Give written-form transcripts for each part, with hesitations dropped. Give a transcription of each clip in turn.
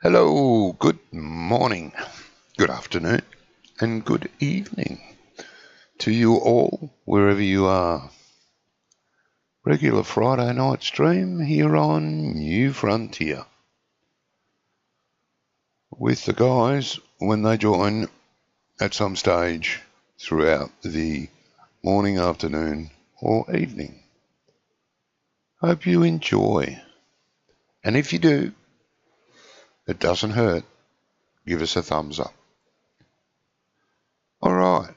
Hello, good morning, good afternoon, and good evening to you all, wherever you are. Regular Friday night stream here on New Frontier. With the guys when they join at some stage throughout the morning, afternoon, or evening. Hope you enjoy. And if you do, it doesn't hurt. Give us a thumbs up. All right.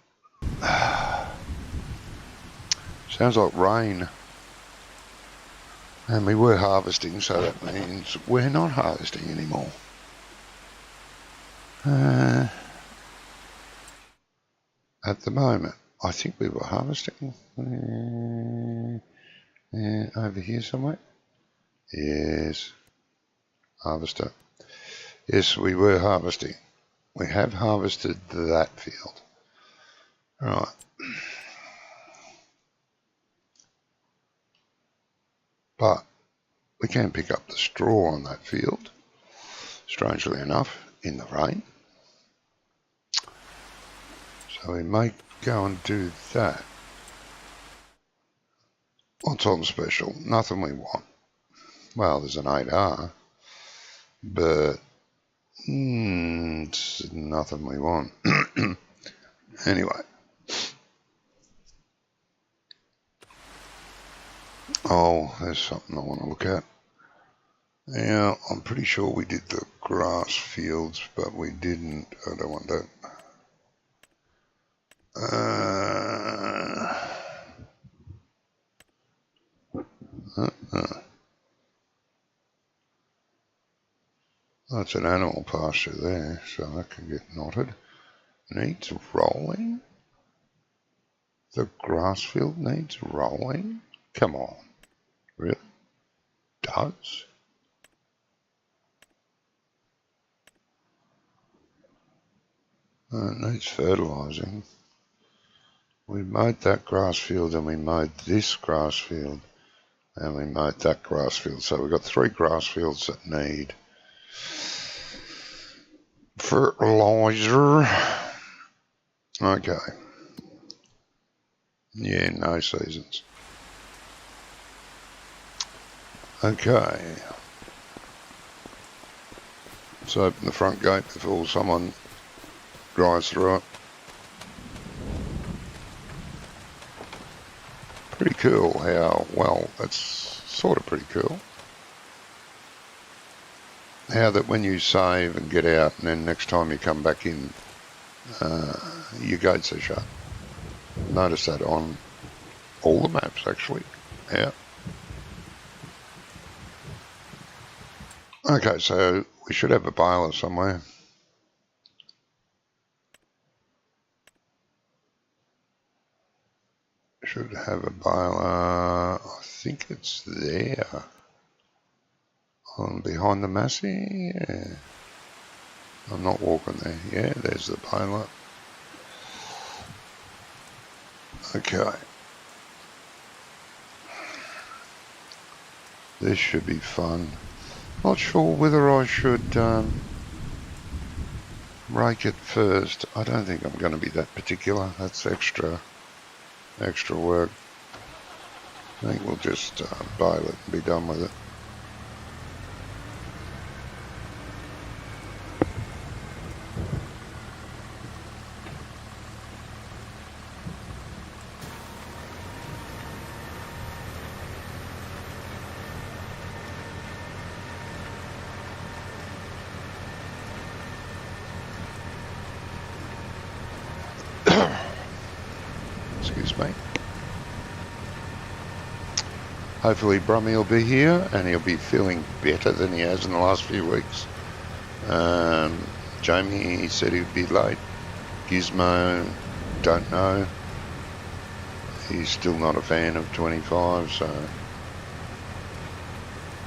Sounds like rain. And we were harvesting, so that means we're not harvesting anymore. At the moment, I think we were harvesting over here somewhere. Yes, harvester. Yes, we were harvesting. We have harvested that field. All right. But we can pick up the straw on that field, strangely enough, in the rain. So we may go and do that. What's on special? Nothing we want. Well, there's an 8R, but it's nothing we want. Anyway. Oh, there's something I want to look at. Yeah, I'm pretty sure we did the grass fields, but we didn't. I don't want that. That's an animal pasture there, so that can get knotted. Needs rolling? The grass field needs rolling? Come on. Really? Does? It needs fertilising. We mowed that grass field and we mowed this grass field and we mowed that grass field. So we've got 3 grass fields that need fertiliser. Okay. Yeah, no seasons. Okay. Let's open the front gate before someone drives through it. Pretty cool how, well, that's sort of pretty cool. How that when you save and get out and then next time you come back in, your gates are shut. Notice that on all the maps actually. Yeah. Okay, so we should have a baler somewhere. Should have a baler. I think it's there. On behind the Massey. Yeah. I'm not walking there. Yeah, there's the baler. Okay. This should be fun. Not sure whether I should rake it first. I don't think I'm going to be that particular. That's extra work. I think we'll just bale it and be done with it. Excuse me. Hopefully Brummy will be here and he'll be feeling better than he has in the last few weeks. Jamie said he'd be late. Gizmo, don't know. He's still not a fan of 25, so.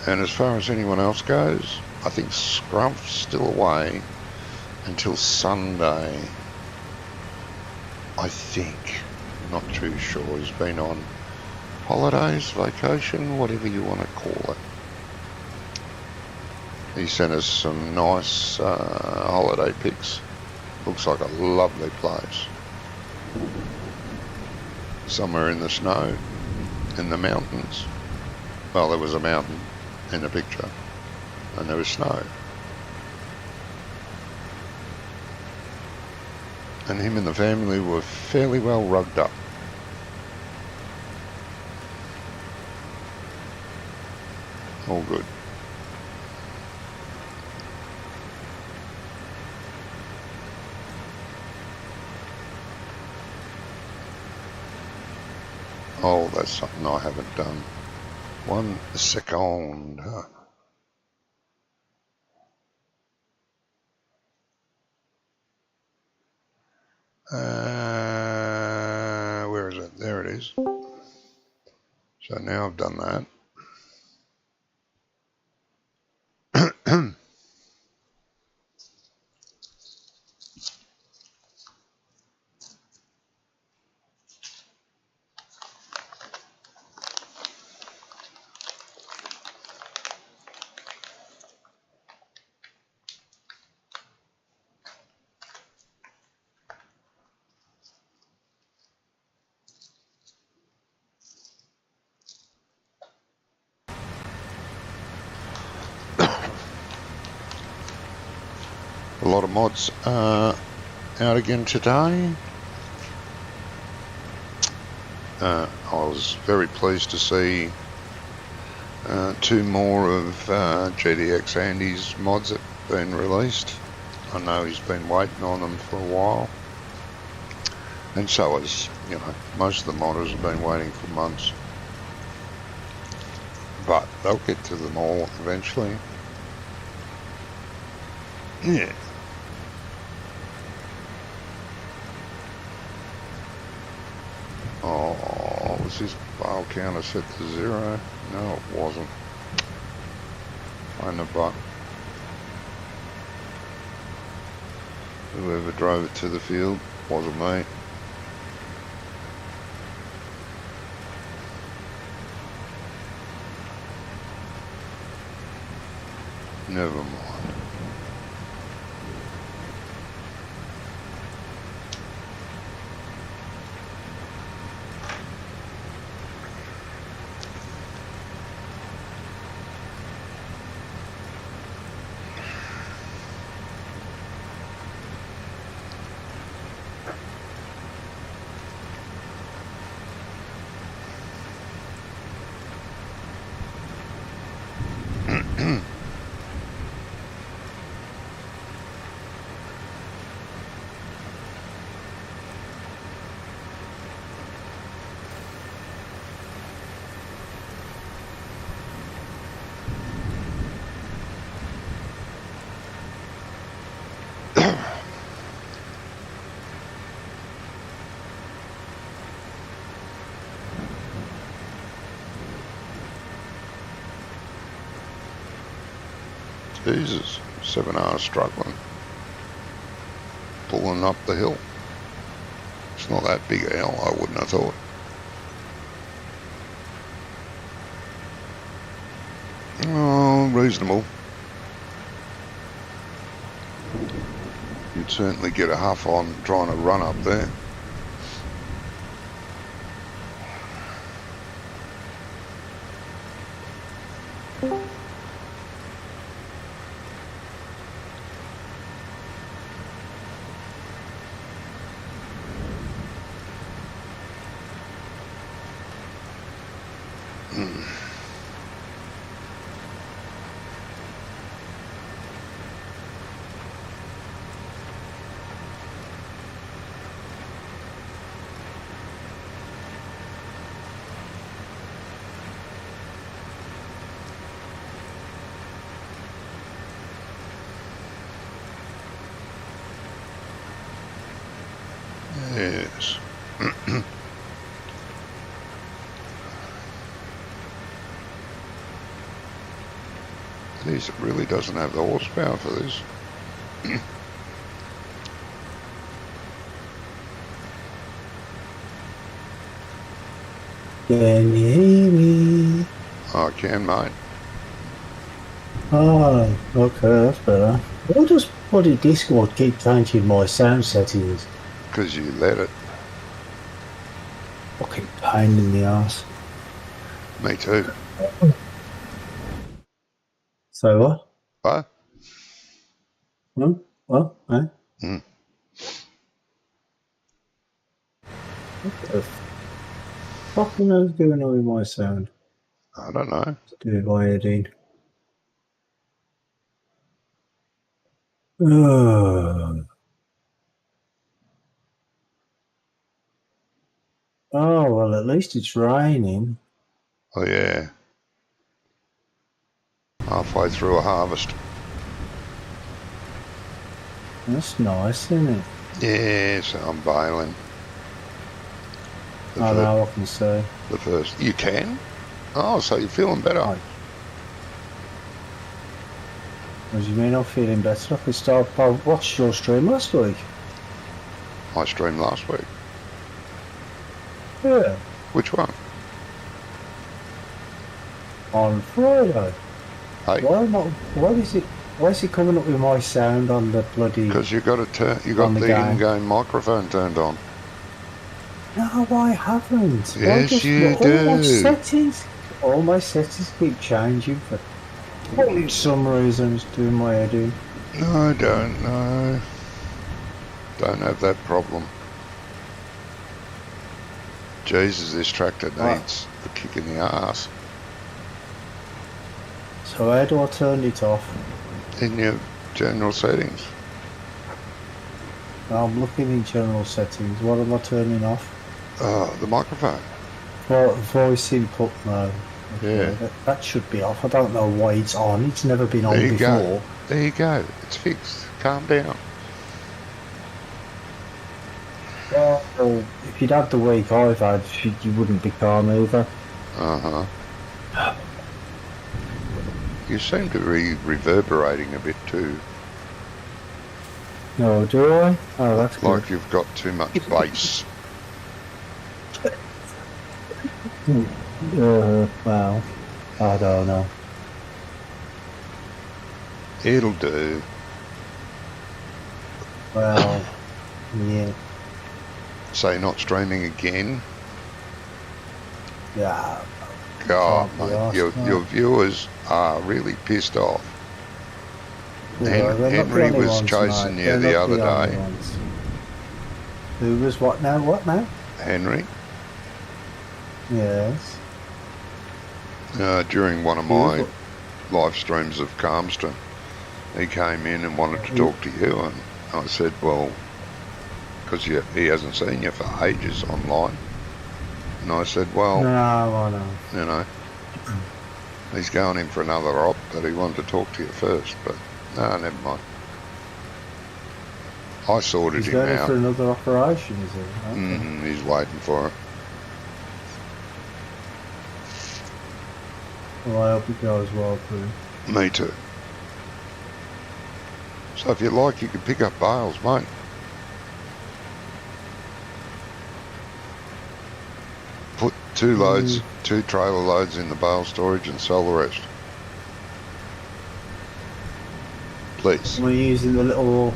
And as far as anyone else goes, I think Scrump's still away until Sunday. I think. Not too sure. He's been on holidays, vacation, whatever you want to call it. He sent us some nice holiday pics. Looks like a lovely place. Somewhere in the snow, in the mountains. Well, there was a mountain in the picture, and there was snow. And him and the family were fairly well rugged up. All good. Oh, that's something I haven't done. 1 second. Where is it? There it is. So now I've done that. A lot of mods out again today. I was very pleased to see 2 more of GDX Andy's mods that have been released. I know he's been waiting on them for a while, and so has, most of the modders have been waiting for months, but they'll get to them all eventually. Yeah. Oh, was his file counter set to 0? No, it wasn't. Find the butt. Whoever drove it to the field wasn't me. Never mind. Jesus, 7 hours struggling, pulling up the hill. It's not that big a hill, I wouldn't have thought. Oh, reasonable. You'd certainly get a huff on trying to run up there. Yes. Geez, it really doesn't have the horsepower for this. Can you hear me? I can, mate. Oh, okay, that's better. Why does bloody Discord keep changing my sound settings? Because you let it. Fucking pain in the ass. Me too. So what? What? Hmm? What? Eh? Mm. What the fucking hell's going on with my sound? I don't know. To do with my editing. Oh. Oh, well, at least it's raining. Oh yeah. Halfway through a harvest. That's nice, isn't it? Yes, I'm bailing. I know, I can see. The first. You can? Oh, so you're feeling better. What do you mean I'm feeling better? I could start. I watched your stream last week. I streamed last week. Yeah. Which one? On Friday. Hey? Why is it coming up with my sound on the bloody... Because you got the in-game microphone turned on. No, I haven't. Yes, you do. All my settings keep changing for some reason. It's doing my editing. No, I don't know. Don't have that problem. Jesus, this tractor needs a kick in the ass. So how do I turn it off? In your general settings. I'm looking in general settings. What am I turning off? The microphone. Voice input, no. Okay, Yeah. that should be off. I don't know why it's on. It's never been on before. Go. There you go. It's fixed. Calm down. Well, if you'd had the week I've had, you wouldn't be calm either. Uh-huh. You seem to be reverberating a bit too. No, do I? Oh, that's good. Like you've got too much bass. Well, I don't know. It'll do. Well, yeah. So you're not streaming again? Yeah. God, mate, your viewers are really pissed off. Henry was chasing you the other day. Who was what now? What now? Henry? Yes. During one of my live streams of Calmston, he came in and wanted to talk to you, and I said, well, because he hasn't seen you for ages online. And I said, well, no, I know. You know, he's going in for another op, but he wanted to talk to you first, but no, never mind. I sorted him out. He's going for another operation, is he? Okay. He's waiting for it. Well, I hope it goes well for him. Me too. So if you like, you can pick up bales, mate. Put two trailer loads in the bale storage and sell the rest. Please. Are we using the little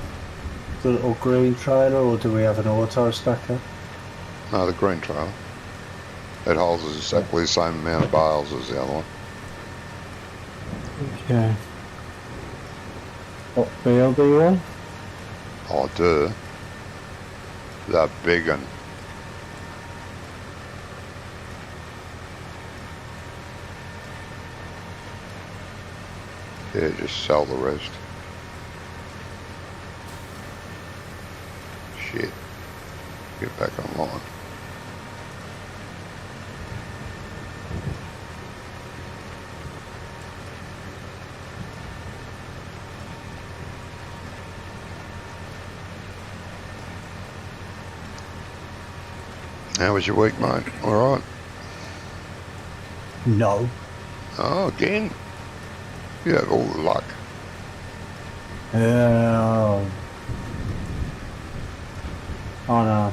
green trailer, or do we have an auto stacker? No, the green trailer. It holds exactly the same amount of bales as the other one. Okay. What bale do you want? Oh, duh. The big one. Yeah, just sell the rest. Shit. Get back online. How was your week, mate? All right? No. Oh, again? You have all the luck. Oh no.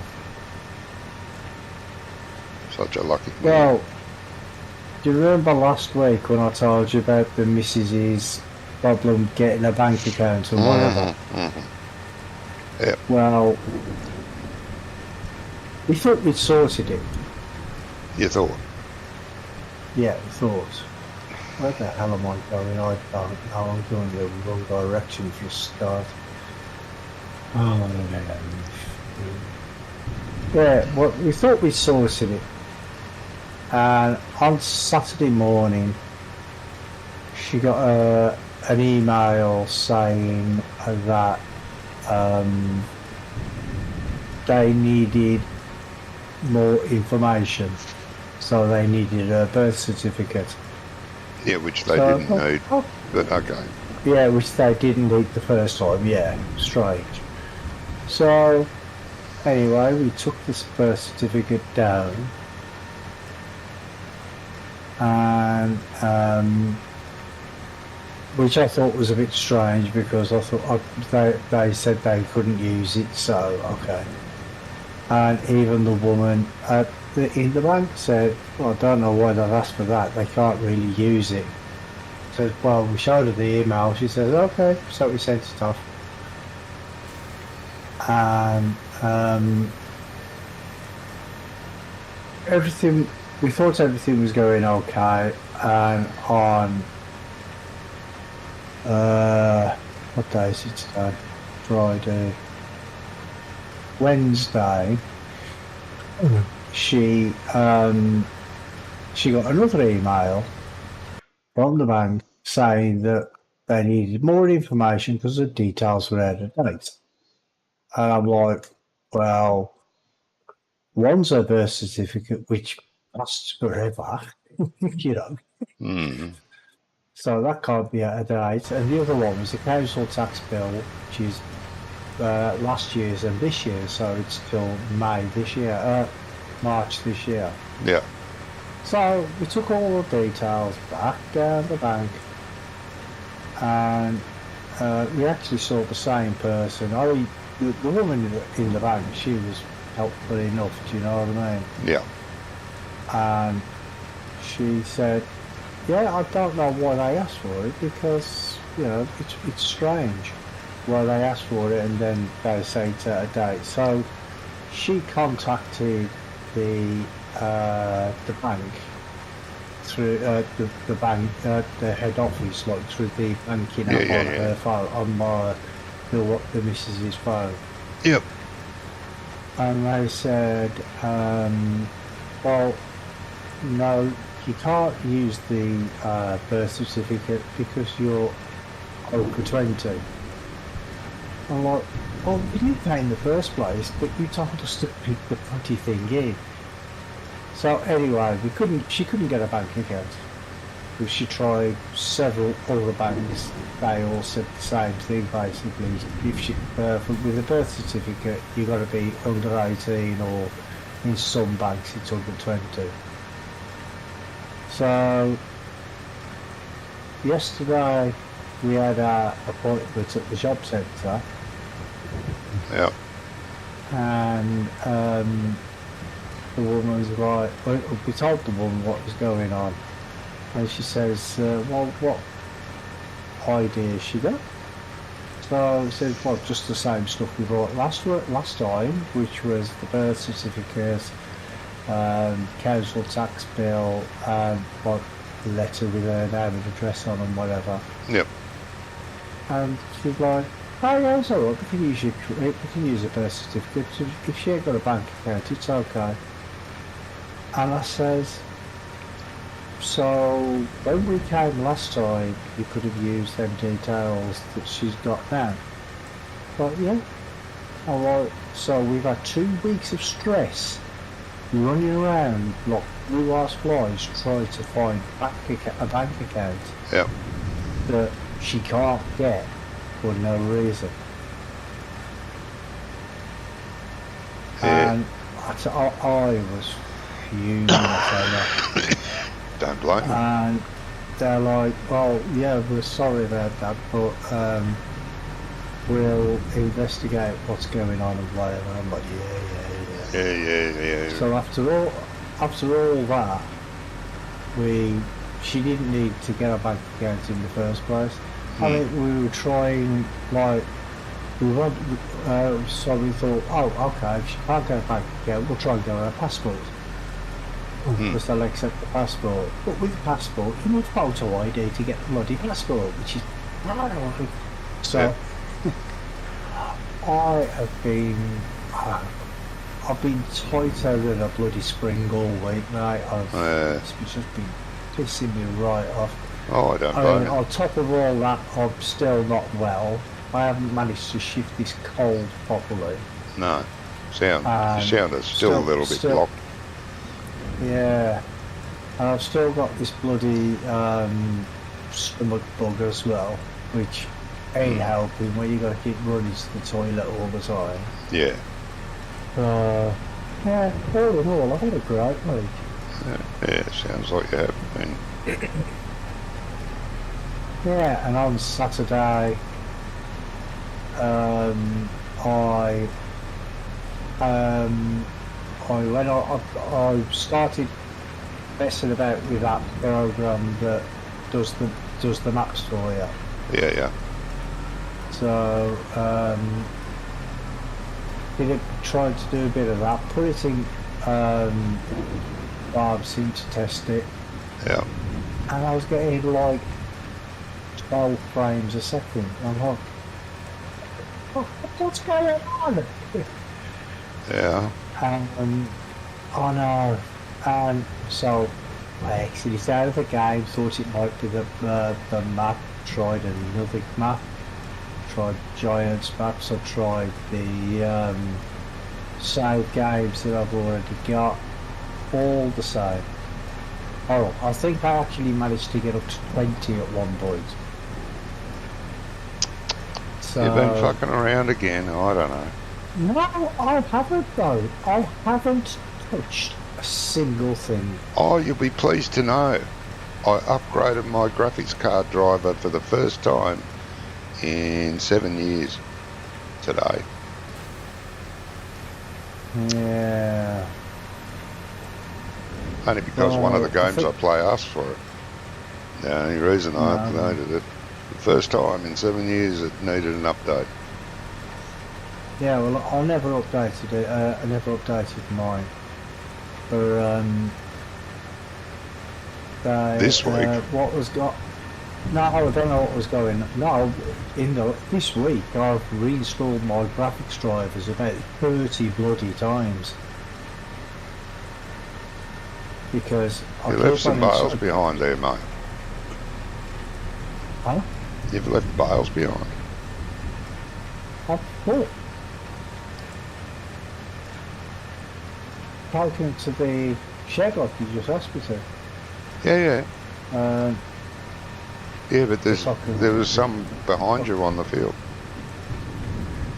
Such a lucky man. Well, do you remember last week when I told you about the Mrs.'s problem getting a bank account and whatever. Yep. Well, we thought we'd sorted it. You thought? Yeah, we thought. Where the hell am I going? I don't know. I'm going the wrong direction for a start. Oh, yeah, well, we thought we sorted it. And on Saturday morning, she got an email saying that they needed more information. So they needed a birth certificate. Yeah, which they didn't need, but okay. Yeah, which they didn't need the first time, yeah, strange. So, anyway, we took this birth certificate down, and which I thought was a bit strange because I thought they said they couldn't use it, so okay. And even the woman in the bank said, well, I don't know why they've asked for that, they can't really use it. Said, well, we showed her the email, she says, okay, so we sent it off. And everything, we thought everything was going okay, and on what day is it today? Friday. Wednesday, she got another email from the bank saying that they needed more information because the details were out of date. And I'm like, well, one's a birth certificate which lasts forever, you know. So that can't be out of date. And the other one was a council tax bill, which is last year's and this year, so it's till May this year, March this year. Yeah. So we took all the details back down the bank, and we actually saw the same person. The woman in the bank, she was helpful enough, do you know what I mean? Yeah. And she said, yeah, I don't know why they asked for it, because, you know, it's strange why they asked for it and then they say it's out of date. So she contacted the bank through the bank, the head office, like through the banking app on her phone, on the missus's phone. Yep. And they said, well, no, you can't use the birth certificate because you're over 20. I'm like, well, we didn't pay in the first place, but you told us to pick the bloody thing in. So anyway, she couldn't get a bank account. Because she tried several other banks, they all said the same thing basically. If she, with a birth certificate, you've got to be under 18, or in some banks it's under 20. So yesterday we had our appointment at the job centre. Yeah. And the woman was like, we told the woman what was going on, and she says, well, what ID has she got? So I said, well, just the same stuff we brought last time, which was the birth certificate, council tax bill, and what letter with her name and address on and whatever. Yep. And she's like, oh yeah, it's alright, we can use a birth certificate. If she ain't got a bank account, it's okay. And I says, so when we came last time, you could have used them details that she's got now. But yeah, alright, so we've had 2 weeks of stress running around like blue-ass flies trying to find a bank account. Yep. That she can't get for no reason. Yeah. And I was fuming, I tell you. Don't blame them. And they're like, well, yeah, we're sorry about that, but we'll investigate what's going on and whatever. I'm like, yeah. So after all that, she didn't need to get a bank account in the first place. I think we were trying, like, so we thought, oh, okay, if she can't go back again, we'll try and get her a passport. Because they'll accept the passport. But with the passport, you need photo ID to get the bloody passport, which is... So, I've been tighter than a bloody spring all week, mate. It's just been pissing me right off. Oh, I don't I blame mean, you. on top of all that, I'm still not well. I haven't managed to shift this cold properly. No. You sound is still a little bit blocked. Yeah. And I've still got this bloody stomach bug as well, which ain't helping when you got to keep running to the toilet all the time. Yeah. Yeah, all in all, I've had a great week. Yeah, sounds like you have been. Yeah, and on Saturday, I started messing about with that program that does the maps for you. Yeah. So tried to do a bit of that, put it in Barb's to test it. Yeah. And I was getting like 12 frames a second. I'm like, what's going on? Yeah. I know. And so I exited out of the game, thought it might be the map, tried another map, tried Giants maps, I tried the save games that I've already got, all the same. Oh, I think I actually managed to get up to 20 at one point. So, You've been fucking around again, I don't know. No, I haven't though. I haven't touched a single thing. Oh, you'll be pleased to know I upgraded my graphics card driver for the first time in 7 years today. Yeah. Only because one of the games I play asked for it. The only reason I uploaded it. The first time in 7 years it needed an update. Yeah, well, I never updated it. I never updated mine. For this week. What was got? No, I don't know what was going. No, this week I've reinstalled my graphics drivers about 30 bloody times because You left some bales behind there, mate. Huh? You've left bales behind. What? Taken to the shed like you just asked me to. Yeah. Yeah, but there was some behind you on the field.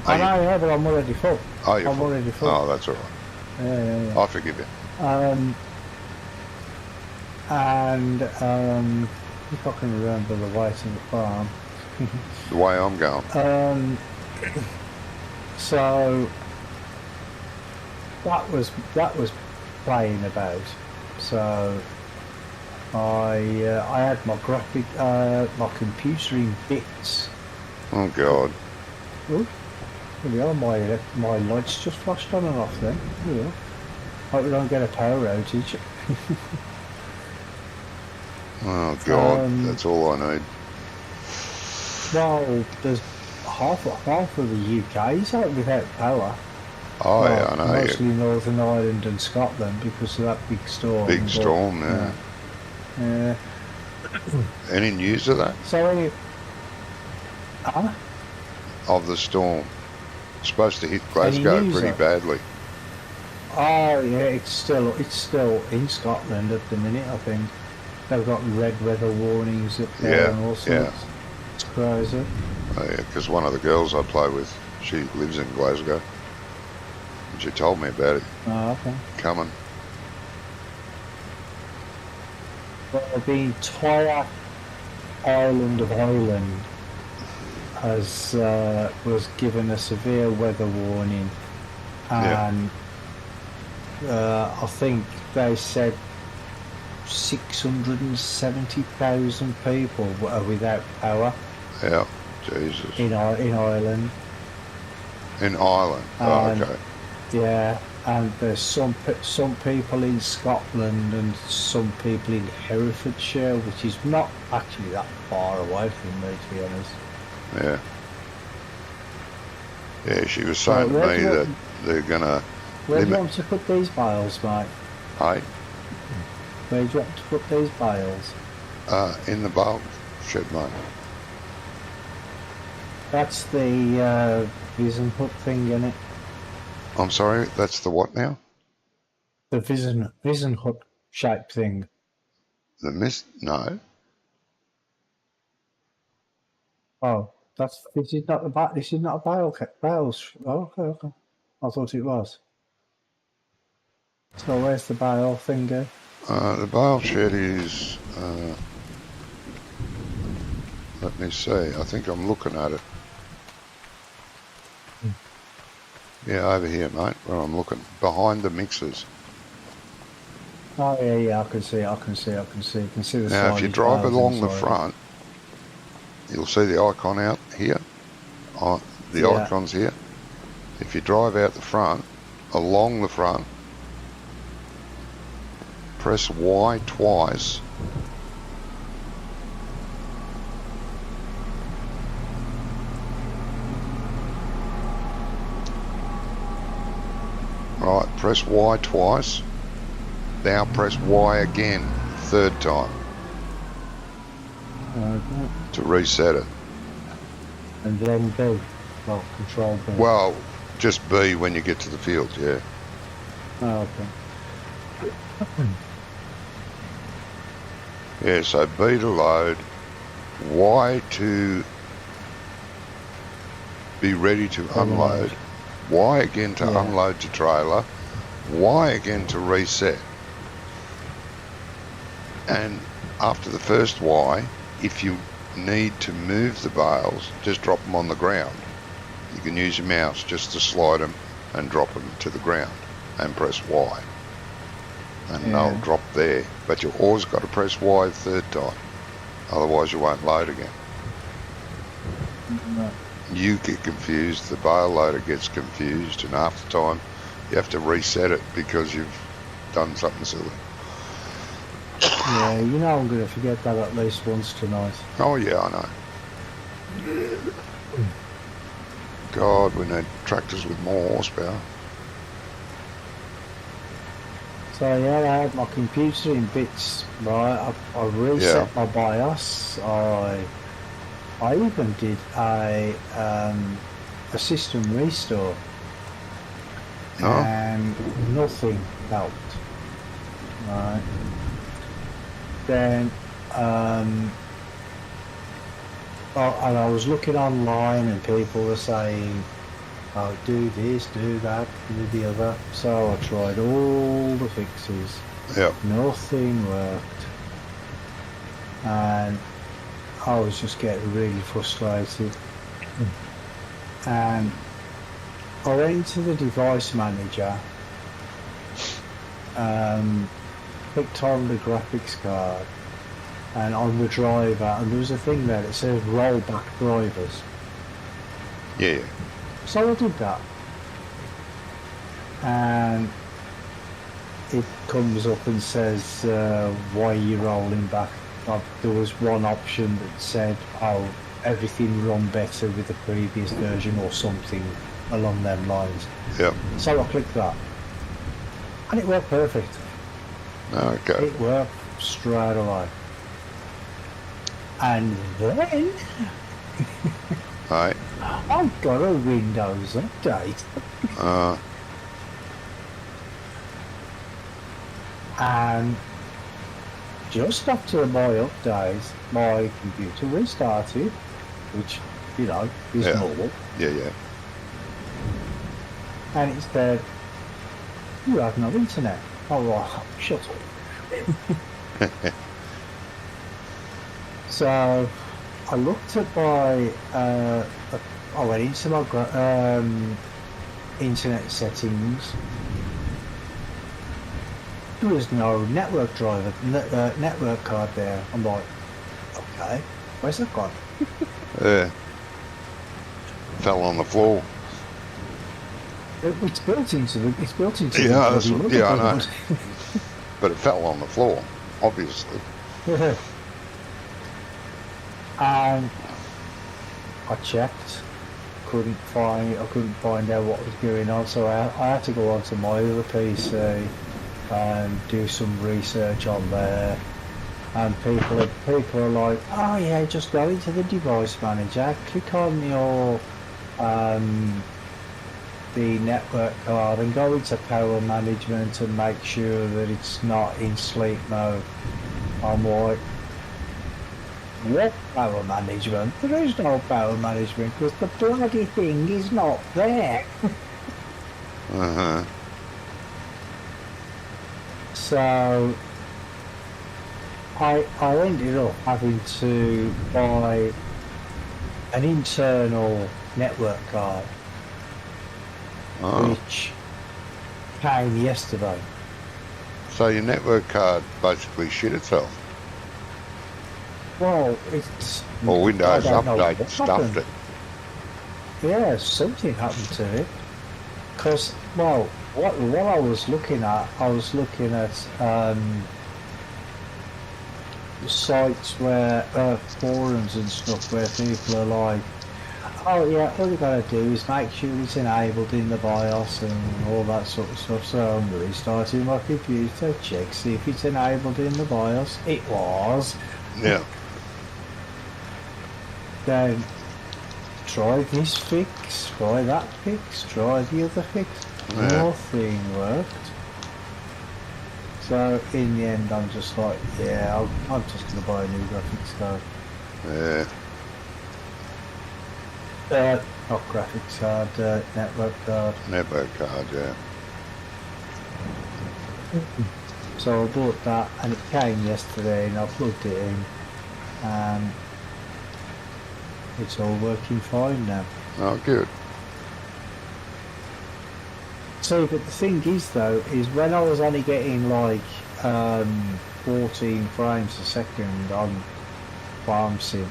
I know, yeah, but I'm already full. Oh, you're I'm full. already full. Oh, that's all right. Yeah. I forgive you. If I can remember the way to the farm. The way I'm going. So that was playing about. So I had my my computer in bits. Oh God. Oh, there we are. My lights just flashed on and off then. Yeah. Hope we don't get a power outage. Oh God, that's all I need. Well, there's half of the UK is out without power. Oh yeah, I know. Mostly Northern Ireland and Scotland because of that big storm. Big storm, yeah. Yeah. Any news of that? So, of the storm? It's supposed to hit Glasgow pretty badly. Oh yeah, it's still in Scotland at the minute. I think they've got red weather warnings up there and all sorts. Yeah. It's crazy. Oh, yeah, because one of the girls I play with, she lives in Glasgow. And she told me about it. Oh, okay. Coming. Well, the entire island of Ireland was given a severe weather warning, and I think they said 670,000 people were without power. Yeah. Jesus. in Ireland. In Ireland. Oh, And okay. yeah, and there's some people in Scotland and some people in Herefordshire, which is not actually that far away from me, to be honest. Yeah. Yeah, she was So saying to where me do you that want, they're going to where do you limit. want to put these bales, mate? Hey, Where do you want to put these bales? in the bulk shed, mate. That's the Vision thing, in it. I'm sorry, that's the what now? The Vision shape thing. The mist? No. Oh, this is not this is not a bales. Oh, okay. I thought it was. So where's the bale finger? The bale shed is, let me see, I think I'm looking at it. Yeah, over here, mate, where I'm looking. Behind the mixers. Oh yeah, I can see. You can see the Now, if you silage drive bales along the inside. front, you'll see the icon out here. The Yeah. icon's here. If you drive out the front, along the front, press Y twice. Right, press Y twice. Now press Y again, third time, Okay. to reset it. And then B. Well, control B. Well, just B when you get to the field, yeah. Oh, okay. Yeah, so B to load, Y to be ready to unload, Y again to Yeah. unload to trailer, Y again to reset. And after the first Y, if you need to move the bales, just drop them on the ground. You can use your mouse just to slide them and drop them to the ground and press Y. And Yeah. they'll drop there. But you've always got to press Y the third time. Otherwise you won't load again. No. You get confused, the bale loader gets confused, and after time you have to reset it because you've done something silly. Yeah, you know I'm going to forget that at least once tonight. Oh yeah, I know. God, we need tractors with more horsepower. So yeah, I had my computer in bits, right? I reset my BIOS. I even did a system restore, No? and nothing helped. Right. Then and I was looking online, and people were saying, "Oh, do this, do that, do the other." So I tried all the fixes. Yeah. Nothing worked, and I was just getting really frustrated. And I went into the device manager, clicked on the graphics card and on the driver, and there was a thing there that says rollback drivers. Yeah. So I did that, and it comes up and says, why are you rolling back? There was one option that said, oh, everything run better with the previous version or something along them lines. Yeah. So I clicked that, and it worked perfect. Okay. It worked straight away. And then Right. I got a Windows update, and just after my update, my computer restarted, which, you know, is normal. Yeah. And it said, you have no internet. Oh, right, shut up. So I looked at my, I went into my internet settings. There was no network driver, network card there. I'm like, okay, where's that gone? Fell on the floor. It's built into the. It's built into Yeah, the bloody I know. motherboard. But it fell on the floor, obviously. And I checked, couldn't find out what was going on, so I had to go onto my other PC and do some research on there. And people are like, oh yeah, just go into the device manager, click on your the network card and go into power management and make sure that it's not in sleep mode. I'm like, what power management? There is no power management because the bloody thing is not there. Uh-huh. So I ended up having to buy an internal network card, Oh. which came yesterday. So your network card basically shit itself. Well, it's... Or Windows I don't know Update what stuffed happened. it. Yeah, something happened to it. Because, well, what I was looking at, sites where, forums and stuff where people are like, oh yeah, all you gotta do is make sure it's enabled in the BIOS and all that sort of stuff. So I'm restarting my computer, check, see if it's enabled in the BIOS. It was. Yeah. Then try this fix, try that fix, try the other fix. Yeah. Nothing worked. So in the end, I'm just like, yeah, I'm just gonna buy a new graphics card. Yeah. Not graphics card, network card. Network card, yeah. So I bought that, and it came yesterday, and I plugged it in, and it's all working fine now. Oh, good. So, but the thing is though, is when I was only getting like 14 frames a second on FarmSim,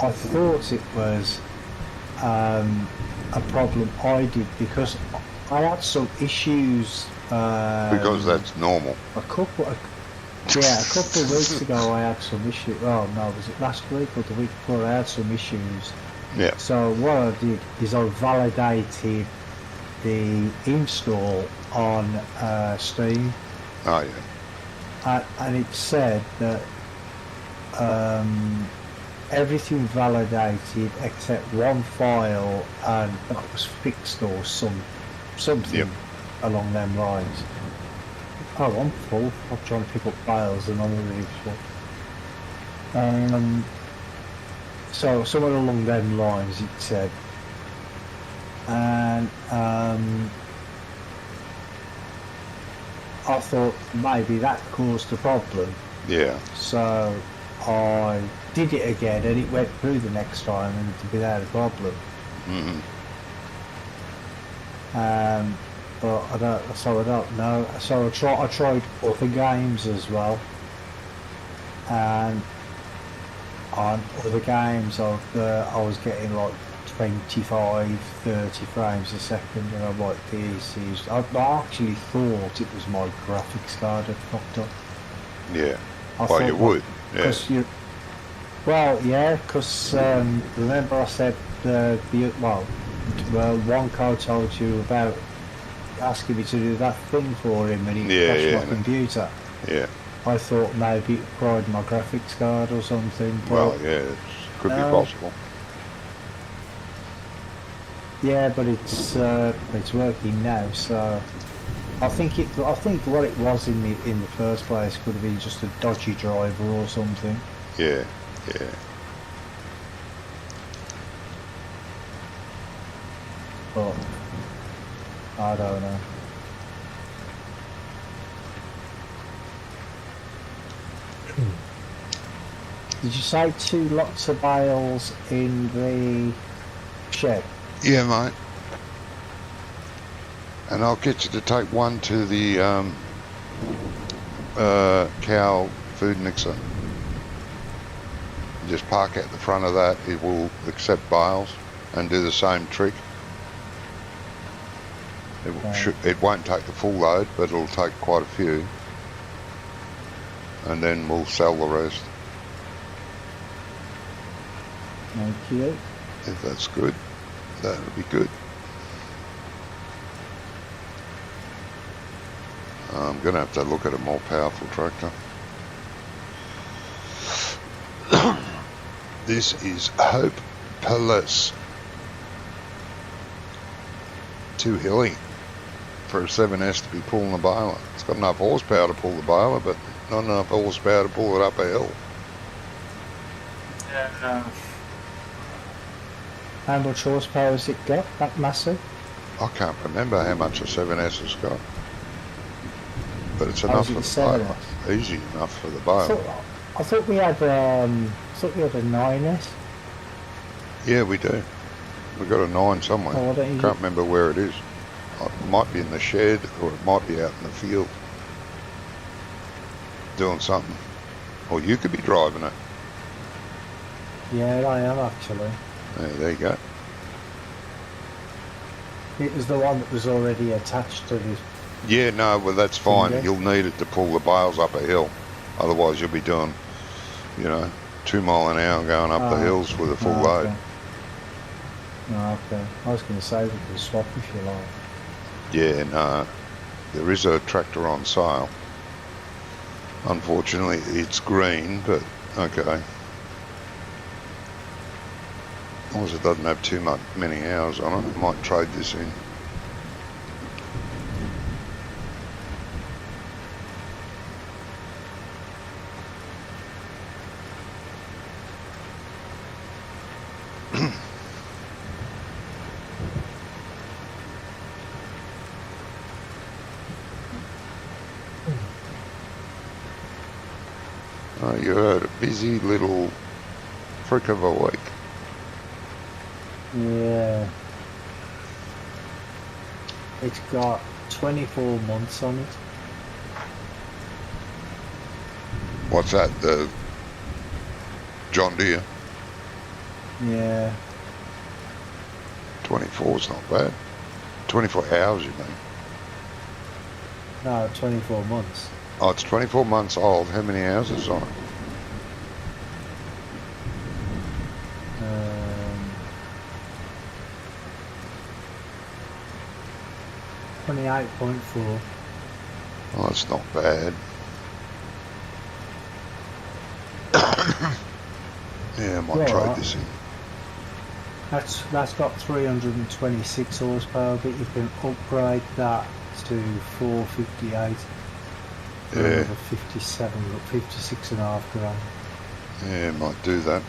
I thought it was a problem I did because I had some issues. Because that's normal. A couple of weeks ago I had some issues. Well, no, was it last week or the week before? I had some issues. Yeah. So what I did is I validated the install on Steam. Oh, yeah. And it said that everything validated except one file, and that was fixed or something Yep. along them lines. Oh, I'm full. I'm trying to pick up files and I'm really full. So somewhere along them lines it said. And I thought maybe that caused the problem. Yeah. So I did it again and it went through the next time and without a problem. Mm-hmm. But I don't know. So I tried other games as well. And on other games I was getting like 25, 30 frames a second, and I'm like, this I actually thought it was my graphics card had fucked up. Yeah. I Well, you would. Yeah. Because remember I said Wonko told you about asking me to do that thing for him and he crashed my computer. Yeah. I thought maybe it fried my graphics card or something. Well, yeah, it could be possible. Yeah, but it's working now, so I think what it was in the first place could have been just a dodgy driver or something. Yeah, yeah. But I don't know. Did you say 2 lots of bales in the shed? Yeah, mate. And I'll get you to take one to the cow food mixer. Just park out the front of that. It will accept bales and do the same trick. It won't take the full load, but it'll take quite a few. And then we'll sell the rest. Okay. If that's good, that'll be good. I'm going to have to look at a more powerful tractor. This is hopeless. Too hilly for a 7S to be pulling the baler. It's got enough horsepower to pull the baler, but not enough horsepower to pull it up a hill. How much horsepower has it got? That massive? I can't remember how much a 7S has got. But it's enough for the baler. Easy enough for the baler. I thought we had a 9S. Yeah, we do. We've got a 9 somewhere. Oh, Can't remember where it is. It might be in the shed or it might be out in the field doing something. Or you could be driving it. Yeah, I am actually. Yeah, there you go. It was the one that was already attached to the... Yeah, no, well that's fine. Finger. You'll need it to pull the bales up a hill. Otherwise you'll be doing, 2 mile an hour going up the hills with a full load. Okay. I was going to say we could swap if you like. Yeah, no. There is a tractor on sale. Unfortunately, it's green, but okay. As long as it doesn't have too many hours on it, I might trade this in. Oh, you had a busy little freak of a week. Yeah. It's got 24 months on it. What's that? The John Deere? Yeah. 24's not bad. 24 hours, you mean? No, 24 months. Oh, it's 24 months old. How many hours is on it? 28.4. Oh, that's not bad. Yeah, I might trade this in. That's got 326 horsepower, but you can upgrade that to 458. Yeah. Another 56 and a half grand. Yeah, might do that.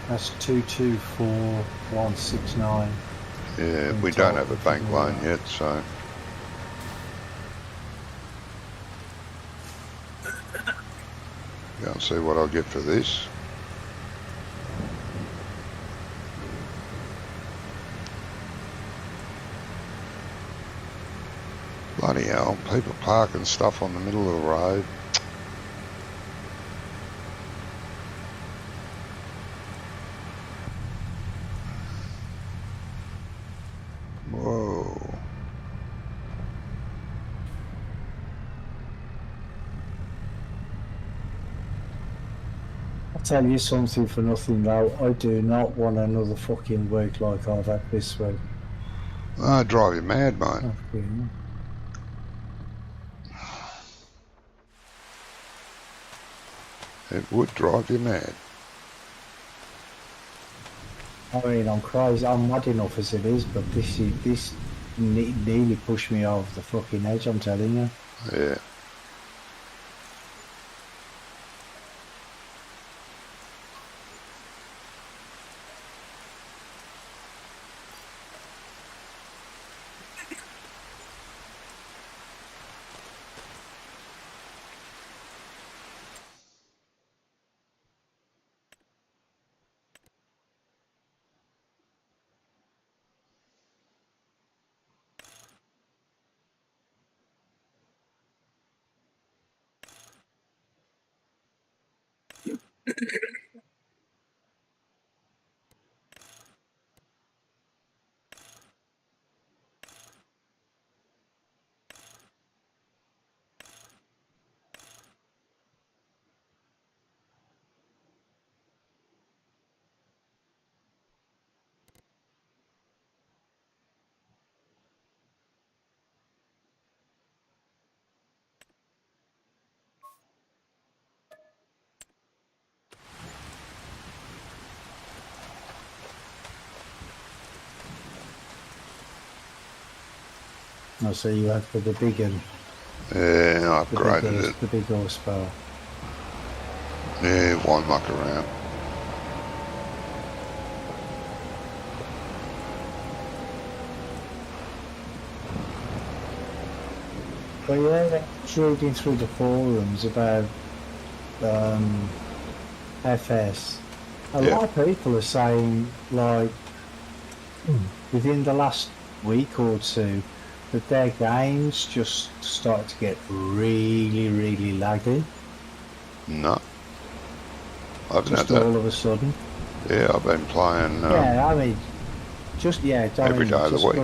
That's 224,169. Yeah, we don't have a bank loan yet, so. Go and see what I'll get for this. Bloody hell, people parking stuff on the middle of the road. Whoa. I'll tell you something for nothing though, I do not want another fucking week like I've had this week. Oh, drive you mad, mate. Okay. It would drive you mad. I mean, I'm crazy. I'm mad enough as it is, but this nearly pushed me over the fucking edge. I'm telling you. Yeah. I see you went for the big one, Yeah, I upgraded it. the big horsepower. Yeah, why muck around? But yeah, just reading through the forums about FS. A lot of people are saying, like, within the last week or two, that their games just started to get really, really laggy. No. I haven't Just had that. all of a sudden. Yeah, I've been playing Yeah, I mean, just, yeah, every day of the week.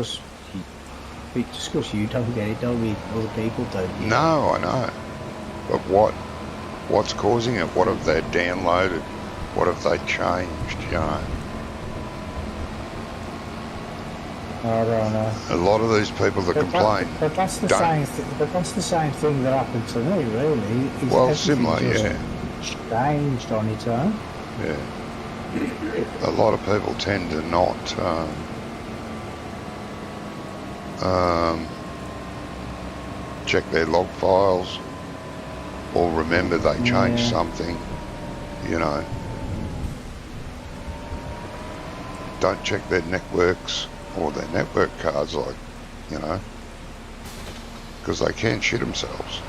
Just because you don't get it, don't mean other people don't. No, I know. But what's causing it? What have they downloaded? What have they changed, you know? I don't know. A lot of these people that complain. But that's the same. But that's the same thing that happened to me, really. Is well, similar, yeah. Changed on its own. Yeah. A lot of people tend to not check their log files or remember they changed something, you know. Don't check their networks or their network cards, like, you know, because they can shit themselves.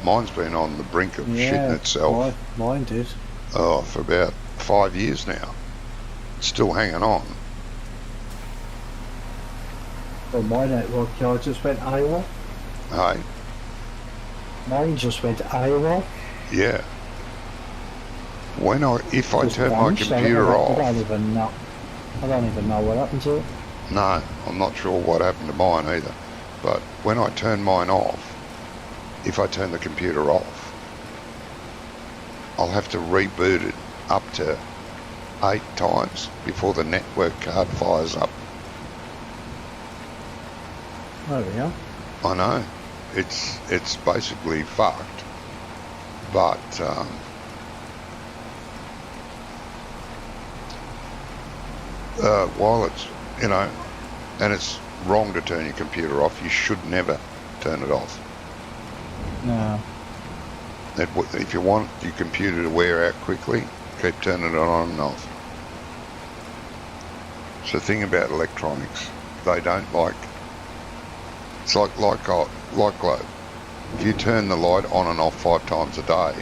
Mine's been on the brink of shitting itself. Mine did. Oh, for about 5 years now. Still hanging on. Well, my network card just went AWOL. Hey? Mine just went AWOL. Yeah. If I turn my computer off... I don't even know what happened to it. No, I'm not sure what happened to mine either. But when I turn mine off, if I turn the computer off, I'll have to reboot it up to 8 times before the network card fires up. Oh yeah. I know. It's basically fucked. But while it's, you know, and it's wrong to turn your computer off, you should never turn it off. No. If you want your computer to wear out quickly, keep turning it on and off. It's the thing about electronics. They don't like... It's like globe. If you turn the light on and off 5 times a day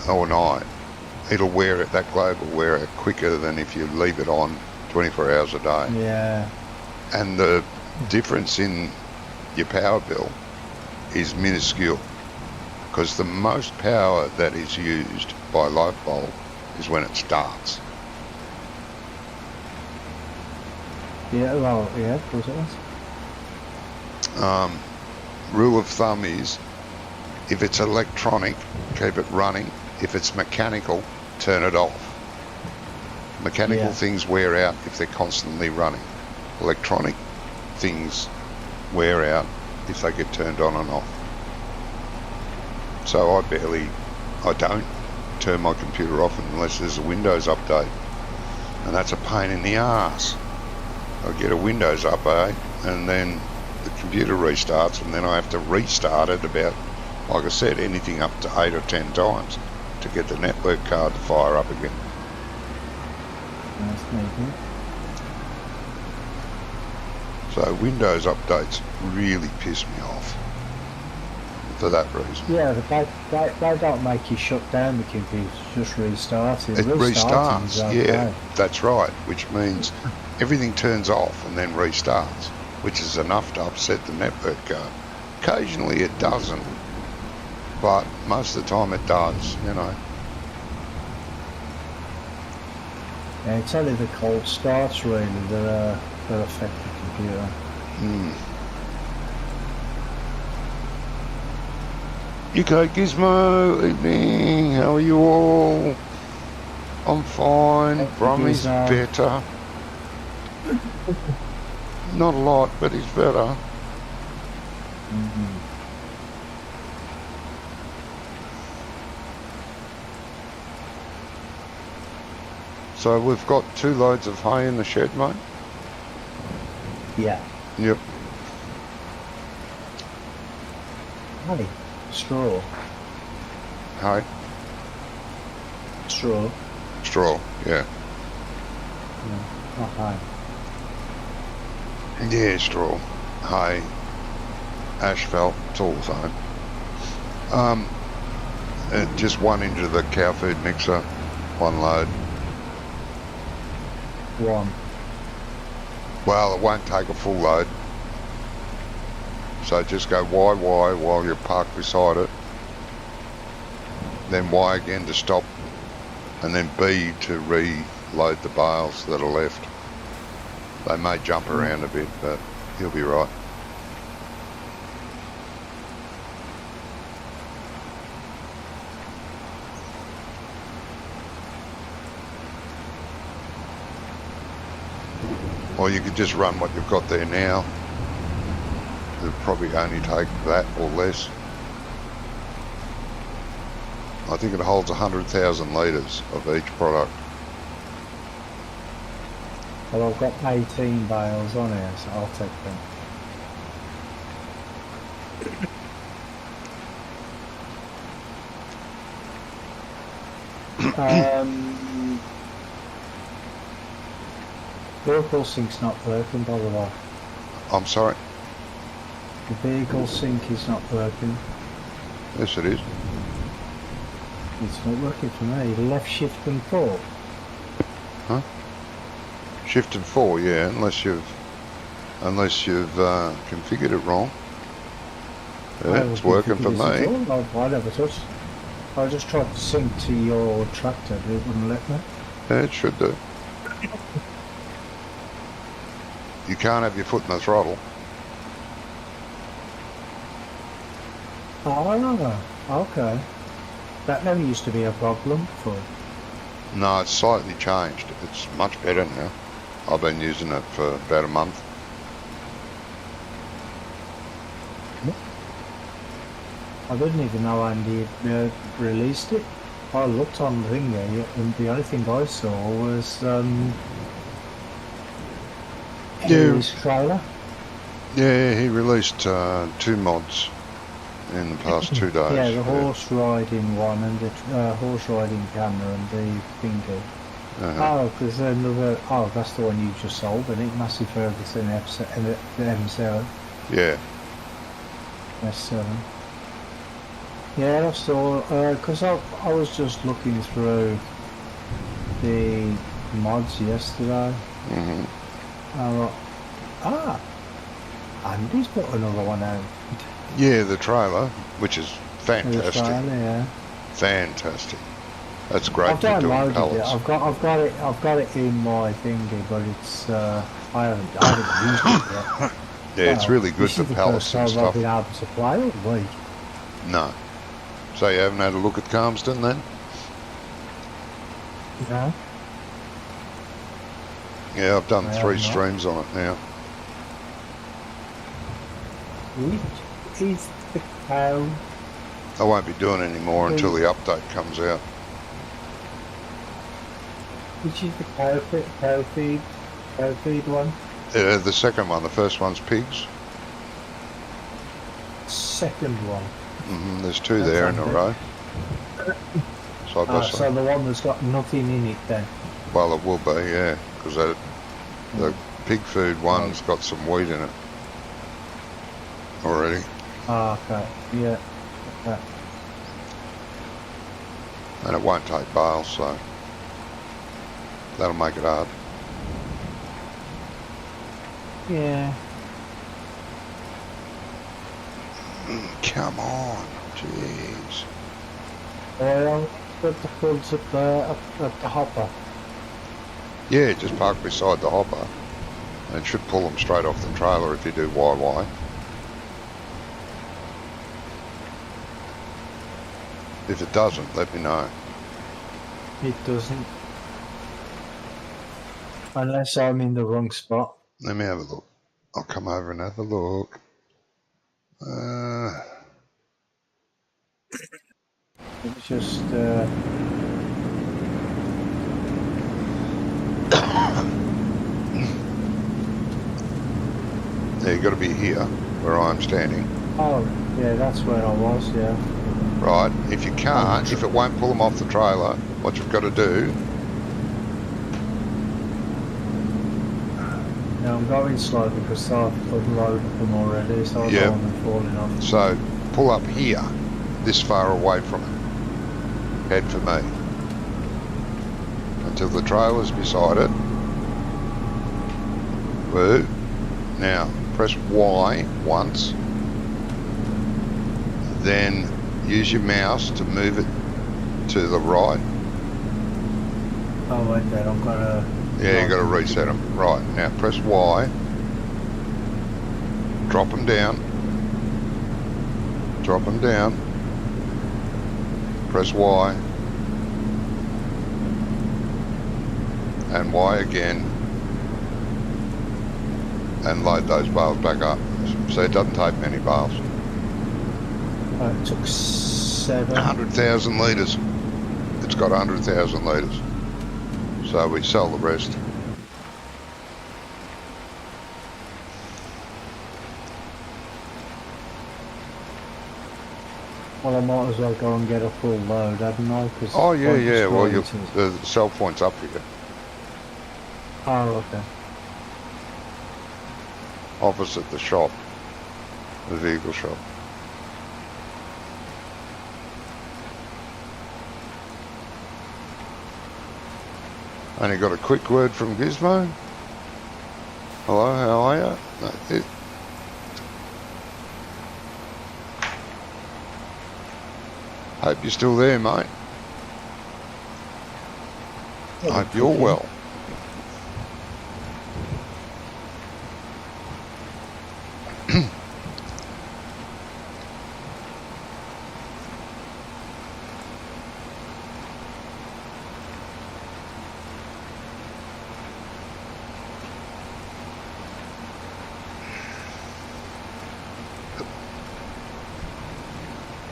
or night, it'll wear it. That globe will wear it quicker than if you leave it on 24 hours a day. Yeah. And the difference in your power bill is minuscule, because the most power that is used by light bulb is when it starts. Yeah, well, yeah, of course it is. Rule of thumb is, if it's electronic, keep it running. If it's mechanical, turn it off. Mechanical things wear out if they're constantly running. Electronic things wear out if they get turned on and off. So I don't turn my computer off unless there's a Windows update. And that's a pain in the arse. I get a Windows update and then the computer restarts, and then I have to restart it about, like I said, anything up to 8 or 10 times to get the network card to fire up again. That's neat. So Windows updates really piss me off for that reason. Yeah, they don't make you shut down the computer, just restart it. It restarts, yeah, that's right, which means everything turns off and then restarts, which is enough to upset the network card. Occasionally it doesn't, but most of the time it does, you know. Yeah, it's only the cold starts really that affect the computer. UK Gizmo, evening, how are you all? I'm fine, Brummy's better. Not a lot, but he's better. So we've got 2 loads of hay in the shed, mate? Yeah. Yep. Hay. Straw. Hay? Straw. Straw, yeah. No, not hay. Yeah, straw. Hay. Asphalt, it's all the same. Just one into the cow food mixer, one load. One. Well, it won't take a full load. So just go Y while you're parked beside it. Then Y again to stop. And then B to reload the bales that are left. They may jump around a bit, but he'll be right. Or you could just run what you've got there now. It'll probably only take that or less. I think it holds 100,000 litres of each product. Well, I've got 18 bales on here, so I'll take them. Vehicle sync's not working, by the way. I'm sorry? The vehicle sync is not working. Yes, it is. It's not working for me. Left shift and 4. Huh? Shift and 4, yeah, unless you've configured it wrong. Yeah, it's working for me. I never touched. I just tried to sync to your tractor, but it wouldn't let me. Yeah, it should do. You can't have your foot in the throttle. Oh, okay. That never used to be a problem for. No, it's slightly changed. It's much better now. I've been using it for about a month. I didn't even know Andy released it. I looked on the thing there, and the only thing I saw was his trailer. Yeah, he released 2 mods in the past 2 days. Yeah, the horse riding one and the horse riding camera and the thingy. Oh, because another. Oh, that's the one you just sold, isn't it? Massey Ferguson the M7. Yeah. S7. Yeah, that's all. Because I was just looking through the mods yesterday. I thought, Andy's put another one out. Yeah, the trailer, which is fantastic. The trailer, yeah. Fantastic. That's great I've for doing downloaded pallets. it. I've got it in my thingy, but it's I haven't used it yet. Yeah, it's really good for pallets and I've stuff. been able to play all week. No. So you haven't had a look at Calmston then? No. Yeah, I've done I 3 have not. streams on it now. Which is the cow? I won't be doing any more until the update comes out. Which is the cow feed one? The second one, the first one's pigs. Second one. There's 2 That's there in a okay. row. Side by So side. the one that's got nothing in it then. Well, it will be, yeah, because the pig food one's got some wheat in it already. Ah, okay. Yeah. Okay. And it won't take bales, so that'll make it hard. Yeah. Come on, jeez. Well, got the hoods up there at the hopper. Yeah, just park beside the hopper. And it should pull them straight off the trailer if you do YY. If it doesn't, let me know. It doesn't. Unless I'm in the wrong spot. Let me have a look. I'll come over and have a look. It's just Yeah, you got to be here where I'm standing. Oh, yeah, that's where I was, yeah. Right? If you can't, if it won't pull them off the trailer, what you've got to do, Yeah, I'm going slow because I've unloaded them already, so I yeah, don't want them falling off. so pull up here, this far away from it. Head for me. Until the trailer's beside it. Woo. Now, press Y once. Then use your mouse to move it to the right. Oh, wait there, I'm gonna... Yeah, you got to reset them. Right, now press Y. Drop them down. Drop them down. Press Y. And Y again. And load those bales back up. So it doesn't take many bales. It took 100,000 litres. It's got 100,000 litres. So we sell the rest. Well, I might as well go and get a full load, hadn't I? Cause Oh yeah, yeah. Well, the... the sell point's up here. Oh, okay. Opposite the shop. The vehicle shop. Only got a quick word from Gizmo. Hello, how are you? That's it. Hope you're still there, mate. Yeah, Hope you're well.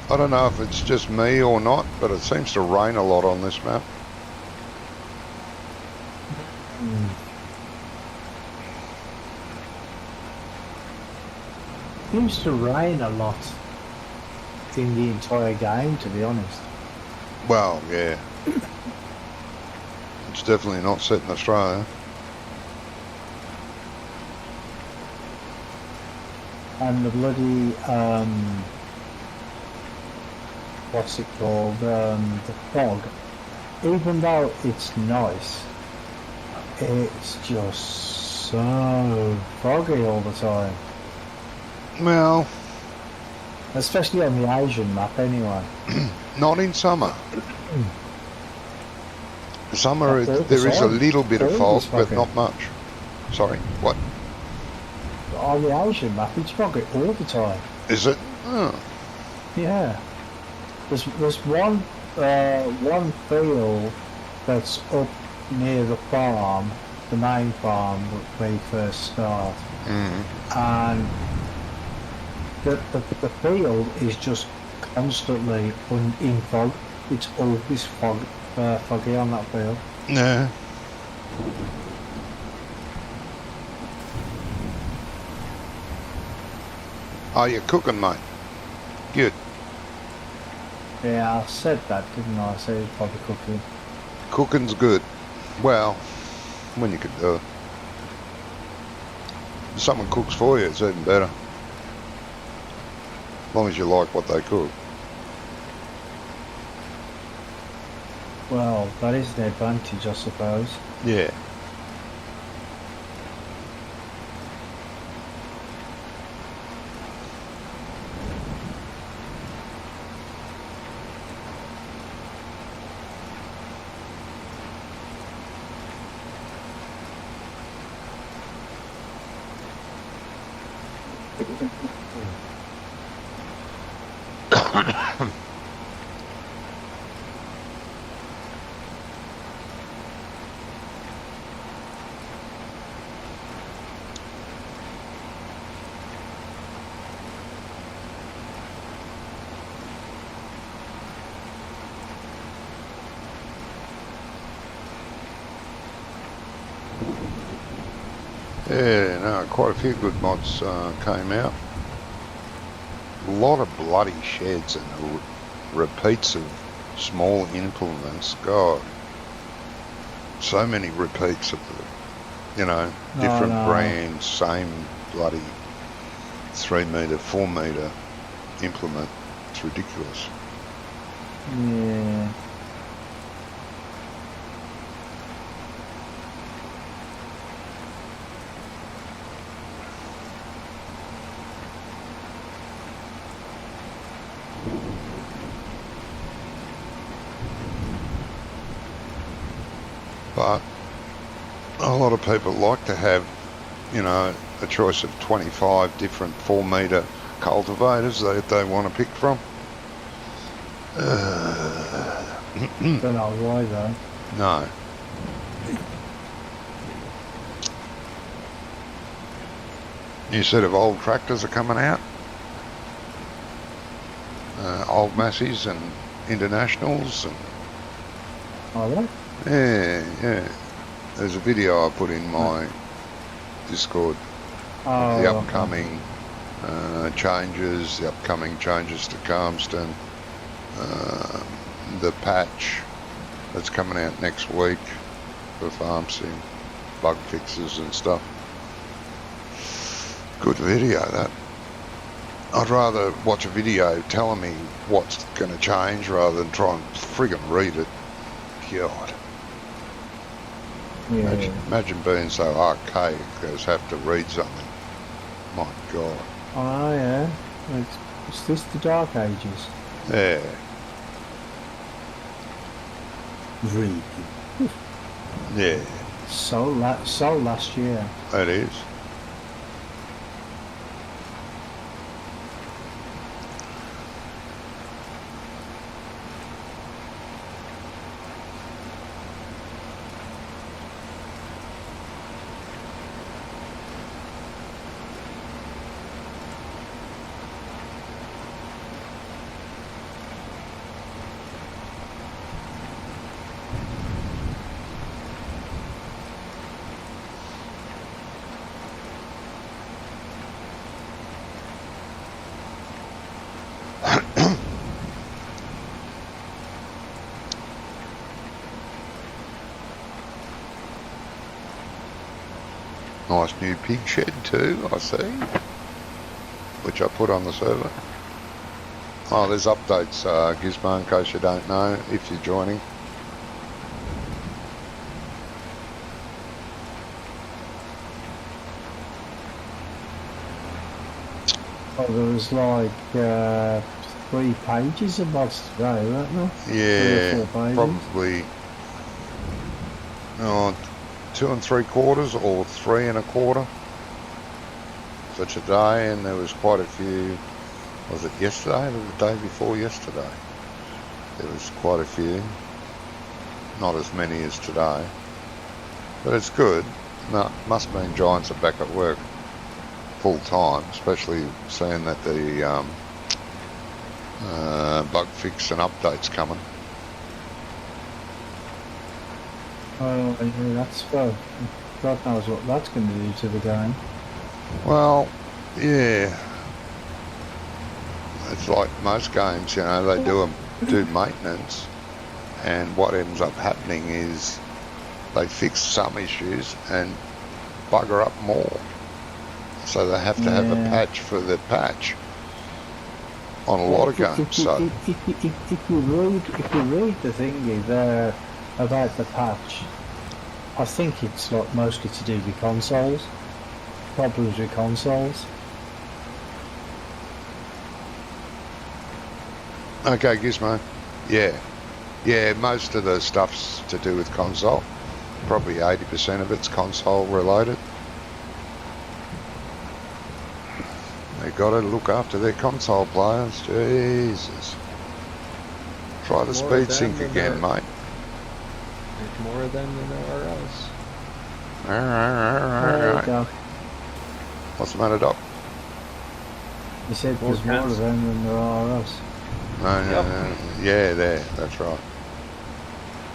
I don't know if it's just me or not, but it seems to rain a lot on this map. Seems to rain a lot in the entire game, to be honest. Well, yeah. It's definitely not set in Australia. And the bloody, what's it called, the fog, even though it's nice, it's just so foggy all the time. Well, Especially on the Asian map anyway. not in summer. Summer, All the there is a time. little bit of fog, Always but foggy. not much. Sorry, what? On the Asian map, it's foggy all the time. Is it? Oh, Yeah. There's one field that's up near the farm, the main farm where you first start, and the field is just constantly in fog. It's always foggy on that field. no. Oh, you're cooking, mate. Good. Yeah, I said that, didn't I? I said it's probably cooking. Cooking's good. Well, when you can do it. If someone cooks for you, it's even better. As long as you like what they cook. Well, that is the advantage, I suppose. Yeah. Yeah, no, quite a few good mods came out. lot of bloody sheds and repeats of small implements. God, so many repeats of the, different brands, same bloody 3 metre, 4 metre implement. It's ridiculous. Yeah. But a lot of people like to have, a choice of 25 different 4 metre cultivators that they want to pick from. Don't know why though. No. New set of old tractors are coming out. Old Massies and Internationals. And Are they? yeah. There's a video I put in my Discord. Oh, The upcoming changes, the upcoming changes to Calmston, the patch that's coming out next week for farm sim, bug fixes and stuff. Good video, that. I'd rather watch a video telling me what's going to change rather than try and friggin' read it. God. yeah. Imagine being so archaic as have to read something. My God. Oh yeah. It's this the Dark Ages? Yeah. Read. Yeah, So last year. that is. Nice new pig shed too, I see, which I put on the server. Oh, there's updates, Gizmo, in case you don't know, if you're joining. Oh, there was like 3 pages of mods today, weren't there? Yeah, 3 or 4 pages. probably 2 3/4 or 3 1/4 for today, and there was quite a few. Was it yesterday or the day before yesterday? There was quite a few, not as many as today, but it's good. No, must mean Giants are back at work full time, especially seeing that the bug fix and updates coming. Oh, yeah, that's God knows what that's going to do to the game. Well, yeah, it's like most games, they do maintenance, and what ends up happening is they fix some issues and bugger up more. So they have to have a patch for the patch on a lot of games. So If you read the thingy there about the patch, I think it's like mostly to do with consoles. Problems with consoles. okay, Gizmo. Yeah, most of the stuff's to do with console. Probably 80% of it's console related. They got to look after their console players. Jesus. Try the speed sync again, mate. There's more of them than there are us. There you go. What's the matter, Doc? You said More there's more cats. of them than there are us. No. Yeah, there. That's right.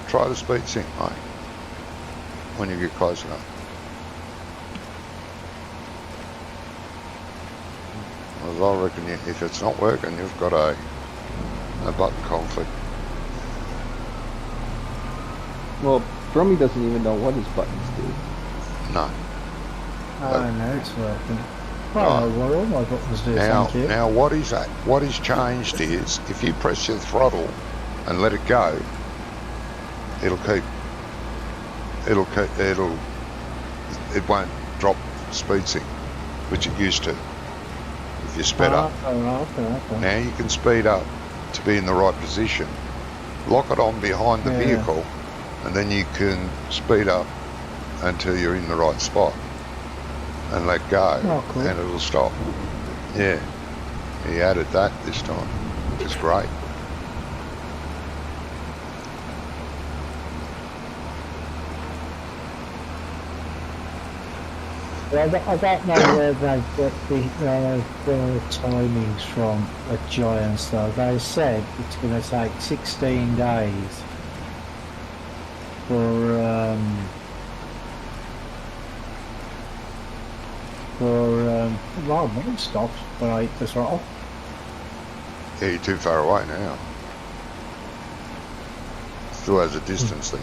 Try the speed sync, mate. When you get close enough. Well, I reckon if it's not working, you've got a button conflict. Well, Brummy doesn't even know what his buttons do. No. Oh, no, it's working. Right. I know what all my buttons do, Now, thank you. now what is changed is if you press your throttle and let it go, it won't drop speed sync, which it used to if you sped up. Okay. Now you can speed up to be in the right position, lock it on behind the vehicle, and then you can speed up until you're in the right spot and let go, cool. and it'll stop. Yeah, he added that this time, which is great. Well, I don't know where they get the timings from at Giants though. They said it's going to take 16 days for well, mine stopped when I hit the throttle. Yeah, you're too far away now. Still has a distance thing.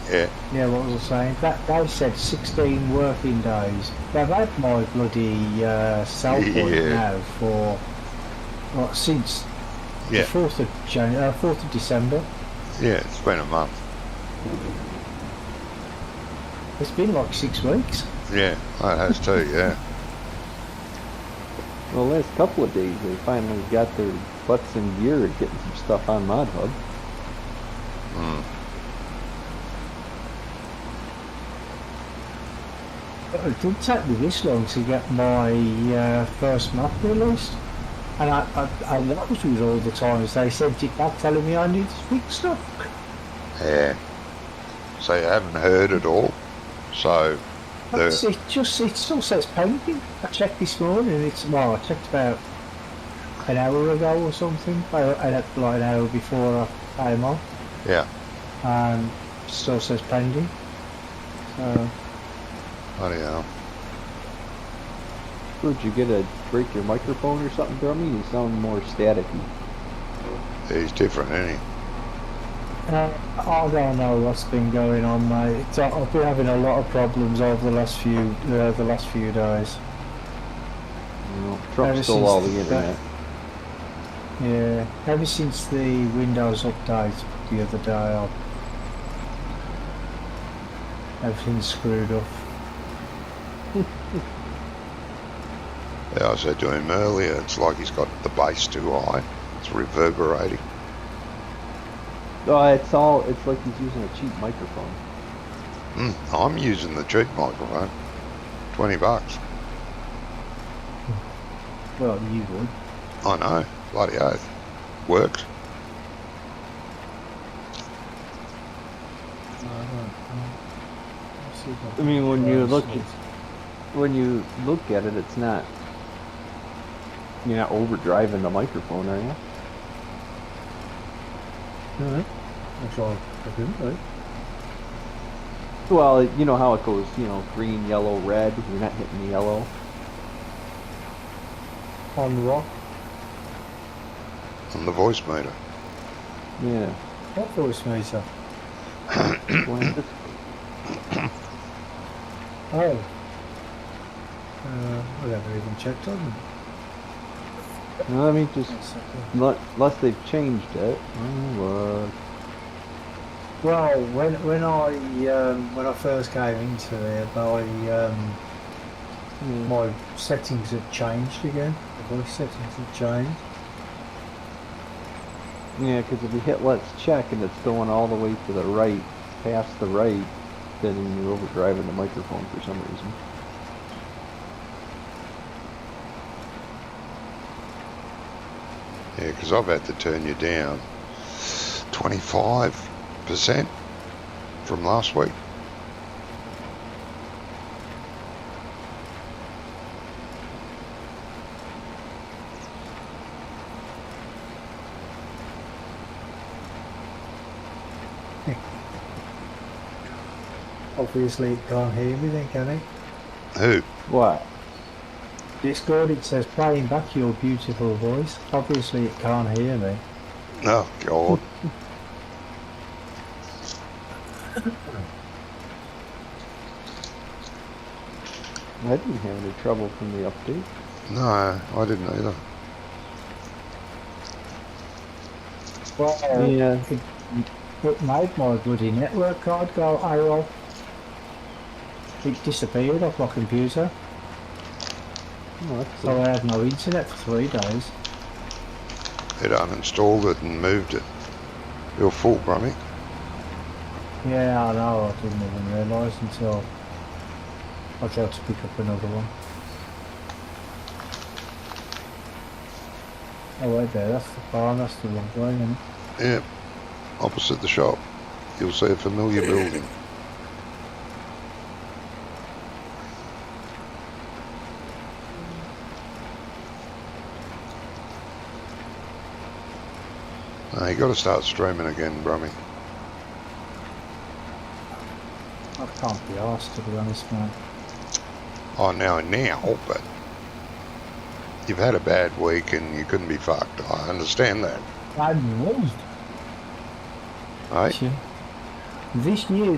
Yeah, what was I saying? They said 16 working days. They've had my bloody cell point now for since the 4th of December. Yeah, it's been a month. It's been like 6 weeks. Yeah, that has too. Yeah. Well, the last couple of days, they finally got their butts in gear at getting some stuff on ModHub. It didn't take me this long to get my first map released. And I that was with all the times they sent it back telling me I need to fix stuff. Yeah. So you haven't heard it all. So It still says pending. I checked this morning. I checked about an hour ago or something. Like an hour before I came on. Yeah. And it still says pending. So. Bloody hell. Would you break your microphone or something, Brummy? You sound more staticky. He's different, isn't he? I don't know what's been going on, mate. I've been having a lot of problems over the last few days. Trump's stole all the internet. Yeah, ever since the Windows update the other day, everything's screwed up. Yeah, I said to him earlier, it's like he's got the bass too high. It's reverberating. Oh, it's like he's using a cheap microphone. I'm using the cheap microphone. $20. Well, you would. I know. Bloody oath. Works. I mean, when you look at it, it's not. You're not overdriving the microphone, are you? No, that's all I do, right? Well, you know how it goes. Green, yellow, red. You're not hitting the yellow. On what? On the voice meter. Yeah. What voice meter? Oh. I never even checked on them. No, I mean, just unless they've changed it. Well, when I first came into it, my settings had changed again. The voice settings had changed. Yeah, because if you hit let's check and it's going all the way to the right, past the right, then you're overdriving the microphone for some reason. Yeah, because I've had to turn you down 25% from last week. Obviously, it can't hear me then, can it? Who? What? Discord, it says playing back your beautiful voice. Obviously, it can't hear me. Oh, God. I didn't have any trouble from the update. No, I didn't either. Well, Yeah. it made my bloody network card go AWOL. It disappeared off my computer, Oh, that's so cool. I had no internet for 3 days. It uninstalled it and moved it. You're full, Brummy. Yeah, I know, I didn't even realise until I tried to pick up another one. Oh, wait there, that's the barn, that's the wrong way, isn't it? Yeah, opposite the shop. You'll see a familiar building. You got to start streaming again, Brummy. I can't be asked, to be honest, mate. Oh, now, but you've had a bad week and you couldn't be fucked. I understand that. I was. Right? This year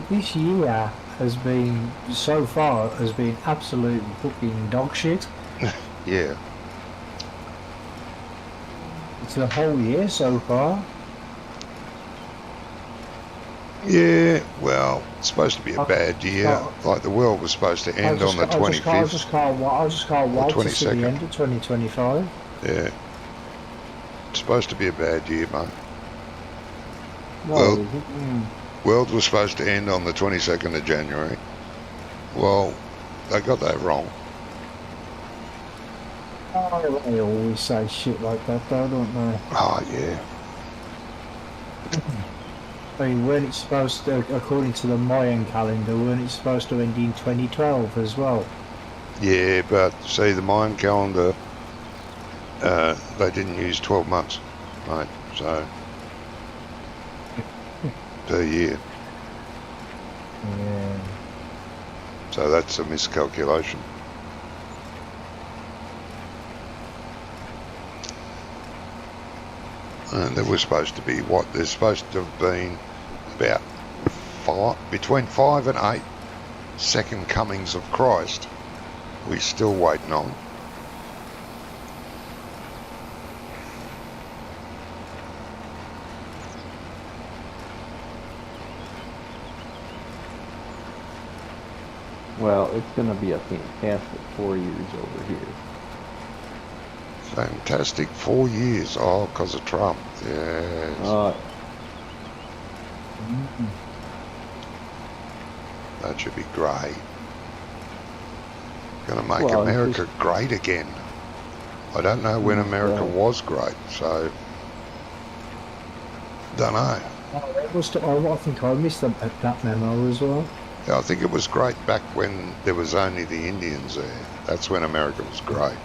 has been, so far, has been absolute fucking dog shit. Yeah. It's the whole year so far. Yeah, well, it's supposed to be a bad year. oh. Like the world was supposed to end on the 25th. I just can't wait to see the 22nd. end of 2025. Yeah. It's supposed to be a bad year, mate. No, Well- it isn't. World was supposed to end on the 22nd of January. Well, they got that wrong. Oh, they always say shit like that, though, don't they? Oh, yeah. I mean, when it's supposed to, according to the Mayan calendar, when it's supposed to end in 2012 as well. Yeah, but see, the Mayan calendar, they didn't use 12 months, right? So, per year. Yeah. So that's a miscalculation. And there was supposed to be what? There's supposed to have been about between 5 and 8 second comings of Christ. We're still waiting on. Well, it's going to be a fantastic 4 years over here. Fantastic 4 years. Oh, because of Trump. Yes. Mm. That should be great. Going to make Well, it's America great again. I don't know when America Right. was great, so don't know. Oh, that was I think I missed that memo as well. Yeah, I think it was great back when there was only the Indians there. That's when America was great.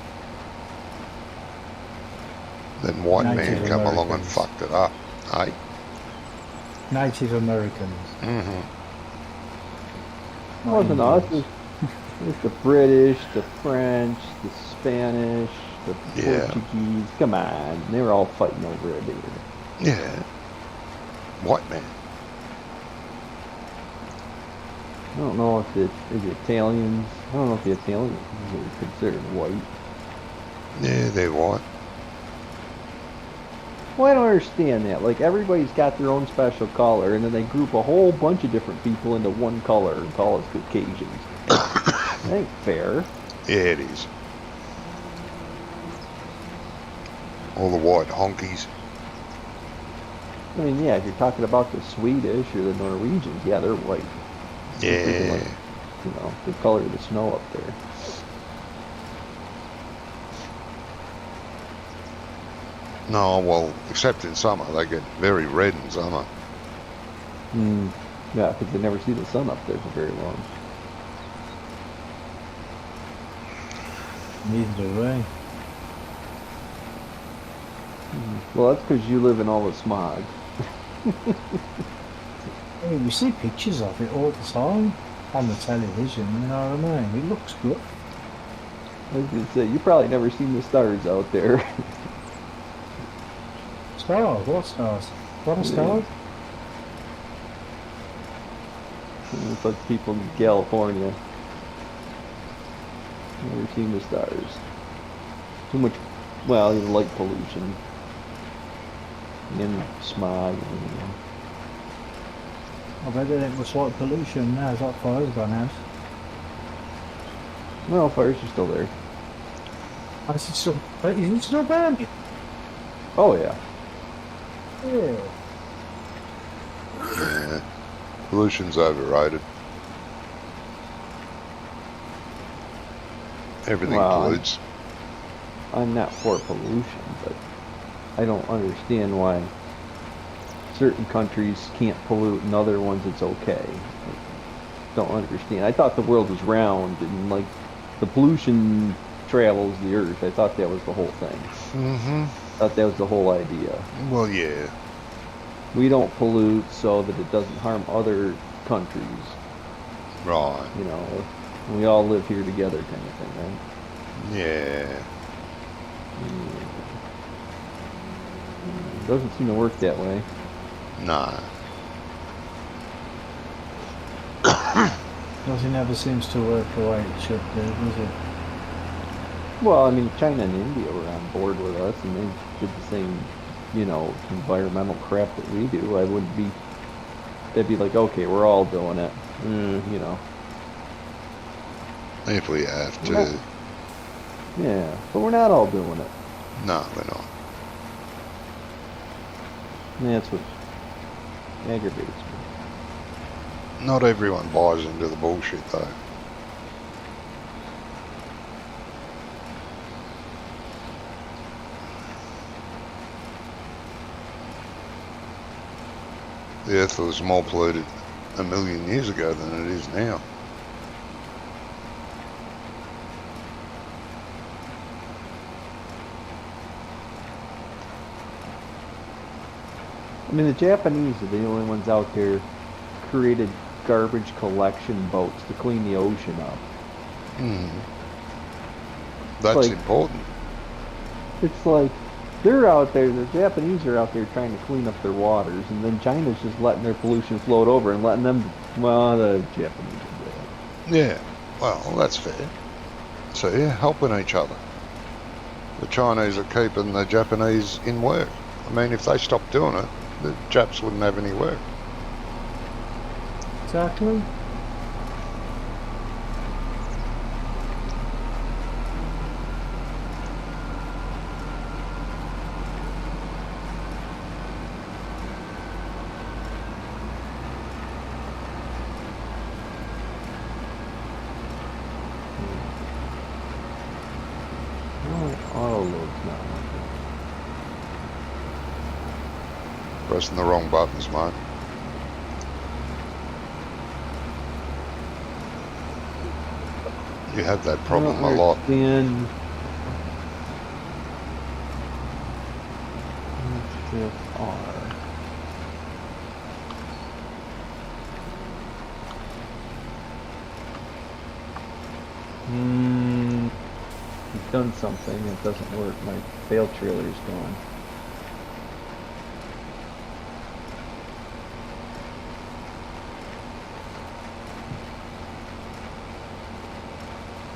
Then white Native man come along and Americans. fucked it up, eh? Native Americans. Mm-hmm. It wasn't us. It was the British, the French, the Spanish, the Yeah. Portuguese. Come on. They were all fighting over it. Yeah. White man. I don't know if the Italians. I don't know if the Italians are considered white. Yeah, they're white. Well, I don't understand that. Like, everybody's got their own special color, and then they group a whole bunch of different people into one color and call us Caucasians. That ain't fair. Yeah, it is. All the white honkies. I mean, yeah, if you're talking about the Swedish or the Norwegians, yeah, they're white. Yeah. Like, you know, the color of the snow up there. No, well, except in summer. They get very red in summer. Yeah, because they never see the sun up there for very long. Neither do we. Well, that's because you live in all the smog. I mean, we see pictures of it all the time on the television, you know what I mean? It looks good. I was gonna say, you probably never seen the stars out there. Stars? What stars? What are stars? It's like people in California. Never seen the stars. Too much, well, light pollution. And smog. And, I bet it was like pollution now. It's like fire's gone out. well, fires are still there. Is it still burning? Oh, yeah. Yeah. Yeah. Pollution's overrated. Everything Well, pollutes. I'm not for pollution, but I don't understand why certain countries can't pollute and other ones it's okay. I don't understand. I thought the world was round and like the pollution travels the earth. I thought that was the whole thing. Mm-hmm. I thought that was the whole idea. Well, yeah. We don't pollute so that it doesn't harm other countries. Right. You know, we all live here together kind of thing, right? Yeah. Doesn't seem to work that way. No. Nothing ever seems to work the way it should do, does it? Well, I mean, China and India were on board with us, and they did the same, environmental crap that we do. I wouldn't be. They'd be like, okay, we're all doing it. If we have to. Yeah. Yeah, but we're not all doing it. No, we're not. And that's what aggravates me. Not everyone buys into the bullshit, though. The earth was more polluted 1,000,000 years ago than it is now. I mean, the Japanese are the only ones out there created garbage collection boats to clean the ocean up. That's like- important. It's like they're out there, the Japanese are out there trying to clean up their waters, and then China's just letting their pollution float over and letting them, the Japanese are doing it. Yeah, well, that's fair. So, yeah, helping each other. The Chinese are keeping the Japanese in work. I mean, if they stopped doing it, the Japs wouldn't have any work. Exactly. Autoload's not working. Pressing the wrong buttons, mate. You have that problem a lot. Then this R. I've done something. It doesn't work. My fail trailer is gone.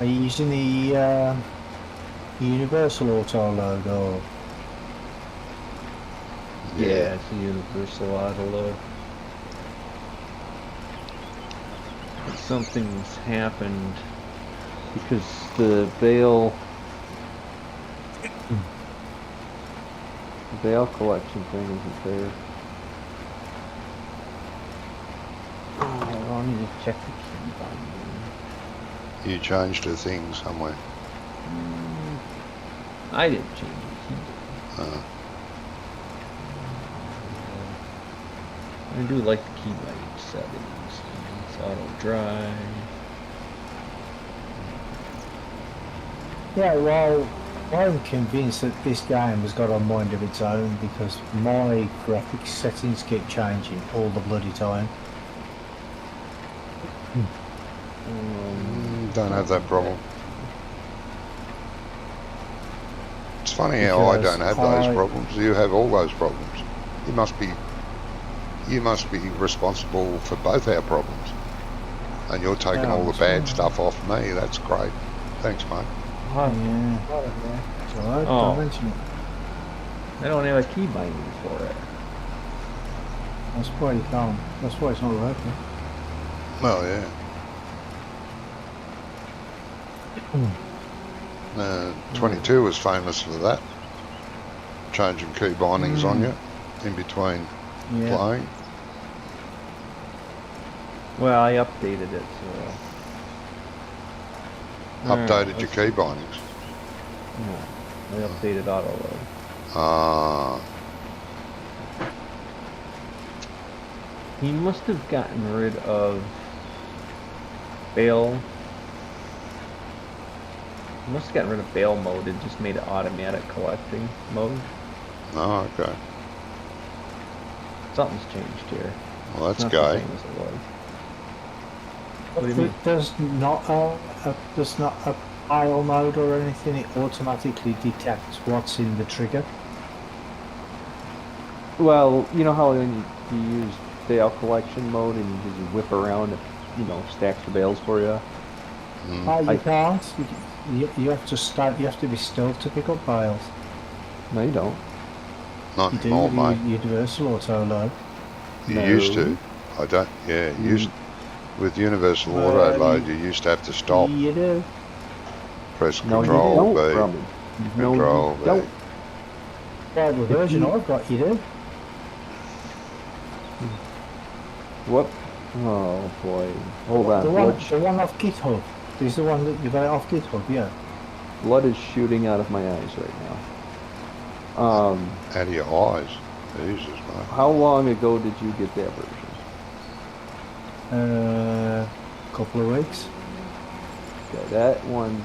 Are you using the Universal Auto logo? Yeah, it's a universal auto load. Something's happened because the bale collection thing isn't there. Oh, I need to check the key binding. You changed a thing somewhere. I didn't change the key. I do like the key binding settings. It's auto drive. Yeah, well, I'm convinced that this game has got a mind of its own because my graphics settings keep changing all the bloody time. Don't have that problem. It's funny how I don't have those Because problems. You have all those problems. You must be responsible for both our problems. And you're taking Yeah, all the that's bad right. stuff off me. That's great. Thanks, mate. Yeah. It's alright, Oh. don't mention it. I don't have a key binding for it. That's why you can't. That's why it's not working. Well, yeah. 22 was famous for that. Changing key bindings on you in between Yeah. playing. Well, I updated it, so. Updated your key bindings. Yeah, I updated auto load. Ah, He must have gotten rid of bail. He must have gotten rid of bail mode and just made it automatic collecting mode. oh, okay. Something's changed here. Well, that's It's not the gay. same as it was. What do you mean? There's not a file mode or anything. It automatically detects what's in the trigger. Well, you know how when you use bail collection mode and you just whip around, stacks of bales for you? Mm. Oh, you can't. You have to start. You have to be still to pick up files. No, you don't. Not You do. anymore, mate. Universal auto load. You No. used to. I don't. Yeah, with Universal Auto Load, you used to have to stop, You do. press No, Control you don't, B, Grumman. No, Control you B. don't. Well, the version I've got, you do. What? Oh boy. Hold on. The one off GitHub. Is the one that you got it off GitHub? Yeah. Blood is shooting out of my eyes right now. Out of your eyes. Jesus, mate. How long ago did you get that version? Couple of weeks. Okay, that one.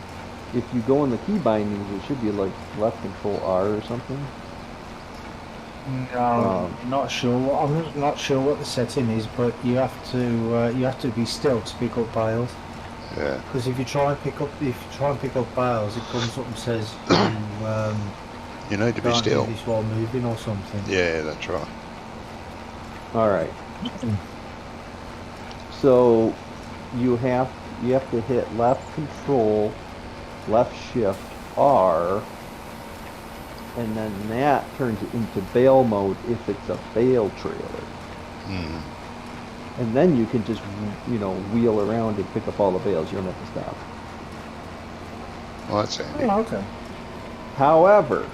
If you go in the key bindings, it should be like left control R or something. No, not sure. I'm not sure what the setting is, but you have to be still to pick up files. Yeah. Because if you try and pick up files, it comes up and says You need to be can't do still. this while moving or something. Yeah, that's right. All right. So you have to hit left control, left shift R, and then that turns it into bail mode if it's a bail trailer. Mm. And then you can just, wheel around and pick up all the bales. You don't have to stop. Well, that's handy. Oh, okay. However,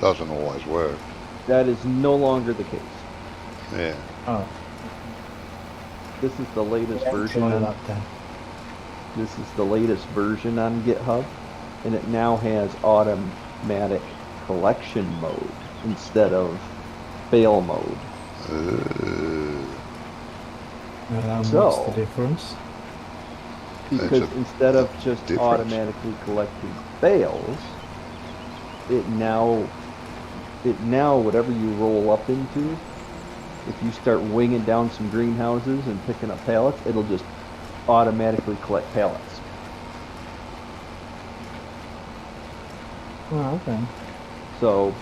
Doesn't always work. that is no longer the case. Yeah. Oh, This is the latest version. try On, that then. this is the latest version on GitHub, and it now has automatic collection mode instead of bail mode. So- What's the difference? Because That's a instead of just difference. automatically collecting bales, it now whatever you roll up into, if you start winging down some greenhouses and picking up pallets, it'll just automatically collect pallets. Oh, okay. So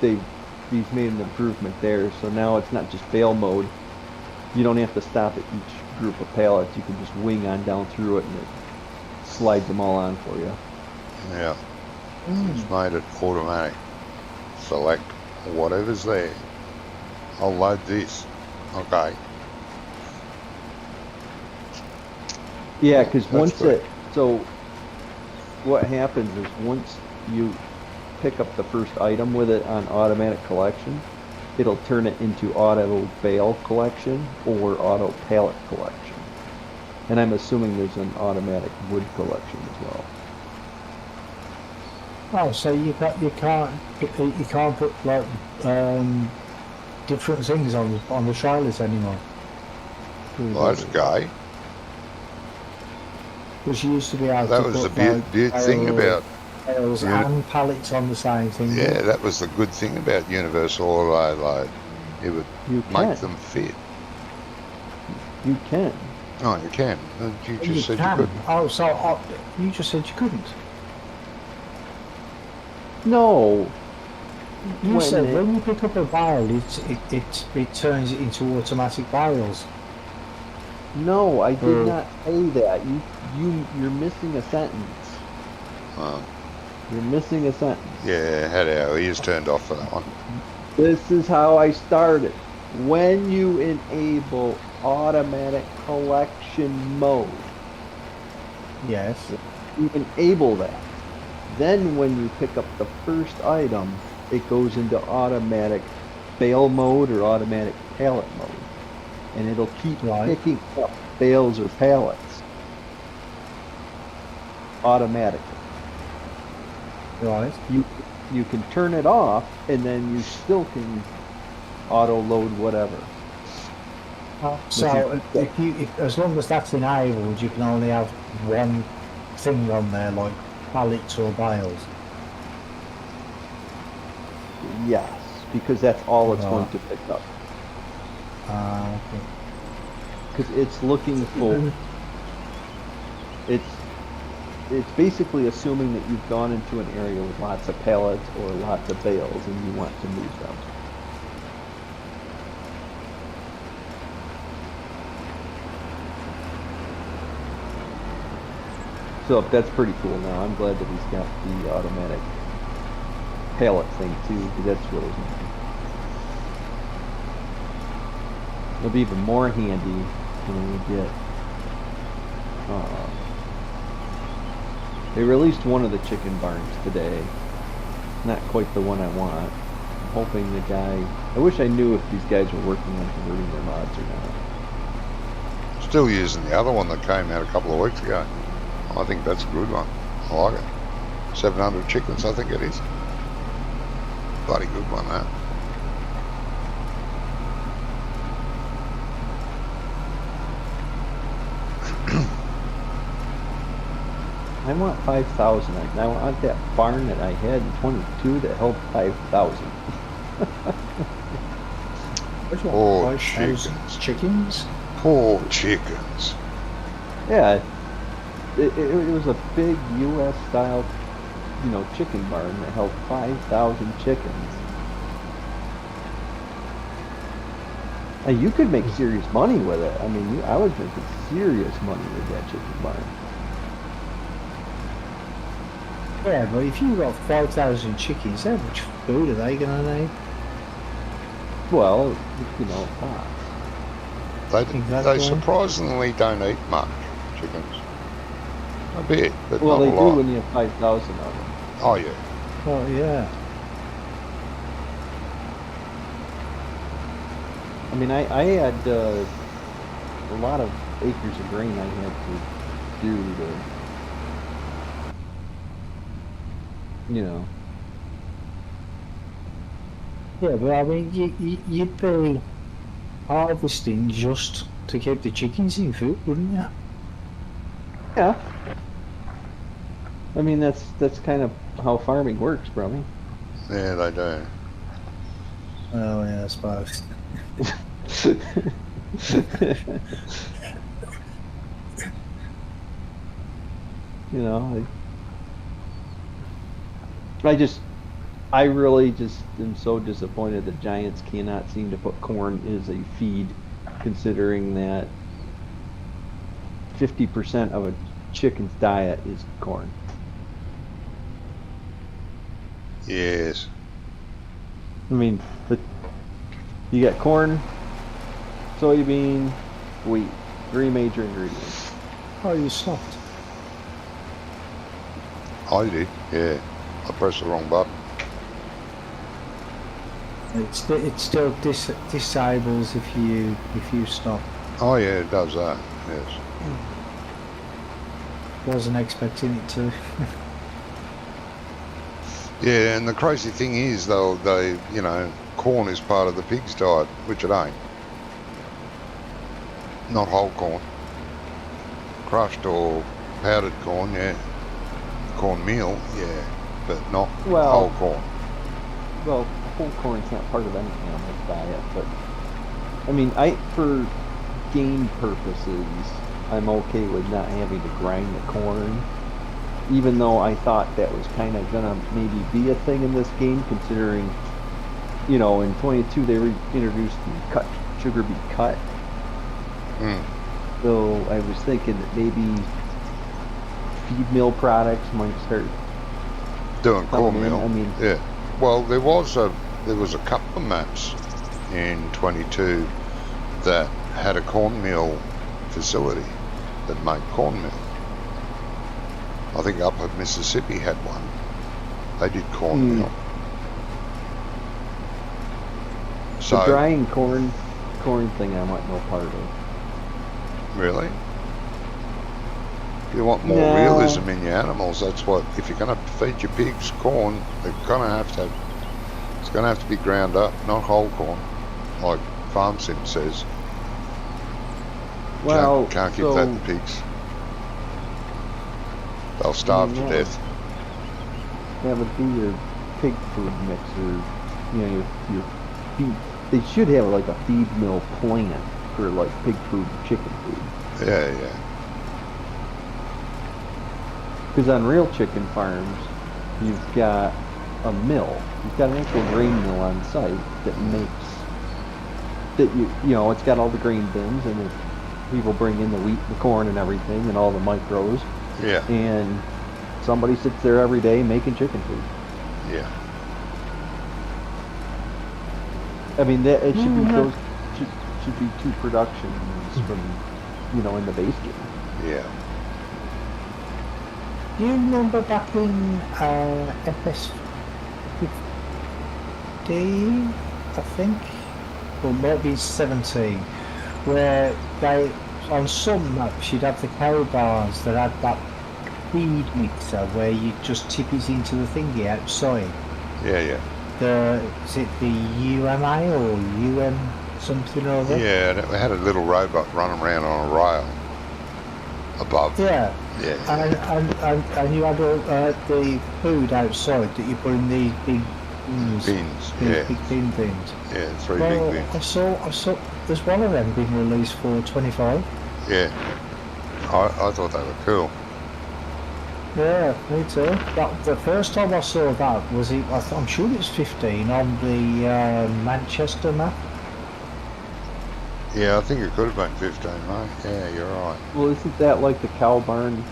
he's made an improvement there. So now it's not just bail mode. You don't have to stop at each group of pallets. You can just wing on down through it and it slides them all on for you. Yeah. It's made it automatic. Select whatever's there. I'll load this. Okay. Yeah, because That's once good. so what happens is once you pick up the first item with it on automatic collection, it'll turn it into auto bale collection or auto pallet collection. And I'm assuming there's an automatic wood collection as well. Oh, so you can't put like different things on the trailers anymore. Well, that's gay. Because you used to be able That to was the put thing about. bales Yeah. and pallets on the same thing. Yeah, that was the good thing about Universal Auto Load. It would You make can. them fit. You can. Oh, you can. You You just said you can. couldn't. Oh, so you just said you couldn't. No, You when said it, when you pick up a bale, it turns it into automatic bales. no, I did Or not say that. You're missing a sentence. Oh, You're missing a sentence. yeah, had our ears turned off for that one. This is how I started. When you enable automatic collection mode, yes, you enable that. Then when you pick up the first item, it goes into automatic bale mode or automatic pallet mode. And it'll keep Right. picking up bales or pallets automatically. right. You can turn it off and then you still can auto load whatever. So as long as that's enabled, you can only have one thing on there, like pallets or bales. Yes, because that's all it's going Right. to pick up. Okay. Because it's looking for it's basically assuming that you've gone into an area with lots of pallets or lots of bales and you want to move them. So that's pretty cool now. I'm glad that he's got the automatic pallet thing too, because that's really handy. It'll be even more handy when we get they released one of the chicken barns today. Not quite the one I want. I'm hoping the guy... I wish I knew if these guys were working on converting their mods or not. Still using the other one that came out a couple of weeks ago. I think that's a good one. I like it. 700 chickens, I think it is. Bloody good one, that. I want 5,000. I want that barn that I had in 22 that held 5,000. Poor 5,000 chickens? Poor chickens. Yeah, it was a big U.S. style, chicken barn that held 5,000 chickens. And you could make serious money with it. I mean, I was making serious money with that chicken barn. Yeah, but if you've got 5,000 chickens, how much food are they going to need? Well, pots. They Exactly. surprisingly don't eat much, chickens. A bit, but Well, not they a do lot. when you have 5,000 of them. Oh, yeah. Oh, yeah. I mean, I had a lot of acres of grain I had to do to, Yeah, but I mean, you'd be harvesting just to keep the chickens in food, wouldn't you? Yeah. I mean, that's kind of how farming works, Brummy. Yeah, they do. Oh, yeah, I suppose. I really just am so disappointed the Giants cannot seem to put corn as a feed, considering that 50% of a chicken's diet is corn. Yes. I mean, you got corn, soybean, wheat, 3 major ingredients. Oh, you stopped. I did, yeah. I pressed the wrong button. It still disables if you stop. Oh, yeah, it does that, yes. Wasn't expecting it to. Yeah, and the crazy thing is, though, corn is part of the pig's diet, which it ain't. Not whole corn. Crushed or powdered corn, yeah. Cornmeal, yeah, but not whole corn. Well, whole corn's not part of any animal's diet, but I mean, for game purposes, I'm okay with not having to grind the corn even though I thought that was kind of gonna maybe be a thing in this game, considering, in 22 they introduced the cut sugar beet cut. Mm. So I was thinking that maybe feed mill products might start Doing coming in. cornmeal. I mean, Yeah. Well, there was a couple of maps in 22 that had a cornmeal facility that made cornmeal. I think up at Mississippi had one. They did cornmeal. So the drying corn thing I want no part of. really, if you want more No. realism in your animals, that's what. If you're going to feed your pigs corn, they're going to have to. It's going to have to be ground up, not whole corn, like FarmSim says. Well, can't keep so, that in pigs. They'll starve to Yeah. death. that would be your pig food mix, or your feed. They should have like a feed mill plan for like pig food and chicken food. Yeah. Because on real chicken farms, you've got a mill. You've got an actual grain mill on site that makes it's got all the grain bins, and people bring in the wheat, the corn, and everything, and all the micros, Yeah. and somebody sits there every day making chicken food. Yeah. I mean, that it should be Mhm. those should be two productions from in the base game. Yeah. Do you remember back in FS 15, I think, or maybe 17, where they, on some maps, you'd have the cow barns that had that feed mixer where you just tip it into the thingy outside. Yeah. Is it the UMA or UM something or other? Yeah. And it had a little robot running around on a rail above. Yeah. Yeah. And you had all the food outside that you put in these big bins. Bins. Big, Yeah. big bin bins. Yeah. 3 Well, big bins. I saw. There's one of them being released for 25. Yeah. I thought they were cool. Yeah, me too. The first time I saw that was I'm sure it's 15 on the Manchester map. Yeah, I think it could have been 15, mate. Yeah, you're right. Well, isn't that like the cow barn?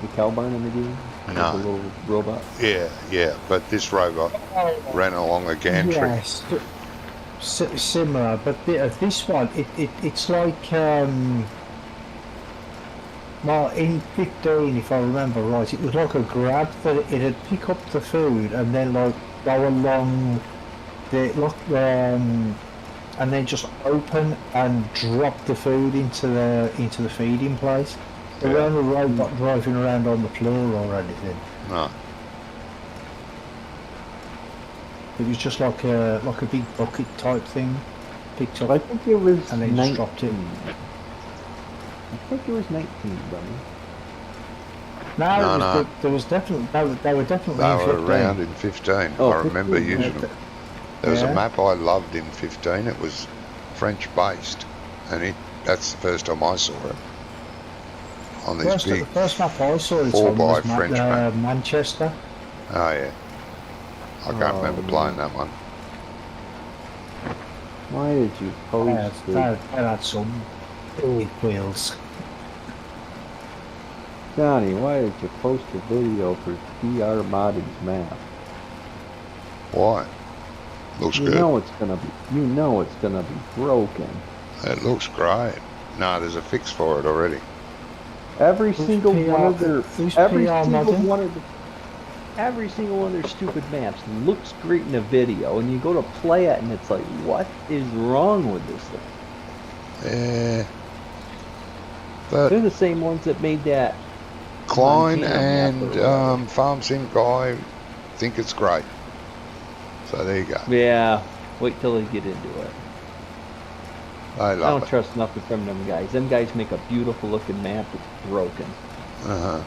The cow barn in the game? No. With the little robot. Yeah. But this robot ran along a gantry. Yes, similar, but this one, it's like well, in 15, if I remember right, it was like a grab that it'd pick up the food and then like go along and then just open and drop the food into the feeding place. There Yeah. weren't a robot driving around on the floor or anything. No. It was just like a big bucket type thing, picked I up think it was and then just dropped it. 19. I think it was 19, buddy. No, there was definitely they were definitely They in were 15. around in 15. Oh, I remember 15, using yeah. them. There was Yeah. a map I loved in 15. It was French based, and that's the first time I saw it. On these The big. first map I saw it 4 on was by French map. Manchester. Oh yeah. I can't Oh, remember man. playing that one. Why did you post it? That had some big wheels. Johnny, why did you post a video for DR Modding's map? Why? Looks You good. know it's gonna be broken. It looks great. No, there's a fix for it already. Every Who's single PR one of their who's every PR single modding? one of the, every single one of their stupid maps looks great in a video, and you go to play it, and it's like, what is wrong with this thing? Yeah. But They're the same ones that made that. Klein Montana and map or whatever. FarmSim guy think it's great. So there you go. Yeah, wait till they get into it. They I love don't it. trust nothing from them guys. Them guys make a beautiful looking map that's broken. Uh-huh.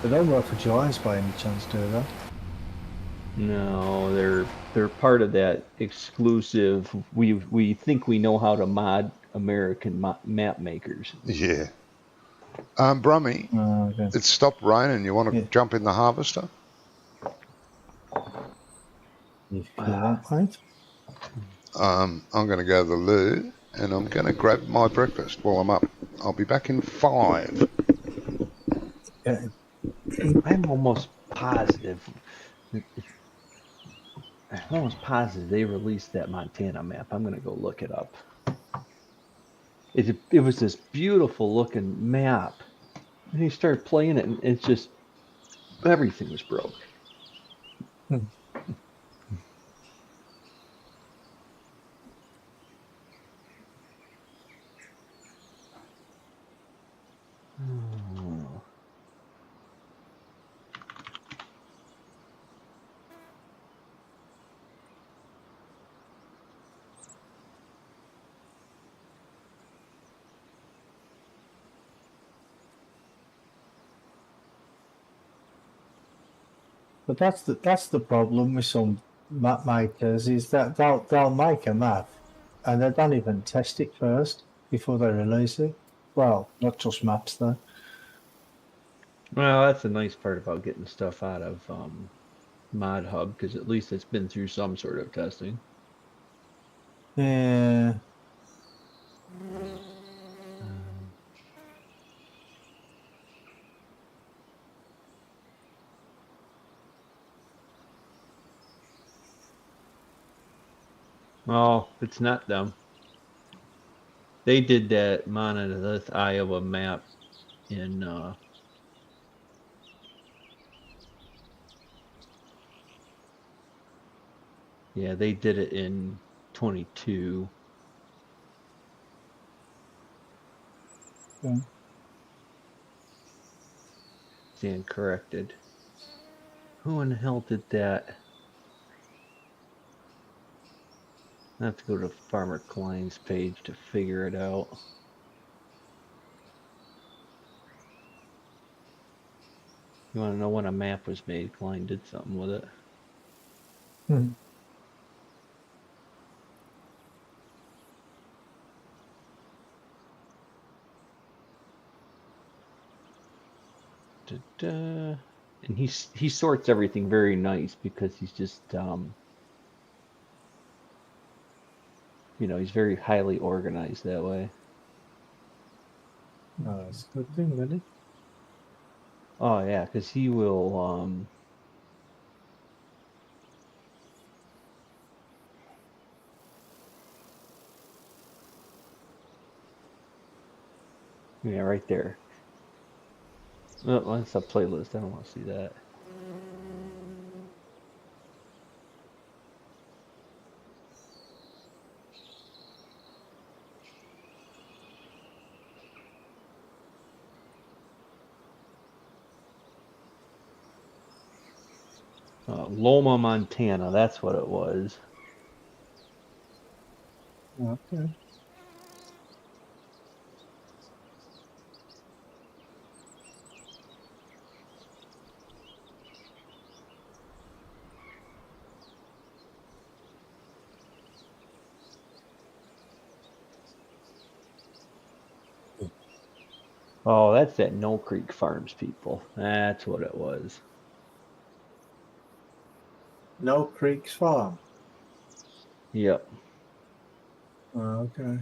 They don't work for Giants by any chance, do they? No, they're part of that exclusive. We think we know how to mod American map makers. Yeah. Brummy, Okay. it's stopped raining. You want to Yeah. jump in the harvester? If you want, mate. I'm going to go to the loo and I'm going to grab my breakfast while I'm up. I'll be back in 5. Yeah. I'm almost positive. I'm almost positive they released that Montana map. I'm gonna go look it up. It was this beautiful looking map, and he started playing it, and it's just everything was broke. Hmm. Oh. But that's the problem with some map makers is that they'll make a map and they don't even test it first before they release it. Well, not just maps though. Well, that's the nice part about getting stuff out of Mod Hub, because at least it's been through some sort of testing. Yeah. Oh, it's not them. They did that Monolith, Iowa map in yeah, they did it in 22. Yeah. Stand corrected. Who in the hell did that? I have to go to Farmer Klein's page to figure it out. You want to know when a map was made? Klein did something with it. Hmm. Da-da. And he sorts everything very nice because he's just he's very highly organized that way. No, it's a good thing, isn't it? Oh yeah, because he will yeah, right there. Oh, that's a playlist. I don't want to see that. Loma, Montana. That's what it was. Okay. Oh, that's that No Creek Farms people. That's what it was. No Creeks Farm. Yep. Okay.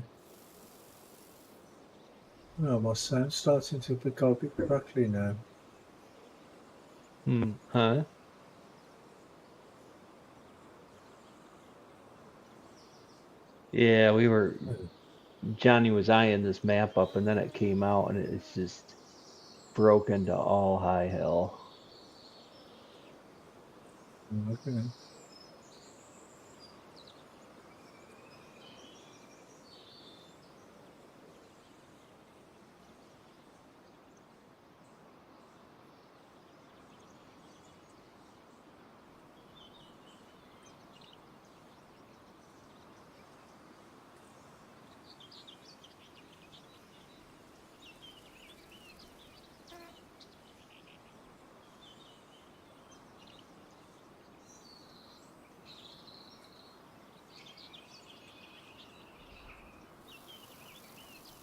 Well, my sound's starting to become a bit crackly now. Huh? Yeah, we were. Johnny was eyeing this map up, and then it came out, and it's just broken to all high hell. Okay.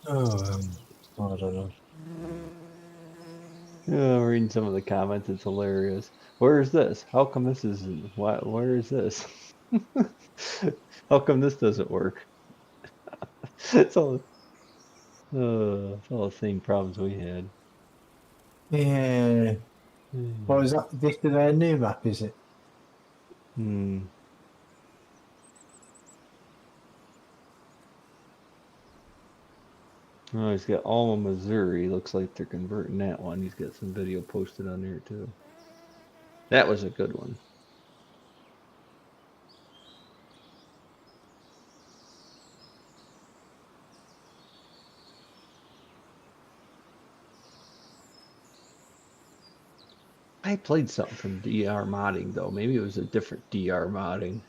Oh, I don't know. Reading some of the comments, it's hilarious. Where is this? How come this isn't? What? Where is this? How come this doesn't work? It's it's all the same problems we had. Yeah. What was that? This is their new map, is it? Hmm. Oh, he's got Alma, Missouri. Looks like they're converting that one. He's got some video posted on there too. That was a good one. I played something from DR modding though. Maybe it was a different DR modding.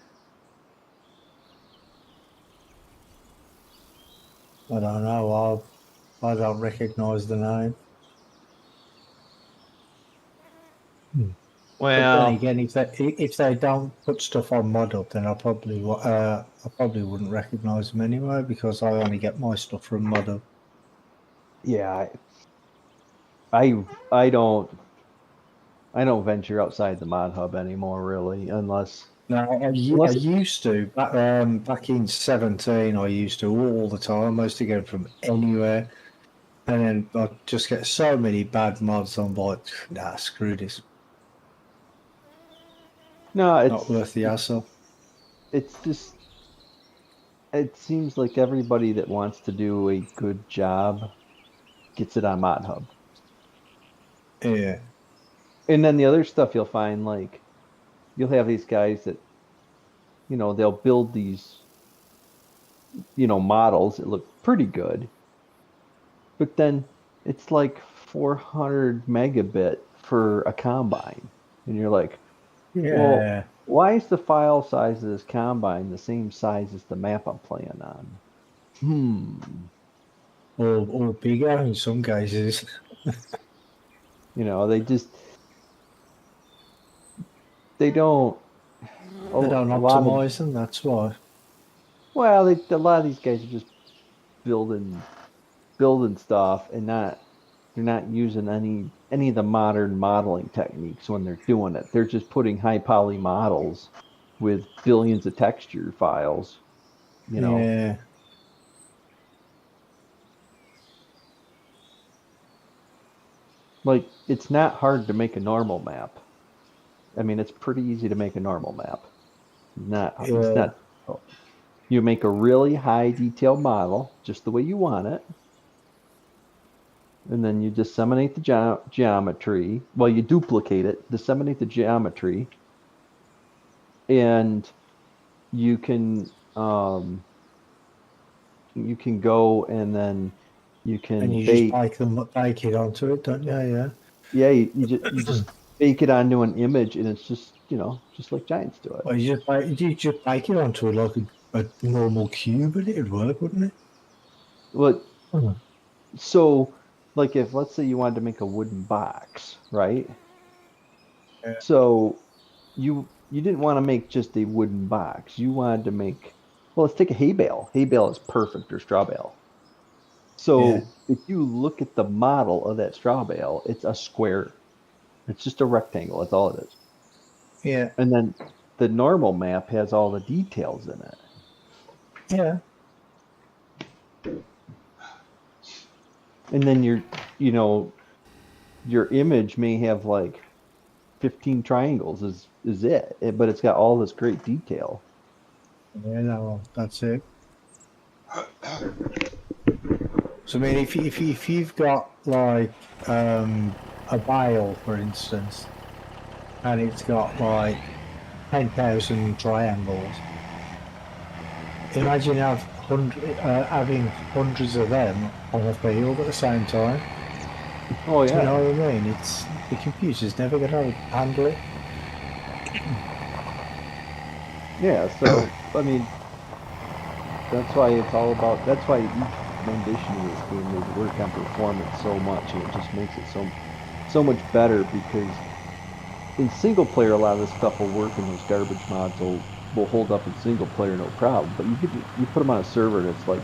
I don't know. I don't recognise the name. But then Well, again, if they don't put stuff on Mod Up, then I probably wouldn't recognise them anyway because I only get my stuff from Mod Up. yeah, I don't venture outside the mod hub anymore really, unless No, I used to back in 17. I used to all the time. I used to get from anywhere, and then I just get so many bad mods. I'm like, nah, screw this. no, Not worth the hassle. it's just it seems like everybody that wants to do a good job gets it on Mod Hub. Yeah. And then the other stuff you'll find, like, you'll have these guys that, they'll build these, models that look pretty good. But then it's like 400 megabit for a combine. And you're like, Yeah. well, why is the file size of this combine the same size as the map I'm playing on? Or bigger in some cases. They don't. They don't optimize them, that's why. Well, a lot of these guys are just building stuff and they're not using any of the modern modeling techniques when they're doing it. They're just putting high poly models with billions of texture files. Yeah. Like, it's not hard to make a normal map. I mean, it's pretty easy to make a normal map. It's not. You make a really high detail model, just the way you want it, and then you disseminate the geometry. Well, you duplicate it, disseminate the geometry, and you can go and then you can and you just bake it onto it, don't you? Yeah. Yeah, you just bake it onto an image, and it's just just like Giants do it. Well, you just bake it onto it like a normal cube, and it'd work, wouldn't it? Well, so like if let's say you wanted to make a wooden box, right? Yeah. So you didn't want to make just a wooden box. You wanted to make, well, let's take a hay bale. Hay bale is perfect, or straw bale. So if you look at the model of that straw bale, it's a square. It's just a rectangle. That's all it is. Yeah. And then the normal map has all the details in it. Yeah. And then your image may have like 15 triangles is it, but it's got all this great detail. Yeah, no, that's it. So I mean, if you've got like a bale, for instance, and it's got like 10,000 triangles, imagine having hundreds of them on a field at the same time. Oh yeah. Do you know what I mean? The computer's never going to handle it. Yeah, so I mean, that's why each rendition of this game they work on performance so much, and it just makes it so much better, because in single player a lot of this stuff will work, and those garbage mods will hold up in single player no problem. But you put them on a server and it's like,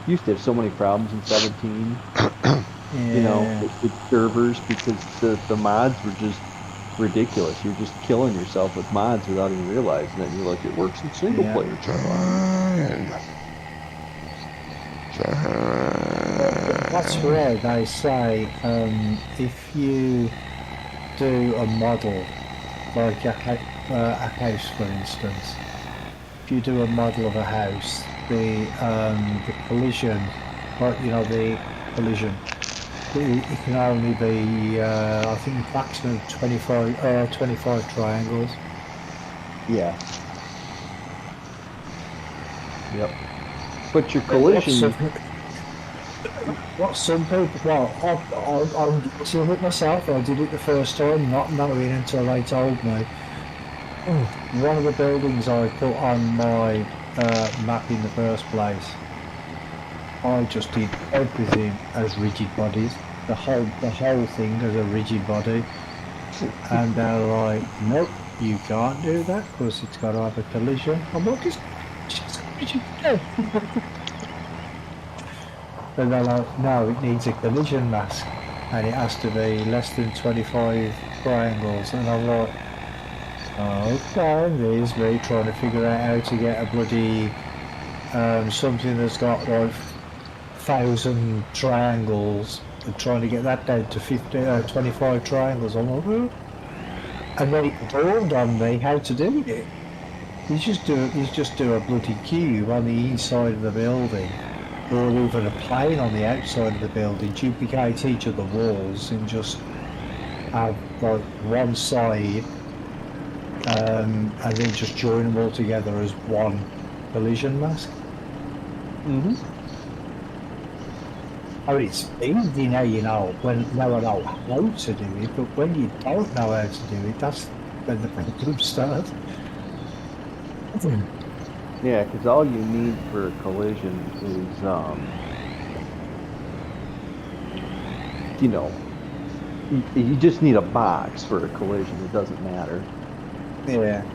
you used to have so many problems in 17. You know, Yeah. with servers, because the mods were just ridiculous. You're just killing yourself with mods without even realizing it. And you're like, it works in single Yeah. player. Fine. That's Fine. why they say if you do a model, like a house, for instance, if you do a model of a house, the collision, like the collision, it can only be I think maximum 25 triangles. Yeah. Yep. But your But collision, what some people, well, I'm guilty of it myself. I did it the first time, not knowing until they told me. One of the buildings I put on my map in the first place, I just did everything as rigid bodies. The whole thing as a rigid body, and they're like, "Nope, you can't do that because it's got to have a collision." I'm like, "It's just a rigid body." And they're like, "No, it needs a collision mask, and it has to be less than 25 triangles." And I'm like, okay, there's me trying to figure out how to get a bloody something that's got like 1,000 triangles and trying to get that down to 25 triangles. I'm like, "Oh." And then it dawned on me how to do it. You just do a bloody cube on the inside of the building, or even a plane on the outside of the building, duplicate each of the walls and just have like one side and then just join them all together as one collision mask. I mean, it's easy now, now I know how to do it, but when you don't know how to do it, that's when the problem starts. yeah, because all you need for a collision is, you know, you just need a box for a collision. It doesn't matter. Yeah.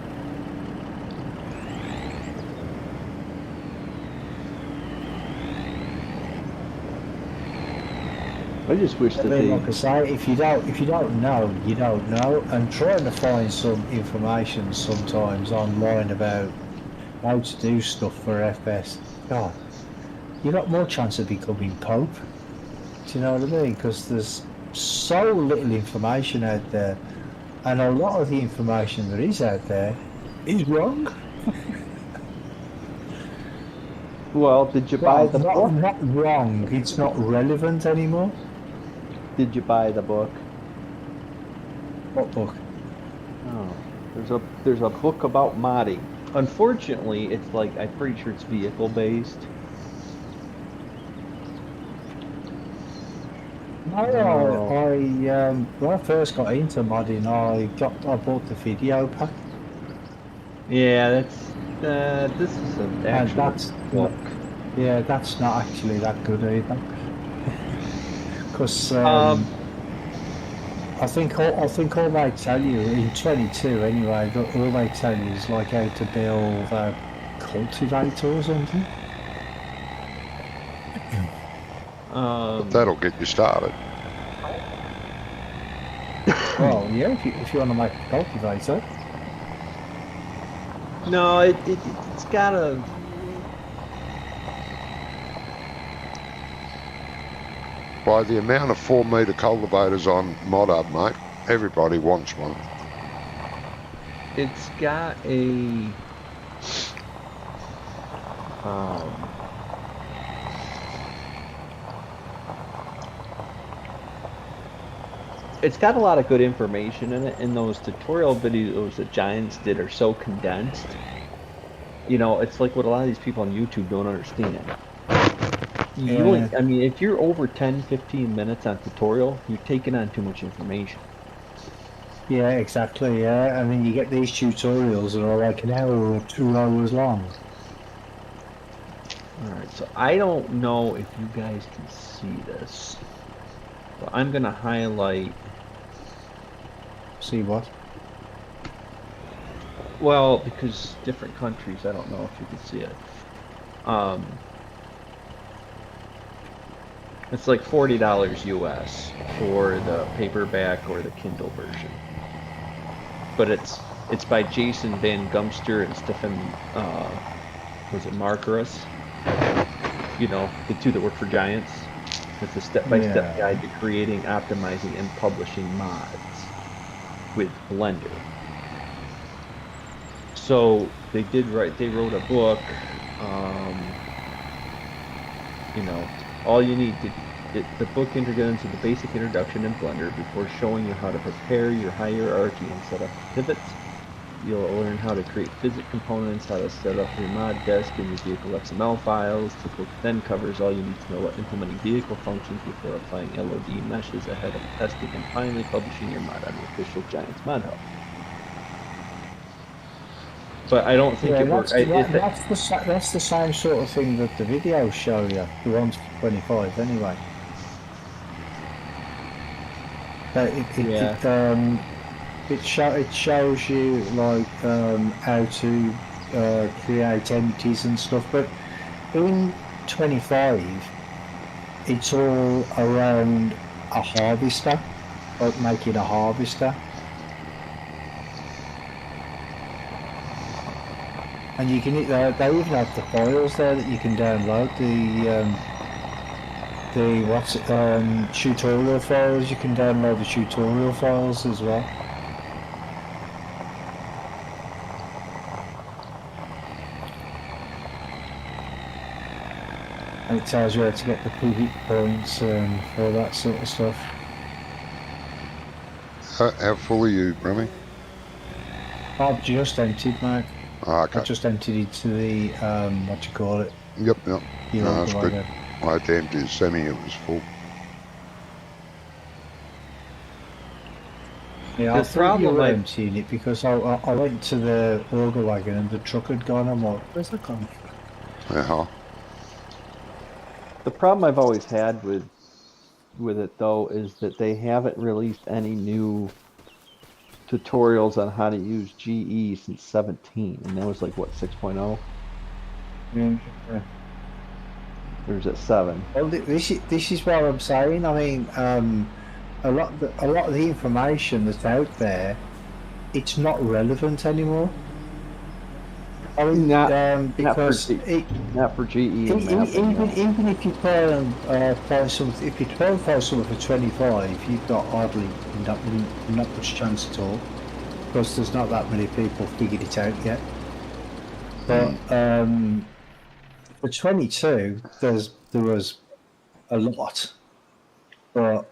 I just wish I that mean, they, like I say, if you don't know, you don't know. And trying to find some information sometimes online about how to do stuff for FS, God, you got more chance of becoming Pope. Do you know what I mean? Because there's so little information out there, and a lot of the information that is out there is wrong. well, did you buy Well, the not book? not wrong. It's not relevant anymore. Did you buy the book? What book? Oh, there's a book about modding. Unfortunately, it's like I'm pretty sure it's vehicle based. No, Oh, when I first got into modding, I bought the video pack, yeah, that's this is an and actual book. that's not actually that good either. Because Um, I think all they tell you in 22 anyway, all they tell you is like how to build a cultivator or something. But that'll get you started. Well, yeah, if you want to make a cultivator, no, it's gotta. By the amount of 4-metre cultivators on ModHub, mate, everybody wants one. It's got a. Um, it's got a lot of good information in it, and those tutorial videos that Giants did are so condensed. You know, it's like what a lot of these people on YouTube don't understand. yeah, I mean, if you're over 10, 15 minutes on tutorial, you're taking on too much information. yeah, exactly, yeah. And then you get these tutorials that are like an hour or 2 hours long. Alright, so I don't know if you guys can see this, but I'm gonna highlight. See what? Well, because different countries, I don't know if you can see it. It's like $40 US for the paperback or the Kindle version. But it's by Jason Van Gumster and Stefan was it Margaris? You know, the two that work for Giants. It's a step-by-step guide to creating, optimizing, and publishing mods with Blender. So they wrote a book. You know, all you need the book introduces the basic introduction in Blender before showing you how to prepare your hierarchy and set up pivots. You'll learn how to create physics components, how to set up your mod desk and your vehicle XML files. The book then covers all you need to know about implementing vehicle functions before applying LOD meshes ahead of testing and finally publishing your mod on the official Giants Mod Hub. But I don't think it works. That's the same sort of thing that the videos show you. The ones for 25 anyway. It shows you like how to create empties and stuff, but in 25 it's all around a harvester, like making a harvester. And you can they even have the files there that you can download, tutorial files. You can download the tutorial files as well. And it tells you how to get the pivot points and all that sort of stuff. How full are you, Brummy? I've just emptied, mate. Oh, okay. I just emptied into the, what you call it? Yep. No, that's good. Wagon. I had to empty the semi, it was full. Yeah, I thought you were emptying it because I went to the auger wagon and the truck had gone. I'm like, where's the gun? Uh-huh. The problem I've always had with it though is that they haven't released any new tutorials on how to use GE since 17, and that was like what, 6.0? Yeah. Or is it 7? Well, this is what I'm saying. I mean, a lot of the information that's out there, it's not relevant anymore. I mean, because not for GE. Even if you try and find something, if you try and find something for 25, you've got hardly not much chance at all, because there's not that many people figured it out yet. But for 22, there was a lot, but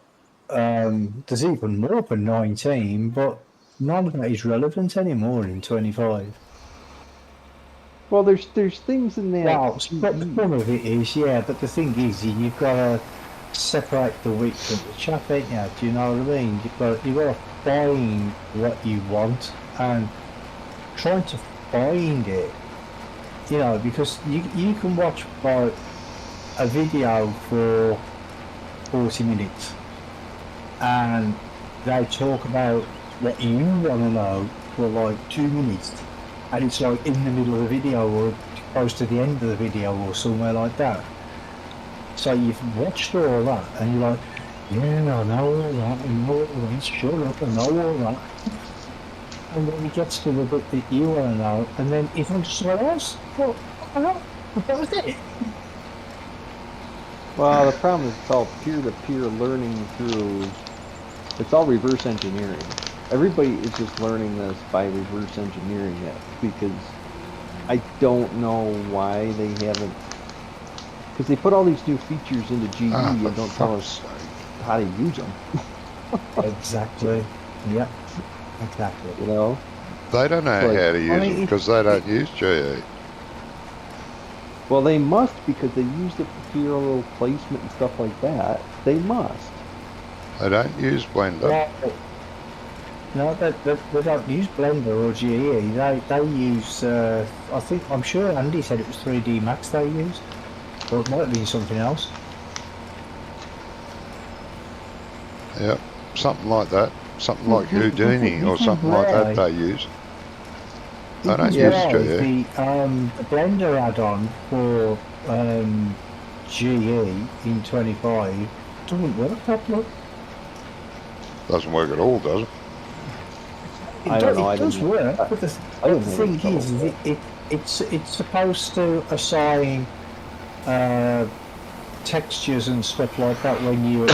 there's even more for 19, but none of that is relevant anymore in 25. Well, there's things in there. Well, some of it is, yeah, but the thing is, you've got to separate the wheat from the chaff, ain't you? Do you know what I mean? You've got to find what you want and trying to find it, you know, because you can watch like a video for 40 minutes and they talk about what you want to know for like 2 minutes. And it's like in the middle of the video or close to the end of the video or somewhere like that. So you've watched all that and you're like, yeah, I know all that, I know all that, shut up, I know all that. And then it gets to the bit that you want to know, and then if I'm somewhere else, well, I know, that was it. Well, the problem is it's all peer-to-peer learning through, it's all reverse engineering. Everybody is just learning this by reverse engineering it, because I don't know why they haven't, because they put all these new features into GE and don't tell us how to use them. Exactly. Yep. Exactly. You know? They don't know how to use them because they don't use GE. Well, they must, because they use it for serial placement and stuff like that. They must. They don't use Blender. Well, no, they don't use Blender or GE. They use, I'm sure Andy said it was 3D Max they use. Or it might have been something else. Yep, something like that. Something like Houdini or something like that they use. They don't use GE. The Blender add-on for GE in 25 doesn't work properly. Doesn't work at all, does it? I don't know, I It does didn't- work, but the I didn't have thing any is, trouble with it's supposed to assign textures and stuff like that when you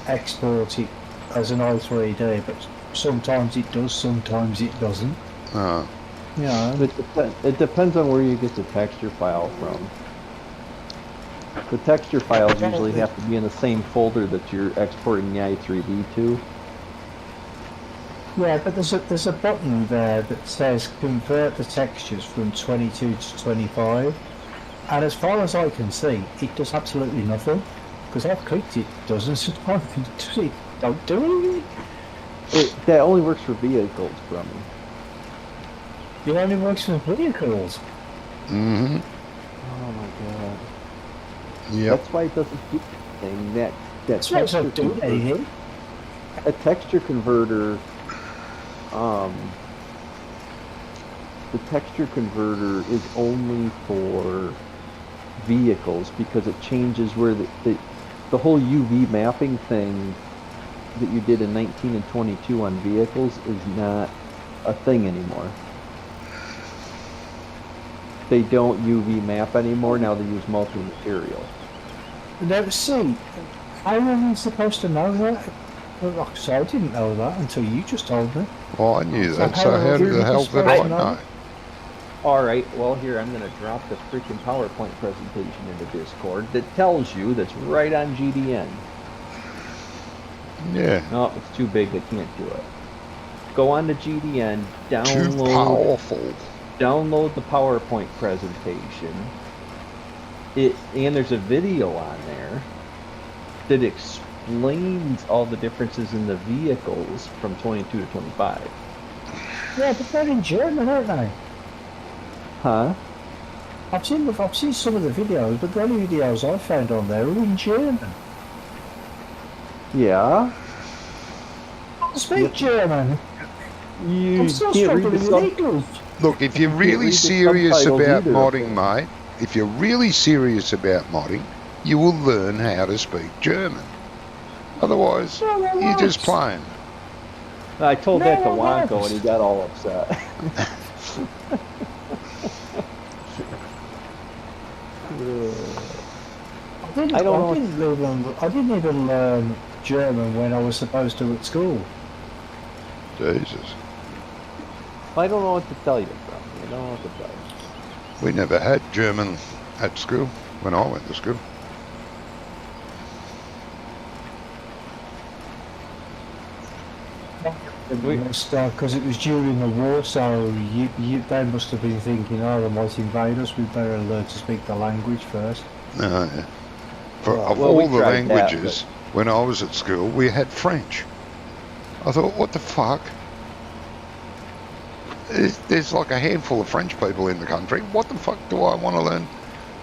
export it as an i3D, but sometimes it does, sometimes it doesn't. Uh, You know, It depends on where you get the texture file from. The texture files usually have to be in the same folder that you're exporting the i3D to. yeah, but there's a button there that says convert the textures from 22 to 25, and as far as I can see, it does absolutely nothing. Because I've clicked it, it doesn't. It don't do anything. That only works for vehicles, Brummy. It only works for vehicles. mm-hmm. Oh my god. Yep. That's why it doesn't do anything. That That's why it's not doing anything. A texture converter, the texture converter is only for vehicles because it changes where the whole UV mapping thing that you did in 19 and 22 on vehicles is not a thing anymore. They don't UV map anymore, now they use multi-material. Now, see, how am I supposed to know that? Well, like I say, I didn't know that until you just told me. Well, I knew So that, how so how are you the hell did supposed I to know? know? Alright, well here I'm going to drop the freaking PowerPoint presentation into Discord that tells you that's right on GDN. Yeah. No, it's too big, I can't do it. Go on to GDN, Too powerful. download the PowerPoint presentation. And there's a video on there that explains all the differences in the vehicles from 22 to 25. Yeah, but they're in German, aren't they? Huh? I've seen some of the videos, but the only videos I found on there are in German. Yeah? I speak German. You I'm still can't read struggling the with sub- English. Look, if you're can't really read the serious subtitles about either, modding, okay. mate, if you're really serious about modding, you will learn how to speak German. Otherwise, No, I you're just won't. playing. I told that to No, Wonko no. and he got all upset. I didn't even learn German when I was supposed to at school. Jesus. I don't know what to tell you, bro. I don't know what to tell you. We never had German at school when I went to school. Because it was during the war, so they must have been thinking, oh, they might invade us, we better learn to speak the language first. Yeah. For, of Well, we all the tried that, languages, when I was at school, we had French. I thought, what the fuck? There's like a handful of French people in the country. What the fuck do I want to learn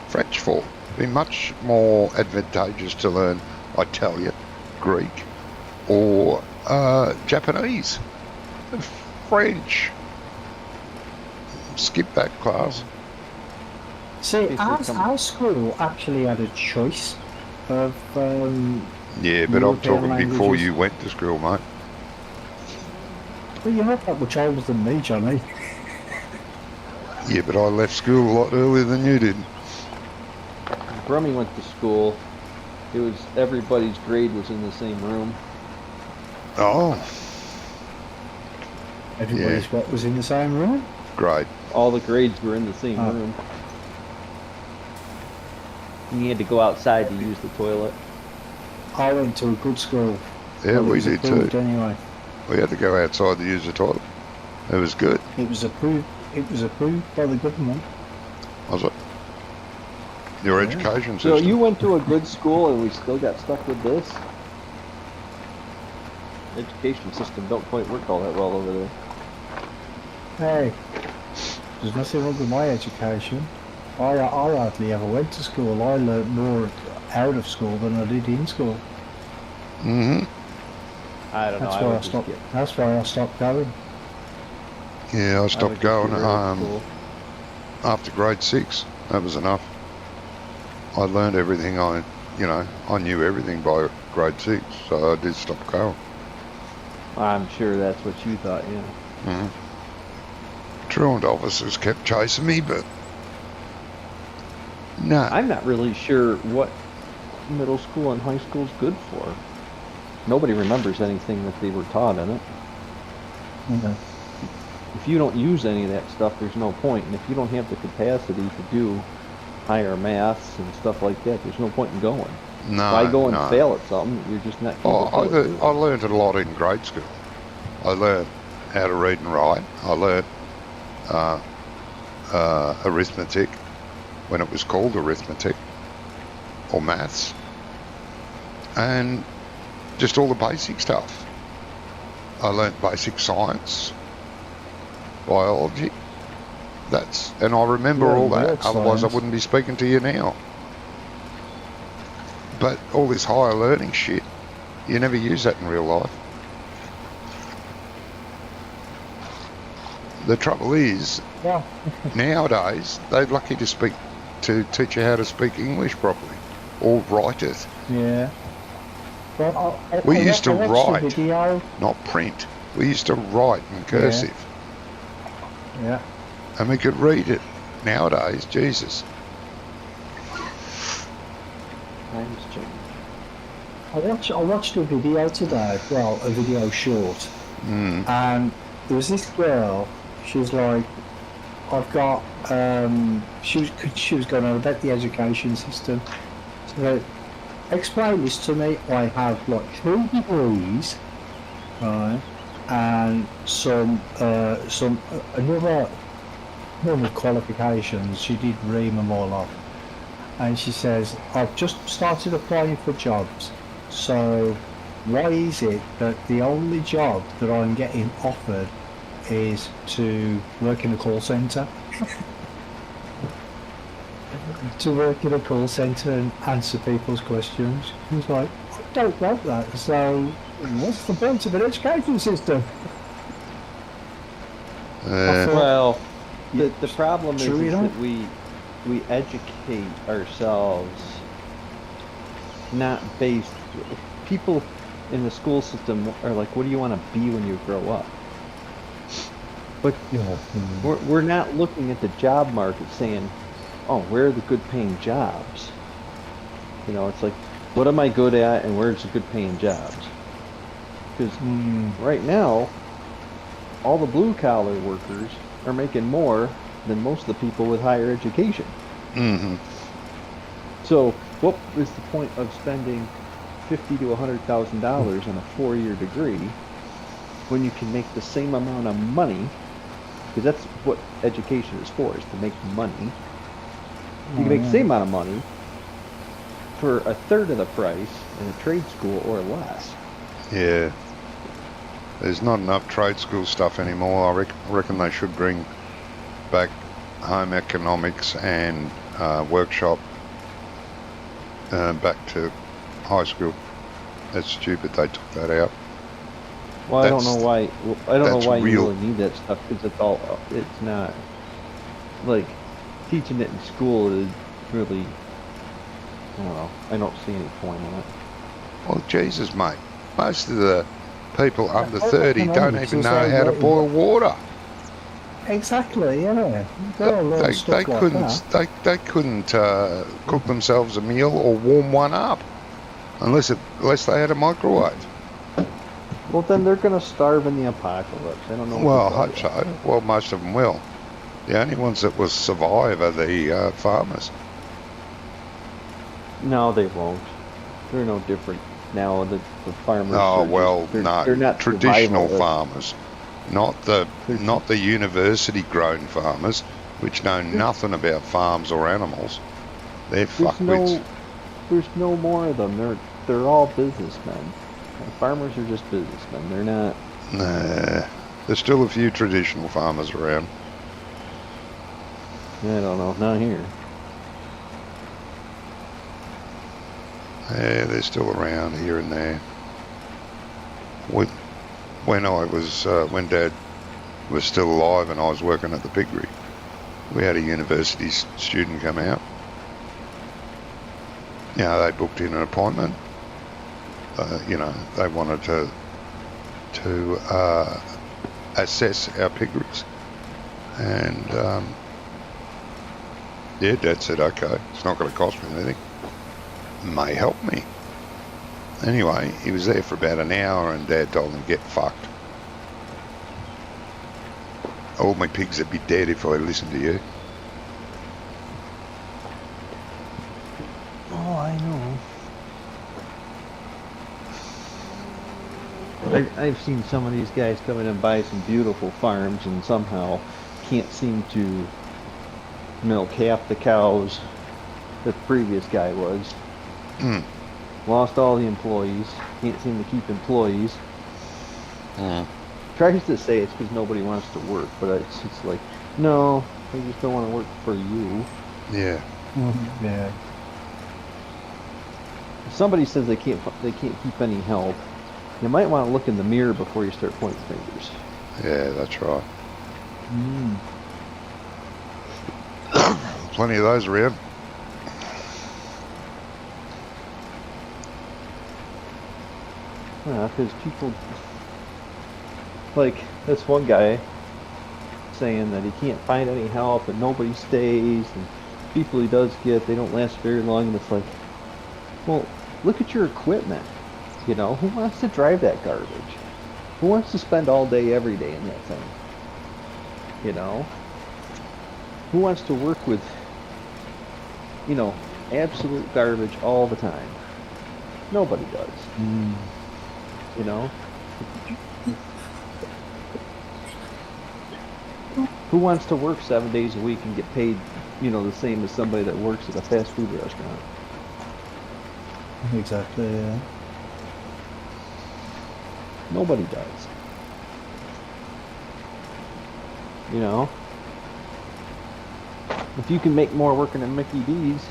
French for? It'd be much more advantageous to learn Italian, Greek, or Japanese. French. Skip that class. See, Basically our school actually had a choice of Yeah, but I'm European talking before languages. you went to school, mate. Well, you're not that much older than me, Johnny. Yeah, but I left school a lot earlier than you did. Brummy went to school. It was everybody's grade was in the same room. Oh, Everybody's what was in the same room. great. All the grades were in the same Oh. room. And you had to go outside to use the toilet. I went to a good school. Yeah, Well, it we was did approved too. Anyway, We had to go outside to use the toilet. It was good, it was approved. It was approved by the government. was it? Your Yeah. education So system. you went to a good school and we still got stuck with this? Education system don't quite work all that well over there. Hey, there's nothing wrong with my education. I hardly ever went to school. I learnt more out of school than I did in school. Mm-hmm. I don't know. That's I why would I just stopped. get- That's why I stopped going. Yeah, I I would stopped just going get rid of school. after grade 6. That was enough. I learned everything I knew everything by grade 6, so I did stop going. I'm sure that's what you thought, yeah. Truant officers kept chasing me, but no. I'm not really sure what middle school and high school's good for. Nobody remembers anything that they were taught in it. Mhm. If you don't use any of that stuff, there's no point. And if you don't have the capacity to do higher maths and stuff like that, there's no point in going. No, Why go and no. fail at something you're just not capable Oh, of doing? I learned a lot in grade school. I learned how to read and write. I learned arithmetic when it was called arithmetic, or maths, and just all the basic stuff. I learned basic science, biology. And I remember Yeah, all you that. learned Otherwise, I science. wouldn't be speaking to you now. But all this higher learning shit, you never use that in real life. The trouble is, Yeah. nowadays, they're lucky to teach you how to speak English properly, or write it, Yeah. Well, We used to I watched the write. video. not print. We used to write in cursive, Yeah. and we could read it. Nowadays, Jesus. Times change. I watched a video today. Well, a video short, and there was this girl. She was like, "I've got." She was going on about the education system. So, explain this to me. I have like 3 degrees, right, and some another normal qualifications. She did ream them all off. And she says, I've just started applying for jobs, so why is it that the only job that I'm getting offered is to work in a call centre? To work in a call centre and answer people's questions. He was like, I don't want that, so what's the point of an education system? Well, the problem is, True, you know? that we educate ourselves not based. People in the school system are like, what do you want to be when you grow up? But we're not looking at the job market saying, oh, where are the good paying jobs? You know, it's like, what am I good at and where's the good paying jobs? Because right now, all the blue collar workers are making more than most of the people with higher education. Mm-hmm. So what is the point of spending $50,000 to $100,000 on a 4-year degree when you can make the same amount of money? Because that's what education is for, is to make money. You can make the same amount of money for a third of the price in a trade school or less. Yeah. There's not enough trade school stuff anymore. I reckon they should bring back home economics and workshop back to high school. That's stupid they took that out. Well, I don't know why. I don't know that's why you real. really need that stuff, because it's not like teaching it in school is really. I don't know. I don't see any point in it. Well, Jesus, mate. Most of the people under home 30 don't economics even is know like how to what- boil water. Exactly, yeah. They're all learning They stuff like couldn't that. they couldn't cook themselves a meal or warm one up unless they had a microwave. Well, then they're gonna starve in the apocalypse. I don't know. Well, I what hope to tell you. so. Well, most of them will. The only ones that will survive are the farmers. No, they won't. They're no different now. The farmers. Oh are just- well, they're, no, they're not traditional survivalists. farmers, not the university-grown farmers, which know nothing about farms or animals. They're fuckwits. There's no more of them. They're all businessmen. Farmers are just businessmen. They're not. Nah, there's still a few traditional farmers around. I don't know. Not here. Yeah, they're still around here and there. When Dad was still alive and I was working at the piggery, we had a university student come out. they booked in an appointment. They wanted to assess our piggeries, and Dad said, okay, it's not going to cost me anything. May help me. Anyway, he was there for about an hour, and Dad told him, get fucked. All my pigs would be dead if I listened to you. Oh, I know. I've seen some of these guys come in and buy some beautiful farms and somehow can't seem to milk half the cows that the previous guy was. Mm. Lost all the employees. Can't seem to keep employees. Mm. Tries to say it's because nobody wants to work, but it's like, no, they just don't want to work for you. Yeah. Yeah. If somebody says they can't keep any help, you might want to look in the mirror before you start pointing fingers. Yeah, that's right. Mm. Plenty of those around. Yeah, because people, like this one guy saying that he can't find any help and nobody stays, and people he does get, they don't last very long, and it's like, well, look at your equipment. You know, who wants to drive that garbage? Who wants to spend all day every day in that thing? You know? Who wants to work with, absolute garbage all the time? Nobody does. Mm. You know? Who wants to work 7 days a week and get paid, the same as somebody that works at a fast food restaurant? Exactly, yeah. Nobody does. You know? If you can make more working at Mickey D's,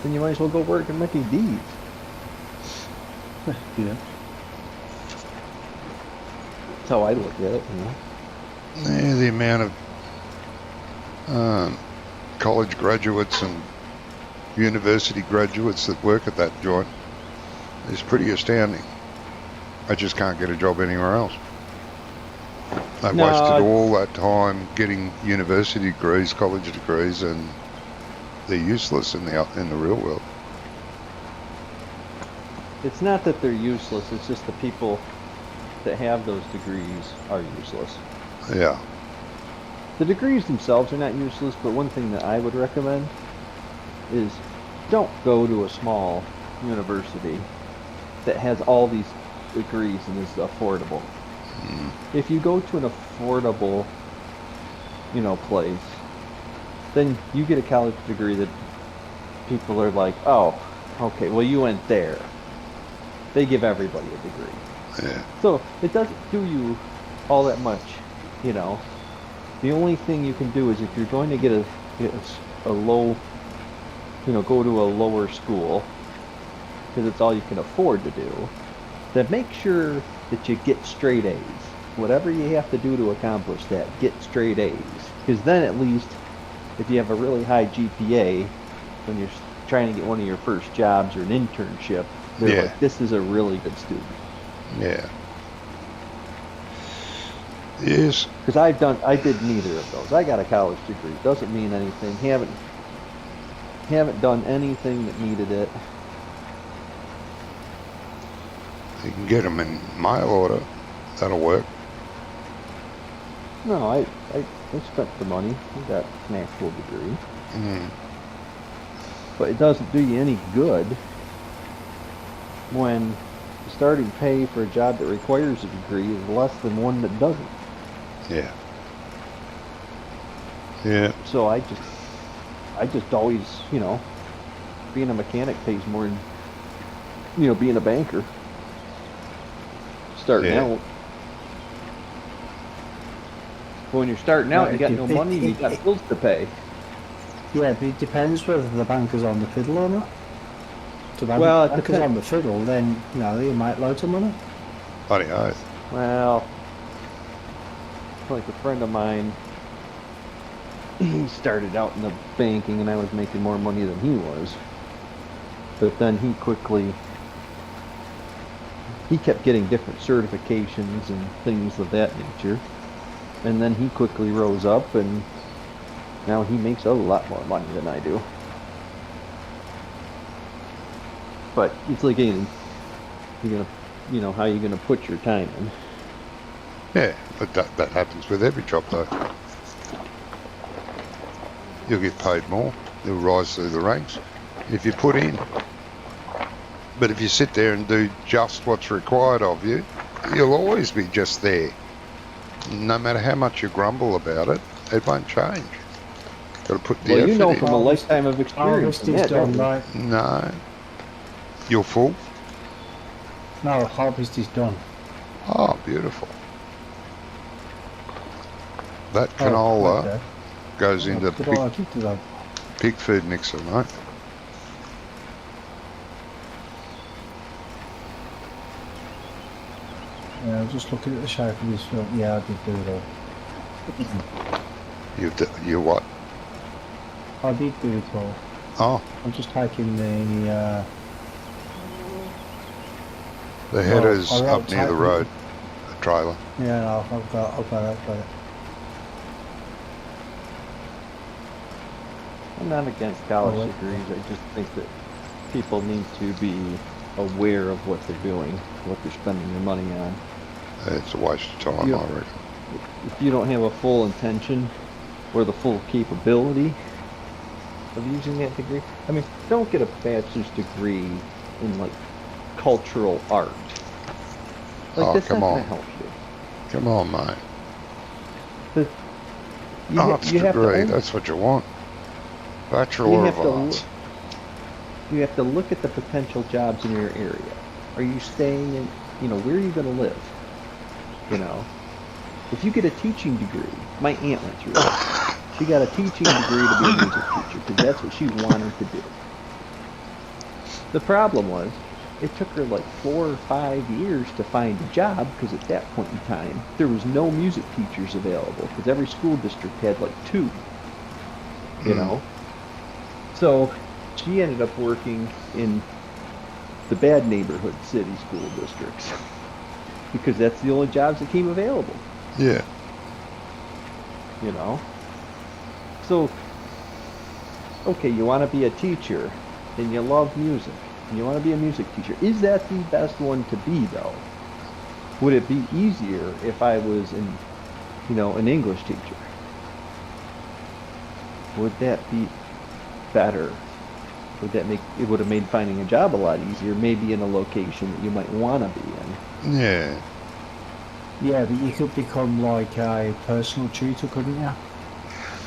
then you might as well go work at Mickey D's. Yeah. That's how I look at it, Yeah, the amount of college graduates and university graduates that work at that joint is pretty astounding. I just can't get a job anywhere else. They've wasted all that time getting university degrees, college degrees, and they're useless in the real world. It's not that they're useless, it's just the people that have those degrees are useless. Yeah. The degrees themselves are not useless, but one thing that I would recommend is don't go to a small university that has all these degrees and is affordable. Mm. If you go to an affordable, place, then you get a college degree that people are like, oh, okay, well you went there. They give everybody a degree. Yeah. So it doesn't do you all that much, The only thing you can do is if you're going to get a low, go to a lower school, because it's all you can afford to do, then make sure that you get straight A's. Whatever you have to do to accomplish that, get straight A's. Because then at least, if you have a really high GPA, when you're trying to get one of your first jobs or an internship, they're like, this is a really good student. Yeah. Yes. Because I did neither of those. I got a college degree. Doesn't mean anything. Haven't done anything that needed it. You can get them in mail order. That'll work. No, I spent the money. I got an actual degree. Mm. But it doesn't do you any good when the starting pay for a job that requires a degree is less than one that doesn't. Yeah. Yeah. So I just always, being a mechanic pays more than, being a banker. Starting out. But when you're starting out, you got no money, you got bills to pay. Yeah, but it depends whether the banker's on the fiddle or not. So the Well, it banker's depends. on the fiddle, then, you might loads of money. Bloody oath. Well, like a friend of mine, he started out in the banking and I was making more money than he was. But then he kept getting different certifications and things of that nature. And then he quickly rose up, and now he makes a lot more money than I do. But it's like anything. How you gonna put your time in? Yeah, but that happens with every job though. You'll get paid more. You'll rise through the ranks if you put in. But if you sit there and do just what's required of you, you'll always be just there. No matter how much you grumble about it, it won't change. Got to put the effort in. From a lifetime of experience. No. You're full? No, harvest is done. Oh, beautiful. That canola goes into pig food mixer, mate. Yeah, I'm just looking at the shape of this film. Yeah, I did do it all. You what? I did do it all. Oh. I'm just taking the headers up near the road. The trailer. Yeah, no, I've got it. I'm not against college degrees. I just think that people need to be aware of what they're doing, what they're spending their money on. It's a waste of time, I reckon. If you don't have a full intention or the full capability of using that degree, I mean, don't get a bachelor's degree in like cultural art. Like, that's come not on. gonna help you. Come on, mate. Arts degree, that's what you want. Bachelor of Arts. You have to look at the potential jobs in your area. Are you staying in, where are you going to live? If you get a teaching degree, my aunt went through that. She got a teaching degree to be a music teacher because that's what she wanted to do. The problem was, it took her like 4 or 5 years to find a job because at that point in time, there was no music teachers available because every school district had like 2, So she ended up working in the bad neighborhood city school districts because that's the only jobs that came available. Yeah. So, okay, you want to be a teacher and you love music and you want to be a music teacher. Is that the best one to be, though? Would it be easier if I was an English teacher? Would that be better? It would have made finding a job a lot easier, maybe in a location that you might want to be in. Yeah. Yeah, but you could become like a personal tutor, couldn't you?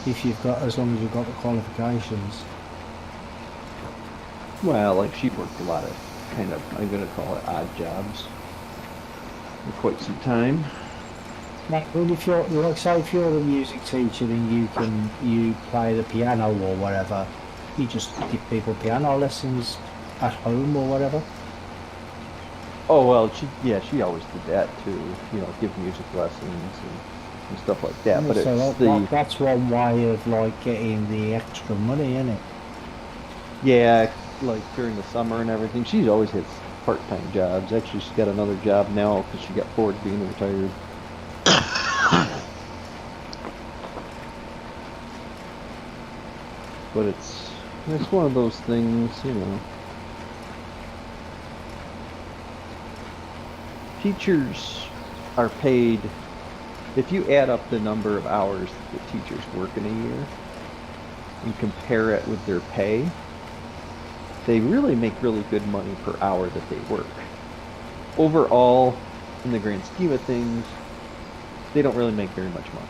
As long as you've got the qualifications. Well, like she worked a lot of I'm going to call it odd jobs for quite some time. Well, if you're a music teacher and you play the piano or whatever, you just give people piano lessons at home or whatever. Oh well, she always did that too. Give music lessons and stuff like that. Yeah, but so that's one way of like getting the extra money, isn't it? Yeah, like during the summer and everything. She's always had part-time jobs. Actually, she's got another job now because she got bored being retired. But it's one of those things, Teachers are paid, if you add up the number of hours that teachers work in a year and compare it with their pay, they really make really good money per hour that they work. Overall, in the grand scheme of things, they don't really make very much money.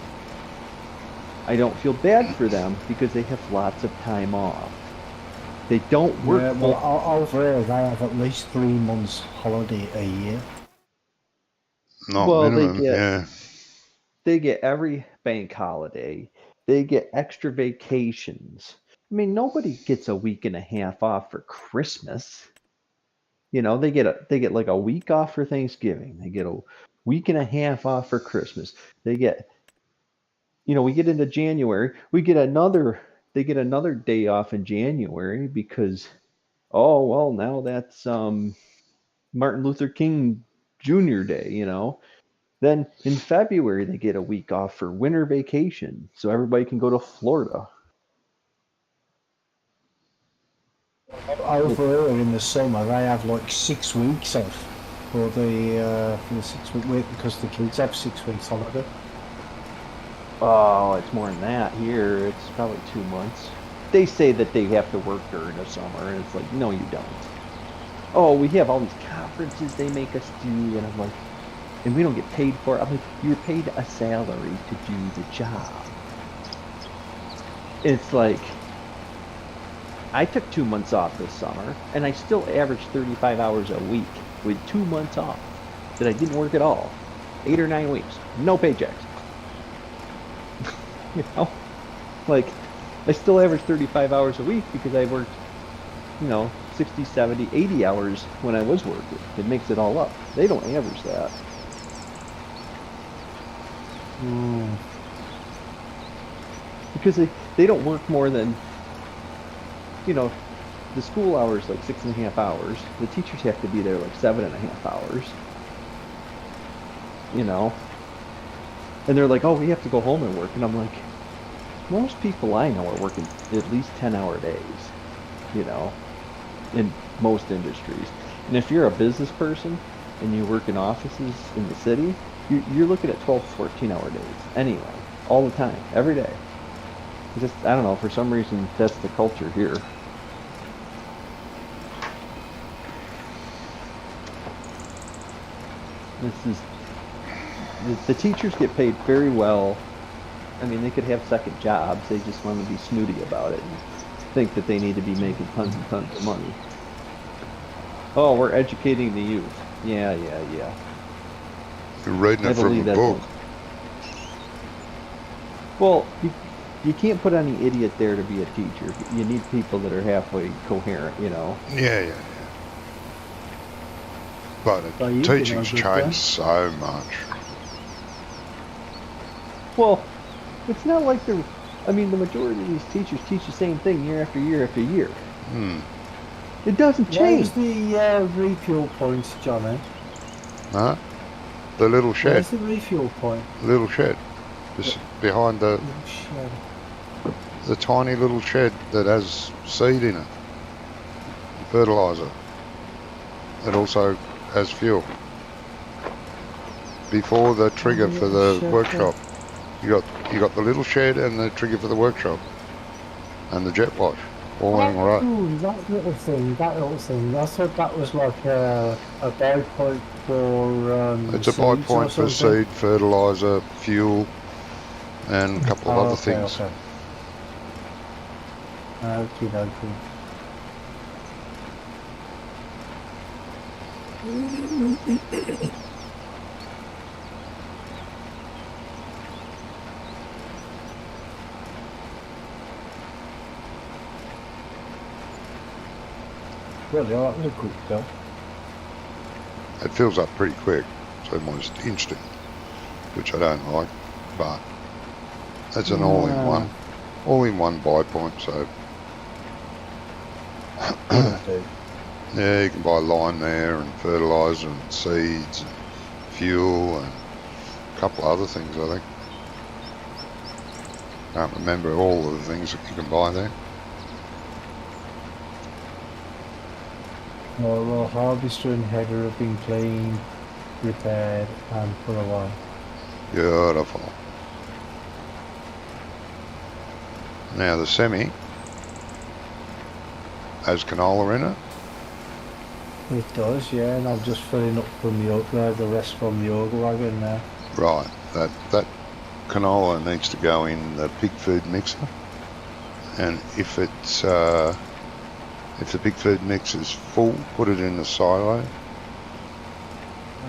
I don't feel bad for them because they have lots of time off. They don't work. Yeah, well, over here they have at least 3 months holiday a year. Minimum, they get every bank holiday. They get extra vacations. I mean, nobody gets a week and a half off for Christmas. They get like a week off for Thanksgiving. They get a week and a half off for Christmas. They get, we get into January. They get another day off in January because Oh, well, now that's Martin Luther King Jr. Day, you know. Then in February, they get a week off for winter vacation, so everybody can go to Florida. Over here in the summer, they have like 6 weeks off for the 6 week week because the kids have 6 weeks holiday. Oh, it's more than that here. It's probably 2 months. They say that they have to work during the summer, and it's like, no, you don't. Oh, we have all these conferences they make us do, and I'm like, and we don't get paid for it. I'm like, you're paid a salary to do the job. It's like, I took 2 months off this summer, and I still averaged 35 hours a week with 2 months off that I didn't work at all. 8 or 9 weeks, no paychecks. You know, like I still average 35 hours a week because I worked, 60, 70, 80 hours when I was working. It makes it all up. They don't average that. Because they don't work more than, the school hours like 6.5 hours. The teachers have to be there like 7.5 hours. And they're like, oh, we have to go home and work. And I'm like, most people I know are working at least 10-hour days, in most industries. And if you're a business person and you work in offices in the city, you're looking at 12, 14-hour days anyway, all the time, every day. Just, I don't know, for some reason, that's the culture here. The teachers get paid very well. I mean, they could have second jobs. They just want to be snooty about it and think that they need to be making tons and tons of money. Oh, we're educating the youth. Yeah. You're reading it from a book. Well, you can't put any idiot there to be a teacher. You need people that are halfway coherent, Yeah. But teaching's changed so much. Well, it's not like the majority of these teachers teach the same thing year after year after year. It doesn't change. Where's the refuel point, Johnny? Huh? The little shed. Where's the refuel point? Little shed. Just behind the tiny little shed that has seed in it. Fertilizer. It also has fuel. Before the trigger for the workshop. You got the little shed and the trigger for the workshop. And the jet wash. All in a row. Ooh, that little thing. I thought that was like a buy point for it's a buy point for seed, fertilizer, fuel, and a couple of other things. Okay. Really, I like the quick though. It fills up pretty quick. It's almost instant, which I don't like, but it's an all-in-one buy point, so yeah, you can buy lime there and fertilizer and seeds and fuel and a couple of other things, I think. Can't remember all of the things that you can buy there. Well, harvester and header have been cleaned, repaired, and put away. Beautiful. Now the semi has canola in it. It does, yeah, and I'm just filling up from the rest from the auger wagon now. Right, that canola needs to go in the pig food mixer, and if the pig food mix is full, put it in the silo.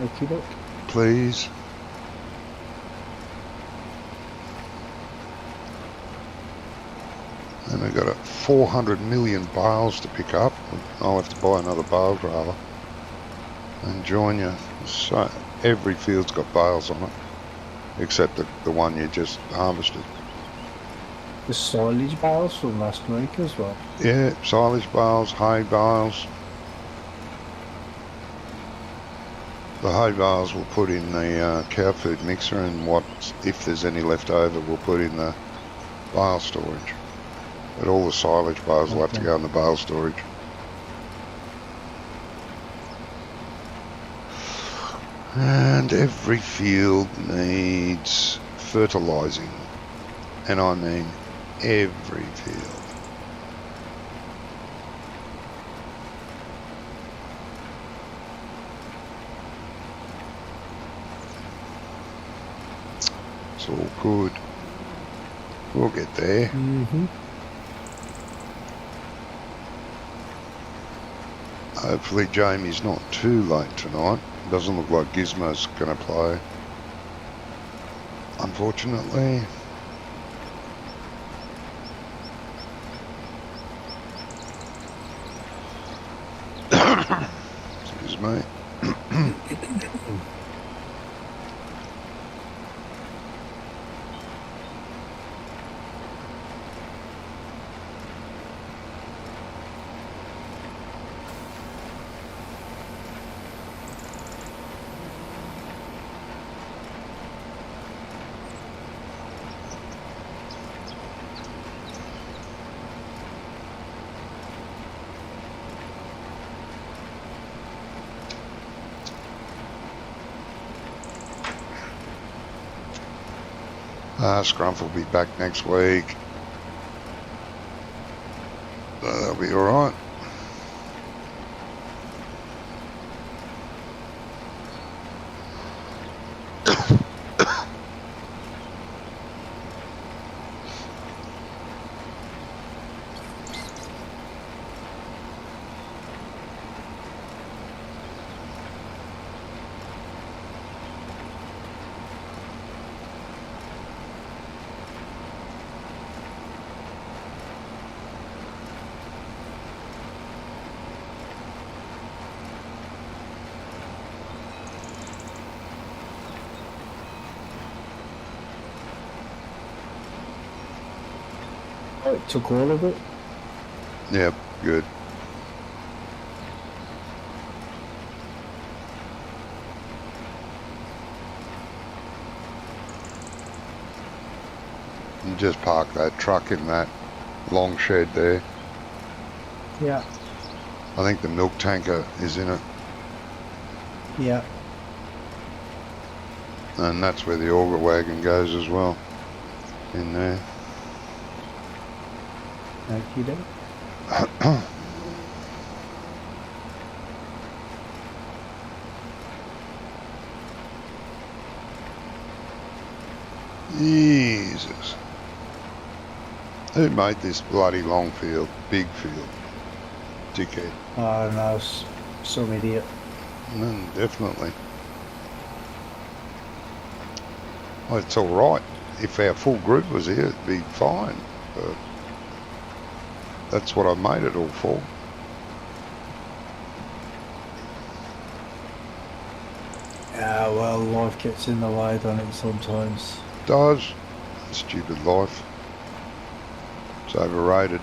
Okey-doke. Please. And we've got 400 million bales to pick up. I'll have to buy another bale trailer and join you. So every field's got bales on it, except the one you just harvested. the silage bales from last week as well. Yeah, silage bales, hay bales. The hay bales we'll put in the cow food mixer, and what if there's any left over, we'll put in the bale storage. But all the silage bales will have to Okay. go in the bale storage. And every field needs fertilising, and I mean every field. It's all good. We'll get there. Mm-hmm. Hopefully Jamie's not too late tonight. Doesn't look like Gizmo's going to play, unfortunately. Excuse me. Scrumph will be back next week. That'll be alright. Oh, it took all of it. Yep, good. And just park that truck in that long shed there. Yeah, I think the milk tanker is in it, yeah. and that's where the auger wagon goes as well, in there. Thank you, then. Jesus. Who made this bloody long field, big field? Dickhead. Oh no, some idiot. Definitely. Well, it's all right. If our full group was here, it'd be fine. But that's what I made it all for. Yeah, well, life gets in the way, doesn't it, sometimes? Does. Stupid life. It's overrated.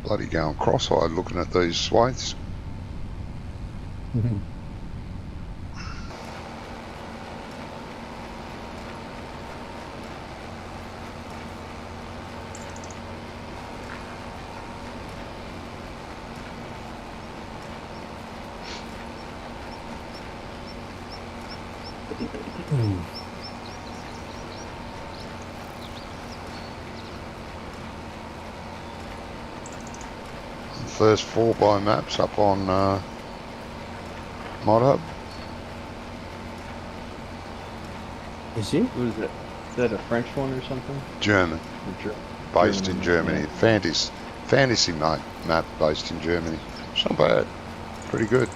Bloody going cross-eyed looking at these swathes. First 4x maps up on ModHub. Is it? What is that? Is that a French one or something? German, Or based in Germany. Fantasy map based in Germany. It's not bad. Pretty good.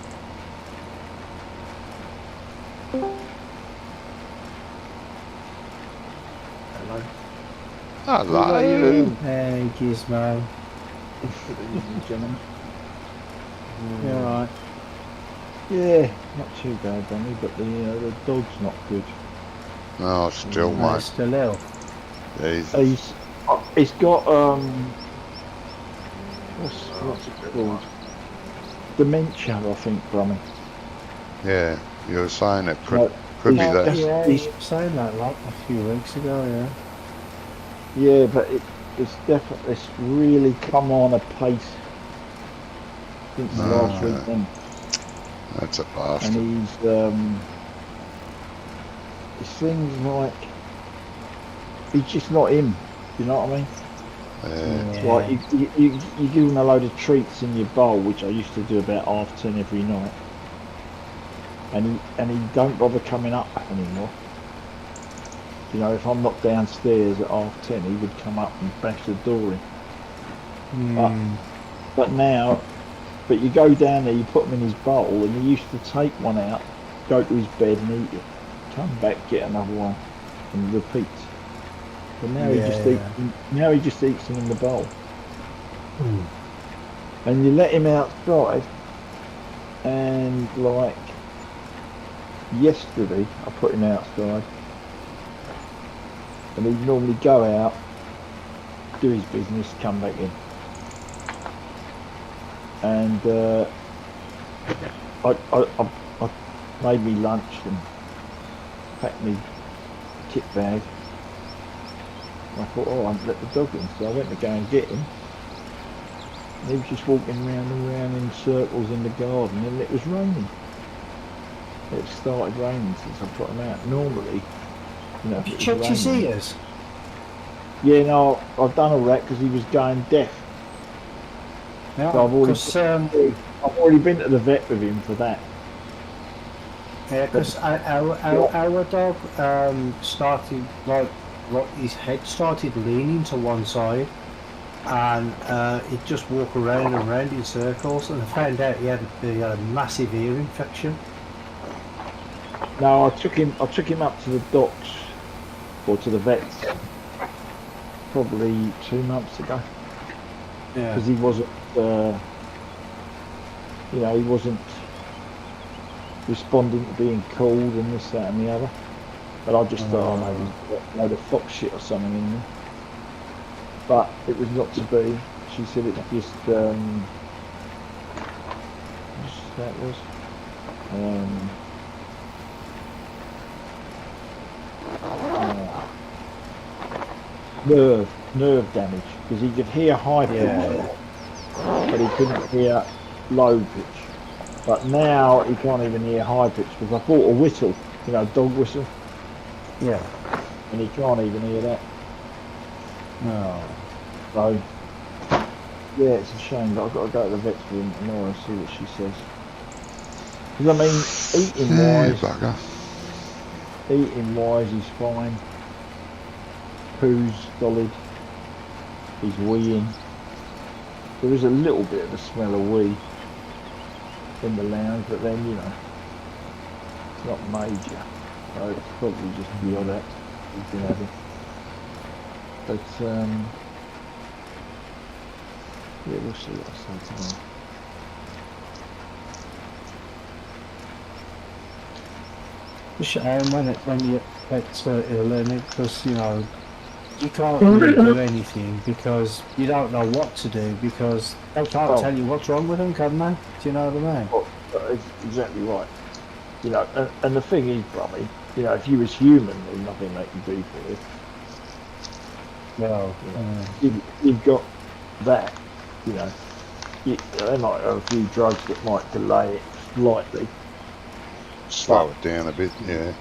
Hello. Hello. Hey, Gizmo. Ladies and gentlemen. Yeah, right. Yeah, not too bad, Danny, but the dog's not good. Oh, still, No, mate. it's still ill. Jesus. He's got what's it called? Dementia, I think, Brummy. Yeah, you were saying it could No, be he's that. just- Yeah, he's- you were saying that like a few weeks ago, yeah. Yeah, but it's really come on a pace since last Ah. weekend, That's a and bastard. it seems like he's just not him. You know what I mean? Yeah. Like you give him a load of treats in your bowl, which I used to do about 10:30 every night, and he don't bother coming up anymore. You know, if I'm not downstairs at 10:30, he would come up and bash the door in. Mm. But now, you go down there, you put him in his bowl, and he used to take one out, go to his bed and eat it, come back, get another one, and repeat. But now he just Yeah. eats. Now he just eats them in the bowl. Mm. And you let him outside, and like yesterday, I put him outside, and he'd normally go out, do his business, come back in. And I made me lunch and packed me kit bag. I thought, oh, I'd let the dog in, so I went to go and get him. And he was just walking round and round in circles in the garden, and it was raining. It started raining since I put him out. Normally, you know, if You it was checked his raining- ears? Yeah, no, I've done all that because he was going deaf. Yeah, So I've already- 'cause, I've already been to the vet with him for that. yeah, 'cause our dog started, like his head started leaning to one side, and he'd just walk around and round in circles, and I found out he had a massive ear infection. No, I took him up to the docs, or to the vets, probably 2 months ago, Yeah. because he wasn't, he wasn't responding to being called and this, that, and the other. But I just thought, maybe he's got a load of fox shit or something in there. But it was not to be. She said it's just, that was. Nerve damage, because he could hear high pitch, Yeah. but he couldn't hear low pitch. But now he can't even hear high pitch because I bought a whistle, dog whistle, Yeah. and he can't even hear that. No. So yeah, it's a shame, but I've got to go to the vet for him tomorrow and see what she says. Because I mean, eating wise, he's fine. Poo's solid. He's weeing. There is a little bit of the smell of wee in the lounge, but then it's not major. So it's probably just the odd act he's been having. But yeah, we'll see what I say tomorrow. It's a shame when you get ill in it, because you can't really do anything because you don't know what to do, because they can't tell you what's wrong with them, can they? Do you know what I mean? Well, that's exactly right. And the thing is, Brummy, if you was human, there's nothing they can do for you. Well, You've got that, they might have a few drugs that might delay it slightly, Slow it down a bit, yeah.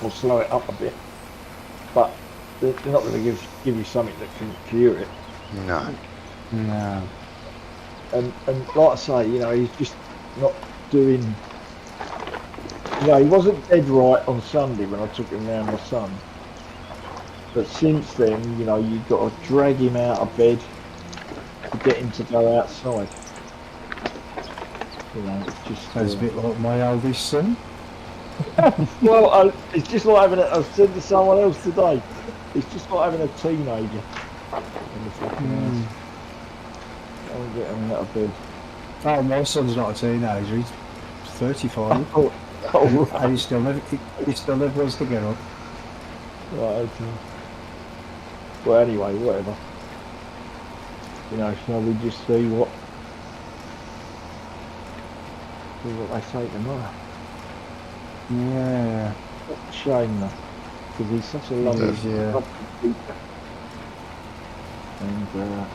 or slow it up a bit, but they're not going to give you something that can cure it. No. no. And like I say, he's just not doing. He wasn't dead right on Sunday when I took him round my son. But since then, you've got to drag him out of bed to get him to go outside. It's just Sounds a bit like my eldest son. well, it's just like having I said to someone else today, it's just like having a teenager in the fucking house. I'll get him out of bed. Oh, my son's not a teenager. He's 35, Oh, oh and he still never wants to get up. right, okay. Well, anyway, whatever. You know, shall we just see what they say tomorrow? Yeah. What a shame though, because he's such a lovely, Yeah. lovely teacher. And yeah,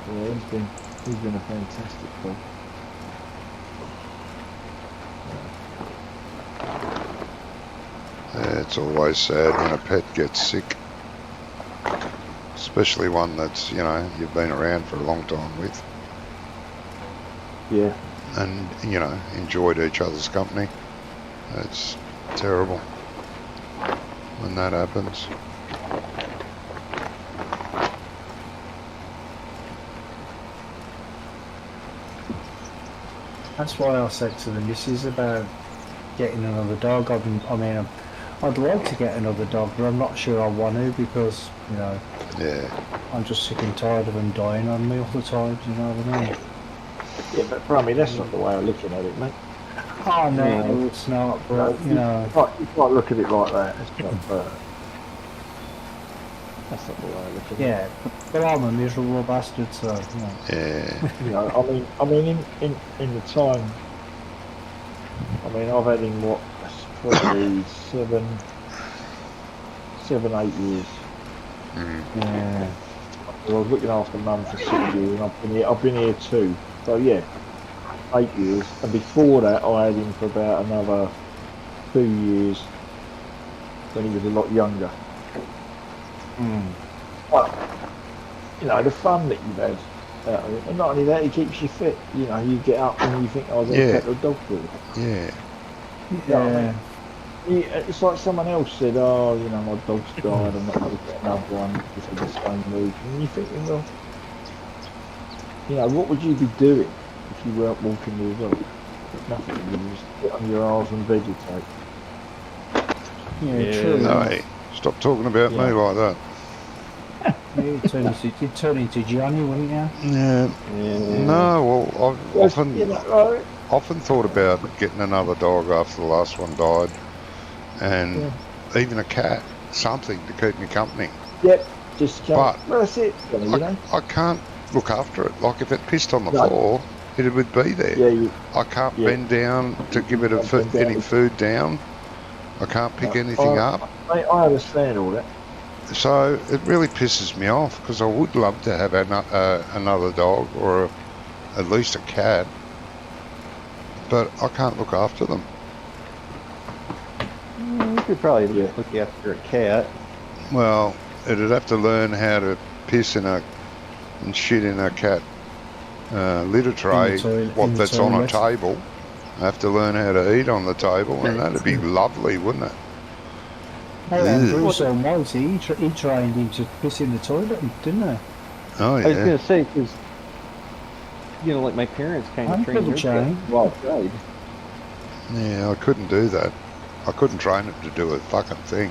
he's been a fantastic dog. Yeah, it's always sad when a pet gets sick. Especially one that's, you know, you've been around for a long time with. Yeah, And, you know, enjoyed each other's company. It's terrible when that happens. That's why I said to the missus about getting another dog. I'd like to get another dog, but I'm not sure I want to because, you know, Yeah. I'm just sick and tired of them dying on me all the time. Do you know what I mean? yeah, but for me, that's not the way of looking at it, mate. Oh no, Yeah. it's not. But you know, You can't look at it like that. It's not. That's not the way I look at it. yeah. But I'm a miserable bastard, so you know. Yeah. You know, I mean, in the time, I mean, I've had him what, probably 8 years. Mm. Yeah. I was looking after Mum for 6 years, and I've been here too. So yeah, 8 years. And before that, I had him for about another 2 years when he was a lot younger. Mm. But you know, the fun that you've had out of it, and not only that, he keeps you fit. You know, you get up and you think, "Oh, I've got Yeah. to pet the dog for it." Yeah. Yeah. It's like someone else said, "Oh, you know, my dog's died. I'm not going to get another one because of the same reason." And you're thinking, well, you know, what would you be doing if you weren't walking your dog? Nothing. You just sit on your arse and vegetate. Yeah. Yeah. True. No, hey, stop talking about me Yeah. like that. You'd turn into Johnny, wouldn't you? Yeah. Yeah. No, well, I've Well, often you know, right? often thought about getting another dog after the last one died, and even a cat, something to keep me company. Yep, just can't. But Well, that's it. You know. I can't look after it. Like if it pissed on the No. floor, it would be there. Yeah, I can't Yeah. bend down to give it can't bend down. any food down. I can't pick anything up. I understand all that. So it really pisses me off because I would love to have another dog or at least a cat, but I can't look after them. You could probably look after a cat. Well, it'd have to learn how to piss and shit in a cat litter tray, that's on a table. I have to learn how to eat on the table, and that'd be lovely, wouldn't it? Hey, Ew. Bruce Almighty, he trained him to piss in the toilet, didn't he? Oh I was yeah. gonna say because you know, like my parents kind I'm of trained pretty their trained. cats while outside. Yeah, I couldn't do that. I couldn't train it to do a fucking thing.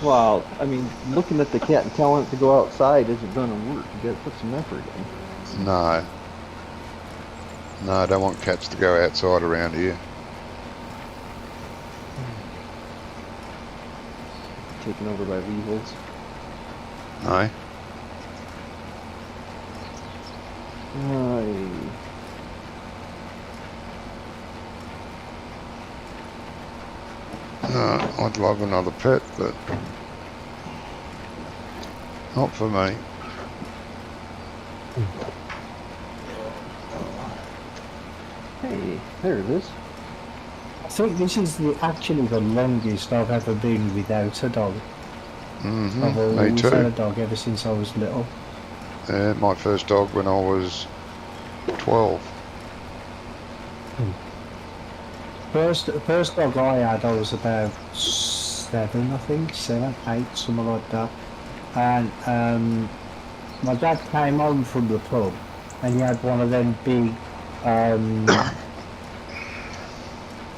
Well, I mean, looking at the cat and telling it to go outside isn't going to work. You got to put some effort in. No. No, I don't want cats to go outside around here. Taken over by weevils. No. Aye. No, I'd love another pet, but not for me. Hey, there it is. I think this is actually the longest I've ever been without a dog. I've Me always had a too. dog ever since I was little. Yeah, my first dog when I was 12. The first dog I had, I was about 7, I think, 7, 8, something like that. And my dad came home from the pub, and he had one of them big,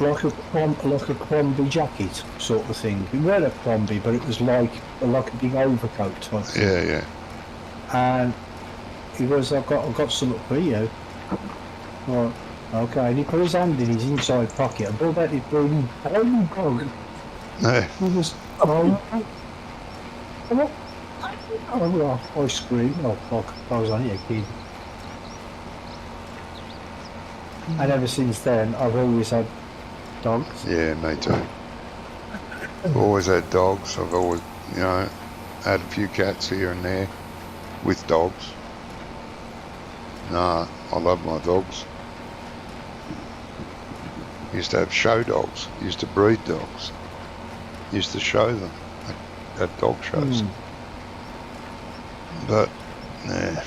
like a Crombie jacket sort of thing. It wasn't a Crombie, but it was like a big overcoat type thing. Yeah, yeah. And he goes, I've got something for you. Right. Okay, and he put his hand in his inside pocket and pulled out his bloody tiny dog. He was, oh, I screamed, oh fuck, I was only a kid. And ever since then, I've always had dogs. Yeah, me too. I've always had dogs. I've always, had a few cats here and there with dogs. Nah, I love my dogs. Used to have show dogs. Used to breed dogs. Used to show them at dog shows. But, yeah.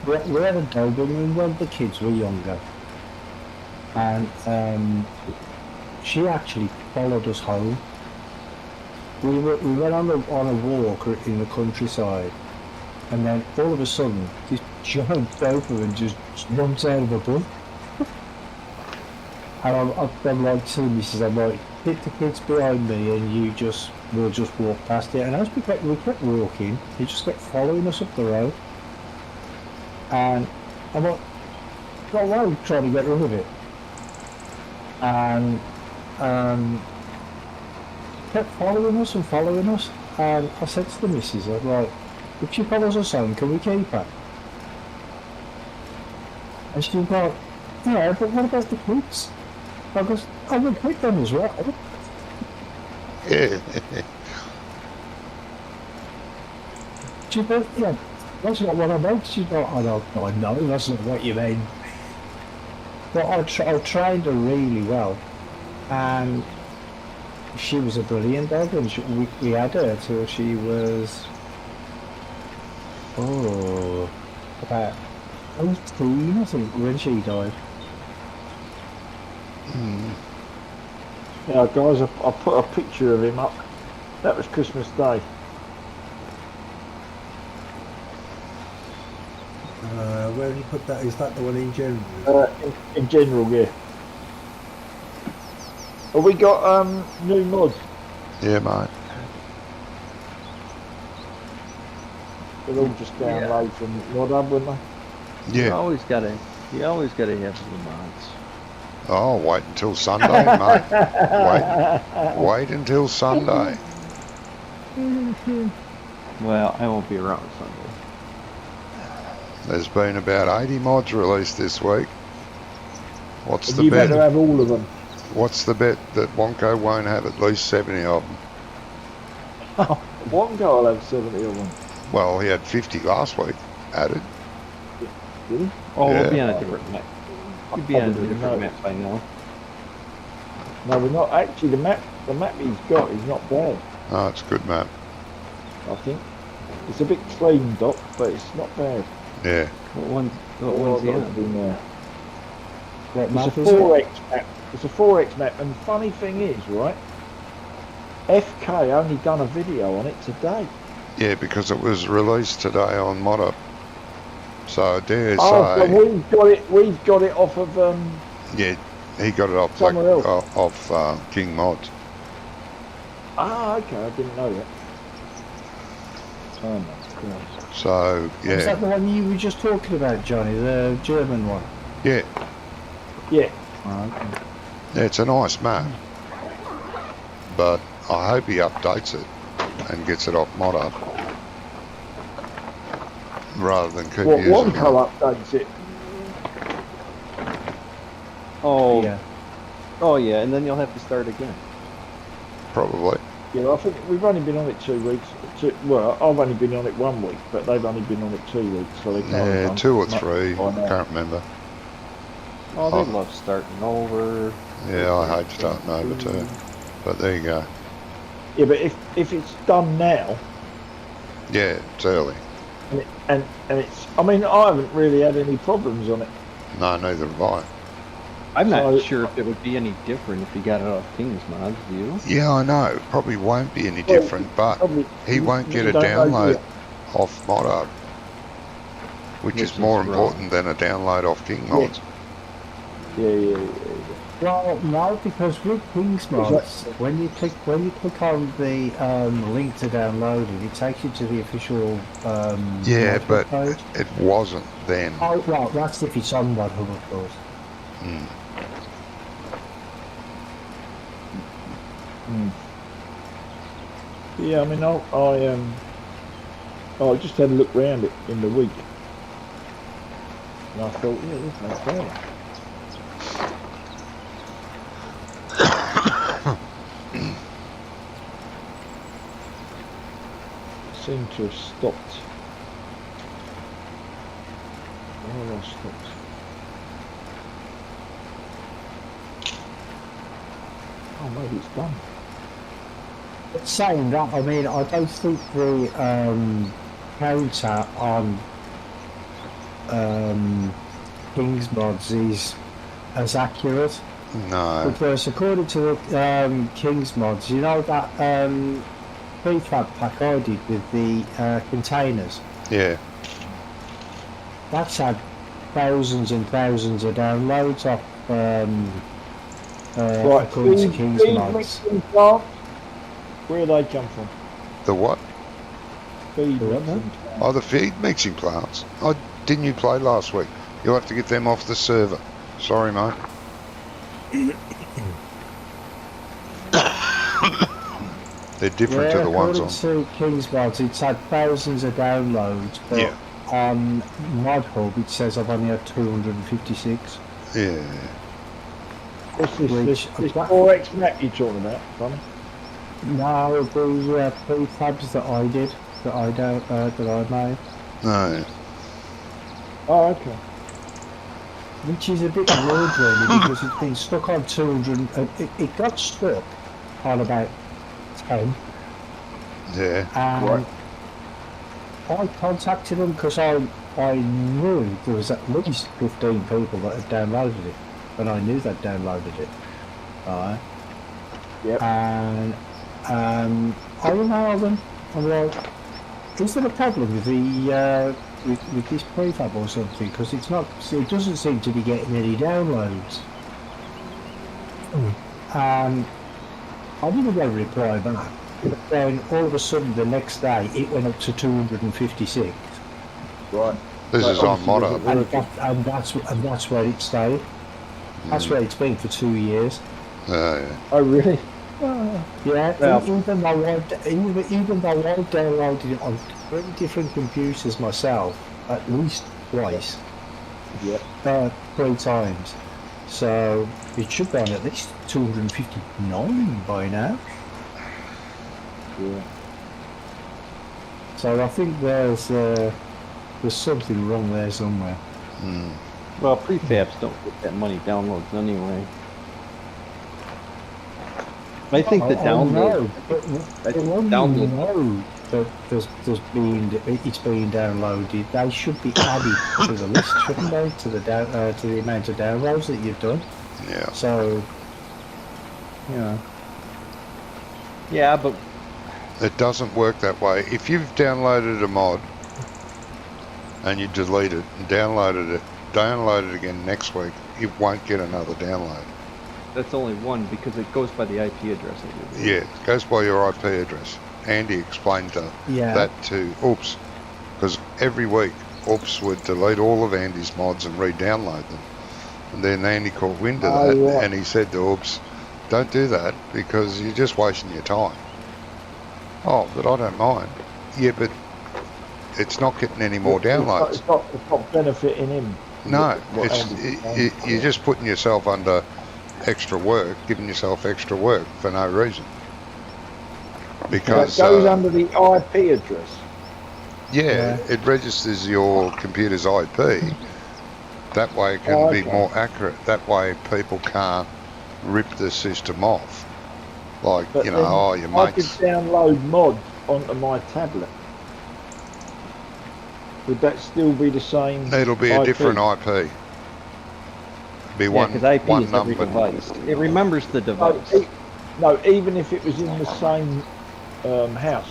We had a dog when the kids were younger, and she actually followed us home. We went on a walk in the countryside, and then all of a sudden this giant Doberman just jumps out of a bush. And I'm like to the missus, I'm like, hit the kids behind me and we'll just walk past it. And as we kept walking, he just kept following us up the road. And I'm like, well, why are we trying to get rid of it? And kept following us. And I said to the missus, I'm like, if she follows us home, can we keep her? And she was like, yeah, but what about the kids? I goes, I would keep them as well. Yeah. She goes, yeah, that's not what I meant. She's like, I know, that's not what you mean. But I trained her really well. And she was a brilliant dog, and we had her till she was, about 18, I think, when she died. Yeah, guys, I put a picture of him up. That was Christmas Day. Where did you put that? Is that the one in general? In general, yeah. Have we got new mods? Yeah, mate. They'll all just download from ModHub, wouldn't they? Yeah. You always gotta have the mods. Oh, wait until Sunday, mate. Wait until Sunday. Well, I won't be around Sunday. There's been about 80 mods released this week. What's And the you bet? better have all of them. What's the bet that Wonko won't have at least 70 of them? One guy will have 70 of them. Well, he had 50 last week added. Did he? Oh, Yeah. we'll be on a different map. We'll be on a different map by now. No, we're not. Actually, the map he's got is not bad, Oh, it's a good map. I think. It's a bit clean, Doc, but it's not bad. Yeah. What one's What the I've end? been there. What It's a map is it? 4X map. It's a 4X map, and the funny thing is, right? FK only done a video on it today. Yeah, because it was released today on ModUp. So I dare Oh, so say, we've got it off of yeah, he got it off Somewhere else. off King Mods. okay, I didn't know that. Oh my Christ. So Was yeah, that the one you were just talking about, Johnny? The German one? yeah, Yeah. Okay. it's a nice map. But I hope he updates it and gets it off ModUp rather than keep What using one it. colour updates it? Oh, Yeah. oh yeah, and then you'll have to start again. Probably. Yeah, I think we've only been on it 2 weeks. Well, I've only been on it 1 week, but they've only been on it 2 weeks, so they can't have Yeah, done 2 or much 3. by now. Can't remember. Oh, Oh. they love starting over. Yeah, I hate starting over too. But there you go. Yeah, but if it's done now, Yeah, it's early. and it's, I mean, I haven't really had any problems on it. No, neither have I. I'm not So- sure if it would be any different if you got it off King's Mods, do you? Yeah, I know. Probably won't be any Well, different, but Probably, he won't get a don't know download yet. off ModUp, which is Which more is wrong. important than a download off King Mods. Yeah. Well, no, because with King's Mods, when you click on the link to download it, it takes you to the official Yeah, mod but page. it wasn't then. Oh, well, that's if it's on ModHub, of course. Mm. Yeah, I mean, I just had a look round it in the week, and I thought, yeah, this makes sense. Seemed to have stopped. Where have I stopped? Oh, maybe it's done. But saying that, I mean, I don't think the counter on King's Mods is as accurate. No. Because according to the King's Mods, you know that prefab pack I did with the containers, Yeah. that's had thousands and thousands of downloads off according to King's Mods. mixing plants. Where do they come from? The what? Feed The what mixing plants. Oh, the feed mixing plants. Oh, didn't you play last week? You'll have to get them off the server. Sorry, mate. They're different to the ones on. According to King's Mods, it's had thousands of downloads, but Yeah. on ModHub it says I've only had 256. Yeah. What's this? Which- This 4X map you're talking about, Sonny? No, the prefabs that I did, that I made, No. Oh, okay. which is a bit weird really, because it's been stuck on 200. It got stuck on about 10, Yeah. and Right. I contacted them because I knew there was at least 15 people that had downloaded it, and I knew they'd downloaded it. Right. Yep. And I emailed them. I'm like, is there a problem with the with this prefab or something? Because it's not. It doesn't seem to be getting any downloads. I didn't get a reply back. But then all of a sudden, the next day, it went up to 256, Right. This is on Modo. and that's where it stayed. That's where it's been for 2 years. Yeah. Oh, really? Yeah, Well- even though I downloaded it on 3 different computers myself, at least twice, Yep. 3 times. So it should be on at least 259 by now. Yeah. So I think there's something wrong there somewhere. Mm. Well, prefabs don't get that many downloads anyway. I think the I download. know, but I think when download- you know that it's being downloaded, they should be added to the list, shouldn't they? To the amount of downloads that you've done. Yeah. So Yeah. Yeah, but It doesn't work that way. If you've downloaded a mod and you delete it and download it again next week, it won't get another download. that's only one because it goes by the IP address. I believe. Yeah, it goes by your IP address. Andy explained yeah, that to Oops, because every week Oops would delete all of Andy's mods and re-download them. And then Andy caught wind of Oh, that, right. and he said to Oops, don't do that because you're just wasting your time. Oh, but I don't mind. Yeah, but it's not getting any more downloads. It's not benefiting him. No, What it's Andy's saying. you're just putting yourself under extra work, giving yourself extra work for no reason. Because That goes under the IP address. yeah, it registers your computer's IP. That way it can Oh, be okay. more accurate. That way people can't rip the system off. Like, But you know, then oh, your I could mates. download mods onto my tablet. Would that still be the same? It'll be a IP? different IP. Be Yeah, one, because IP one is every number. device. It remembers the No, device. no, even if it was in the same house.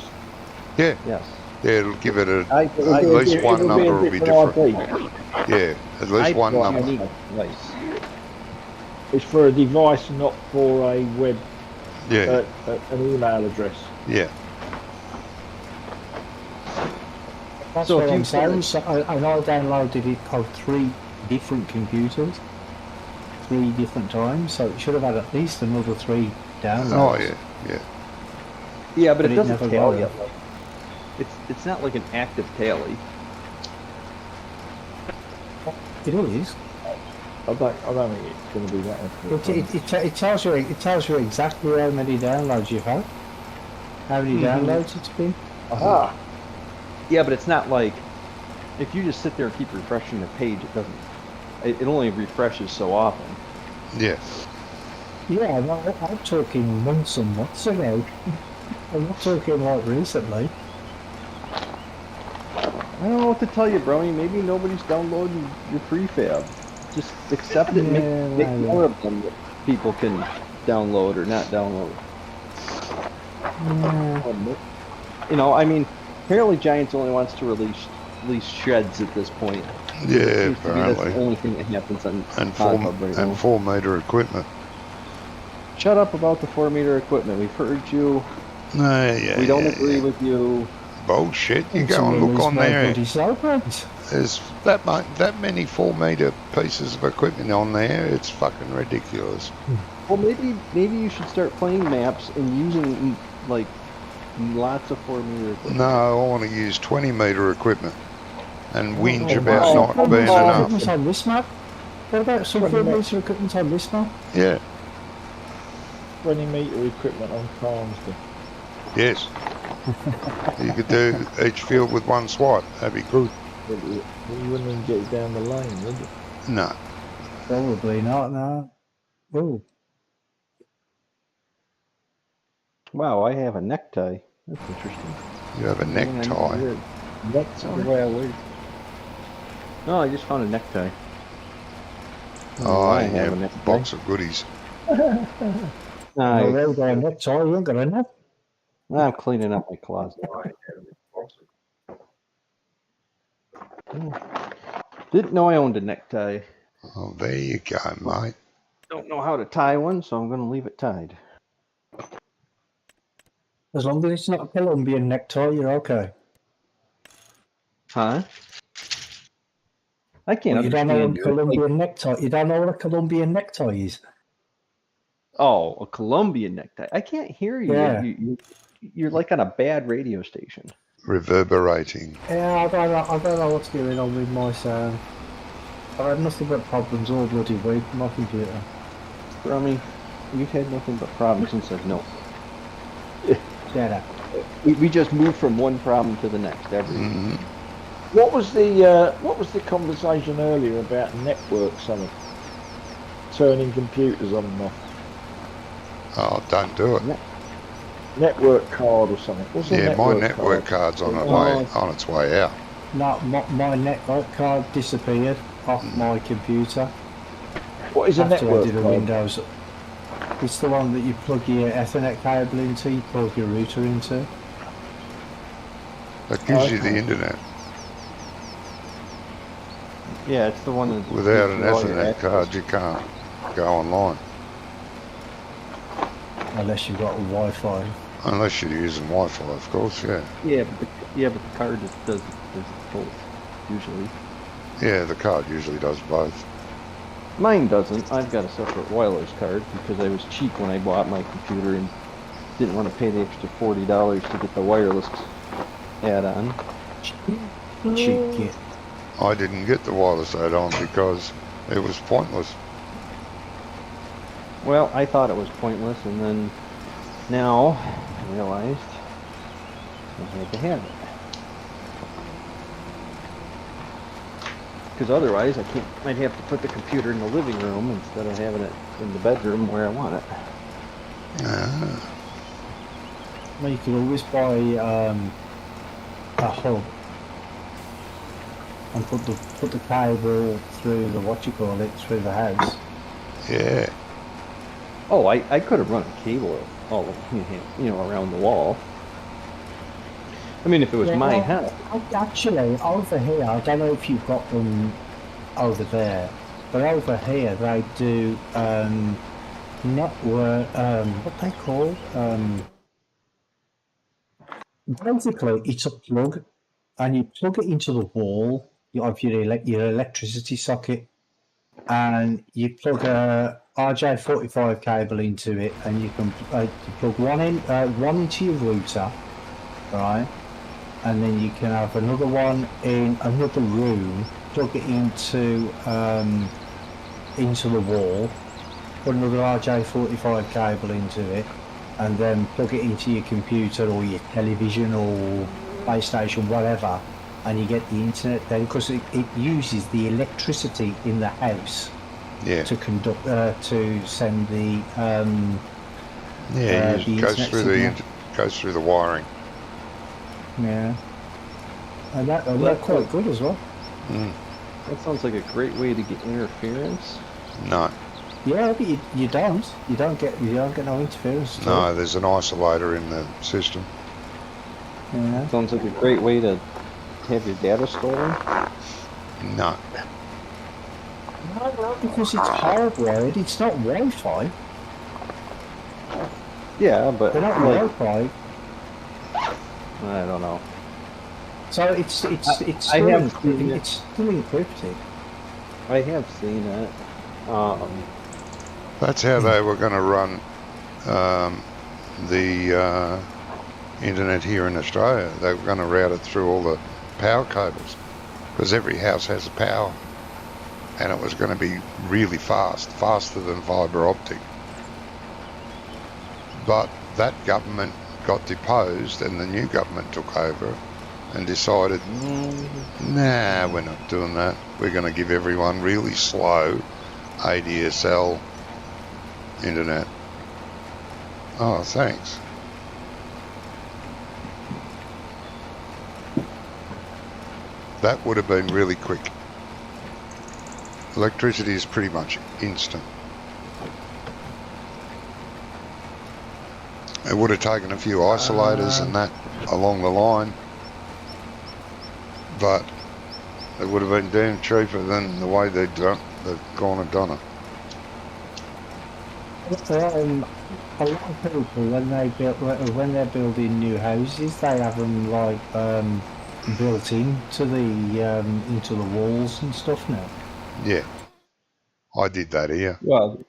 Yeah, Yes. yeah, it'll give it a, It'll at be a least di- one it'll number will be different. different IP. Yeah, at least IP one is number. unique device. It's for a device, not for a web, Yeah, an email address. yeah. That's So what if you I'm saying. put it- So I downloaded it on 3 different computers, 3 different times, so it should have had at least another 3 downloads. Oh, yeah, yeah. Yeah, but But it it doesn't never tally got it. Like, it's not like an active tally. It is. I don't think it's going to be that accurate. It tells you exactly how many downloads you've had, how many downloads it's been. Aha! Yeah, but it's not like if you just sit there and keep refreshing the page, it doesn't. It only refreshes so often. Yeah. Yeah, I'm talking months and months ago. I'm not talking like recently. I don't know what to tell you, Brony. Maybe nobody's downloading your prefab. Just accept it. Yeah, Make maybe. more of them that people can download or not download. You know, I mean, apparently Giants only wants to release sheds at this point. Yeah, Seems to be that's the apparently. only thing that happens on And Hub right now. 4-meter equipment. Shut up about the 4-meter equipment. We've heard you. No, yeah. We don't yeah, agree yeah. with you. Bullshit. You Until go and we look lose on my there. bloody cell phones. There's that many 4-meter pieces of equipment on there. It's fucking ridiculous. Well, maybe you should start playing maps and using like lots of 4-meter equipment. No, I want to use 20-meter equipment and whinge Oh, about wow. not Some being four-meter enough. equipment on this map? What about some 4-meter equipment on this map? Yeah, 20-metre equipment on Farmston. yes. You could do each field with one swipe. That'd be good. You wouldn't even get it down the lane, would you? No. Probably not, no. Oh, Wow, I have a necktie. That's interesting. You have a necktie. Weird. That's the way I live. No, I just found a necktie. Oh, I yeah, have a necktie. box of goodies. no, I, they've got a necktie, you ain't got a neck. I'm cleaning up my closet. Didn't know I owned a necktie. Oh, there you go, mate. Don't know how to tie one, so I'm going to leave it tied. As long as it's not a Colombian necktie, you're okay. Huh? I can't Well, you don't know what a understand you. Like, Colombian necktie. You don't know what a Colombian necktie is. oh, a Colombian necktie. I can't hear you. Yeah. You're like on a bad radio station. Reverberating. Yeah, I don't know what's going on with my sound. I've had nothing but problems all bloody week with my computer. Rummy, you've had nothing but problems since I've known. Yeah, We just move from one problem to the next every week. Mhm. What was the conversation earlier about network something? Turning computers on and off. Oh, don't do it. Network card or something. What's a Yeah, my network card? card's on Oh. its way out. no, my network card disappeared off my computer What is a after I network did a card? Windows. It's the one that you plug your Ethernet cable into, you plug your router into. That gives you the Okay. internet. Yeah, it's the one that Without gives an you all your Ethernet access. card, you can't go online. Unless you've got Wi-Fi. Unless you're using Wi-Fi, of course, yeah. Yeah, but the card just does both usually. Yeah, the card usually does both. Mine doesn't. I've got a separate wireless card because I was cheap when I bought my computer and didn't want to pay the extra $40 to get the wireless add-on. Cheap kid. I didn't get the wireless add-on because it was pointless. Well, I thought it was pointless, and then now I realized I had to have it. Because otherwise, I'd have to put the computer in the living room instead of having it in the bedroom where I want it. Ah, Well, you can always buy a hub and put the cable through the through the house. yeah. Oh, I could have run a cable all around the wall. I mean, if it was Yeah, my well, house. Actually, over here, I don't know if you've got them over there, but over here they do network. What they call basically it's a plug, and you plug it into the wall of your electricity socket, and you plug a RJ45 cable into it, and you can you plug one into your router, right? And then you can have another one in another room, plug it into the wall, put another RJ45 cable into it, and then plug it into your computer or your television or PlayStation, whatever, and you get the internet then, because it uses the electricity in the house to conduct to send the it goes through the wiring. Yeah, and they're quite good as well. That sounds like a great way to get interference. No, Yeah, but you don't get no interference. at all. no, there's an isolator in the system. Yeah. Sounds like a great way to have your data stolen. No, No, because it's hardwired. It's not Wi-Fi. Yeah, but They're not like, Wi-Fi. I don't know. So it's still I have seen it. it's still encrypted. I have seen it. that's how they were going to run the internet here in Australia. They were going to route it through all the power cables, because every house has a power, and it was going to be really fast, faster than fibre optic. But that government got deposed, and the new government took over and decided, nah, we're not doing that. We're going to give everyone really slow ADSL internet. Oh, thanks. That would have been really quick. Electricity is pretty much instant. It would have taken a few isolators and that along the line, but it would have been damn cheaper than the way they've gone and done it. A lot of people when they're building new houses, they have them like built into the walls and stuff now. Yeah, I did that here. Well,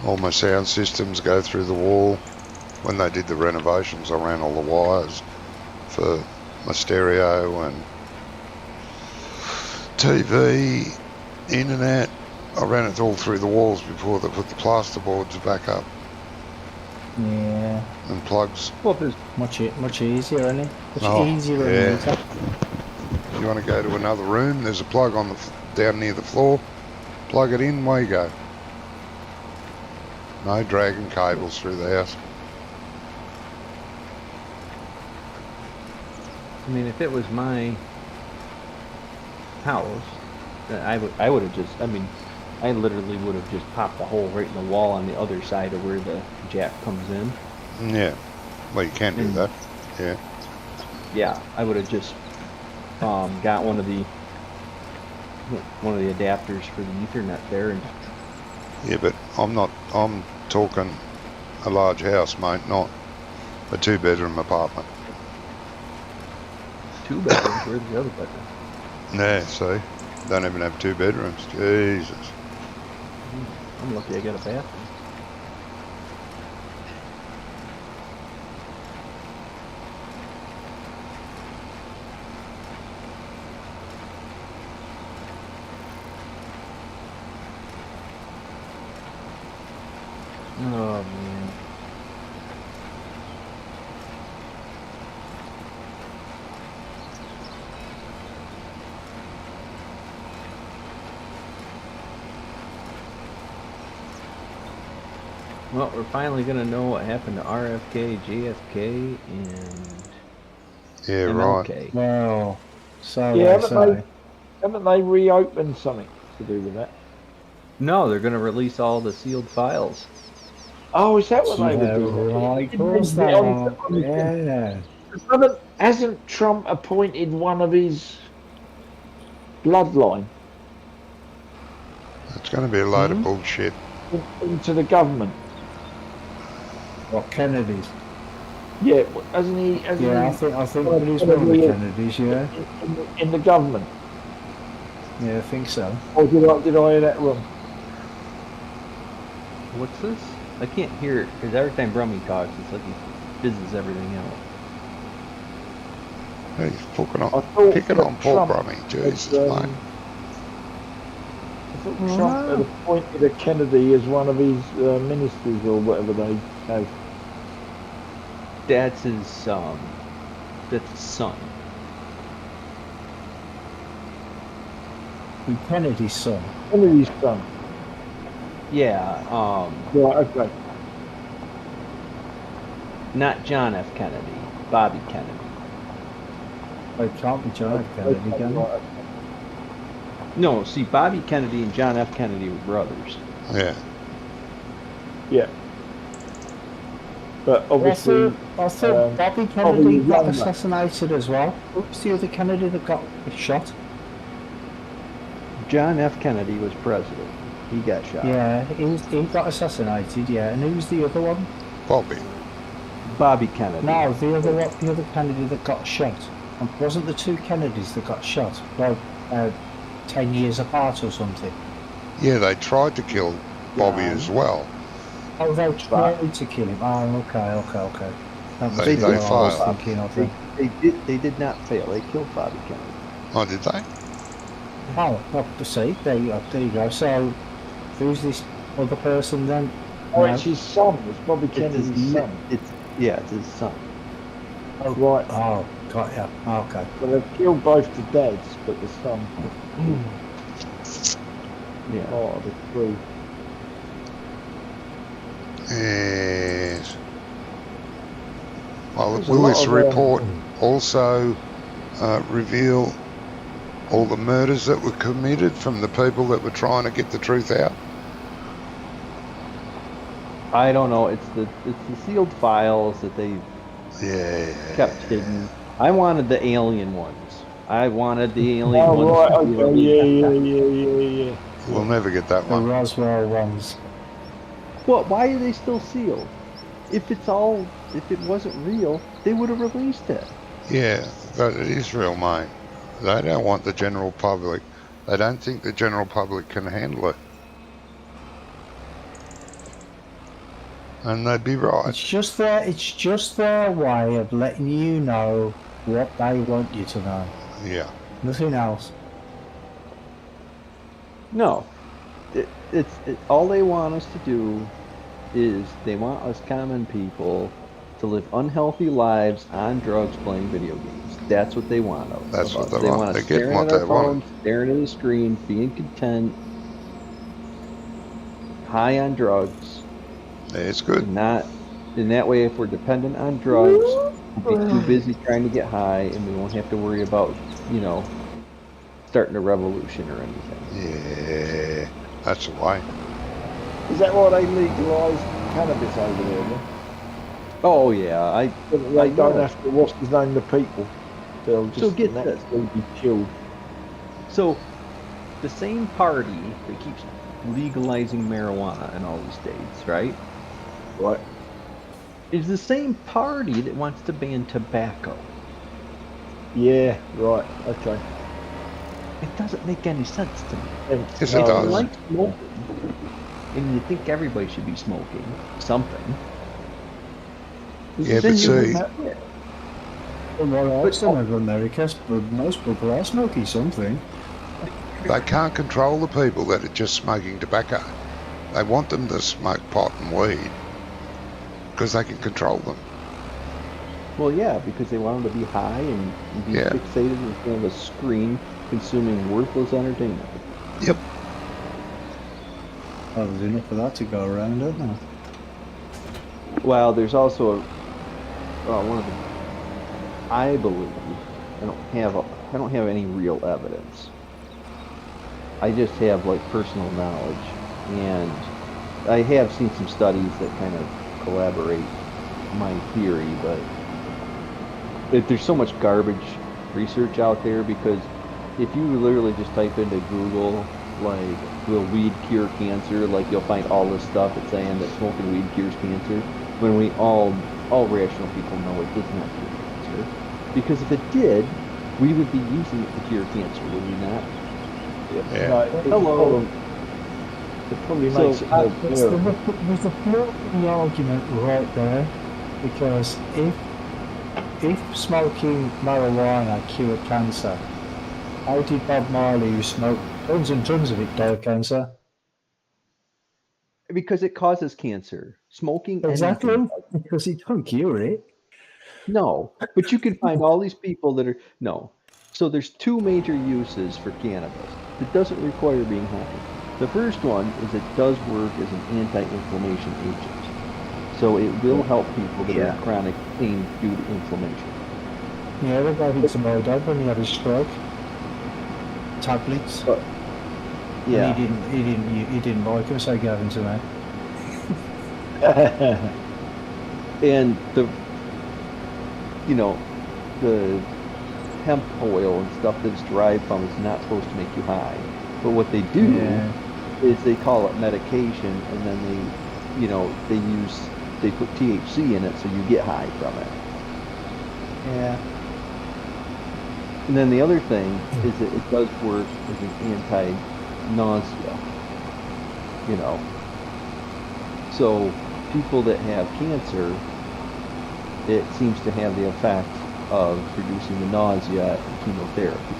All my sound systems go through the wall. When they did the renovations, I ran all the wires for my stereo and TV, internet. I ran it all through the walls before they put the plasterboards back up Yeah, and plugs. well, there's much easier, isn't it? Much Oh, easier yeah. and neater. If you want to go to another room, there's a plug on down near the floor. Plug it in, away you go. No dragging cables through the house. I mean, if it was my house, I would have just. I mean, I literally would have just popped a hole right in the wall on the other side of where the jack comes in. Yeah. Well, you can do that. Yeah. Yeah, I would have just got one of the adapters for the Ethernet there, and Yeah, but I'm talking a large house, mate, not a 2-bedroom apartment. 2 bedrooms. Where's the other bedroom? Yeah, see? Don't even have 2 bedrooms. Jesus. I'm lucky I got a bathroom. Oh man. Well, we're finally gonna know what happened to RFK, JFK, and Yeah, right. MLK. Well, so Yeah, they haven't say. Haven't they reopened something to do with that? No, they're gonna release all the sealed files. Oh, is that what they Yeah, were doing? right, of Didn't course they they get are. on the- Yeah. Hasn't Trump appointed one of his bloodline It's going to be a load of bullshit. into the government? What, Kennedy's? Yeah, hasn't he? Hasn't Yeah, he I think it is one of the Kennedys, yeah. in the government? Yeah, I think so. Or did I hear that wrong? What's this? I can't hear it because every time Brummy talks, it's like he fizzes everything out. He's picking I on, thought picking that on Paul Trump Brummy. Jesus, had, mate. I thought Trump had appointed a Kennedy as one of his ministers or whatever they have. That's his that's his son. Who Kennedy's son. Kennedy's son. Yeah, Right, okay. not John F. Kennedy, Bobby Kennedy. Oh, it can't be John F. Kennedy, can it? Right, No, see, Bobby Kennedy and John F. Kennedy were brothers. Yeah. yeah. But obviously, I thought Bobby probably Kennedy got younger. assassinated as well. Who was the other Kennedy that got shot? John F. Kennedy was president. He got shot. Yeah, he got assassinated, yeah. And who was the other one? Bobby. Bobby Kennedy. No, the other Kennedy that got shot. And wasn't the two Kennedys that got shot? Like, 10 years apart or something? Yeah, they tried to kill Bobby as well. Oh, they tried to kill him. Oh, okay. That was They what I was failed. thinking of then. They did not fail. They killed Bobby Kennedy. Oh, did they? Oh, well, see, there you go. So, who's this other person then? oh, No. it's his son. It's Bobby Kennedy's son. It's his son. Oh, right. Oh, got ya. Okay. So they've killed both the dads, but the son. Yeah. Oh, the three. Yes. Well, There's a will lot this of, report also reveal all the murders that were committed from the people that were trying to get the truth out? I don't know. It's the sealed files that they Yeah. kept hidden. I wanted the alien ones. I wanted the alien Oh, ones. right. to be Okay. released. Yeah. We'll never get that The one. Roswell ones. Well, why are they still sealed? If it wasn't real, they would have released it. Yeah, but it is real, mate. They don't want the general public. They don't think the general public can handle it. And they'd be right. It's just their way of letting you know what they want you to know. Yeah. Nothing else. No, all they want us to do is they want us common people to live unhealthy lives on drugs, playing video games. That's what they want of That's of what us. they want. Want They're us getting staring what at our they want. phones, staring at the screen, being content, high on drugs. It's good. And not in that way. If we're dependent on drugs, we'll be too busy trying to get high, and we won't have to worry about starting a revolution or anything. Yeah. That's the way. Is that why they legalised cannabis over there? Then? Oh yeah, So that they don't know. have to what's his name the people. They'll just So get this. naturally be killed. So, the same party that keeps legalizing marijuana in all these states, right, Right. is the same party that wants to ban tobacco. Yeah. Right. Okay. It doesn't make any sense to me. Yes, it You does. like smoking, and you think everybody should be smoking something. Yeah, then but you see, wouldn't have it. Well, else in America, but most people are smoking something. they can't control the people that are just smoking tobacco. They want them to smoke pot and weed because they can control them. Well, yeah, because they want them to be high and be Yeah. fixated in front of a screen, consuming worthless entertainment. Yep. Oh, there's enough of that to go around, isn't there? Well, there's also one of the. I believe I don't have any real evidence. I just have like personal knowledge, and I have seen some studies that kind of corroborate my theory. But there's so much garbage research out there because if you literally just type into Google, like, will weed cure cancer, like, you'll find all this stuff that's saying that smoking weed cures cancer, when we all rational people know it does not cure cancer. Because if it did, we would be using it to cure cancer, would we not? Yeah. No, Hello. It probably So, makes it more There's bearable. a flaw in the argument right there, because if smoking marijuana cured cancer, how did Bob Marley, who smoked tons and tons of it, die of cancer? Because it causes cancer. Smoking Exactly, anything. because he don't cure it. No, but you can find all these people that are no. So there's two major uses for cannabis. It doesn't require being high. The first one is it does work as an anti-inflammation agent. So it will help people that are in chronic pain due to inflammation. Yeah, the guy hit my dad when he had his stroke. Tablets. But, yeah. And he didn't like him, so he gave him to me. And the hemp oil and stuff that's derived from is not supposed to make you high. But what they do is they call it medication, and then they put THC in it so you get high from it. Yeah. And then the other thing is that it does work as an anti-nausea. So people that have cancer, it seems to have the effect of reducing the nausea and chemotherapy.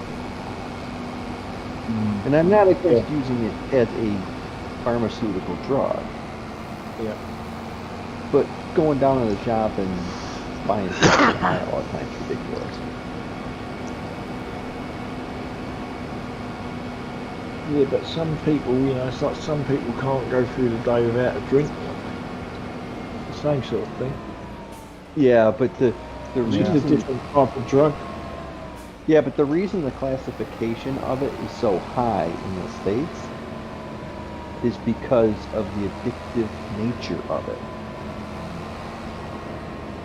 And I'm not against using it as a pharmaceutical drug. Yeah. But going down to the shop and buying stuff to buy all the time is ridiculous. Yeah, but some people, it's like some people can't go through the day without a drink. The same sort of thing. Yeah, but the It's just a reason different type of drug. Yeah, but the reason the classification of it is so high in the States is because of the addictive nature of it.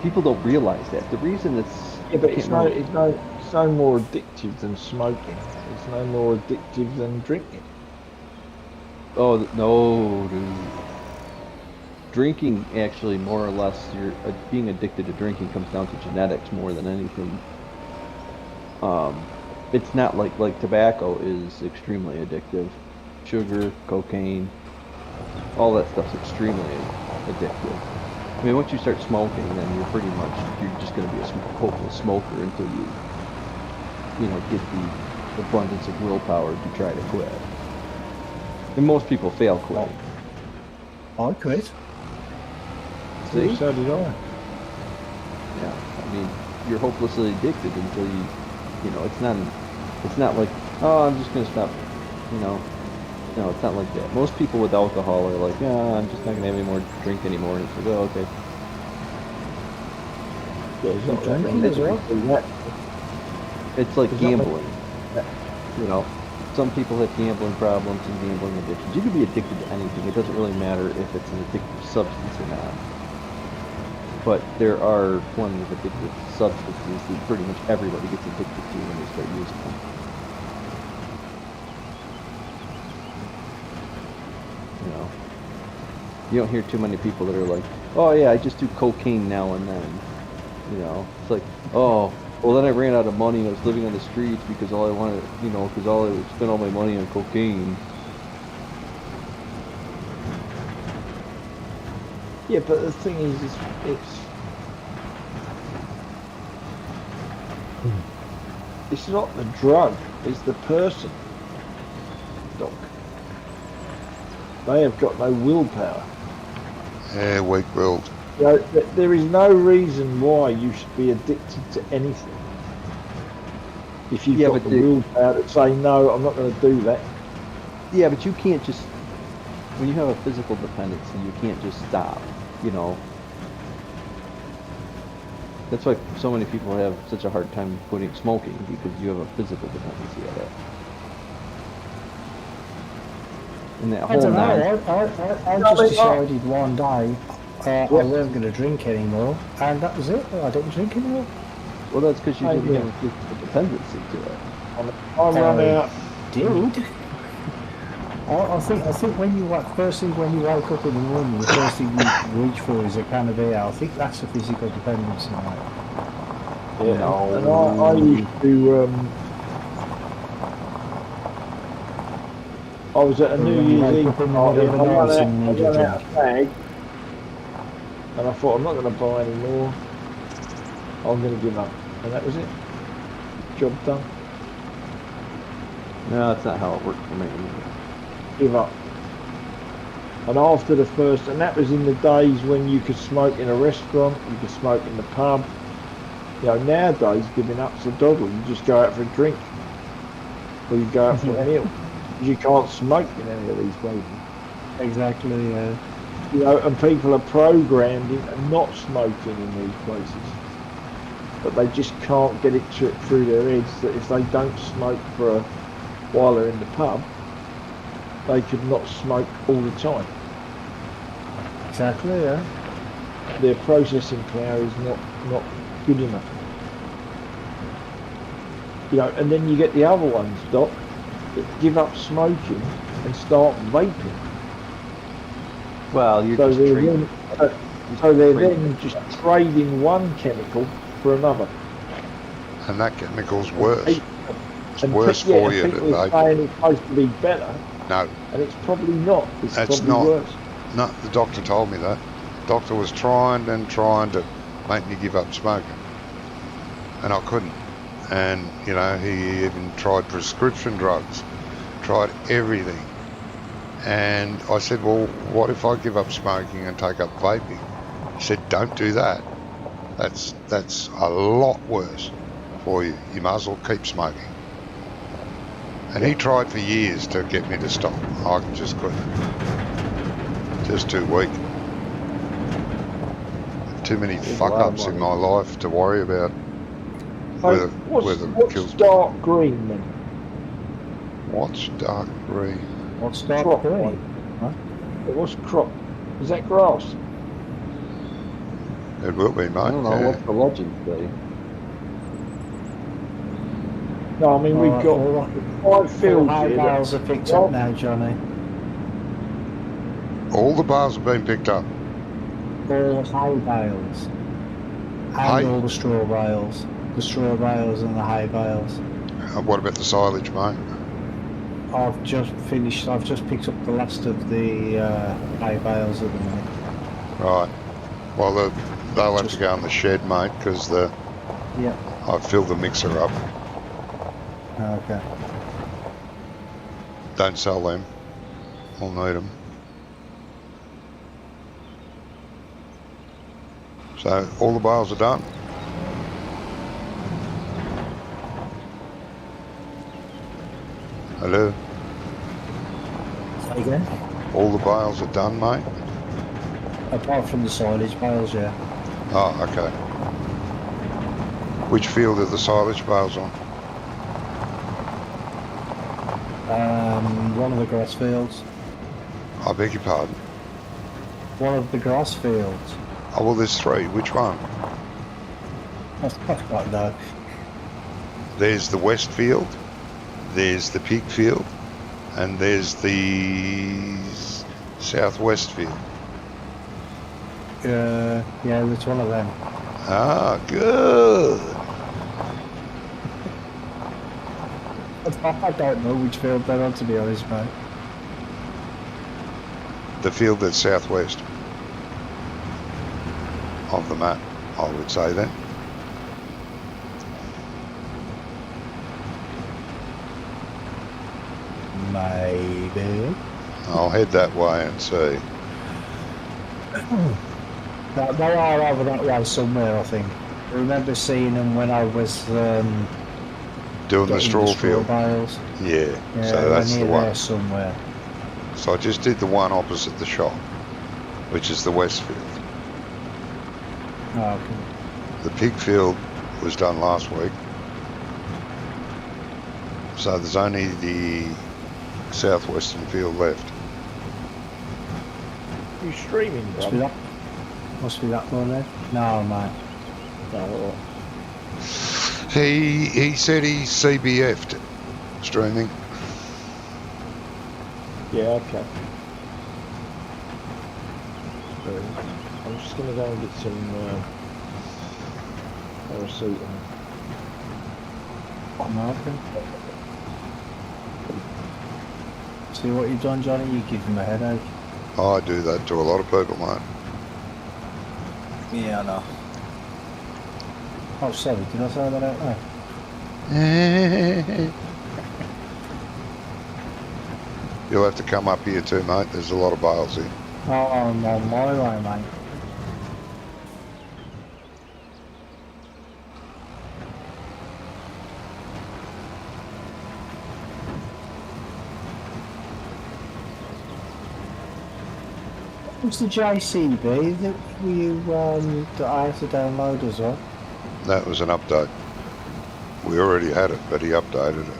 People don't realize that. The reason it's But it's no more addictive than smoking. It's no more addictive than drinking. Oh no, dude. Drinking actually more or less, being addicted to drinking comes down to genetics more than anything. It's not like tobacco is extremely addictive. Sugar, cocaine, all that stuff's extremely addictive. I mean, once you start smoking, then you're just going to be a hopeless smoker until you get the abundance of willpower to try to quit. And most people fail quitting. I quit. See? So did I. Yeah, I mean, you're hopelessly addicted until it's not like, oh, I'm just gonna stop, no, it's not like that. Most people with alcohol are like, yeah, I'm just not gonna have any more drink anymore, and it's like, oh, okay. Yeah, it's not Drinking as well. It's like Is that like- gambling. Some people have gambling problems and gambling addictions. You can be addicted to anything. It doesn't really matter if it's an addictive substance or not. But there are plenty of addictive substances that pretty much everybody gets addicted to when they start using them. You don't hear too many people that are like, oh yeah, I just do cocaine now and then. It's like, oh, well then I ran out of money and I was living on the streets because all I wanted, because all I spent all my money on cocaine. Yeah, but the thing is it's not the drug, it's the person, Doc. They have got no willpower. Yeah, weak willed. There is no reason why you should be addicted to anything. If you've got the willpower to say, no, I'm not going to do that. Yeah, but you can't just, when you have a physical dependency, you can't just stop, That's why so many people have such a hard time quitting smoking, because you have a physical dependency of it. And that I whole don't know. night. I just decided one day I wasn't going to drink anymore, and that was it. I didn't drink anymore. Well, that's because you I didn't do. have a physical dependency to it. I run out. Dude. I think when you first thing when you wake up in the morning, the first thing you reach for is a can of beer. I think that's a physical dependency, mate. Yeah, No. and I used to. I was at a But New when you Year's wake Eve up in the party middle and of the I night and you need a ran out drink. a bag, and I thought I'm not going to buy any more. I'm going to give up, and that was it. Job done. No, that's not how it worked for me. Give up. And after the first, and that was in the days when you could smoke in a restaurant, you could smoke in the pub. You know, nowadays giving up's a doddle. You just go out for a drink, or you go out for a meal. You can't smoke in any of these places. Exactly, yeah. You know, and people are programmed into not smoking in these places, but they just can't get it through their heads that if they don't smoke for a while they're in the pub, they could not smoke all the time. Exactly, yeah. Their processing power is not good enough. You know, and then you get the other ones, Doc, that give up smoking and start vaping. Well, you're So just they're trading. so they're trading. then just trading one chemical for another. And that chemical's worse. It's And worse yeah, for you people than are vape. saying it's supposed to be better, No, and it's probably not. It's It's probably not. worse. no, the doctor told me that. Doctor was trying to make me give up smoking. And I couldn't. And, you know, he even tried prescription drugs, tried everything. And I said, well, what if I give up smoking and take up vaping? He said, don't do that. That's a lot worse for you. You might as well keep smoking. And he tried for years to get me to stop. I just couldn't. Just too weak. Too many There's a fuck lot of ups in money. my life to worry about. So Whether what's kills- dark green then? What's dark green? What's dark Crop green? one. Huh? What's crop? Is that grass? It will be, mate. I don't know yeah. what's the legend say. No, I mean we've got all 5 fields high here. bales are picked up now, Johnny. All the bales have been picked up. All high bales. And Hay? all the straw bales. The straw bales and the hay bales. What about the silage, mate? I've just picked up the last of the hay bales at the minute. Right. Well, they'll have to go in the shed, mate, because Yep. I've filled the mixer up. Okay. Don't sell them. I'll need them. So all the bales are done. Hello. Say again? All the bales are done, mate. Apart from the silage bales, yeah. Oh, okay. Which field are the silage bales on? One of the grass fields. I beg your pardon. One of the grass fields. Oh, well, there's 3. Which one? That's quite low. There's the west field, there's the pig field, and there's the southwest field. Yeah, it's one of them. Ah, good. I don't know which field they're on, to be honest, mate. The field that's southwest of the map, I would say then. Maybe. I'll head that way and see. They are over that way somewhere, I think. I remember seeing them when I was Doing the getting straw field. bales. Yeah, Yeah, so that's near the one. there somewhere. So I just did the one opposite the shop, which is the west field. Oh, okay. The pig field was done last week. So there's only the southwestern field left. You streaming, Must be bro? that. Must be that one there. No, mate. No, He said he CBF'd streaming. Yeah, okay. I'm just gonna go and get some paracetamol. Martin. See what you've done, Johnny? You give him a headache. I do that to a lot of people, mate. Yeah, I know. Oh, sorry, did I say that out loud? You'll have to come up here too, mate. There's a lot of bales here. Oh, I'm on my way, mate. What's the JCB that that I have to download as well? That was an update. We already had it, but he updated it.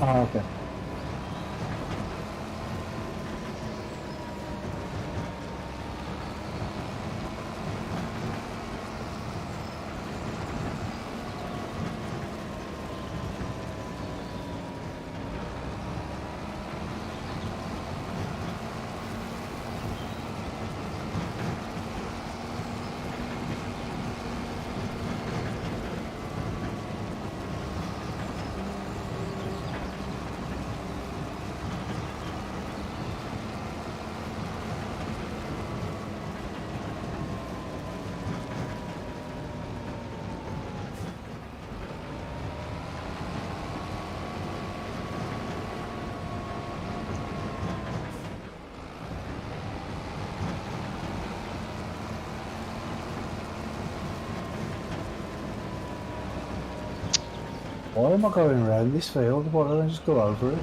Oh, okay. Why am I going around this field? Why don't I just go over it?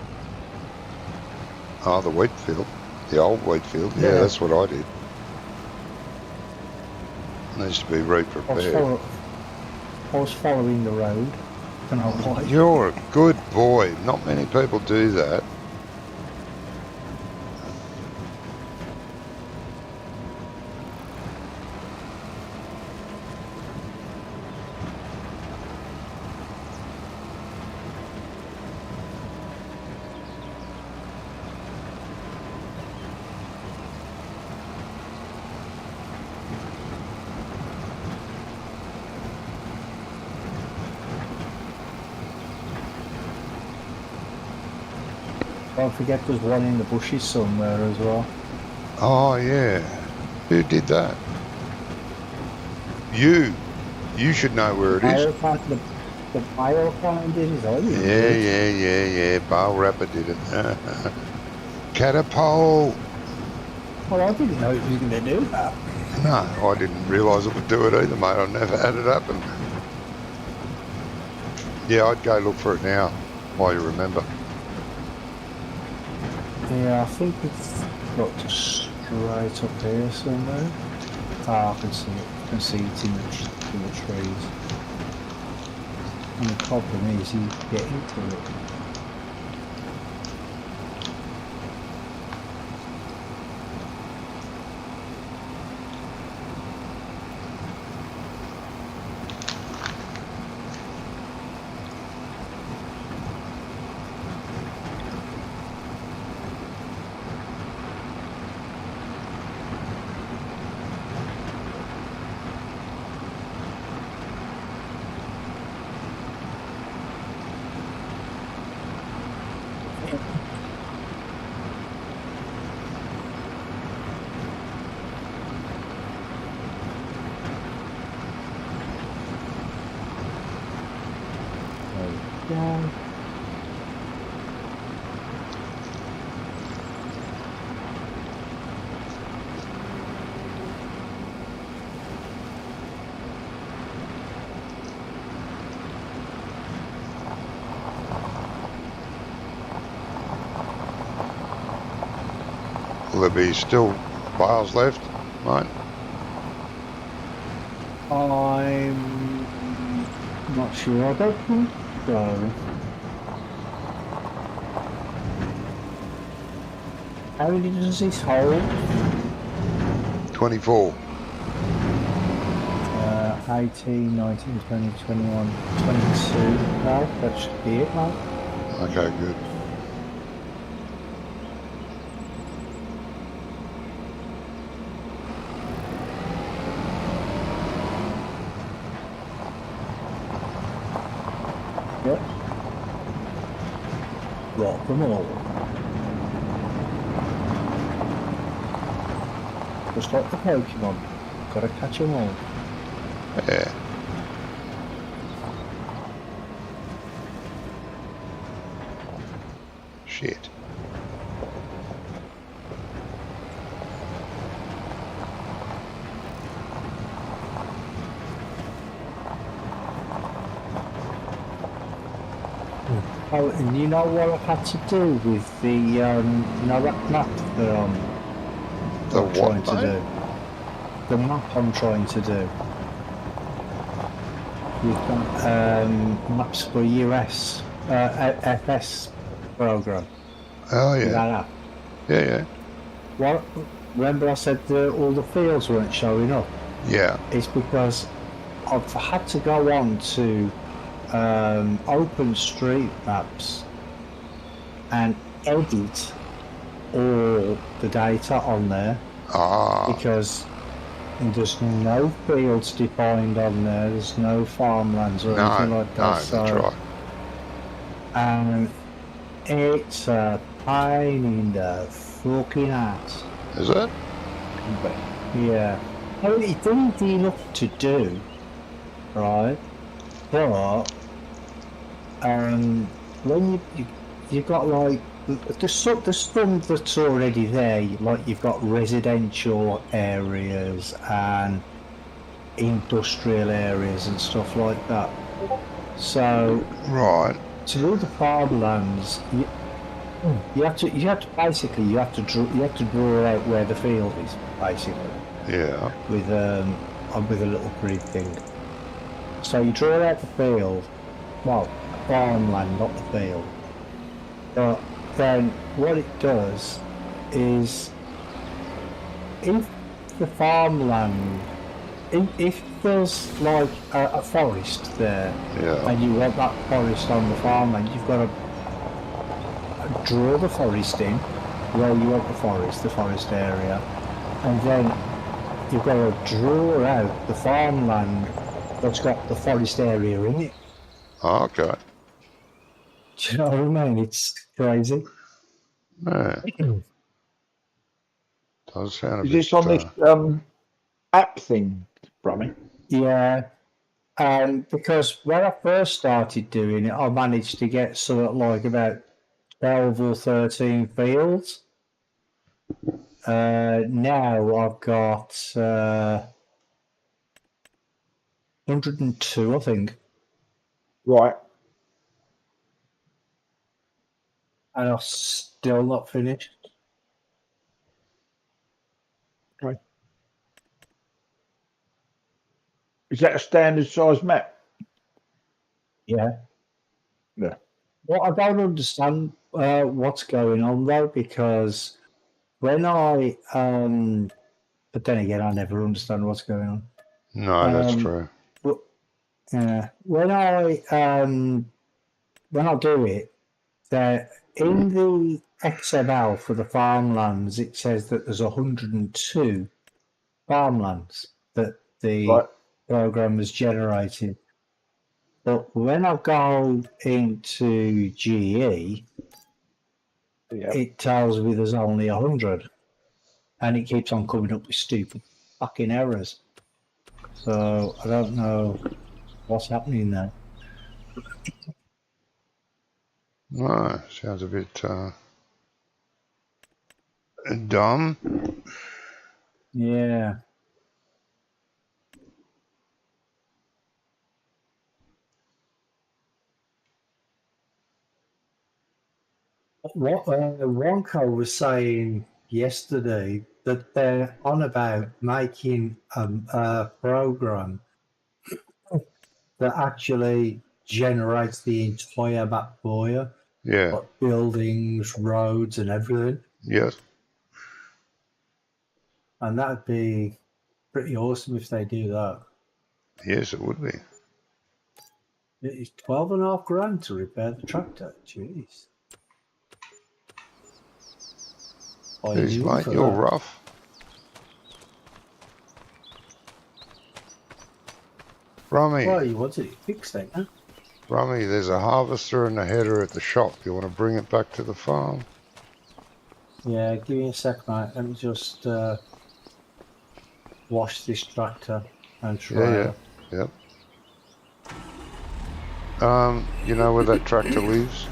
Oh, the wheat field. The old wheat field. Yeah, Yeah. that's what I did. Needs to be I was, re-prepared. I was following the road. And I'm like, You're a good boy. Not many people do that. don't forget there's one in the bushes somewhere as well. Oh, yeah. Who did that? You. You should know where it is. The bioplane did his own. Yeah. Bale Rapper did it. Catapult. Well, I didn't know he was going to do that. No, I didn't realise it would do it either, mate. I've never had it happen. Yeah, I'd go look for it now, while you remember. Yeah, I think it's got straight up there somewhere. Ah, I can see it. I can see it in the trees. And the problem is you get into it. Yeah. Will there be still bales left, mate? I'm not sure. I don't think so. How many does this hold? 24. 18, 19, 20, 21, 22. No, that should be it, mate. Okay, good. Yep. Rock them all. Just like the Pokemon. Gotta catch them all. Yeah. Shit. Oh, and you know what I've had to do with the, you know that map that I'm The trying what, to mate? do? The map I'm trying to do. You've got maps for US, FS program. Oh, With yeah. that app. Yeah, yeah. What? Remember I said all the fields weren't showing up? Yeah. It's because I've had to go on to OpenStreetMaps and edit all the data on there Ah, because there's no fields defined on there. There's no farmlands or anything no, like that. no, that's right. And it's a pain in the fucking ass. Is it? But Yeah. I mean, it's easy enough to do, right? But when you got like there's some that's already there. Like you've got residential areas and industrial areas and stuff like that. So Right. to do the farmlands, you have to basically you have to draw out where the field is basically Yeah. with a little grid thing. So you draw out the field, well, farmland, not the field. But then what it does is, if the farmland, if there's like a forest there, Yeah. and you want that forest on the farmland, you've got to draw the forest in where you want the forest area, and then you've got to draw out the farmland that's got the forest area in it. Oh, okay. Do you know what I mean? It's crazy. Yeah. Does sound a is bit. this on this app thing, Brummy? Yeah. Because when I first started doing it, I managed to get something like about 12 or 13 fields. Now I've got 102, I think. Right. And I've still not finished. Okay. Is that a standard size map? Yeah. Yeah. Well, I don't understand what's going on though, because when I but then again, I never understand what's going on. No, that's true. Yeah, when I do it, that in the XML for the farmlands, it says that there's 102 farmlands that the Right. program has generated. But when I go into GE, Yeah. it tells me there's only 100, and it keeps on coming up with stupid fucking errors. So I don't know what's happening there. No, sounds a bit dumb. Yeah. What Wonko was saying yesterday, that they're on about making a program that actually generates the entire map for you, Yeah. like buildings, roads, and everything. Yes. And that'd be pretty awesome if they do that. Yes, it would be. It's 12.5 grand to repair the tractor. Jeez. What are Jeez, you doing mate, for you're that? rough. Rummy, Well, you wanted it fixed then, huh? Rummy, there's a harvester and a header at the shop. You want to bring it back to the farm? Yeah, give me a sec, mate. Let me just wash this tractor and Yeah, trailer. yep. You know where that tractor lives?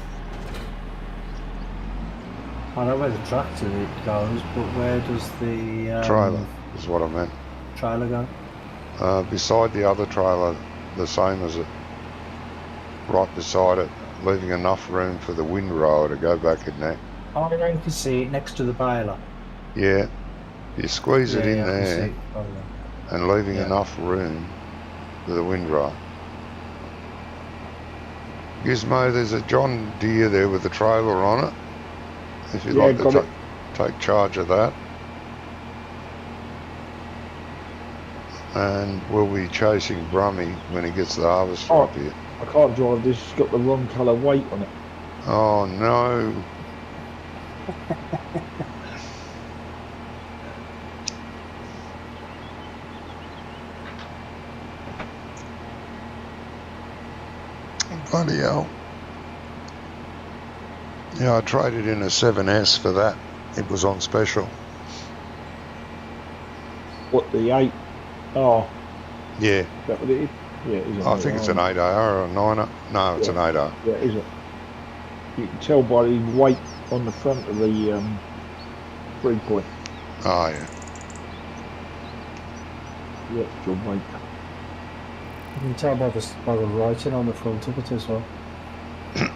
I know where the tractor it goes, but where does the Trailer is what I meant. trailer go? Beside the other trailer, the same as it. Right beside it, leaving enough room for the windrower to go back in there. Oh, I can see it next to the baler. Yeah, you squeeze it in I can see there it. Oh, yeah. and leaving Yeah. enough room for the windrower. Gizmo, there's a John Deere there with a trailer on it. If you'd Yeah, like got to it. take charge of that. And we'll be chasing Brummy when he gets the harvester Oh. up here. I can't drive this. It's got the wrong colour weight on it. Oh no. Bloody hell. Yeah, I traded in a 7S for that. It was on special. What, the 8? Oh, Yeah, is that what it is? Yeah, it is. I think it's an 8R or a 9R. No, it's an 8R. Yeah, it is. You can tell by the weight on the front of the 3-point. Oh, yeah. The extra weight. You can tell by the writing on the front of it as well.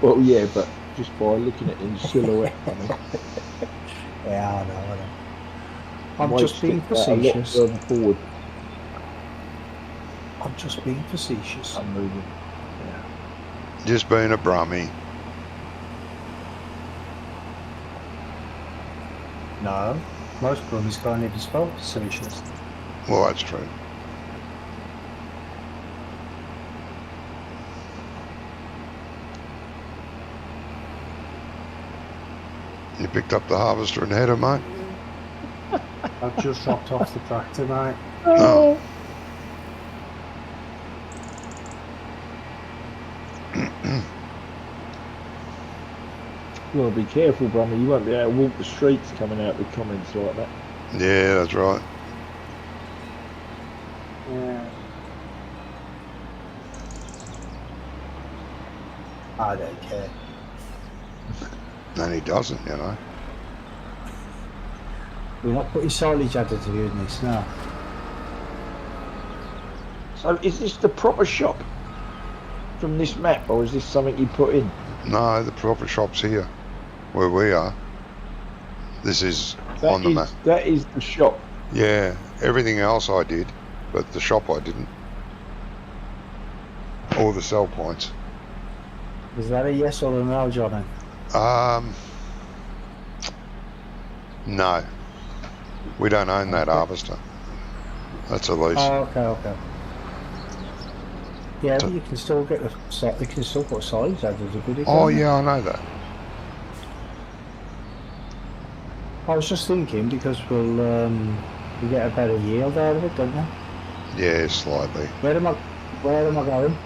Well, yeah, but just by looking at it in silhouette, I mean, Yeah, I know. the I'm weight just being sticks out a lot facetious. further forward. I'm just being facetious. I'm moving. Just being a Brummy. No, most brummies can't even spell facetious. Well, that's true. You picked up the harvester and header, mate? I've just dropped off the tractor, mate. Oh. You want to be careful, Brummy. You won't be able to walk the streets coming out with comments like that. Yeah, that's right. Yeah. I don't care. And he doesn't, you know. We're not putting silage additives in this now. So, is this the proper shop from this map, or is this something you put in? No, the proper shop's here, where we are. This is on the map. That is the shop. Yeah, everything else I did, but the shop I didn't. Or the sell points. Is that a yes or a no, Johnny? No. We don't own that harvester. That's a lease. Oh, okay. Yeah, but you can still get you can still put silage additives in it. Oh, can't you? yeah, I know that. I was just thinking because we'll get a better yield out of it, don't we? Yeah, slightly. Where am I going?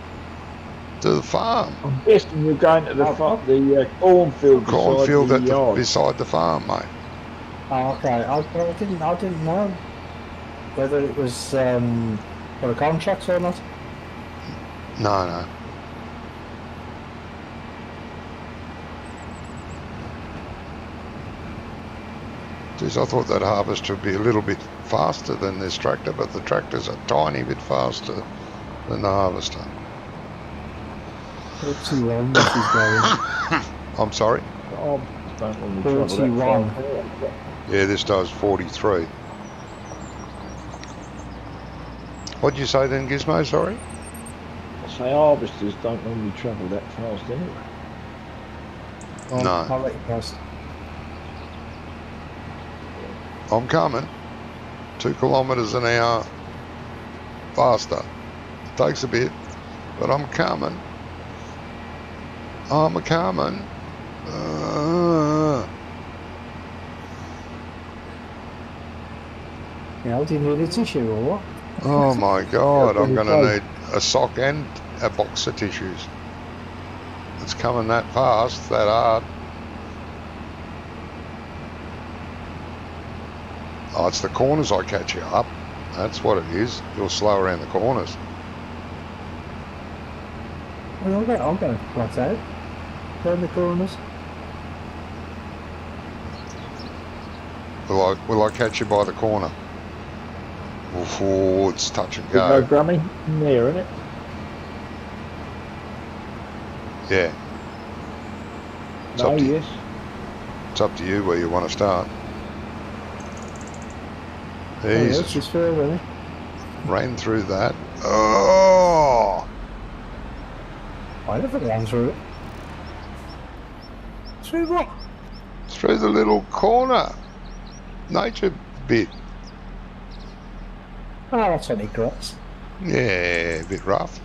To the farm. I'm guessing you're going to the the cornfield Cornfield beside the yard. beside the farm, mate. Oh, okay. I didn't know whether it was for a contract or not. No. Geez, I thought that harvester would be a little bit faster than this tractor, but the tractor's a tiny bit faster than the harvester. 41 this is going. I'm sorry? Oh, don't want me to travel that 41. far. Yeah, this does 43. What'd you say then, Gizmo? Sorry? I say harvesters don't normally travel that fast anyway. No. I'll let you pass. I'm coming. 2 kilometres an hour faster. Takes a bit, but I'm coming. I'm coming. You know, do you need a tissue or what? Oh my God, I'm going to Okay. need a sock and a box of tissues. It's coming that fast, that hard. Oh, it's the corners I catch you up. That's what it is. You're slow around the corners. Well, I'm going to flat out. Turn the corners. Will I catch you by the corner? Oh, it's touch and You go, go. Brummy. Near, isn't it? Yeah, It's No, up to you. yes. it's up to you where you want to start. Oh, yeah, Jesus, it's just fair, really. ran through that. Oh, I never ran through it. Through what? through the little corner. Nature bit. Oh, that's only grass. Yeah, a bit rough.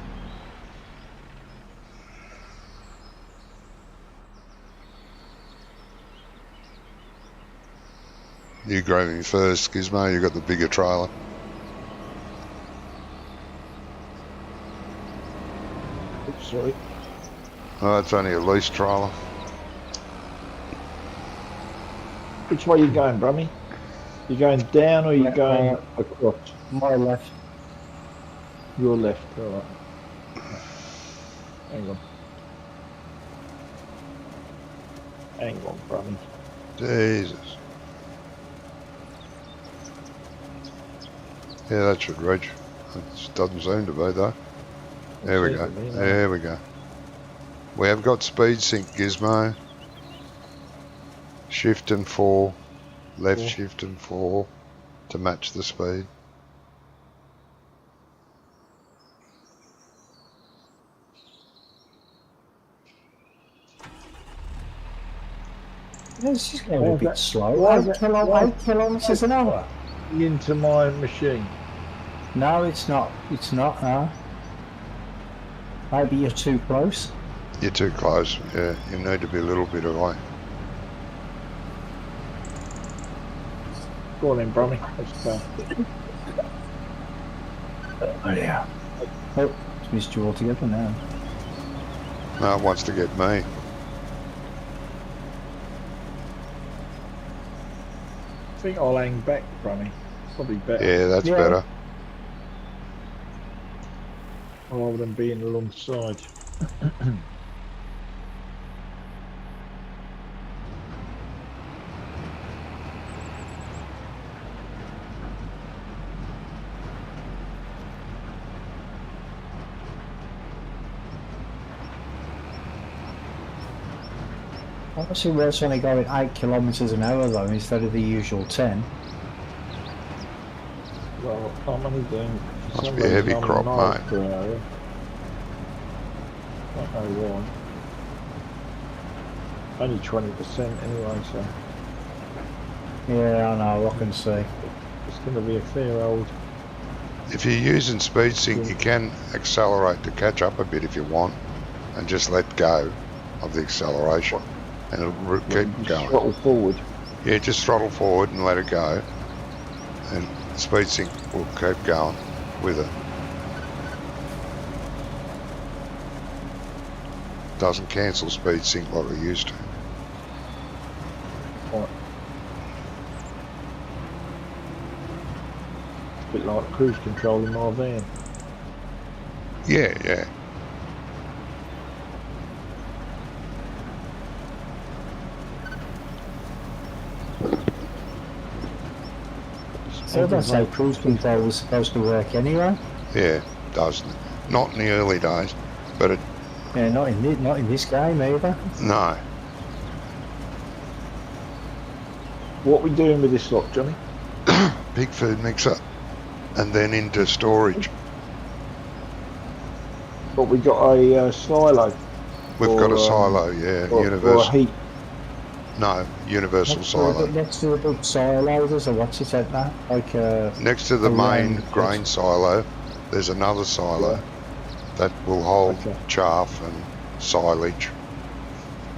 You drove me first, Gizmo. You got the bigger trailer. Oops, sorry. Oh, it's only a lease trailer. Which way you going, Brummy? You going down or you Left, going across? My left. Your left, alright. Hang on. Hang on, Brummy. Jesus. Yeah, that should reach. It doesn't seem to be though. There we go. Seems to be, no. There we go. We have got speed sync, Gizmo. Shift and 4. Left Four. shift and 4 to match the speed. Yeah, it's just going a Why is bit that- slow. why is 8 that- why- kilometres an hour. Into my machine. No, it's not. It's not, no. Maybe you're too close. You're too close. Yeah, you need to be a little bit away. Go on then, Brummy. Let's go. Oh, yeah. Oh, it's missed you altogether now. No, it wants to get me. I think I'll hang back, Brummy. Probably better. Yeah, that's Yeah. better. Rather than being alongside. Obviously, we're only going 8 kilometres an hour though, instead of the usual 10. Well, I'm only doing. for Must some be a reason heavy I'm crop, miles mate. per hour. Don't know why. Only 20% anyway, so Yeah, I know, I can see. it's going to be a fair old. If you're using speed sync, you can accelerate to catch up a bit if you want, and just let go of the acceleration, and it'll keep Just going. throttle forward. Yeah, just throttle forward and let it go, and speed sync will keep going with it. Doesn't cancel speed sync like it used to. Right. It's a bit like cruise control in my van. Yeah, yeah. So that's how cruise control was supposed to work anyway. Yeah, does. Not in the early days, but it, Yeah, not in this game either. no. What are we doing with this lot, Johnny? Pig food mixer, and then into storage. But we got a silo. We've got Or, a silo, yeah, or a universal. heat. No, universal Next to the- silo. Next to the big silos, or what's it at that? Like Next to the around main the grain silo, there's another silo, that will hold Okay. chaff and silage.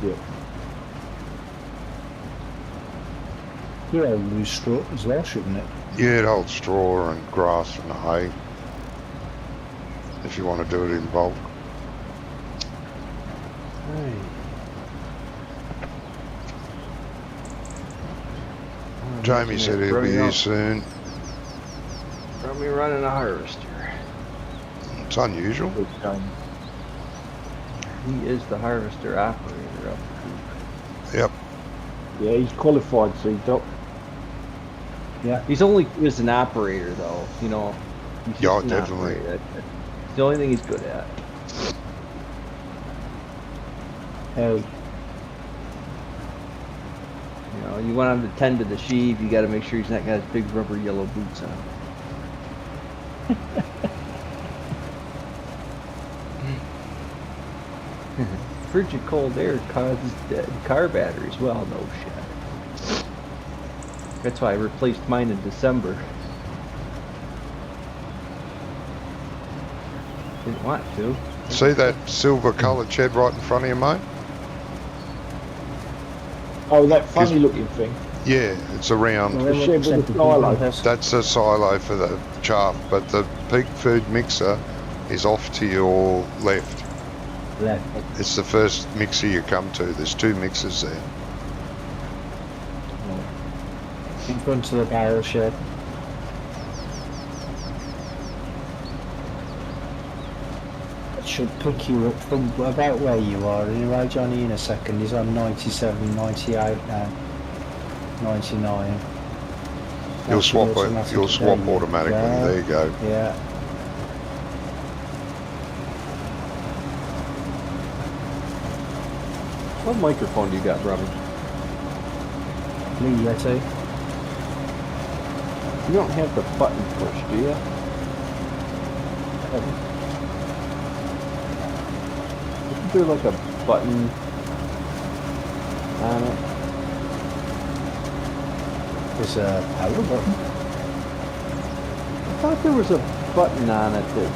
Yeah. Yeah, loose straw as well, shouldn't it? Yeah, it holds straw and grass and hay if you want to do it in bulk. Jamie said he'll be here soon. From me running a harvester. It's unusual. Good game. He is the harvester operator up the Yep. Yeah, he's qualified, so Doc. coop. He's only is an operator though, you know. He's Yeah, just an definitely. operator. It's the only thing he's good at. Hey, You know, you want him to tend to the sheep, you gotta make sure he's not got his big rubber yellow boots on. Frigid cold air causes dead car batteries. Well, no shit. That's why I replaced mine in December. Didn't want to. See that silver coloured shed right in front of you, mate? Oh, that funny looking thing. Yeah, it's around. The shed with the silo. That's a silo for the chaff, but the peak food mixer is off to your left. left. It's the first mixer you come to. There's two mixers there. In front of the barrel shed. It should pick you up from about where you are anyway, Johnny, in a second. He's on 97, 98 now. 99. You'll That's swap it. automatic You'll swap again. automatically. Yeah. There you go. Yeah. What microphone do you got, brother? Lee Yeti. You don't have the button push, do you? Isn't there like a button on it? There's a power button. I thought there was a button on it that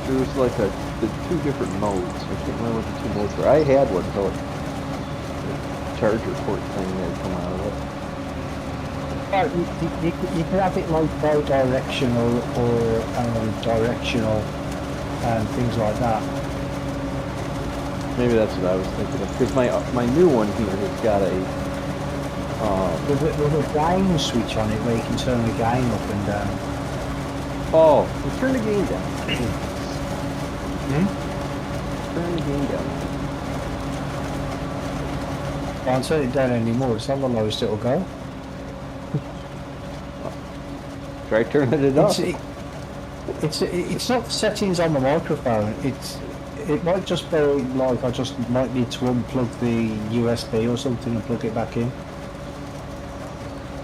there was like the two different modes. I can't remember what the two modes were. I had one until the charger port thing had come out of it. Well, you can have it like bi-directional or directional and things like that. Maybe that's what I was thinking of. Because my new one here has got a With a gain switch on it where you can turn the gain up and down. oh, you turn the gain down. Turn the gain down. Can't turn it down anymore. It's on the lowest it'll go. Try turning it up. It's not the settings on the microphone. It might just be like I just might need to unplug the USB or something and plug it back in.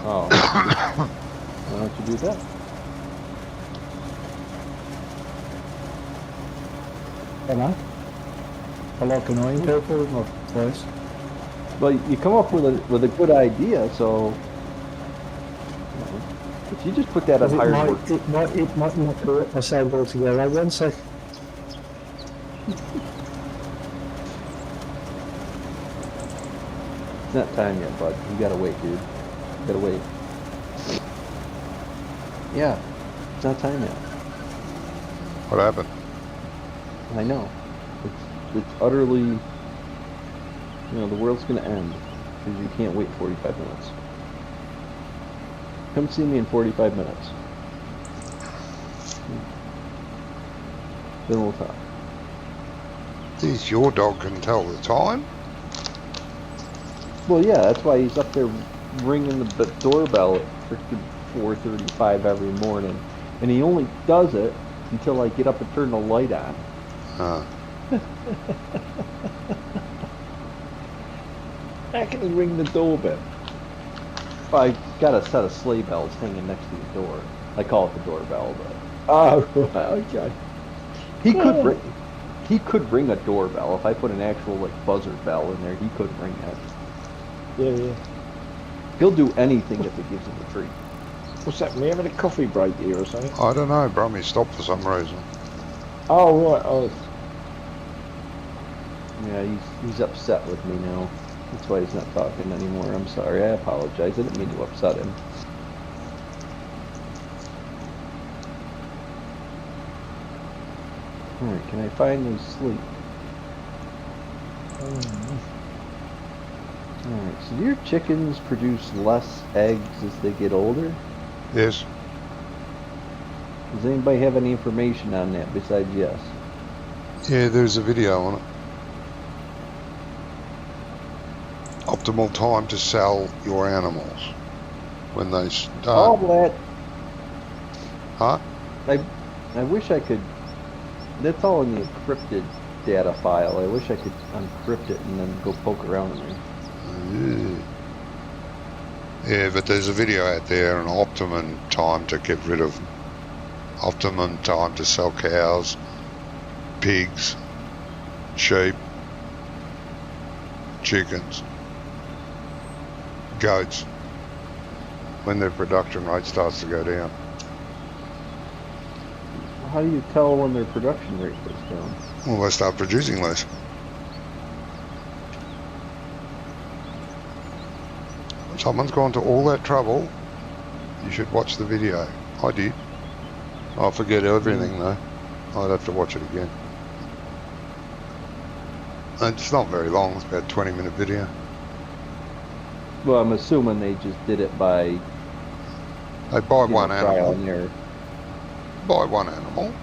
Oh. Why don't you do that? I don't know. I like annoying people with my voice. Well, you come up with a good idea, so if you just put that on higher work. It might not correct my sound altogether. One sec. It's not time yet, bud. You gotta wait, dude. You gotta wait. Yeah, it's not time yet. What happened? I know. It's utterly, you know, the world's gonna end because you can't wait 45 minutes. Come see me in 45 minutes. Then we'll talk. Geez, your dog can tell the time. Well, yeah, that's why he's up there ringing the doorbell at freaking 4:35 every morning, and he only does it until I get up and turn the light on. How can he ring the doorbell? I got a set of sleigh bells hanging next to the door. I call it the doorbell, but Oh, right, okay. he could ring a doorbell if I put an actual like buzzer bell in there. He could ring it. Yeah, yeah. He'll do anything if it gives him a treat. What's that? We having a coffee break here or something? I don't know, Brummy stopped for some reason. Oh right. Oh, Yeah, he's upset with me now. That's why he's not talking anymore. I'm sorry. I apologize. I didn't mean to upset him. Alright, can I finally sleep? Alright, so do your chickens produce less eggs as they get older? Yes. Does anybody have any information on that besides yes? Yeah, there's a video on it. Optimal time to sell your animals when they All start. that, Huh? I wish I could, that's all in the encrypted data file. I wish I could uncrypt it and then go poke around in there. Yeah, but there's a video out there, an optimum time to get rid of, optimum time to sell cows, pigs, sheep, chickens, goats, when their production rate starts to go down. How do you tell when their production rate goes down? Well, they start producing less. Someone's gone to all that trouble. You should watch the video. I did. I'll forget everything though. I'd have to watch it again. It's not very long. It's about a 20-minute video. Well, I'm assuming they just did it by They buy one trial animal. and error. Buy one animal.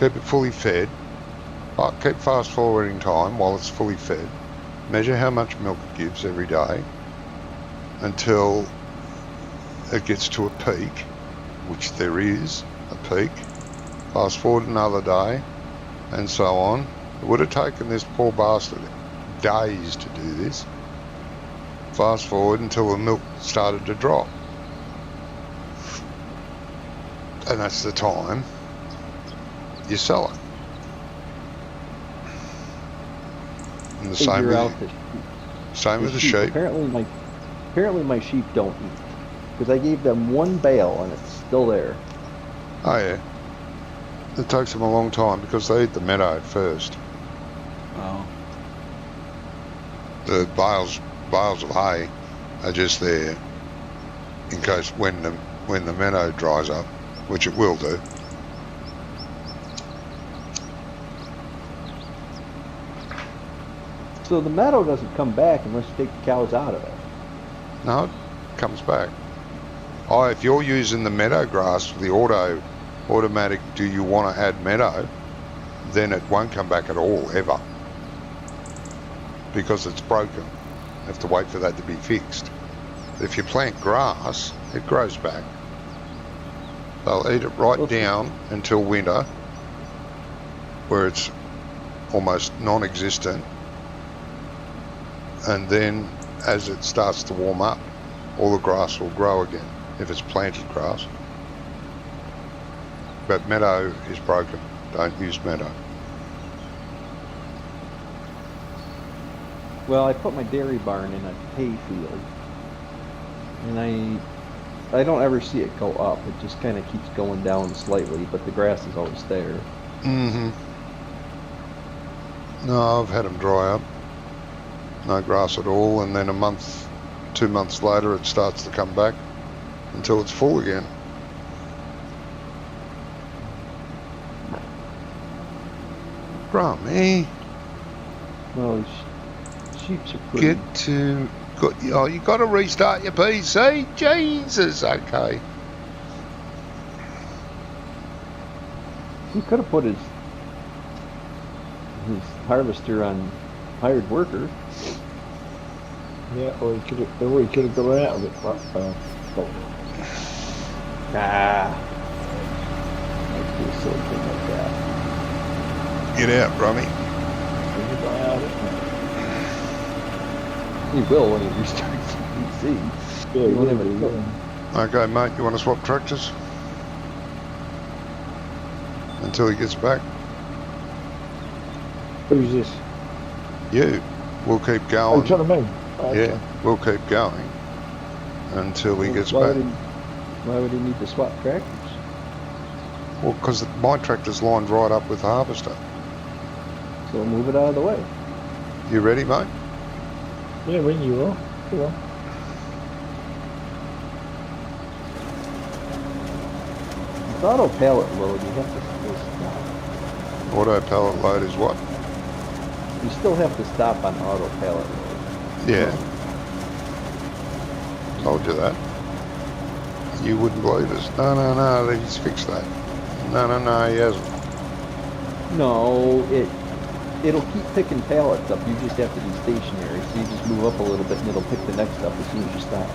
Keep it fully fed. Keep fast forwarding time while it's fully fed. Measure how much milk it gives every day until it gets to a peak, which there is a peak. Fast forward another day, and so on. It would have taken this poor bastard days to do this. Fast forward until the milk started to drop. And that's the time you sell it. And the same Figure out with, the same with the sheep. Apparently my sheep don't eat. Because I gave them one bale and it's still there. Oh yeah. It takes them a long time because they eat the meadow first. Oh. The bales of hay are just there in case when the meadow dries up, which it will do. So the meadow doesn't come back unless you take the cows out of it. No, it comes back. Oh, if you're using the meadow grass for the automatic, do you want to add meadow? Then it won't come back at all, ever. Because it's broken. You have to wait for that to be fixed. But if you plant grass, it grows back. They'll eat it right down until winter, where it's almost non-existent. And then as it starts to warm up, all the grass will grow again, if it's planted grass. But meadow is broken. Don't use meadow. Well, I put my dairy barn in a hay field. And I don't ever see it go up. It just kind of keeps going down slightly, but the grass is always there. Mm-hmm. No, I've had them dry up. No grass at all, and then a month, 2 months later it starts to come back until it's full again. Brummy, Well, sheeps are pretty. you got to restart your PC. Jesus, okay. He could have put his harvester on hired worker. yeah. Or he could have got out of it. But, Let's do a silly thing like that. Get out, Brummy. he got out of it. He will when he restarts the PC. Yeah, He he won't will have do, a yeah. Okay, mate, you want to swap tractors? Until he gets back? Who's this? You. We'll keep Oh, going. tell me. Yeah, we'll keep going until he gets Why back. Why would he need to swap tractors? Well, because my tractor's lined right up with the harvester. So move it out of the way. You ready, mate? Yeah, when you are. Go on. With auto pallet load, you have to still stop. Auto pallet load is what? You still have to stop on auto pallet load. Yeah. Told you that. You wouldn't believe us. No, he's fixed that. No, he hasn't. No, it'll keep picking pallets up. You just have to be stationary. So you just move up a little bit and it'll pick the next up as soon as you stop.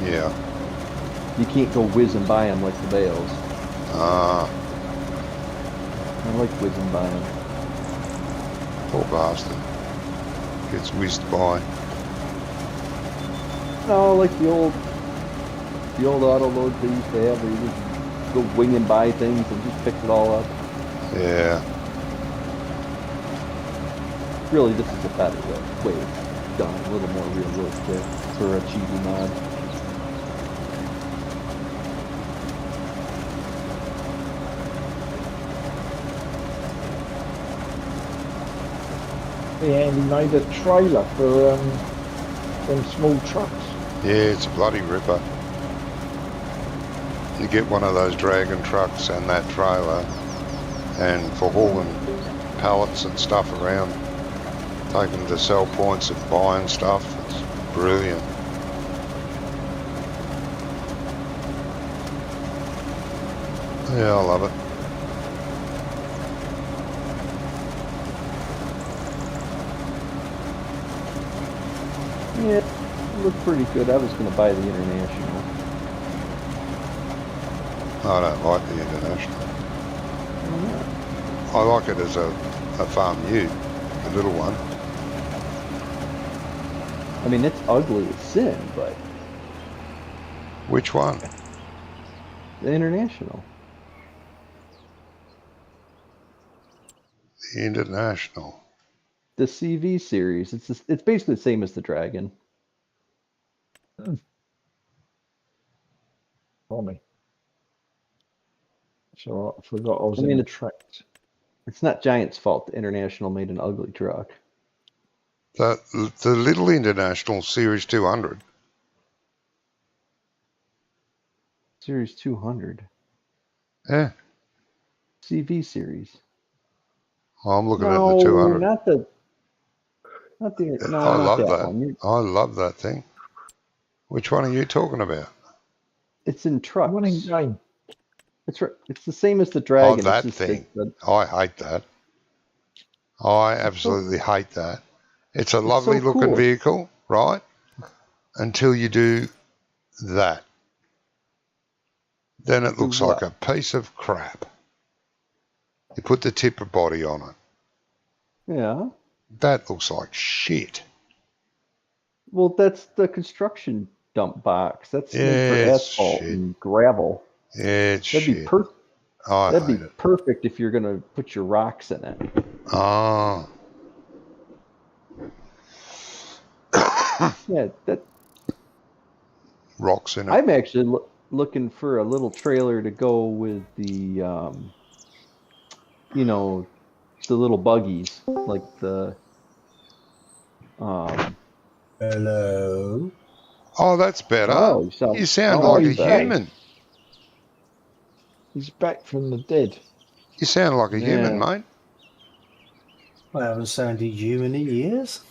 Yeah. You can't go whizzing by them like the bales. Ah, I like whizzing by them. poor bastard. Gets whizzed by. No, like the old auto loads they used to have where you just go winging by things and just pick it all up. Yeah. Really, this is a better way it's done, a little more realistic for a cheesy mod. Yeah, and he made a trailer for them small trucks. Yeah, it's a bloody ripper. You get one of those dragon trucks and that trailer, and for hauling pallets and stuff around, taking them to sell points and buying stuff, it's brilliant. Yeah, I love it. Yeah, it looked pretty good. I was going to buy the International. I don't like the International. Oh, I like it as a Farm U, the little one. I mean, it's ugly as sin, but Which one? the International. The International. The CV series. It's basically the same as the Dragon. For me. So I forgot I was I in mean, the it's- tracks. It's not Giant's fault the International made an ugly truck. The little International Series 200. Series 200. Yeah, CV series. I'm looking at No, the 200. not the. No, I not love that that. one. I love that thing. Which one are you talking about? It's in trucks. One in game. It's the same as the Dragon. that it's just thing. the- I hate that. I absolutely hate that. It's a lovely so looking cool. vehicle, right? Until you do that. Then it Do looks like what? a piece of crap. You put the tipper body on it. Yeah. That looks like shit. Well, that's the construction dump box. That's made Yeah, for it's asphalt shit. and gravel. Yeah, it's That'd be shit. perfect. I That'd hate be it. perfect if you're gonna put your rocks in it. Ah. Yeah, that. Rocks in it. I'm actually looking for a little trailer to go with the, the little buggies, like the, Hello. Oh, that's better. Oh, You sound oh, like a he's back. human. He's back from the dead. You sound like a human, Yeah. mate. I haven't sounded human in years.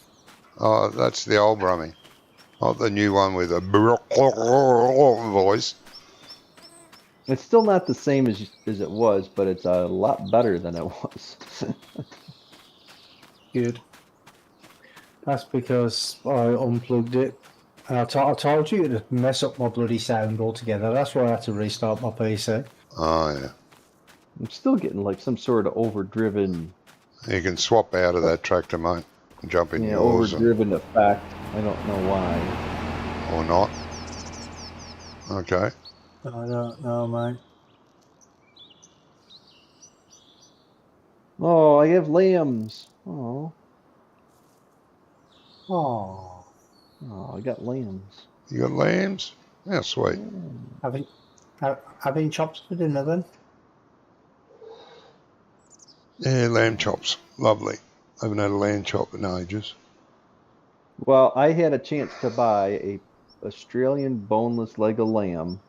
Oh, that's the old Brummy. Not the new one with a voice. It's still not the same as it was, but it's a lot better than it was. Good. That's because I unplugged it. And I told you to mess up my bloody sound altogether. That's why I had to restart my PC. Oh, yeah. I'm still getting like some sort of overdriven, You can swap out of that tractor, mate, and jump in yours overdriven effect. I don't know why. or not. Okay. I don't know, mate. Oh, I have lambs. Oh, Oh, I got lambs. You got lambs? Yeah, sweet. haven't Having chops for dinner then? Yeah, lamb chops. Lovely. Haven't had a lamb chop in ages. Well, I had a chance to buy a Australian boneless leg of lamb,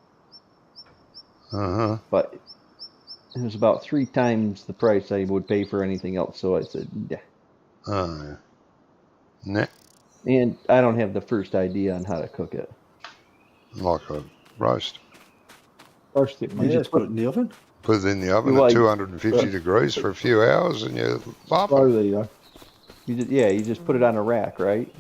Uh-huh. but it was about 3 times the price I would pay for anything else. So I said, yeah. Oh, nah, And I don't have the first idea on how to cook it. like a roast. Roast it, Yeah, mate. just put it in the oven. Put it in the oven Well, at 250 degrees for a few hours and you love it. Slowly, though. You just put it on a rack, right?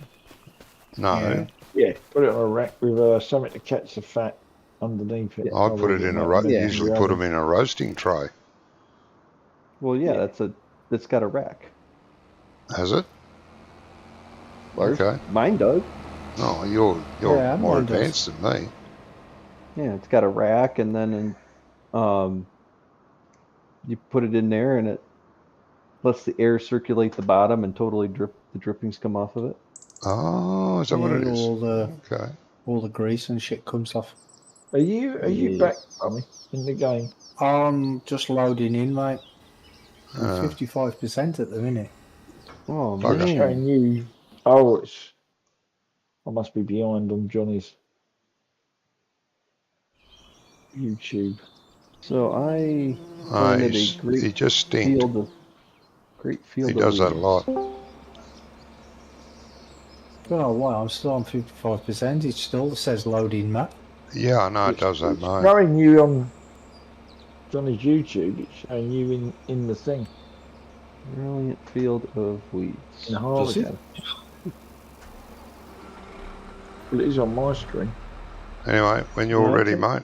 No, Yeah. Yeah, put it on a rack with something to catch the fat underneath it. I put it in a Yeah. usually put them in a roasting tray. Well, yeah, that's got a rack. Has it? Ours- Okay. Mine does. No, you're Yeah, more mine does. advanced than me. Yeah, it's got a rack, and then you put it in there, and it lets the air circulate the bottom and totally the drippings come off of it. Oh, is that what it is? Okay. All the grease and shit comes off. Are you Yeah. back, Tommy, in the game? I'm just loading in, mate. I'm Uh, 55% at the minute. Oh Bugger. It's man! showing you. Oh, it's. I must be behind on Johnny's YouTube. So I oh, planted a he great just stinked. great field. He of does that a weeds. lot. Oh, wow, I'm still on 55%. It still says loading, Matt. Yeah, I know it does that, It's mate. showing you on Johnny's YouTube. It's showing you in the thing. Brilliant field of weeds. In the Does it? Harley. Well, it is on my screen. Anyway, when you're Yeah, ready, okay. mate.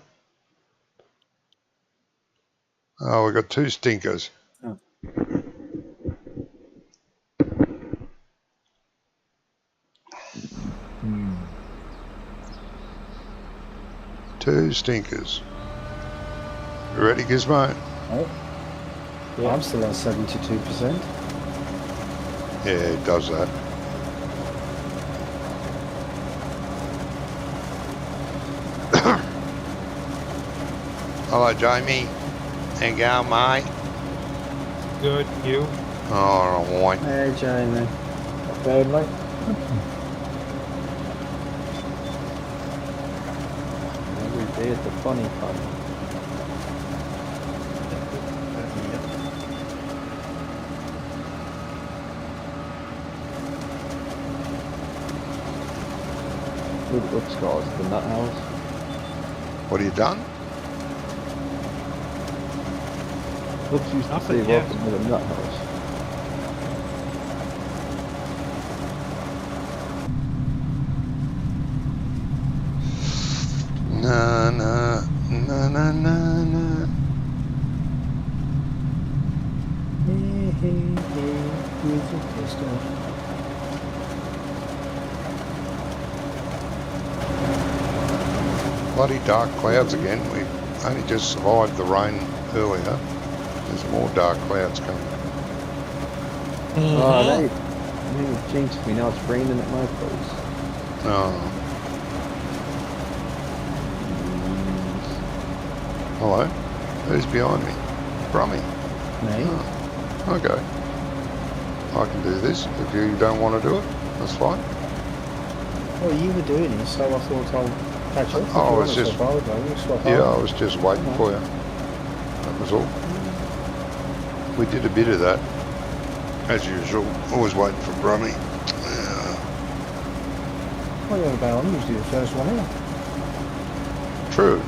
Oh, we got two stinkers. Oh. Two stinkers. You ready, Gizmo? Yeah. I'm still at 72%. Yeah, it does that. Hello, Jamie. How you going, mate? Good, you? Oh, all right. Hey, Jamie. Not bad, mate. Every day it's a funny fun. What's called the nut house? What have you done? Whoops used to Nothing say yet. welcome to the nut house. Na na na na na na. Hey, hey, hey. Music pistol. Bloody dark clouds again. We only just survived the rain earlier. There's more dark clouds coming. Oh, that jinxed me. Now it's raining at my place. Oh, hello. Who's behind me? Brummy. Me? Okay. I can do this. If you don't want to do it, that's fine. Well, you were doing it, so I thought I'll catch up. If Oh, you it's wanna just- swap over, we'll swap Yeah, I over. was just waiting for you. That was all. We did a bit of that. As usual, always waiting for Brummy. Yeah. Well, you're about on, usually the first one here. True.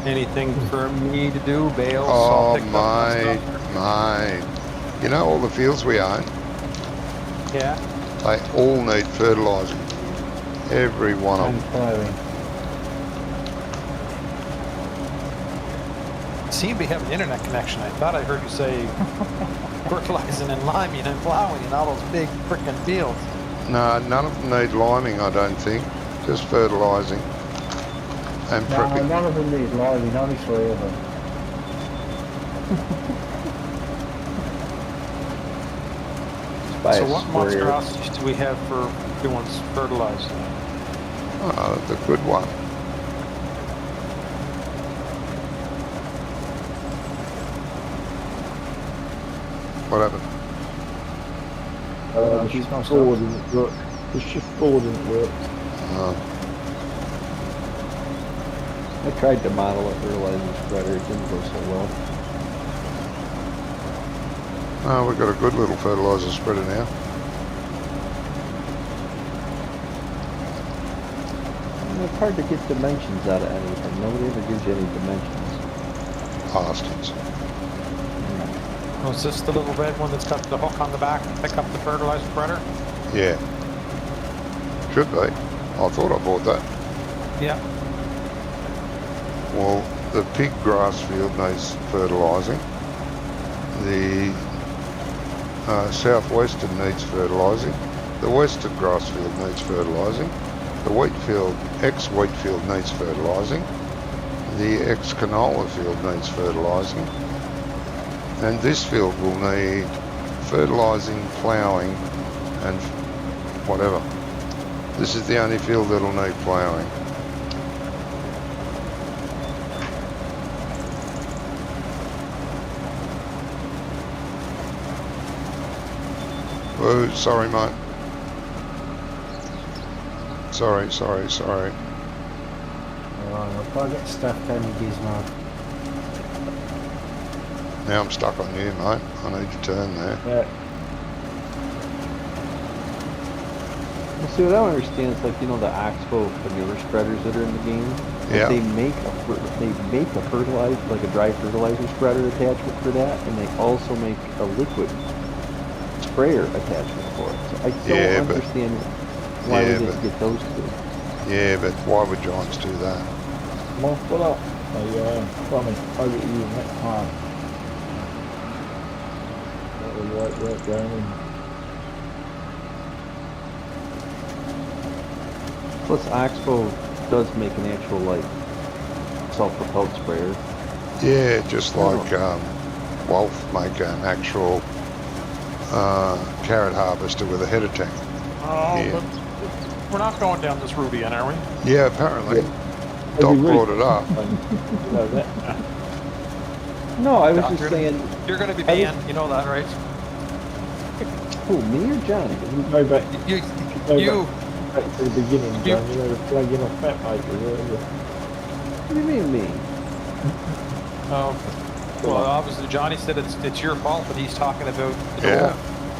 Anything for me to do? Bale, Oh, salt, pick up my mate, stuff? mate. You know all the fields we own? Yeah. They all need fertilising. Every one of And them. plowing. Seem to be having an internet connection. I thought I heard you say fertilizing and liming and plowing and all those big frickin' fields. No, none of them need liming, I don't think. Just fertilising and No, prepping. none of them need lighting, only 3 of them. buy So a what sprayer. monstrosities do we have for doing fertilizer? The good one. What happened? Oh, Shift no, 4 didn't work. The shift 4 didn't work. I tried to model a fertilizer spreader, it didn't go so well. Oh, we've got a good little fertilizer spreader now. It's hard to get dimensions out of anything. Nobody ever gives you any dimensions. Bastards. Oh, is this the little red one that's got the hook on the back to pick up the fertilizer spreader? Yeah. Should be. I thought I bought that. Yeah. Well, the pig grass field needs fertilising. The southwestern needs fertilising. The western grass field needs fertilising. The wheat field, ex-wheat field needs fertilising. The ex-canola field needs fertilising. And this field will need fertilising, ploughing and whatever. This is the only field that'll need ploughing. Oh, sorry, mate. Sorry. I'll probably get stuck down the gizmo. Now I'm stuck on you, mate. I need to turn there. Yeah. Well, see, what I don't understand is, like, you know, the Oxbow manure spreaders that are in the game? Yeah. They make a fertilizer, like a dry fertilizer spreader attachment for that, and they also make a liquid sprayer attachment for it. So I don't Yeah, but- understand why yeah, we didn't but- get those two. Yeah, but why would giants do that? Come on, pull up. Tommy, over to you next time. Got the white work going in. Plus, Oxbow does make an actual, like, self-propelled sprayer. Yeah, just Oh. like Wolf make an actual carrot harvester with a header tank. Oh, Yeah. but we're not going down this route again, are we? Yeah, apparently. Yeah. Doc Every week. brought it up. You know that. No, I was Doc, just you're- saying, You're going to be I think- banned. You know that, right? who, me or Johnny? You go back, You, go you, back to the beginning, You- John. You know, flagging off fat makers, weren't you? What do you mean me? oh, well, obviously Johnny said it's your fault, but he's talking about the Yeah. door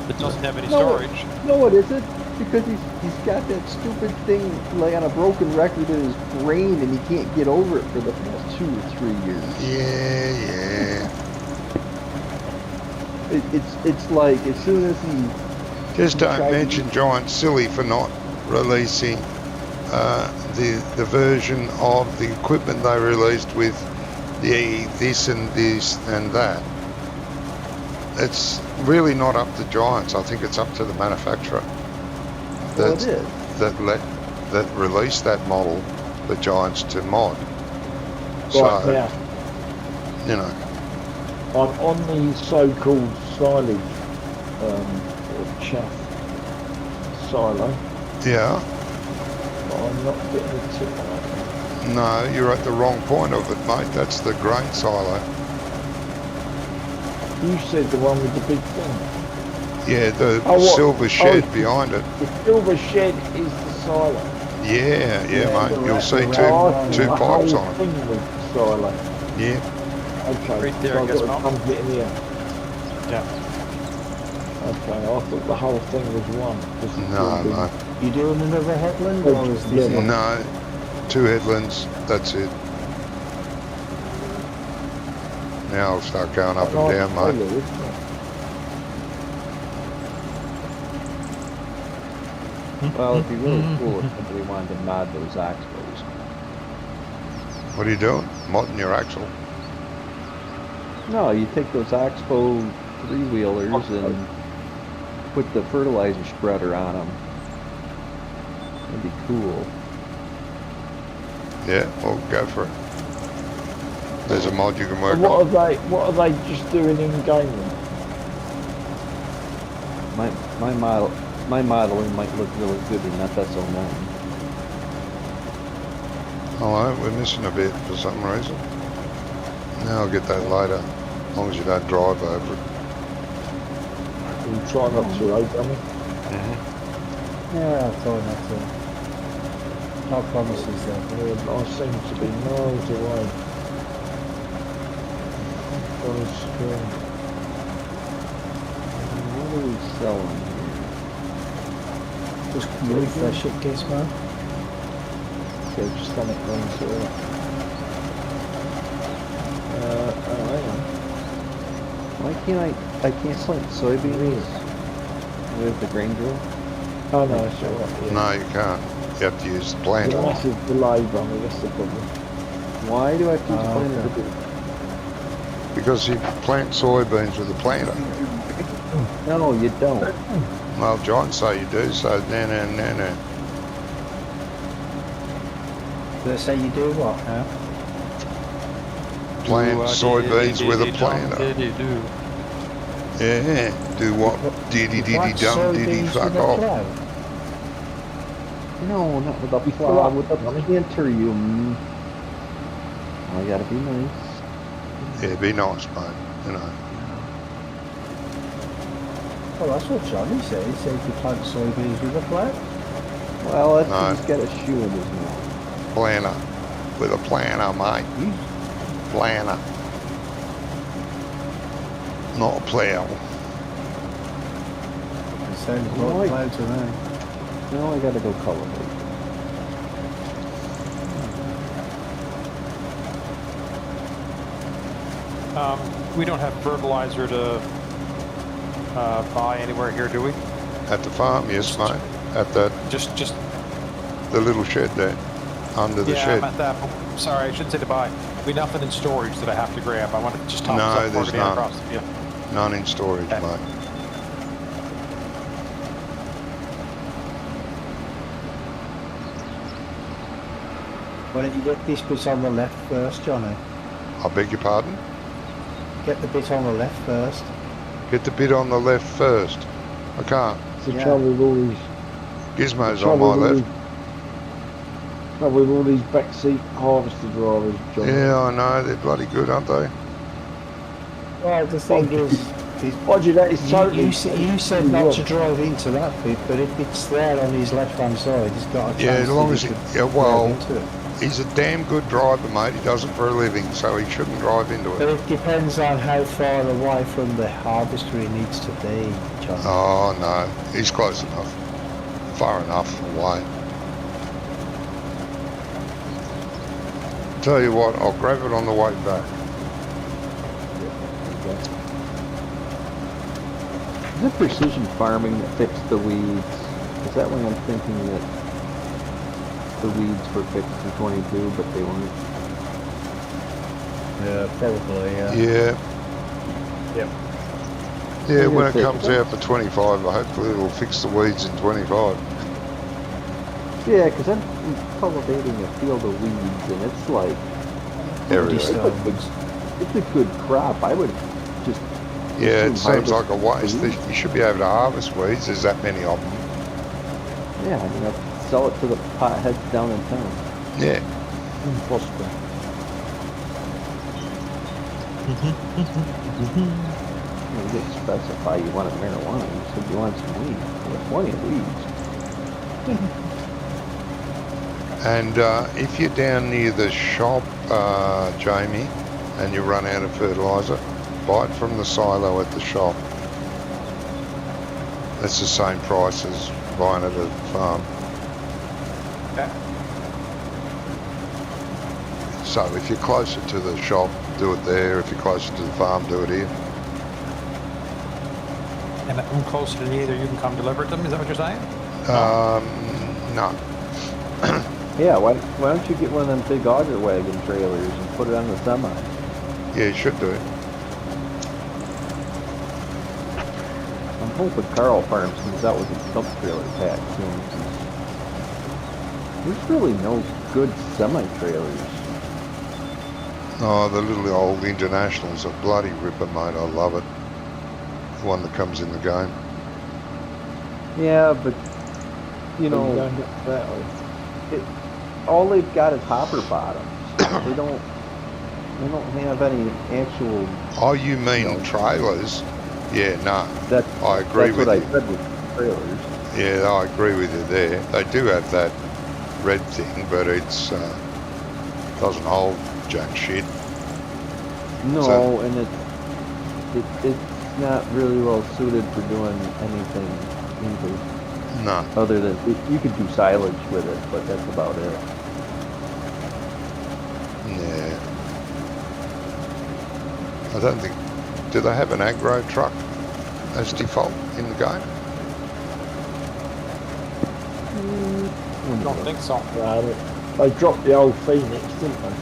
that doesn't have any No. storage. No, it isn't. Because he's got that stupid thing like on a broken record in his brain, and he can't get over it for the past 2 or 3 years. Yeah. It's like as soon as he Just don't tried to- mention Giant silly for not releasing the version of the equipment they released with the this and that. It's really not up to Giants. I think it's up to the manufacturer well, it that is. that released that model, the Giants, to mod. Right So now, you know, on the so-called silage or chaff silo, yeah. but I'm not getting the tip on it. No, you're at the wrong point of it, mate. That's the grain silo. You said the one with the big thing. Yeah, the Oh, what? silver shed Oh. behind it. The silver shed is the silo. Yeah, mate. the You'll ra- see the two ra- two the pipes whole on it. thing was silo. Yeah. Okay. Right there, so I I've guess, got Mel. to come get in here. Yeah. Okay, I thought the whole thing was one. This is No, all been- no, You doing another headland Oh, or is this yeah. it? no. 2 headlands. That's it. Now I'll start going up and Nice down, silo, mate. isn't it? Well, it'd be really cool if somebody wanted to mod those Oxbows. What are you doing? Modding your axle? No, you take those Oxbow 3-wheelers and put the fertilizer spreader on them. That'd be cool. Yeah, well, go for it. There's a mod you can work And on. what are they just doing in game then? My modeling might look really good in FS09. Alright, we're missing a bit for some reason. Now I'll get that later, as long as you don't drive over it. We try not to, eh, dummy? Yeah, I'll try not to. No promises there. I seem to be miles away. What are we selling here? Just refresh it, Gizmo. Okay, just on it going to it. Hang on. Why can't I can't plant soybeans with the grain drill? Oh no, it's alright. Yeah. No, you can't. You have to use the There's a planter. massive delay on me, that's the problem. Why do I keep Oh, planting okay. the Because you plant soybeans with a planter. No, you don't. Well, John say you do, so no. They say you do what now? Plant soybeans with a planter. Do. Yeah, do what? Diddy Plant dum diddy soybeans fuck with a off. plough? No, not with a You plow, fill with up, a dummy. planter, you. I gotta be nice. Yeah, be nice, mate. You know. Well, that's what Johnny said. He said you plant soybeans with a plough. Well, that's No. he's got a shoe in his mouth. Planter. With a planter, mate. Planter. Not a plough. It sounded Right. like plough to me. Now I gotta go color. We don't have fertilizer to buy anywhere here, do we? At the farm, yes, mate. At the Just little shed there. Under the yeah, shed. I'm at that. Sorry, I shouldn't say to buy. We nothing in storage that I have to grab. I want to just top No, this up there's before I get none. across the field. None in storage, Okay. mate. Why don't you get this bit on the left first, Johnny? I beg your pardon? Get the bit on the left first. Get the bit on the left first. I can't. It's the Yeah. trouble with all these. Gizmo's trouble on my with all left. these- Trouble with all these backseat harvester drivers, John. Yeah, I know. They're bloody good, aren't they? Well, the thing is, Roger, that is totally. you said not to drive into that bit, but if it's there on his left-hand side, he's got a chance. Yeah, as long as he he... could Yeah, drive well, into it. he's a damn good driver, mate. He does it for a living, so he shouldn't drive into But it. it depends on how far away from the harvester he needs to be, John. Oh, no. He's close enough. Far enough away. Tell you what, I'll grab it on the way back. Is it precision farming that fixed the weeds? Is that when I'm thinking that the weeds were fixed in 22, but they weren't? Yeah, probably, yeah. Yeah. Yep. Yeah, I'm when gonna it take comes it. out for 25, hopefully it'll fix the weeds in 25. Yeah, because I'm cultivating a field of weeds, and it's like, Everywhere. it's a good crop. I would just Yeah, it Some seems like a harvest waste. weeds. You should be able to harvest weeds. There's that many of them. Yeah, I mean, I'll sell it to the potheads down in town. Yeah. Impossible. You didn't specify you wanted marijuana. You said you want some weed. There's plenty of weeds. And if you're down near the shop, Jamie, and you run out of fertiliser, buy it from the silo at the shop. That's the same price as buying it at the farm. Okay. So if you're closer to the shop, do it there. If you're closer to the farm, do it here. And I'm closer to either. You can come deliver it to them. Is that what you're saying? No. Yeah, why don't you get one of them big auger wagon trailers and put it on the semi? Yeah, you should do it. I'm hoping Carl Farms comes out with a dump trailer pack soon. There's really no good semi-trailers. Oh, the little old International's a bloody ripper, mate. I love it. The one that comes in the game. Yeah, but you Are you know, going back that way? all they've got is hopper bottoms. They don't have any actual. Oh, you mean No. trailers? Yeah, no, That I agree that's with what you. I said with trailers. Yeah, I agree with you there. They do have that red thing, but it's doesn't hold jack shit. No, So- and it's not really well suited for doing anything either. No, Other than you could do silage with it, but that's about it. yeah. I don't think. Do they have an aggro truck as default in the game? I don't think so. They dropped the old Phoenix, didn't they?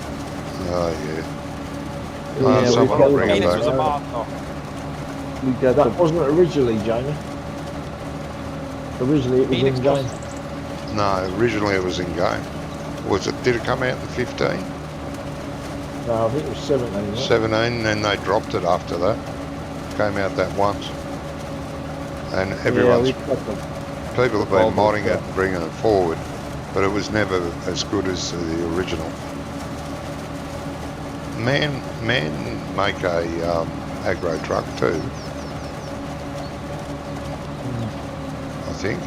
Oh yeah. Yeah, someone we've will got- bring it Phoenix back. was a mod, though. We got That the wasn't originally, Jamie. Originally it was Phoenix in game. was- No, originally it was in game. Was it? Did it come out in 15, No, I think it was 17. wasn't it? 17, and then they dropped it after that? Came out that once, and everyone's we've got the people have been all modding this it and bringing it forward, but it was never as good as the original. Man make a aggro truck too. I think.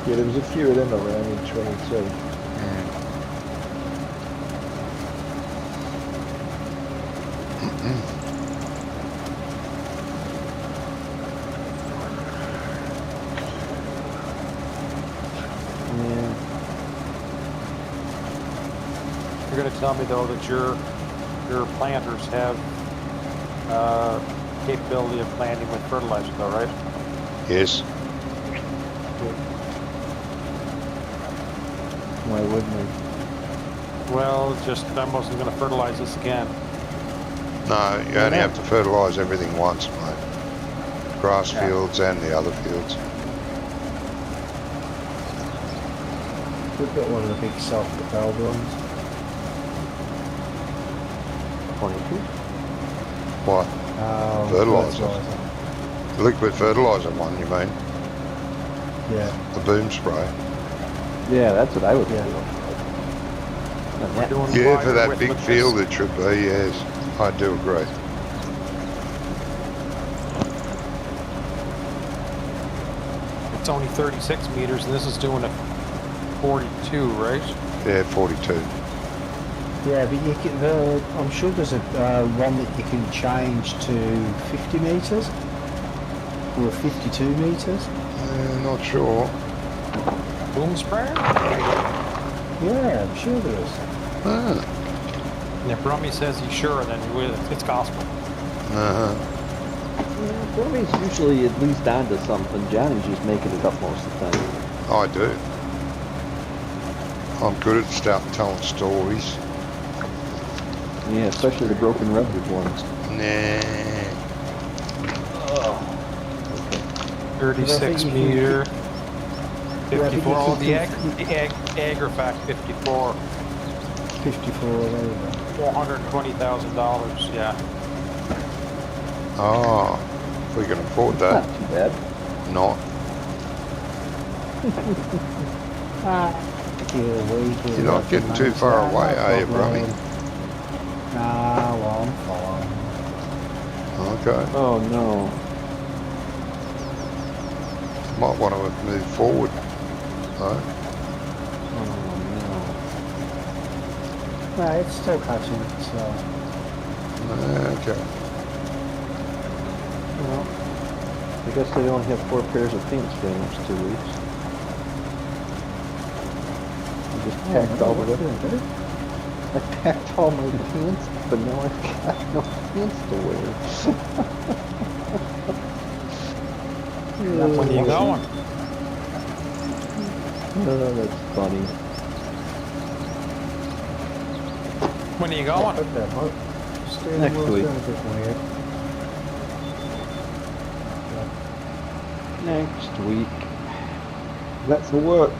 Yeah, there was a few of them around in 22. yeah. You're going to tell me though that your planters have capability of planting with fertilizer, though, right? Yes. Why wouldn't we? Well, just I wasn't going to fertilize this again. No, you only have to fertilise everything once, mate. Grass Yeah. fields and the other fields. We've got one of the big self-propelled ones. 22. What? Oh, Fertiliser. Liquid fertiliser one, you mean? Yeah. The boom spray. Yeah, that's what I would Yeah. do. And We're that- doing Yeah, wider for that width big with this. field it should be, yes. I do agree. It's only 36 meters, and this is doing a 42, right? Yeah, 42. Yeah, but you can, I'm sure there's a one that you can change to 50 metres or 52 metres. Not sure. Boom sprayer? Yeah, I'm sure there is. Ah. If Rummy says he's sure, then it's gospel. Uh-huh. Yeah, Brommy's usually at least onto something. Johnny's just making it up most of the time. I do. I'm good at telling stories. Yeah, especially the broken record ones. Nah. 36 you can- meter. Yeah, I think 54. you Oh, can- the Agrifact 54. 54 over. $420,000. Yeah. Oh, if we can afford Not that. too bad. Not. You're not getting too far away, are you, Brummy? Nah, well, I'm fine. Okay. Oh no. Might want to move forward. No? Oh No, it's still catching it, so. Okay. no. Well, I guess they only have 4 pairs of pants for the next 2 weeks. I just packed all the way. I packed all my pants, but now I've got no pants to wear. When are you going? Oh, that's funny. When are you going? Next week. Next week. That's for work.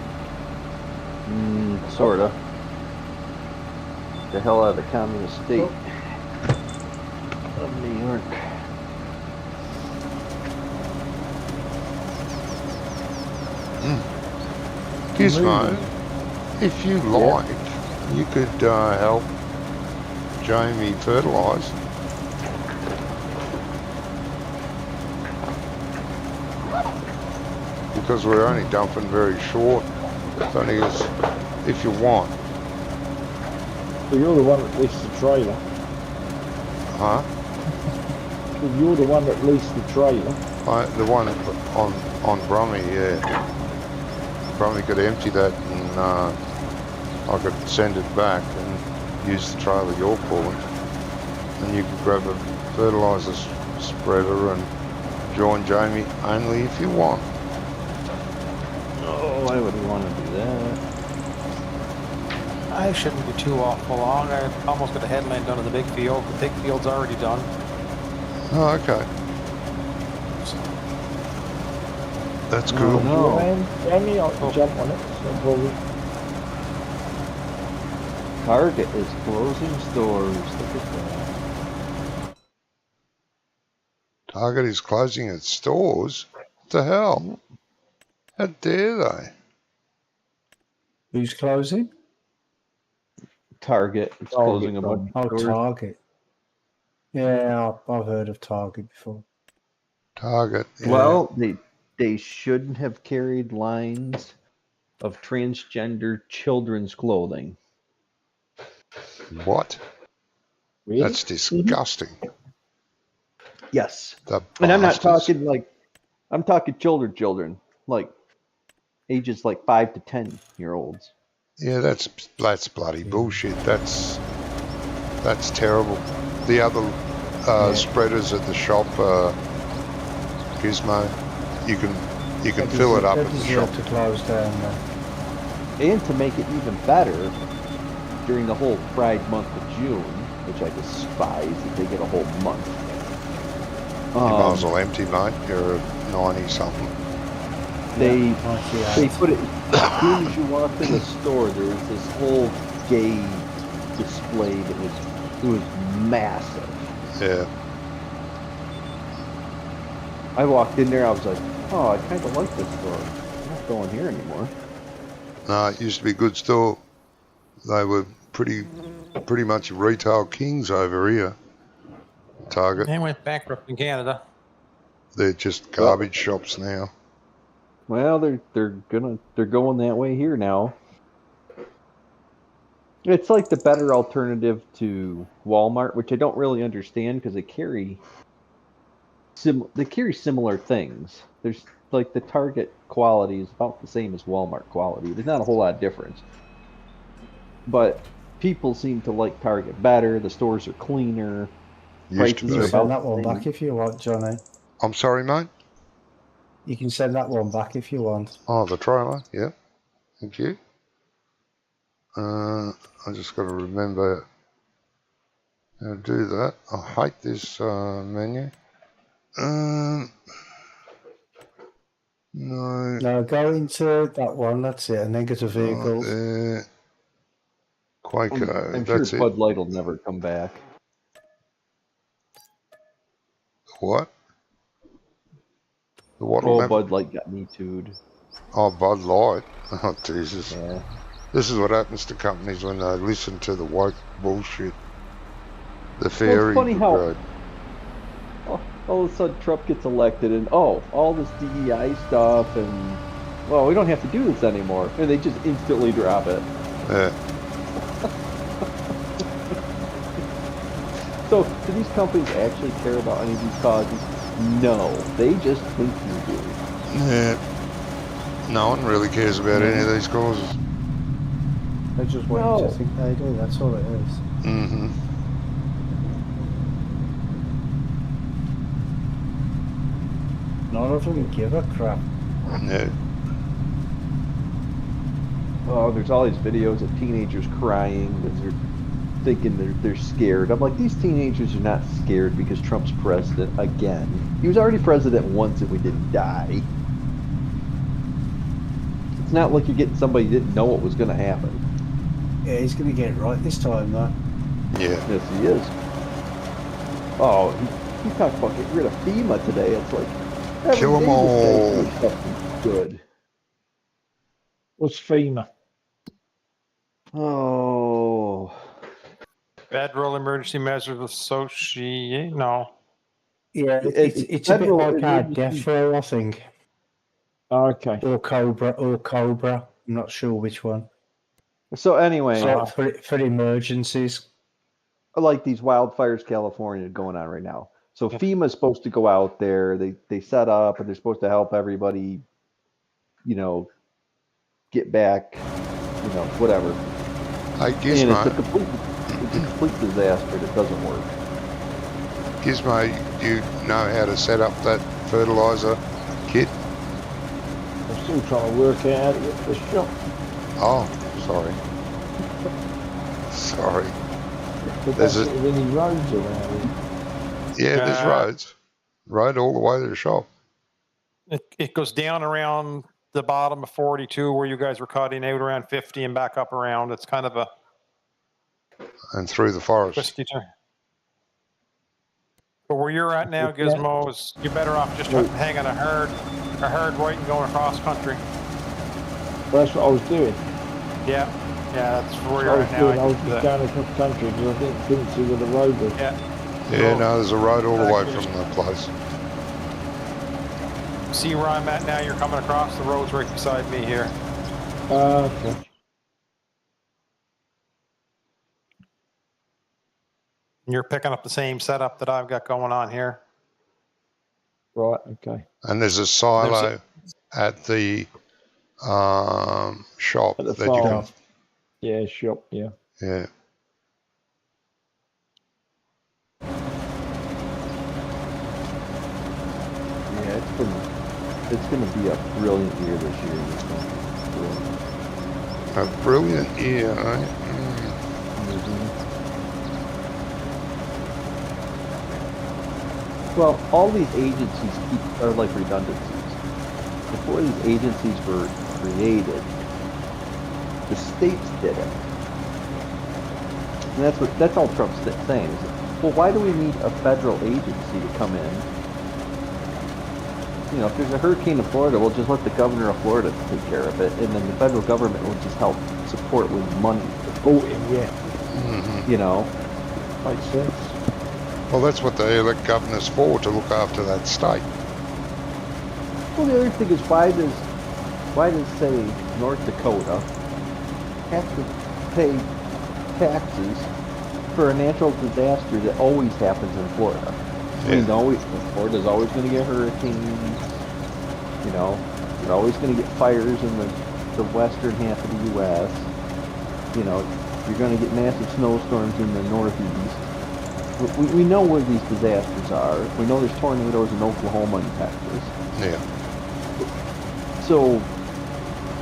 Sorta. The hell out of the communist state of New York. Gizmo, if you like, you could help Jamie fertilise. Because we're only dumping very short. It's only if you want. So you're the one that leased the trailer. Huh? So you're the one that leased the trailer. The one on Brummy, yeah. Brummy could empty that and I could send it back and use the trailer you're pulling. And you could grab a fertiliser spreader and join Jamie only if you want. Oh, I wouldn't want to do that. I shouldn't be too awful long. I almost got a headland done in the big field. The big field's already done. Oh, okay. So, That's cool. No. Jamie, I can jump on it. No problem. Target is closing stores. Look at that. Target is closing its stores? What the hell? How dare they? Who's closing? Target is closing a bunch Oh, of stores. Target. Yeah, I've heard of Target before. Target. Yeah. Well, they shouldn't have carried lines of transgender children's clothing. What? Really? That's disgusting. Yes. The And I'm not bastards. talking like, I'm talking children, like ages like 5 to 10-year-olds. Yeah, that's bloody bullshit. That's terrible. The other spreaders at the shop, Gizmo, you can fill it up at the shop. to close down now. And to make it even better, during the whole Pride month of June, which I despise that they get a whole month. You might as well empty, mate. You're 90-something. They They put it, as soon as you walked in the store, there was this whole gay display that was massive. Yeah. I walked in there, I was like, oh, I kind of like this store. I'm not going here anymore. No, it used to be a good store. They were pretty much retail kings over here. Target. they went bankrupt in Canada. They're just garbage shops now. Well, they're going that way here now. It's like the better alternative to Walmart, which I don't really understand because they carry similar things. There's like the Target quality is about the same as Walmart quality. There's not a whole lot of difference. But people seem to like Target better. The stores are cleaner. Used to Prices You be. can are send about that one the same. back if you want, Johnny. I'm sorry, mate. You can send that one back if you want. Oh, the trailer. Yeah. Thank you. I just got to remember how to do that. I hate this menu. No. No, go into that one, that's it, and then go to vehicles. There. Quaker. I'm sure That's it. Bud Light will never come back. What? The what? Oh, Bud Light got me too'd. Oh, Bud Light. Oh, Jesus. Yeah. This is what happens to companies when they listen to the woke bullshit. The fairy funny how- brigade. All of a sudden Trump gets elected and all this DEI stuff and well, we don't have to do this anymore. And they just instantly drop it. Yeah. So do these companies actually care about any of these causes? No. They just think you do. Yeah. No one really cares about any of these causes. They just want you No. to think they do, that's all it is. Mm-hmm. None of them give a crap. No. Oh, there's all these videos of teenagers crying because they're thinking they're scared. I'm like, these teenagers are not scared because Trump's president again. He was already president once and we didn't die. It's not like you're getting somebody who didn't know what was going to happen. Yeah, he's going to get it right this time, though. Yeah. Yes, he is. Oh, he talked about getting rid of FEMA today. It's like, every Kill 'em day this guy's all. doing something good. What's FEMA? Oh, Federal Emergency Measures Associate. No. Yeah, It's it's a bit federal like our emergency- death row, I think, Oh, okay. or Cobra. I'm not sure which one. so anyway, So for emergencies. like these wildfires, California going on right now. So FEMA's supposed to go out there. They set up and they're supposed to help everybody, you know, get back, you know, whatever. Hey, And it's a Gizmo, complete disaster that doesn't work. Gizmo, you know how to set up that fertilizer kit? I'm still trying to work out how to get to the shop. Oh, sorry. Sorry. But There's there's a- any roads around here. Yeah, there's roads. Road all the way to the shop. It goes down around the bottom of 42 where you guys were cutting out around 50 and back up around. It's kind of a And through the forest. twisty turn. But where you're at now, Gizmo, is you're better off just hanging a herd right and going across country. Well, that's what I was doing. Yeah, that's where I you're was at now. doing. I I was can do just that. going across country because I couldn't see where the road was. Yeah. Yeah, no, there's a road all the way Exactly. from the place. See where I'm at now? You're coming across the roads right beside me here. Okay. And you're picking up the same setup that I've got going on here. Right. Okay. And there's a silo at the shop At the that you can. farm. Yeah. Shop. Yeah. Yeah. Yeah, it's gonna be a brilliant year this year. Brilliant. A brilliant year, eh? Well, all these agencies are like redundancies. Before these agencies were created, the states did it. And that's all Trump's saying. Is, well, why do we need a federal agency to come in? You know, if there's a hurricane in Florida, we'll just let the governor of Florida take care of it, and then the federal government will just help support with money. Yeah. You know, Makes sense. Well, that's what they elect governors for, to look after that state. well, the other thing is why does say North Dakota have to pay taxes for a natural disaster that always happens in Florida? I mean, Florida's always going to get hurricanes. You know, you're always going to get fires in the western half of the U.S. You know, you're going to get massive snowstorms in the northeast. We know where these disasters are. We know there's tornadoes in Oklahoma and Texas. Yeah. So,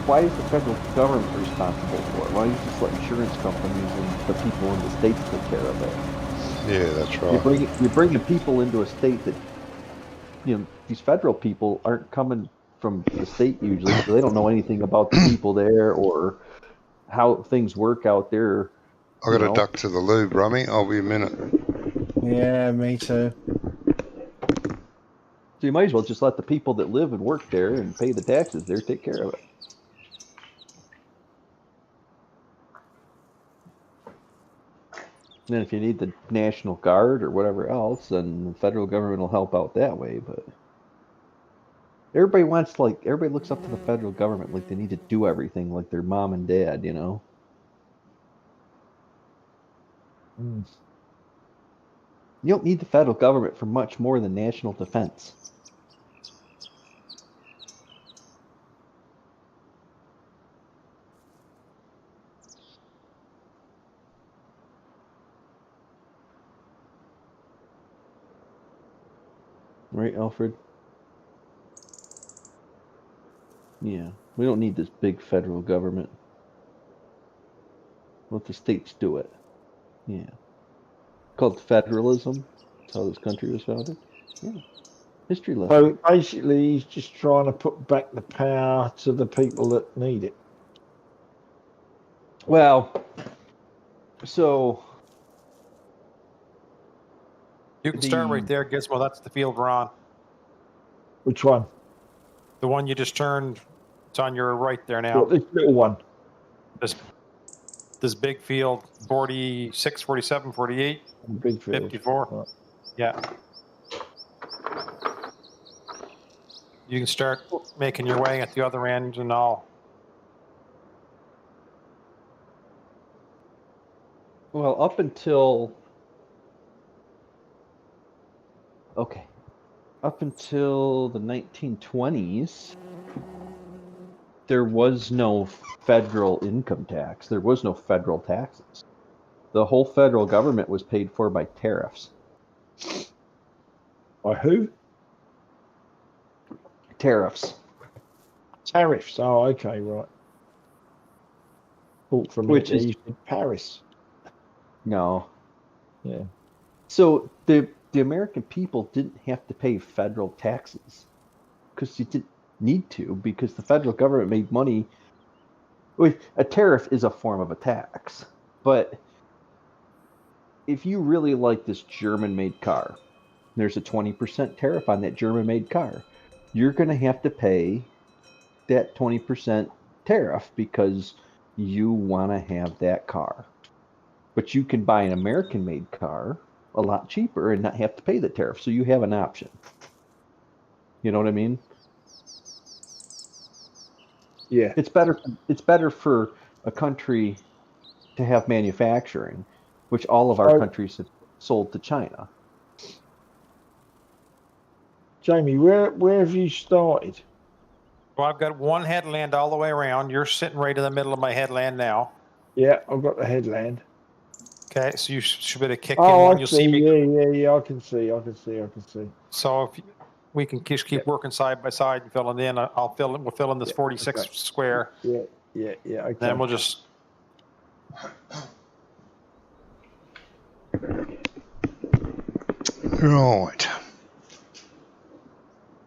why is the federal government responsible for it? Why don't you just let insurance companies and the people in the states take care of it? Yeah, that's right. You're bringing people into a state that, you know, these federal people aren't coming from the state usually, so they don't know anything about the people there or how things work out there. I got to duck to the lube, Rummy. I'll be a minute. Yeah, me too. So you might as well just let the people that live and work there and pay the taxes there take care of it. And then if you need the National Guard or whatever else, then the federal government will help out that way. But everybody looks up to the federal government like they need to do everything like their mom and dad, you know? Mm. You don't need the federal government for much more than national defense. Right, Alfred? Yeah, we don't need this big federal government. Let the states do it. Yeah. Called federalism. That's how this country was founded. Yeah. History lesson. So basically, he's just trying to put back the power to the people that need it. Well, so You can start right there, Gizmo. That's the field we're on. Which one? The one you just turned It's on your right there now. Got this little one. This big field, 46, 47, 48, Big field. 54. Right. Yeah. You can start making your way at the other end and all. Well, up until the 1920s, there was no federal income tax. There was no federal taxes. The whole federal government was paid for by tariffs. By who? Tariffs. Tariffs. Oh, okay, right. Thought from Which is- you said Paris. No. Yeah. So the American people didn't have to pay federal taxes because you didn't need to, because the federal government made money. A tariff is a form of a tax, but if you really like this German-made car, there's a 20% tariff on that German-made car. You're going to have to pay that 20% tariff because you want to have that car. But you can buy an American-made car a lot cheaper and not have to pay the tariff. So you have an option. You know what I mean? Yeah. It's better for a country to have manufacturing, which all of our countries have sold to China. Jamie, where have you started? Well, I've got one headland all the way around. You're sitting right in the middle of my headland now. Yeah, I've got the headland. Okay, so you should be able to kick in Oh, one. I You'll see. see me. Yeah. I can see. So if we can just keep working side by side and filling in, we'll fill in this 46 okay. square. Yeah. Okay. Then we'll just. Right.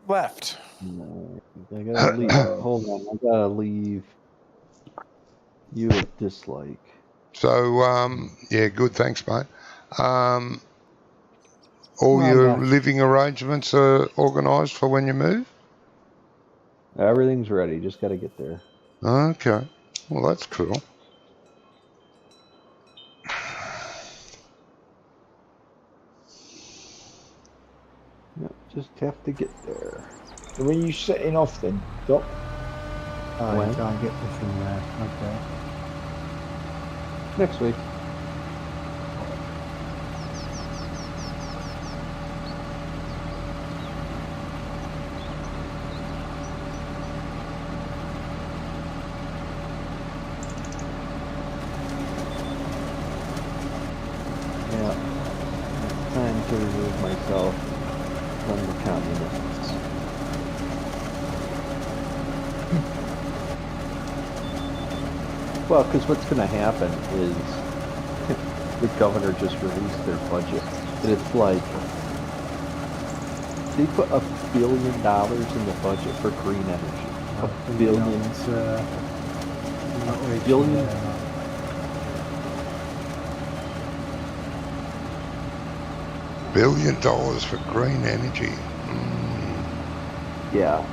Left. No, I gotta leave. Hold on, I gotta leave you a dislike. So, yeah, good. Thanks, mate. All Well, your that's- living arrangements are organised for when you move? Everything's ready. Just gotta get there. Okay. Well, that's cool. Yep, just have to get there. So when you setting off then, Doc? Oh, When? you can't get this from there. Okay. Next week. Yeah. It's time to remove myself from the communists. Well, because what's going to happen is the governor just released their budget, and it's like they put $1 billion in the budget for green energy. $1 billion. It's, not reaching billion? there, no. $1 billion for green energy. Yeah.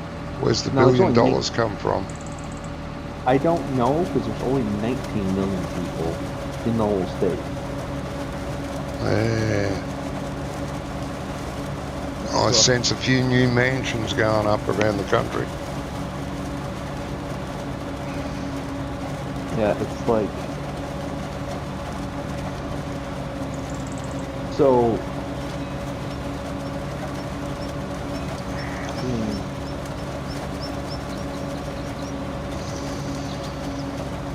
Where's the $1 No, it's billion only come from? I don't know, because there's only 19 million people in the whole state. Yeah. I sense a few new mansions going up around the country. Yeah, it's like... So...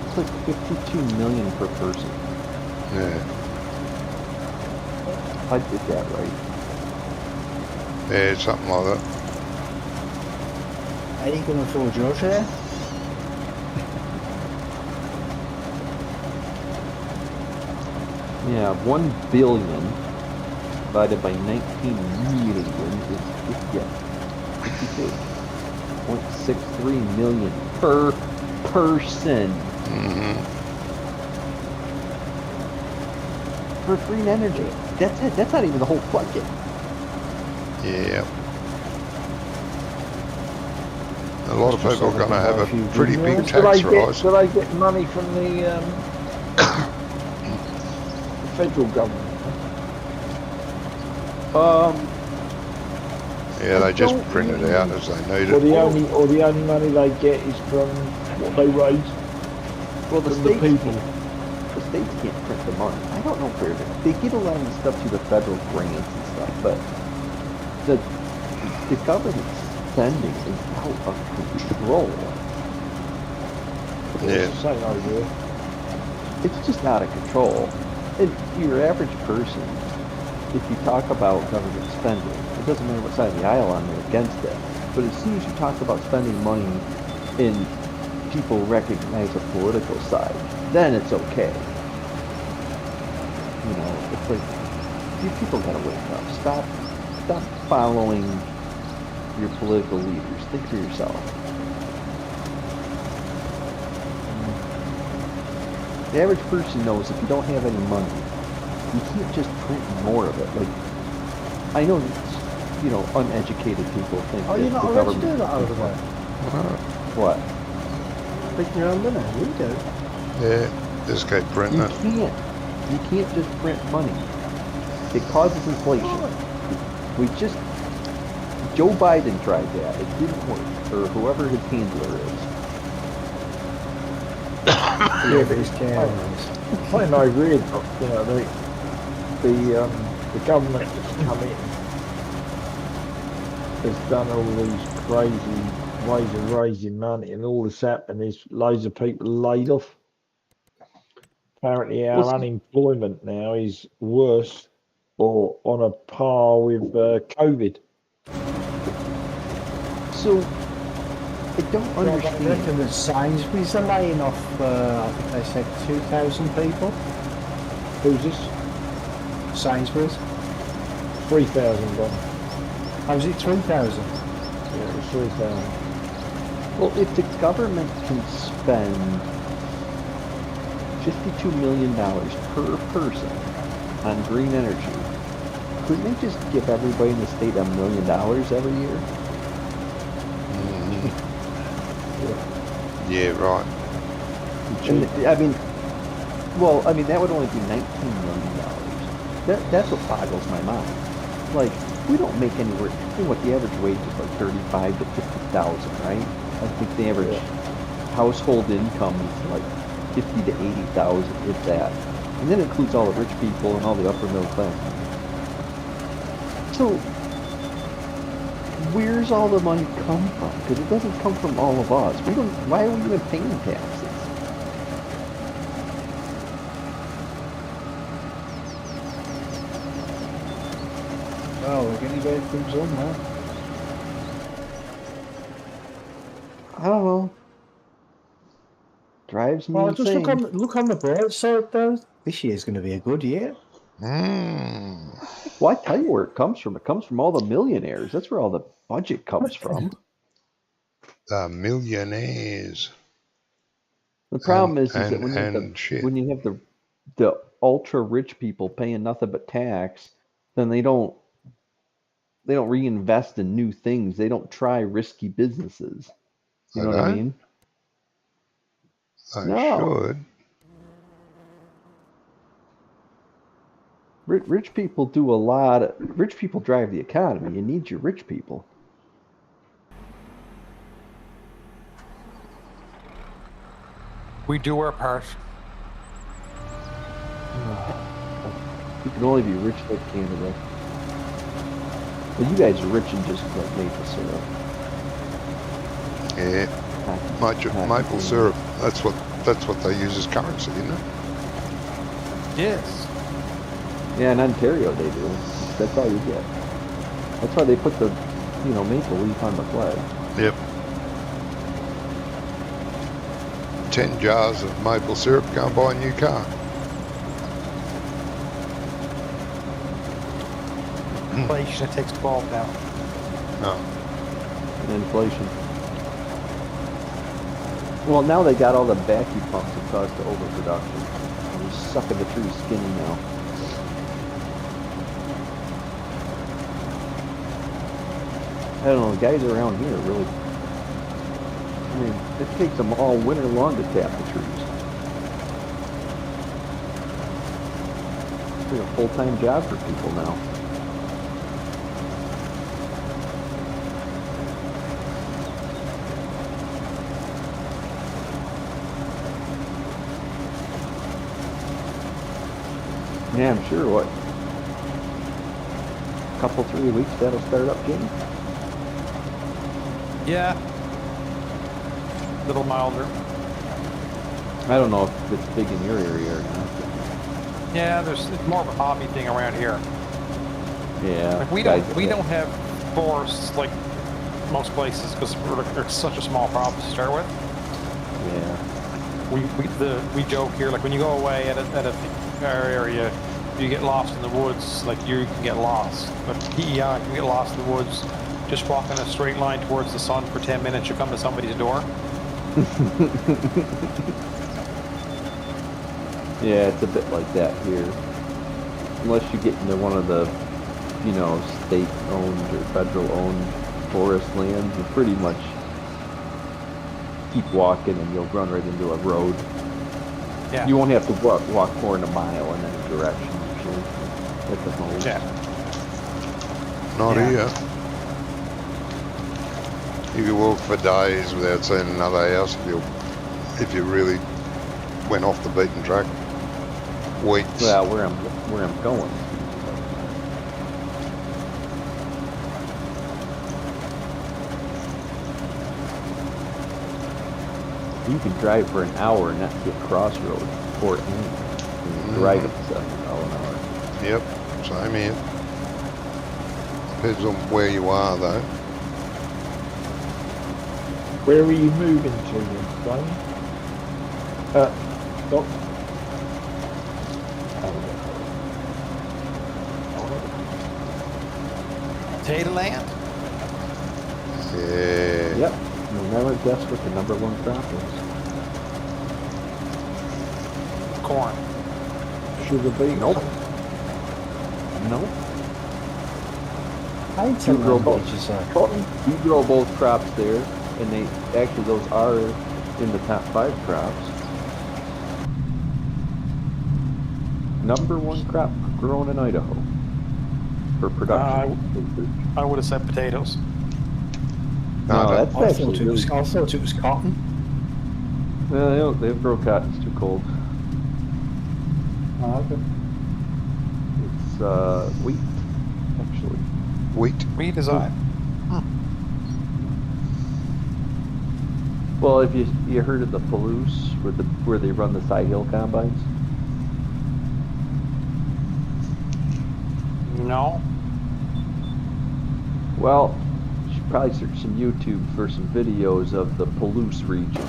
It's like 52 million per person. Yeah. I did that right. Yeah, something like that. Are you going to afford your share? Yeah, 1 billion divided by 19 million is 52.63 million per person for green energy. That's it. That's not even the whole budget. Yeah. A lot of people are going to have a pretty big Do they tax get, rise. do they get money from the federal government? Yeah, they just don't print it really- out as they need Or it. the only money they get is from what they raise Well, the from the states people. the states can't print the money. I don't know where they get a lot of the stuff through the federal grants and stuff, but the government spending is out of control. Yeah. It's the same idea. It's just out of control. And your average person, if you talk about government spending, it doesn't matter what side of the aisle on they're against it. But as soon as you talk about spending money and people recognize a political side, then it's okay. You know, it's like you people gotta wake up. Stop following your political leaders. Think for yourself. The average person knows if you don't have any money, you can't just print more of it. Like, I know, you know, uneducated people think Oh, that you're not the allowed to government. do that over there. What? Print your own money. We do. Yeah, just keep printing You it. can't. You can't just print money. It causes inflation. We just. Joe Biden tried that. It didn't work. Or whoever his handler is. Yeah, but it's careless. I know really, you know, the government that's come in has done all these crazy ways of raising money, and all that's happened is loads of people laid off. Apparently, our Well, see- unemployment now is worse or on a par with COVID. So, I don't I understand. reckon that Sainsbury's are laying off, I think they said 2,000 people. Who's this? Sainsbury's. 3,000 gone. How's it 3,000? Yeah, it was 3,000. Well, if the government can spend $52 million per person on green energy, couldn't they just give everybody in the state $1 million every year? Mhm. Yeah, right. And, I mean, well, I mean, that would only be $19 million. That's what boggles my mind. Like, we don't make anywhere, I think what the average wage is like 35 to 50,000, right? I think the average household income is like 50 to 80,000, if that. And then it includes all the rich people and all the upper middle class. So, where's all the money come from? Because it doesn't come from all of us. We don't. Why are we even paying taxes? Oh, we're going to get it from somewhere. I don't know. Drives me Well, just insane. look on the bright side, though. This year's going to be a good year. Well, I tell you where it comes from. It comes from all the millionaires. That's where all the budget comes from. The millionaires. The problem is that and- when you have and shit. when you have the ultra rich people paying nothing but tax, then they don't reinvest in new things. They don't try risky businesses. You know They what I don't? mean? They No. should. Rich people do a lot. Rich people drive the economy. You need your rich people. We do our part. You can only be rich like Canada. Well, you guys are rich in just like maple syrup. Yeah, maple syrup. That's what they use as currency, isn't it? Yes. Yeah, in Ontario they do. That's all you get. That's why they put the, maple leaf on the flag. Yep. 10 jars of maple syrup, go and buy a new car. Inflation, it takes 12 now. No. And inflation. Well, now they got all the vacuum pumps that caused the overproduction. They're sucking the trees skinny now. I don't know, the guys around here are really I mean, it takes them all winter long to tap the trees. It's like a full-time job for people now. Yeah, I'm sure what, couple 3 weeks that'll start up, Jimmy. Yeah. Little milder. I don't know if it's big in your area or not. Yeah, it's more of a hobby thing around here. Yeah. Like we don't have forests like most places because we're such a small province to start with. Yeah. We joke here, like when you go away at our area, you get lost in the woods, like you can get lost. But PEI can get lost in the woods, just walk in a straight line towards the sun for 10 minutes, you come to somebody's door. Yeah, it's a bit like that here. Unless you get into one of the, state-owned or federal-owned forest lands, you pretty much keep walking and you'll run right into a road. Yeah. You won't have to walk more than a mile in any direction, usually, at the most. Yeah. Not Yeah. here. You could walk for days without seeing another house if you really went off the beaten track. Weeks. Well, where I'm going. You can drive for an hour and not hit crossroads or anything. Drive at 70 miles an hour. Yep, same here. Depends on where you are, though. Where are you moving to, Brian? Stop. Potato land? Yeah. Yep. You'll never guess what the number one crop is. Corn. Sugar beet. Nope. Nope. I tell You grow them both. what you say. Cotton. You grow both crops there, and those are in the top 5 crops. Number one crop grown in Idaho for production. I would have said potatoes. No, that's I actually thought it was cotton. Well, they don't grow cotton. It's too cold. Oh, okay. It's wheat, actually. Wheat. Wheat is I. Well, if you heard of the Palouse, where they run the side hill combines? No. Well, you should probably search some YouTube for some videos of the Palouse region.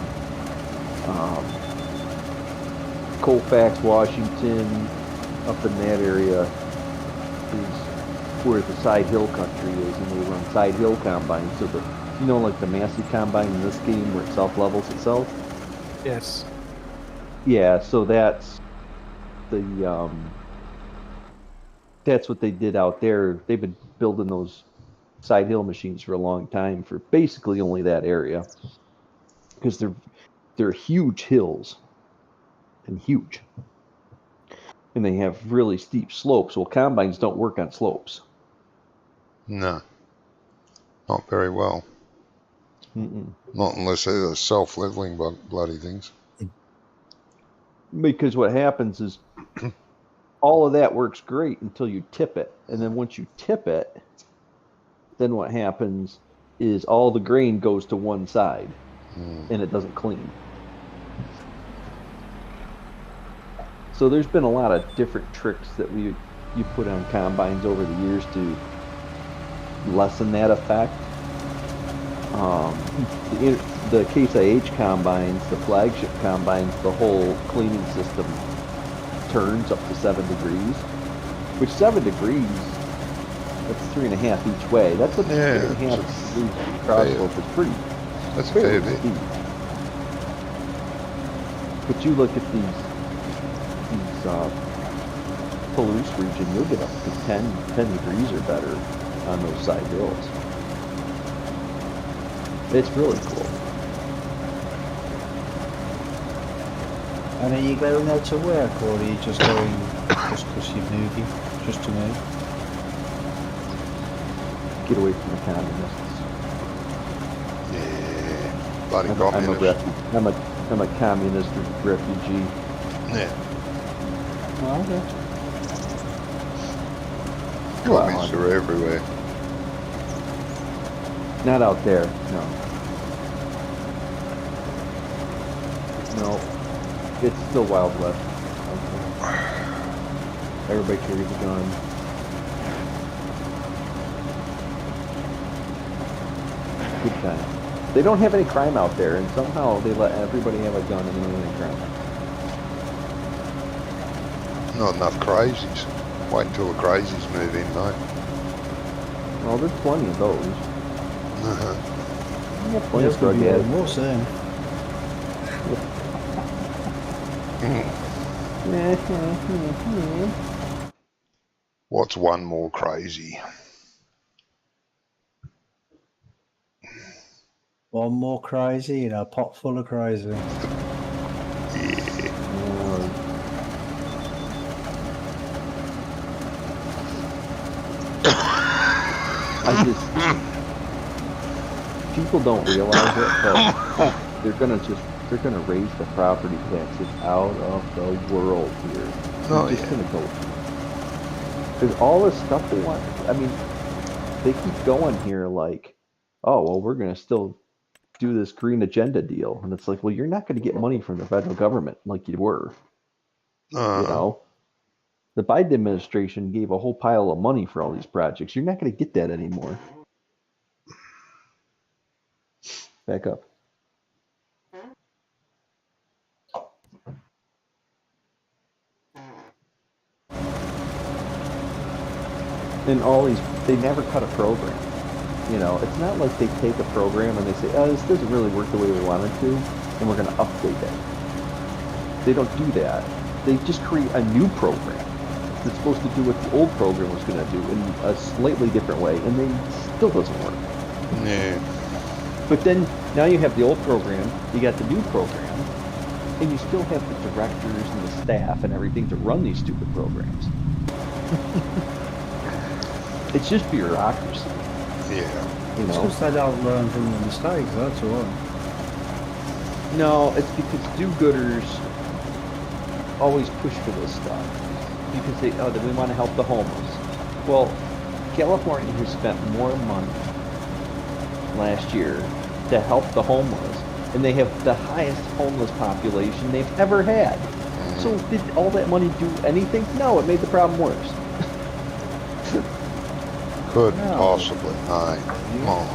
Colfax, Washington, up in that area is where the side hill country is, and they run side hill combines. So like the Massey combine in this game where it self-levels itself? Yes. Yeah, so that's that's what they did out there. They've been building those side hill machines for a long time for basically only that area, because they're huge hills and huge, and they have really steep slopes. Well, combines don't work on slopes. No. Not very well. Mm-mm. Not unless they're self-leveling bloody things. Because what happens is all of that works great until you tip it, and then once you tip it, then what happens is all the grain goes to one side, and it doesn't clean. So there's been a lot of different tricks that you put on combines over the years to lessen that effect. The Case IH combines, the flagship combines, the whole cleaning system turns up to 7 degrees, which 7 degrees, that's 3.5 each way. That's a 3.5 degrees crossroad. It's pretty. That's a fair bit. Steep. But you look at these Palouse region, you'll get up to 10 degrees or better on those side hills. It's really cool. And are you going there to work, or are you just going just because you're moving, just to move? Get away from the communists. Yeah. Bloody I'm a communist. I'm a communist refugee. Yeah. Oh, okay. Communists are everywhere. Not out there, no. No. It's still Wild West. Everybody carries a gun. Good time. They don't have any crime out there, and somehow they let everybody have a gun and they don't have any crime. Not enough crazies. Wait until the crazies move in, mate. Well, there's plenty of those. Uh-huh. Plenty of drug addicts. More soon. What's one more crazy? One more crazy in a pot full of crazy. Yeah. I just people don't realize it, but they're gonna raise the property taxes out of the world here. Oh, They're just yeah. gonna go. Because all this stuff they want. I mean, they keep going here like, oh well, we're gonna still do this green agenda deal, and it's like, well, you're not gonna get money from the federal government like you were. You know, the Biden administration gave a whole pile of money for all these projects. You're not going to get that anymore. Back up. And all these, they never cut a program. You know, it's not like they take a program and they say, oh, this doesn't really work the way we want it to, and we're going to update it. They don't do that. They just create a new program that's supposed to do what the old program was going to do in a slightly different way, and they still doesn't work. Yeah. But then now you have the old program, you got the new program, and you still have the directors and the staff and everything to run these stupid programs. It's just bureaucracy, Yeah. you It's know. because they don't learn from the mistakes, that's all. No, it's because do-gooders always push for this stuff because they want to help the homeless. Well, California has spent more money last year to help the homeless, and they have the highest homeless population they've ever had. So did all that money do anything? No, it made the problem worse. Couldn't No. possibly. Aye. Come on.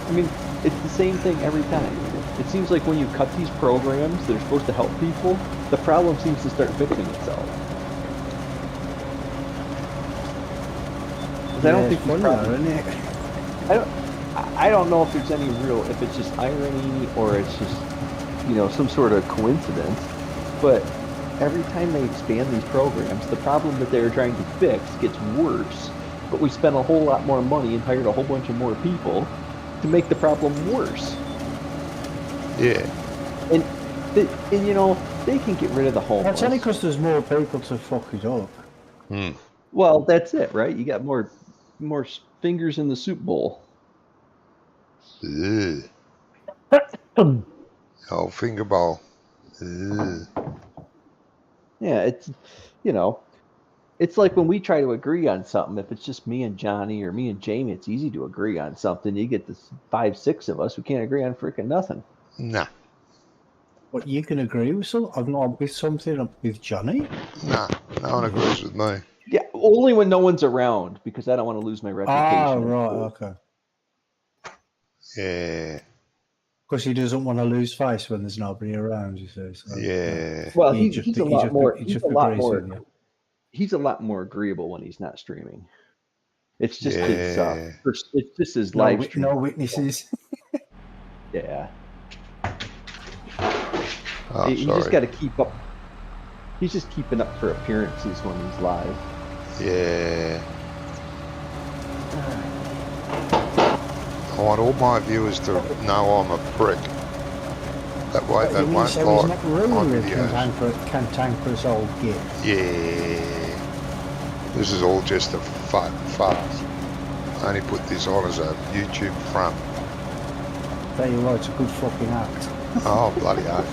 I mean, it's the same thing every time. It seems like when you cut these programs that are supposed to help people, the problem seems to start fixing itself. 'Cause I don't think these problems- isn't it? I don't know if there's any real, if it's just irony or it's just, you know, some sort of coincidence, but every time they expand these programs, the problem that they're trying to fix gets worse. But we spent a whole lot more money and hired a whole bunch of more people to make the problem worse. Yeah. And you know, they can get rid of the homeless. That's only because there's more people to fuck it up. Hmm. Well, that's it, right? You got more fingers in the soup bowl. Ugh. Oh, finger ball. Ugh. Yeah, it's, you know, it's like when we try to agree on something, if it's just me and Johnny or me and Jamie, it's easy to agree on something. You get this 5-6 of us who can't agree on freaking nothing. Nah. But you can agree with something with Johnny? Nah. No one agrees with me. Yeah, only when no one's around, because I don't want to lose my reputation. Ah, right, okay. Yeah. Because he doesn't want to lose face when there's nobody around, you see. So, Yeah. Well, He he's a lot more. he He's just a lot agrees more. with you. He's a lot more agreeable when he's not streaming. It's just his. Yeah. It's just his No, live stream. no witnesses. Yeah. Oh, He just sorry. got to keep up. He's just keeping up for appearances when he's live. Yeah. I want all my viewers to know I'm a prick. That way But they you mean won't so he's like not really my a videos. cantankerous old git? Yeah. This is all just a farce. I only put this on as a YouTube front. Tell you what, it's a good fucking act. Oh, bloody oath.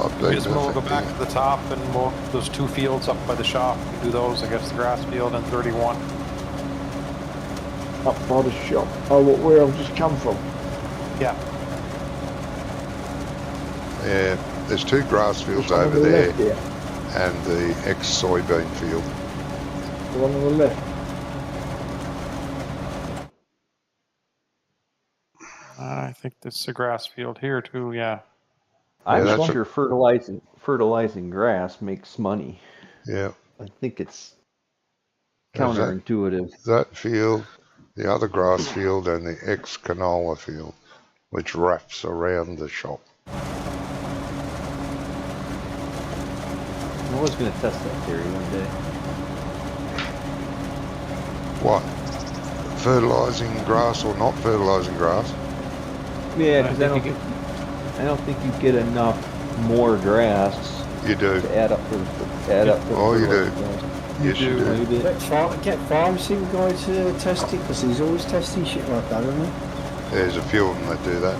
I've You been just want to go back perfect. to the top and walk those 2 fields up by the shop. You do those, I guess, the grass field and 31. Up by the shop. Oh, where I've just come from. Yeah. Yeah, there's 2 grass fields Just one on over the there left here. and the ex-soybean field. The one on the left. I think it's a grass field here too, yeah. I'm that's sure fertilizing grass makes money. Yeah, I think it's there's counterintuitive. that field, the other grass field, and the ex-canola field, which wraps around the shop. I was going to test that theory one day. What? Fertilizing grass or not fertilizing grass? Yeah, I because think you I don't think you get enough more grass You do. to add up for the Oh, you do. fertilizer grass. Yes, you Oh, do. you did? Get pharmacy guy to test it, because he's always testing shit like that, isn't he? There's a few of them that do that.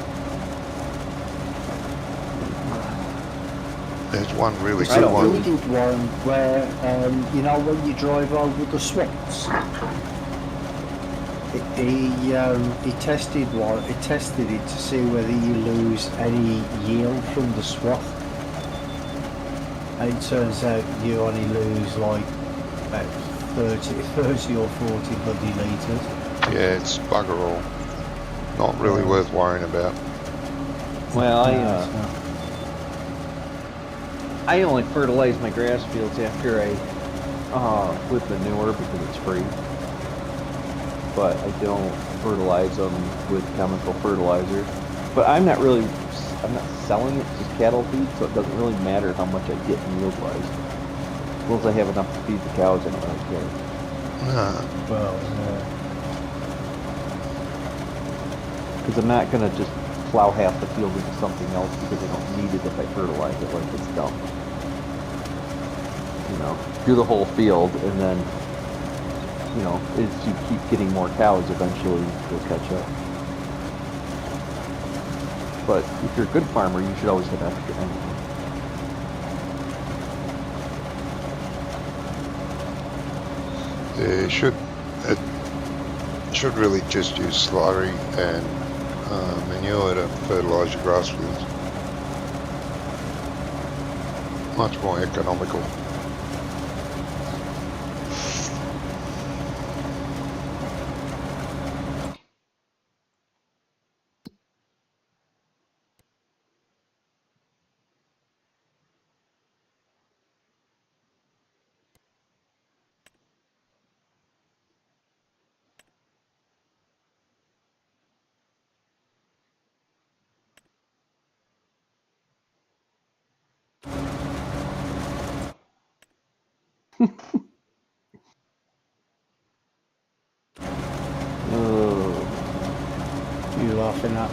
There's one really I good don't one. We did one where, you know, when you drive over the swaths, he tested one. He tested it to see whether you lose any yield from the swath. And it turns out you only lose like about 30 or 40 bloody litres. Yeah, it's bugger all. Not really worth worrying about. Well, So- I only fertilize my grass fields after I with manure because it's free. But I don't fertilize them with chemical fertilizer. But I'm not selling it, just cattle feed, so it doesn't really matter how much I get yield-wise. As long as I have enough to feed the cows, I don't really care. Nah. Well, Because I'm not going to just plow half the field into something else because I don't need it if I fertilize it like it's dumb. You know, do the whole field and then, you know, as you keep getting more cows, eventually you'll catch up. But if you're a good farmer, you should always have extra anyway. It should really just use slurry and manure to fertilise your grass fields. Much more economical. you laughing at?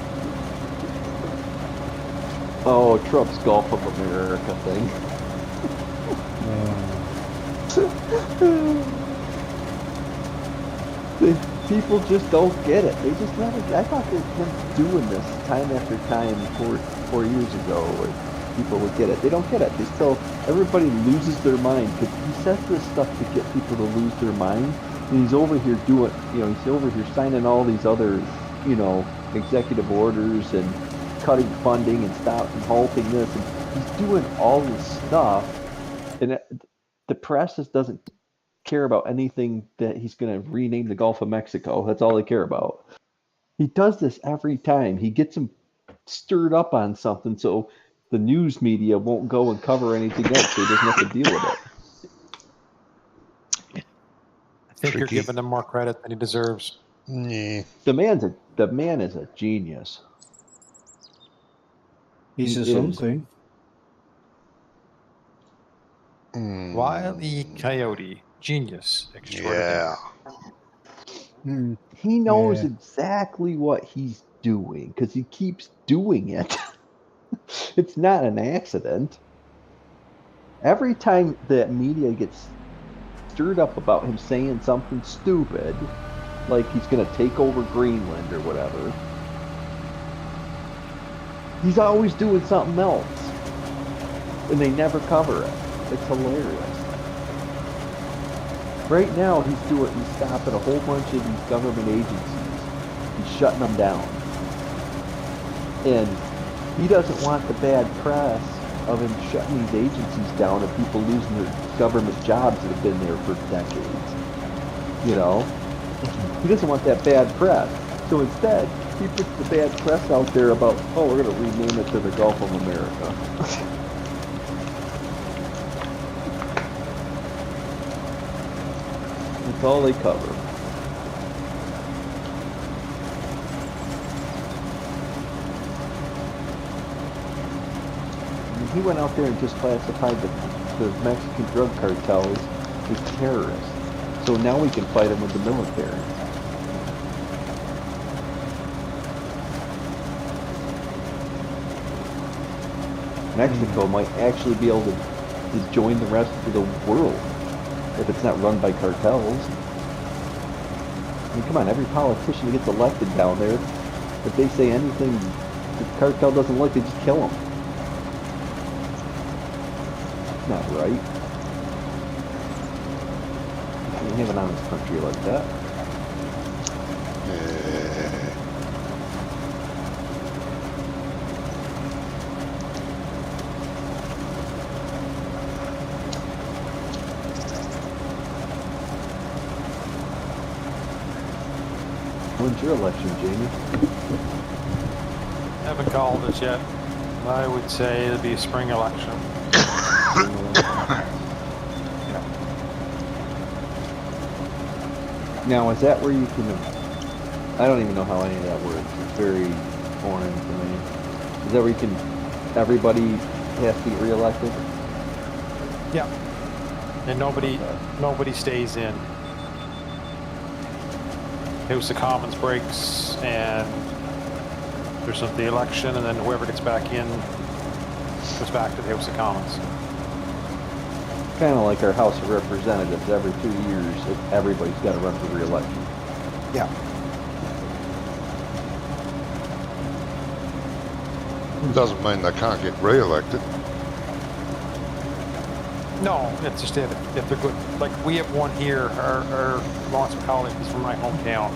Oh, Trump's Gulf of America thing. People just don't get it. They just never. I thought they'd been doing this time after time 4 years ago, where people would get it. They don't get it. They still. Everybody loses their mind because he says this stuff to get people to lose their mind. And he's over here doing. You know, he's over here signing all these other, you know, executive orders and cutting funding and halting this, and he's doing all this stuff, and the press just doesn't care about anything that he's going to rename the Gulf of Mexico. That's all they care about. He does this every time. He gets them stirred up on something so the news media won't go and cover anything else, so he doesn't have to deal with it. I think Tricky. you're giving him more credit than he deserves. Yeah. The man is a genius. He's He a is. something. Wile E. Coyote, genius extraordinaire. Yeah. He knows Yeah. exactly what he's doing because he keeps doing it. It's not an accident. Every time that media gets stirred up about him saying something stupid, like he's going to take over Greenland or whatever, he's always doing something else. And they never cover it. It's hilarious. Right now, he's stopping a whole bunch of these government agencies. He's shutting them down. And he doesn't want the bad press of him shutting these agencies down and people losing their government jobs that have been there for decades. You know? He doesn't want that bad press. So instead, he puts the bad press out there about, oh, we're going to rename it to the Gulf of America. That's all they cover. And he went out there and just classified the Mexican drug cartels as terrorists. So now we can fight them with the military. Mexico might actually be able to join the rest of the world if it's not run by cartels. I mean, come on, every politician that gets elected down there, if they say anything the cartel doesn't like, they just kill them. It's not right. You can't have an honest country like that. When's your election, Jamie? Haven't called it yet. I would say it'll be a spring election. Now, is that where you can... I don't even know how any of that works. It's very foreign to me. Is that where you can... Everybody has to get reelected? Yeah. And nobody stays in. House of Commons breaks, and there's the election, and then whoever gets back in goes back to the House of Commons. Kind of like our House of Representatives. Every 2 years, everybody's got to run for re-election. Yeah. Doesn't mean they can't get re-elected. No, it's just if they're good. Like, we have one here, our Lawrence colleague is from my hometown,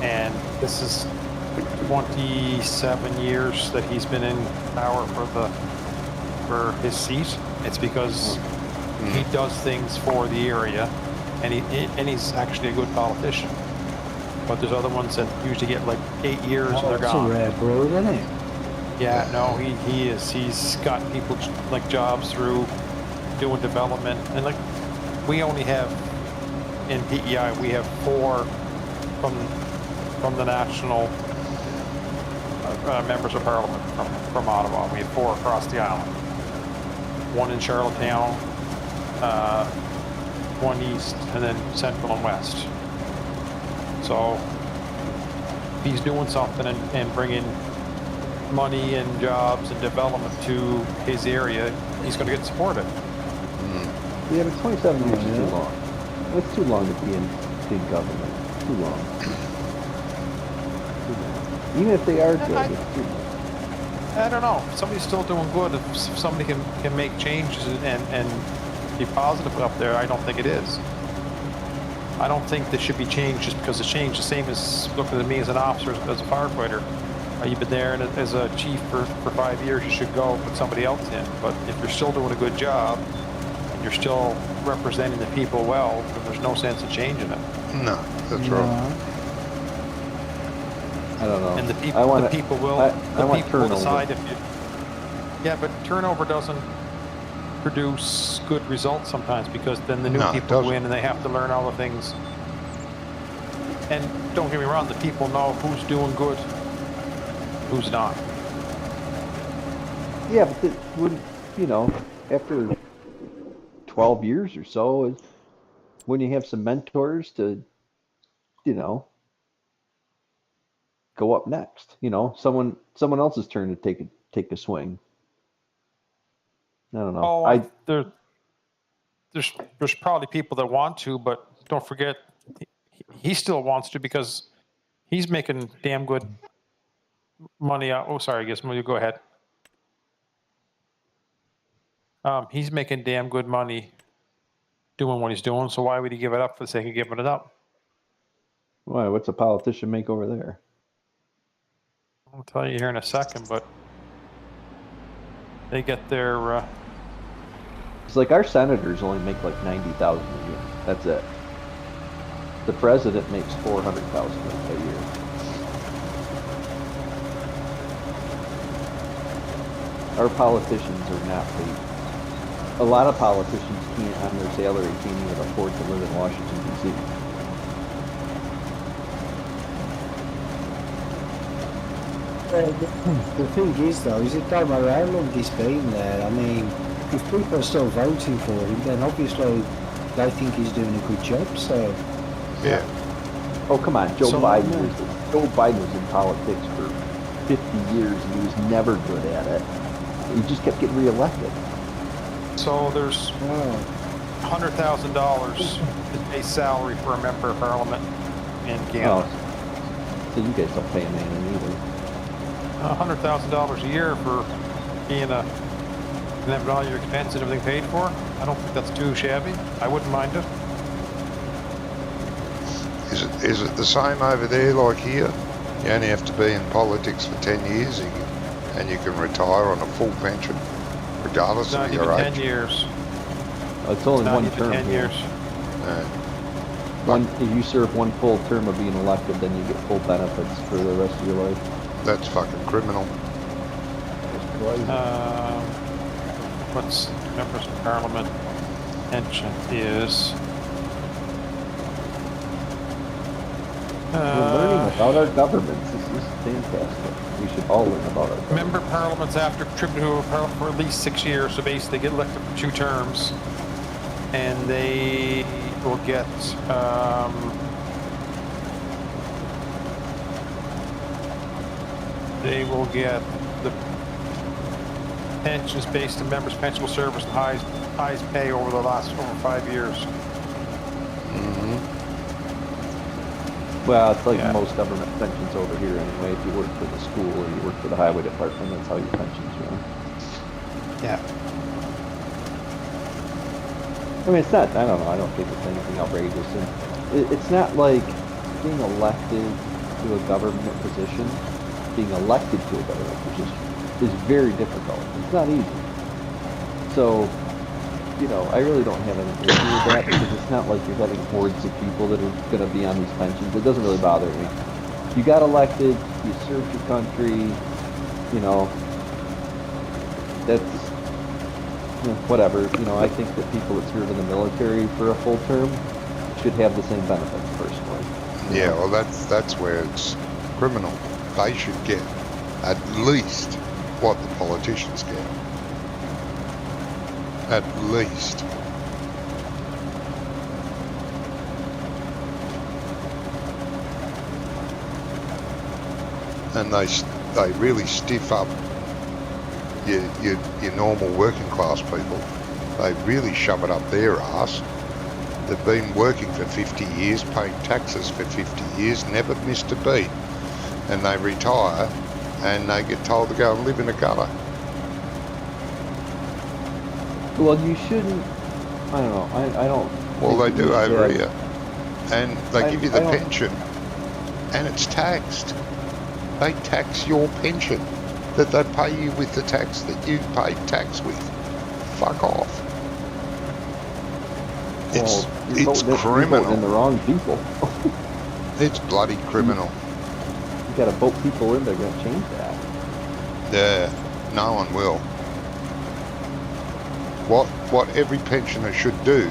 and this is 27 years that he's been in power for his seat. It's because he does things for the area, and he's actually a good politician. But there's other ones that usually get like 8 years and they're gone. It's a rare breed, isn't it? Yeah, no, he is. He's got people like jobs through doing development, and like we only have in PEI we have 4 from the national members of parliament from Ottawa. We have 4 across the island. 1 in Charlottetown, 1 east, and then central and west. So if he's doing something and bringing money and jobs and development to his area, he's going to get supported. Yeah, but 27 years is too long. It's too long to be in government. Too long. Even if they are good, it's too long. I don't know. If somebody's still doing good, if somebody can make changes and be positive up there, I don't think it is. I don't think there should be change just because it's changed. The same as looking at me as an officer, as a firefighter. You've been there as a chief for 5 years, you should go put somebody else in. But if you're still doing a good job, and you're still representing the people well, then there's no sense in changing it. No, that's right. I don't know. And the people, I people will decide if you. Yeah, but turnover doesn't produce good results sometimes, because then the new people win and they have to learn all the things. And don't get me wrong, the people know who's doing good, who's not. Yeah, but when after 12 years or so, is when you have some mentors to, go up next. Someone else's turn to take a swing. I don't know. Oh, there's probably people that want to, but don't forget, he still wants to because he's making damn good money. Oh, sorry, I guess you go ahead. He's making damn good money doing what he's doing, so why would he give it up for the sake of giving it up? Why? What's a politician make over there? I'll tell you here in a second, but they get their. It's like our senators only make like $90,000 a year. That's it. The president makes $400,000 a year. Our politicians are not paid. A lot of politicians can't, on their salary, can't even afford to live in Washington, D.C. The thing is, though, is it don't matter how long he's been there. I mean, if people are still voting for him, then obviously they think he's doing a good job. So, Yeah. Oh, come on. Joe So, Biden yeah. Joe Biden was in politics for 50 years and he was never good at it. He just kept getting reelected. So there's $100,000 is base salary for a member of parliament in Canada. Oh, so you guys don't pay a man either. $100,000 a year for being and having all your expenses and everything paid for. I don't think that's too shabby. I wouldn't mind it. Is it the same over there like here? You only have to be in politics for 10 years and you can retire on a full pension, regardless Not of even your 10 age. years. It's only Not one even term 10 here. years. If you serve one full term of being elected, then you get full benefits for the rest of your life. That's fucking criminal. It's crazy. What's members of parliament pension is? We're learning about our governments. This is fantastic. We should all learn about our government. Member parliaments after contributing to a parliament for at least 6 years, so basically they get elected for 2 terms, and they will get the pensions based on members' pensionable service, the highest pay over the last over 5 years. Well, it's like Yeah. most government pensions over here anyway. If you work for the school or you work for the highway department, that's how your pensions run. Yeah. I mean, it's not, I don't know, I don't think it's anything outrageous. And it's not like being elected to a government position, being elected to a government position is very difficult. It's not easy. So, you know, I really don't have any issue with that because it's not like you're having hordes of people that are going to be on these pensions. It doesn't really bother me. You got elected, you served your country, you know, that's, you know, whatever. You know, I think that people that serve in the military for a full term should have the same benefits personally. Yeah, well, that's where it's criminal. They should get at least what the politicians get. At least. And they really stiff up your normal working class people. They really shove it up their ass. They've been working for 50 years, paying taxes for 50 years, never missed a beat. And they retire and they get told to go and live in a gutter. Well, you shouldn't, I don't know, I don't. Well, they think you do should over have- here. And they give you the I don't- pension. And it's taxed. They tax your pension that they pay you with the tax that you paid tax with. Fuck off. It's Well, you're voting in criminal. the wrong people. It's bloody criminal. You gotta vote people in that are gonna change that. Yeah, no one will. What every pensioner should do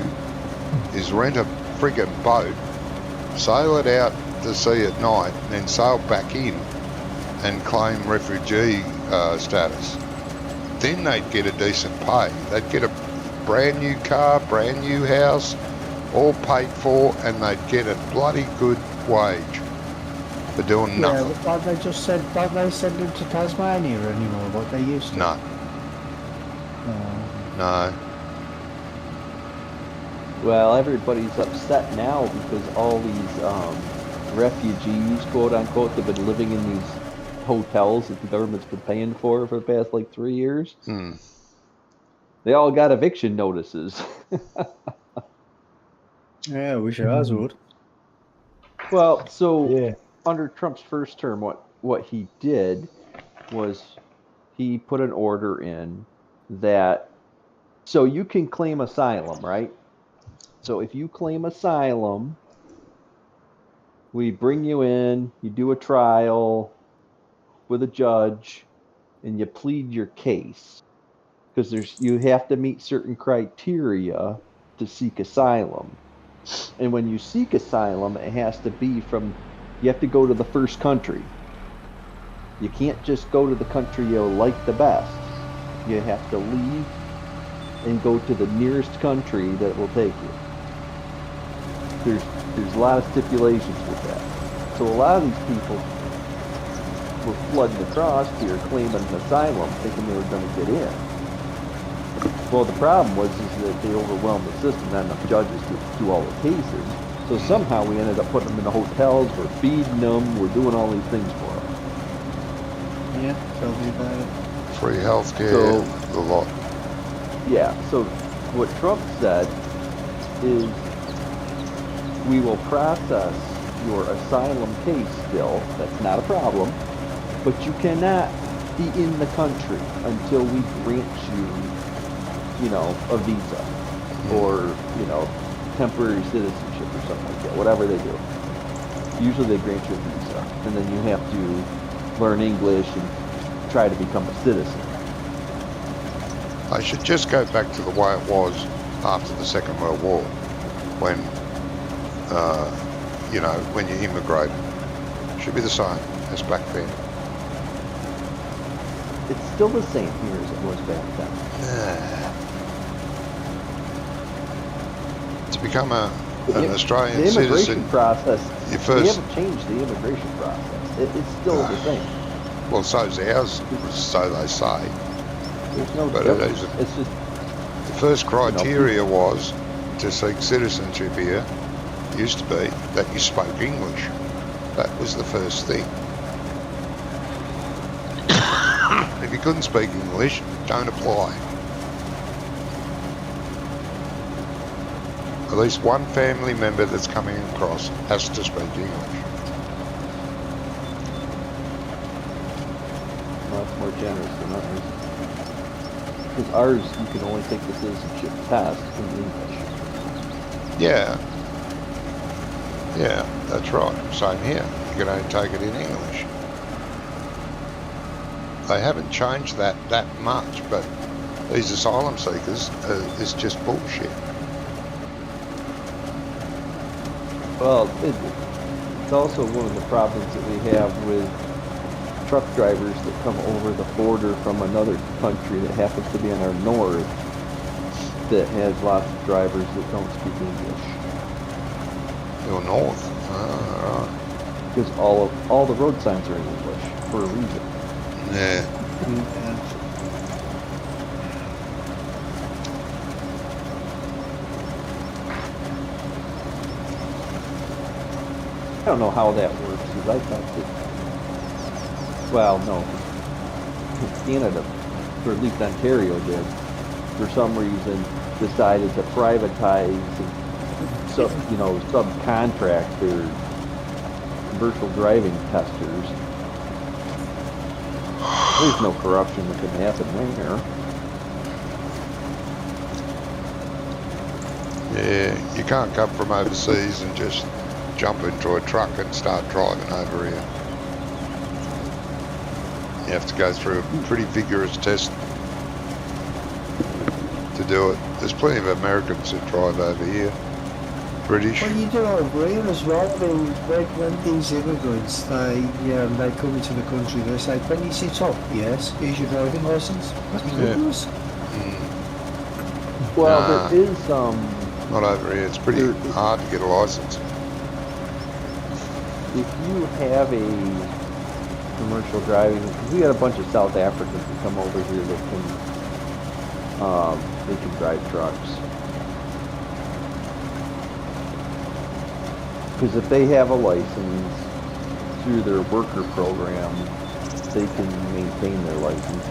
is rent a friggin' boat, sail it out to sea at night, and then sail back in and claim refugee status. Then they'd get a decent pay. They'd get a brand new car, brand new house, all paid for, and they'd get a bloody good wage for doing yeah, nothing. but don't they send them to Tasmania anymore, what they used to? No. No. Well, everybody's upset now because all these refugees, quote unquote, have been living in these hotels that the government's been paying for the past like 3 years. Hmm. They all got eviction notices. Yeah, I wish ours would. Well, so Yeah. under Trump's first term, what he did was he put an order in that so you can claim asylum, right? So if you claim asylum, we bring you in, you do a trial with a judge, and you plead your case because you have to meet certain criteria to seek asylum. And when you seek asylum, it has to be you have to go to the first country. You can't just go to the country you like the best. You have to leave and go to the nearest country that will take you. There's a lot of stipulations with that. So a lot of these people were flooding across here claiming asylum, thinking they were going to get in. Well, the problem was that they overwhelmed the system, not enough judges to do all the cases. So somehow we ended up putting them in the hotels, we're feeding them, we're doing all these things for them. Yeah, tell me about it. Free healthcare, So- the lot. Yeah, so what Trump said is we will process your asylum case still, that's not a problem, but you cannot be in the country until we grant you, a visa or, temporary citizenship or something like that, whatever they do. Usually they grant you a visa, and then you have to learn English and try to become a citizen. I should just go back to the way it was after the Second World War, when, when you immigrated. Should be the same as back then. It's still the same here as it was back then. To become an The Australian immigration citizen, process, you they first, haven't changed the immigration process. It's still the same. well, so's ours, so they say. There's no But it difference. isn't. It's just, The first criteria was to seek citizenship here, used to be that you spoke English. That was the first thing. If you couldn't speak English, don't apply. At least one family member that's coming across has to speak English. well, it's more generous than ours. Because ours, you can only take the citizenship test in English. Yeah. Yeah, that's right. Same here. You can only take it in English. They haven't changed that much, but these asylum seekers, it's just bullshit. Well, it's also one of the problems that we have with truck drivers that come over the border from another country that happens to be in our north that has lots of drivers that don't speak English. You're north. Ah, right. Because all the road signs are in English for a reason. Yeah. I don't know how that works, because I thought that, well, no, Canada, or at least Ontario did, for some reason, decided to privatize and subcontract their commercial driving testers. There's no corruption that can happen there. Yeah, you can't come from overseas and just jump into a truck and start driving over here. You have to go through a pretty vigorous test to do it. There's plenty of Americans that drive over here. British. Well, you do over here as well. I mean, when these immigrants, they come into the country, they say, "Can you sit up?" Yes. Here's your driving license. That's ridiculous. Well, Nah. there is Not over here. It's pretty hard to get a license. if you have a commercial driving, because we got a bunch of South Africans that come over here that can they can drive trucks. Because if they have a license through their worker program, they can maintain their license.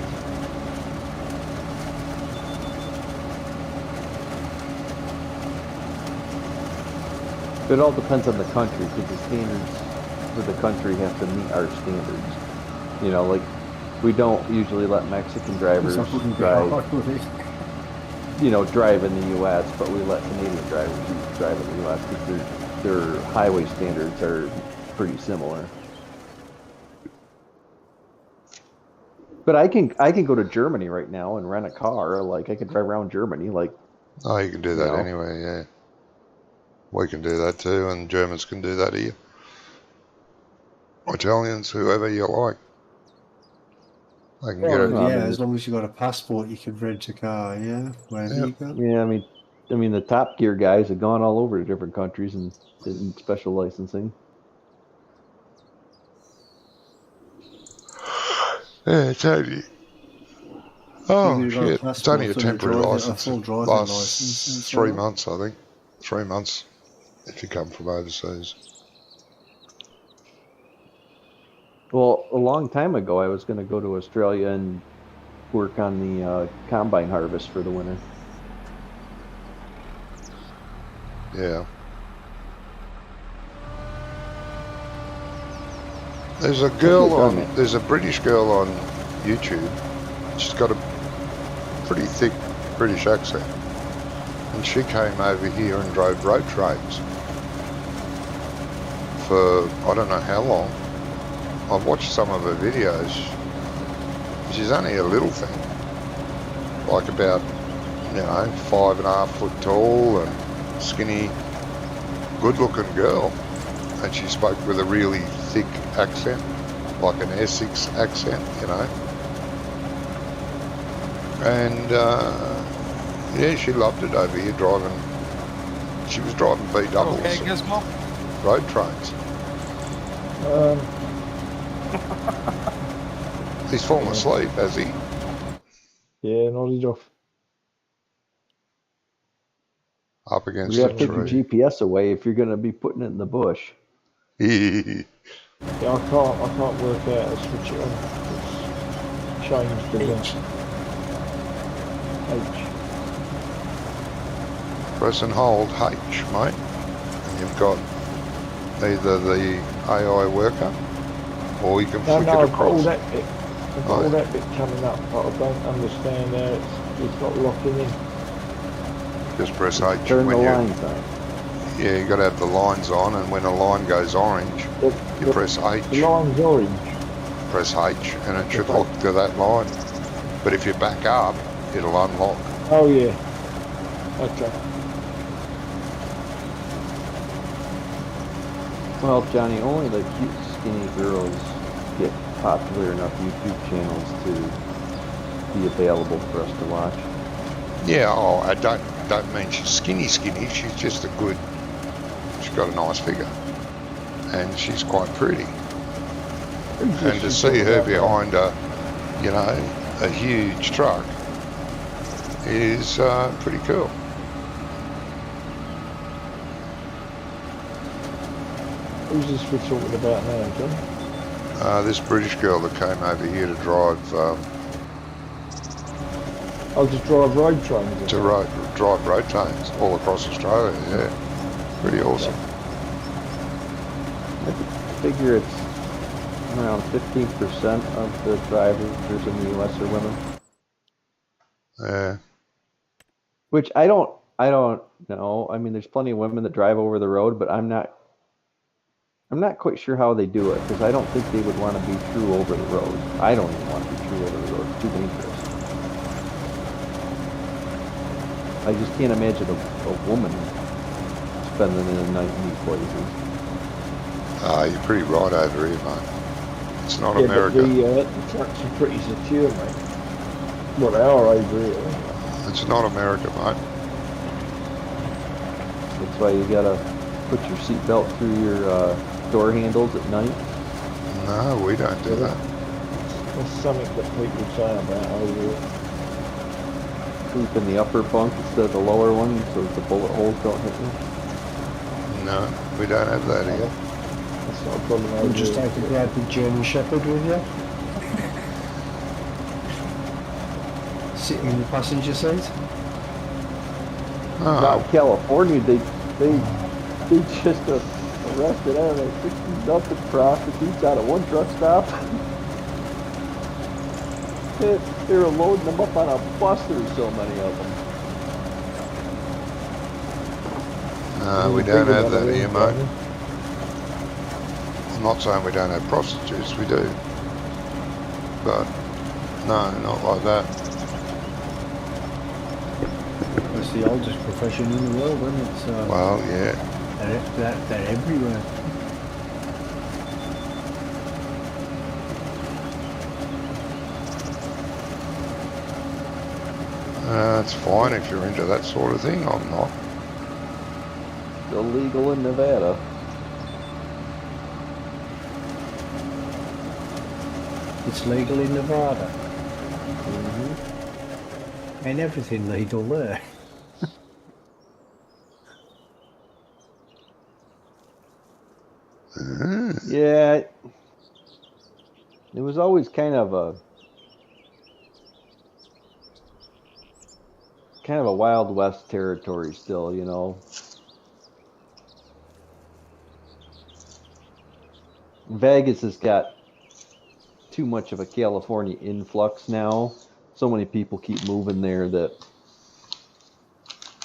It all depends on the country, because the standards for the country have to meet our standards. You know, like, we don't usually let Mexican drivers So I wouldn't be drive, hard with it. you know, drive in the U.S., but we let Canadian drivers drive in the U.S. because their highway standards are pretty similar. But I can go to Germany right now and rent a car. Like, I can drive around Germany. Like, Oh, you can do that No. anyway, yeah. We can do that too, and Germans can do that here. Italians, whoever you like. They can get Well, it. I yeah, mean, as long as you've got a passport, you can rent a car, yeah, wherever Yep. you go. yeah, I mean, the Top Gear guys have gone all over to different countries and in special licensing. Yeah, it's only. Oh, You've got a shit. It's only a passport for the temporary driving- a license. full It driving lasts license, that's 3 all. months, I think. 3 months if you come from overseas. Well, a long time ago, I was going to go to Australia and work on the combine harvest for the winter. Yeah. There's a girl What's on, her name? there's a British girl on YouTube. She's got a pretty thick British accent. And she came over here and drove road trains for I don't know how long. I've watched some of her videos. She's only a little thing. Like about, 5.5 foot tall and skinny, good looking girl. And she spoke with a really thick accent, like an Essex accent, And yeah, she loved it over here driving. She was driving B doubles, Okay, Gizmo. road trains. He's fallen asleep, has he? Yeah, nodded off. Up against You a have to take your tree. GPS away if you're going to be putting it in the bush. Yeah, I can't work out how to switch it on. It's changed again. H. Press and hold H, mate. And you've got either the AI worker or you can No, flick no, it I've got all across. that bit. I've got all that bit coming up, but I don't understand how it's not locking in. Just press H Turn the when you. lines on. Yeah, you got to have the lines on, and when a line goes orange, you press H. The line's orange. Press H, and it should Okay. look to that line. But if you back up, it'll unlock. Oh yeah. Okay. Well, Johnny, only the cute, skinny girls get popular enough YouTube channels to be available for us to watch. Yeah, I don't mean she's skinny. She's just a good. She's got a nice figure, and she's quite pretty. And to see her behind a huge truck is pretty cool. Who's this we're talking about now, John? This British girl that came over here to drive I'll just drive road trains. drive road trains all across Australia. Yeah, pretty awesome. I figure it's around 15% of the drivers in the U.S. are women. Yeah, Which I don't know. I mean, there's plenty of women that drive over the road, but I'm not quite sure how they do it because I don't think they would want to be true over the road. I don't even want to be true over the road. It's too dangerous. I just can't imagine a woman spending the night in these places. you're pretty right over here, mate. It's not Yeah, America. but the trucks are pretty secure, mate. Well, they are over here. It's not America, mate. That's why you gotta put your seatbelt through your door handles at night. No, we don't do that. That's something that people say about over here. Sleep in the upper bunk instead of the lower one so that the bullet holes don't hit you. No, we don't have that here. That's not a problem. We'll just take a great German Shepherd with you. Sitting in the passenger seat. Out in Oh, California, they just arrested, I don't know, 60-something prostitutes out of one truck stop. They were loading them up on a bus. There were so many of them. no, we don't have that here, mate. I'm not saying we don't have prostitutes, we do. But, no, not like that. It's the oldest profession in the world, isn't it? So Well, yeah. they're everywhere. It's fine if you're into that sort of thing. I'm not. It's illegal in Nevada. It's legal in Nevada. Hmm. Ain't everything legal there. Yeah, it was always kind of a Wild West territory still, you know. Vegas has got too much of a California influx now. So many people keep moving there that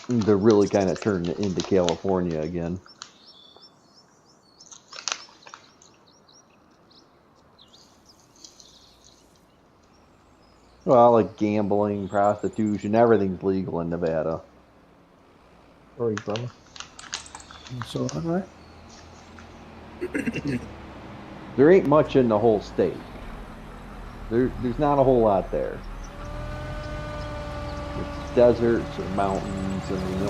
they're really kind of turning it into California again. Well, like gambling, prostitution, everything's legal in Nevada. Sorry, brother. It's all right. There ain't much in the whole state. There's not a whole lot there. It's deserts or mountains. I mean,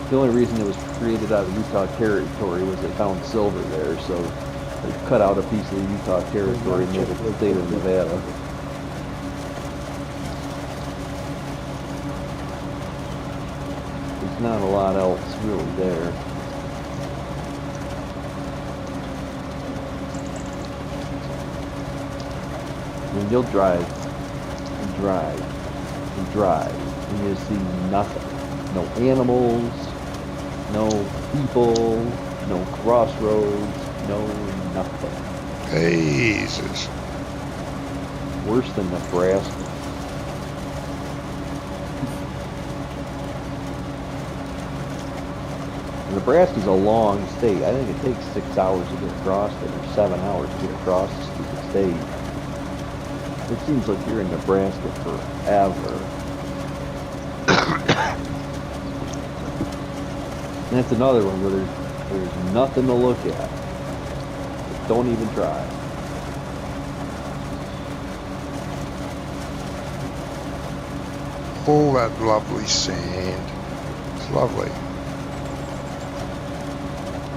the only reason it was created out of Utah territory was they found silver there, so they cut out a piece of the Utah territory and made it the state of Nevada. There's not a lot else really there. I mean, you'll drive and drive and drive, and you'll see nothing. No animals, no people, no crossroads, no nothing. Jesus. Worse than Nebraska. Nebraska's a long state. I think it takes 6 hours to get across it, or 7 hours to get across the stupid state. It seems like you're in Nebraska forever. And that's another one where there's nothing to look at. Just don't even try. All that lovely sand. It's lovely.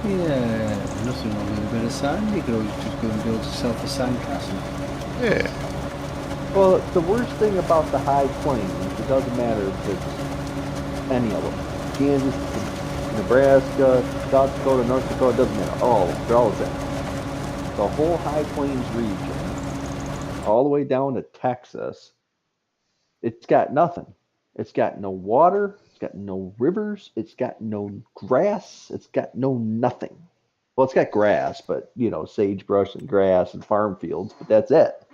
Yeah, nothing wrong with a bit of sand. You could always just go and build yourself a sandcastle. Yeah. Well, the worst thing about the high plains, it doesn't matter if it's any of them. Kansas, Nebraska, South Dakota, North Dakota, it doesn't matter. They're all the same. The whole high plains region, all the way down to Texas, it's got nothing. It's got no water, it's got no rivers, it's got no grass, it's got no nothing. Well, it's got grass, but, sagebrush and grass and farm fields, but that's it.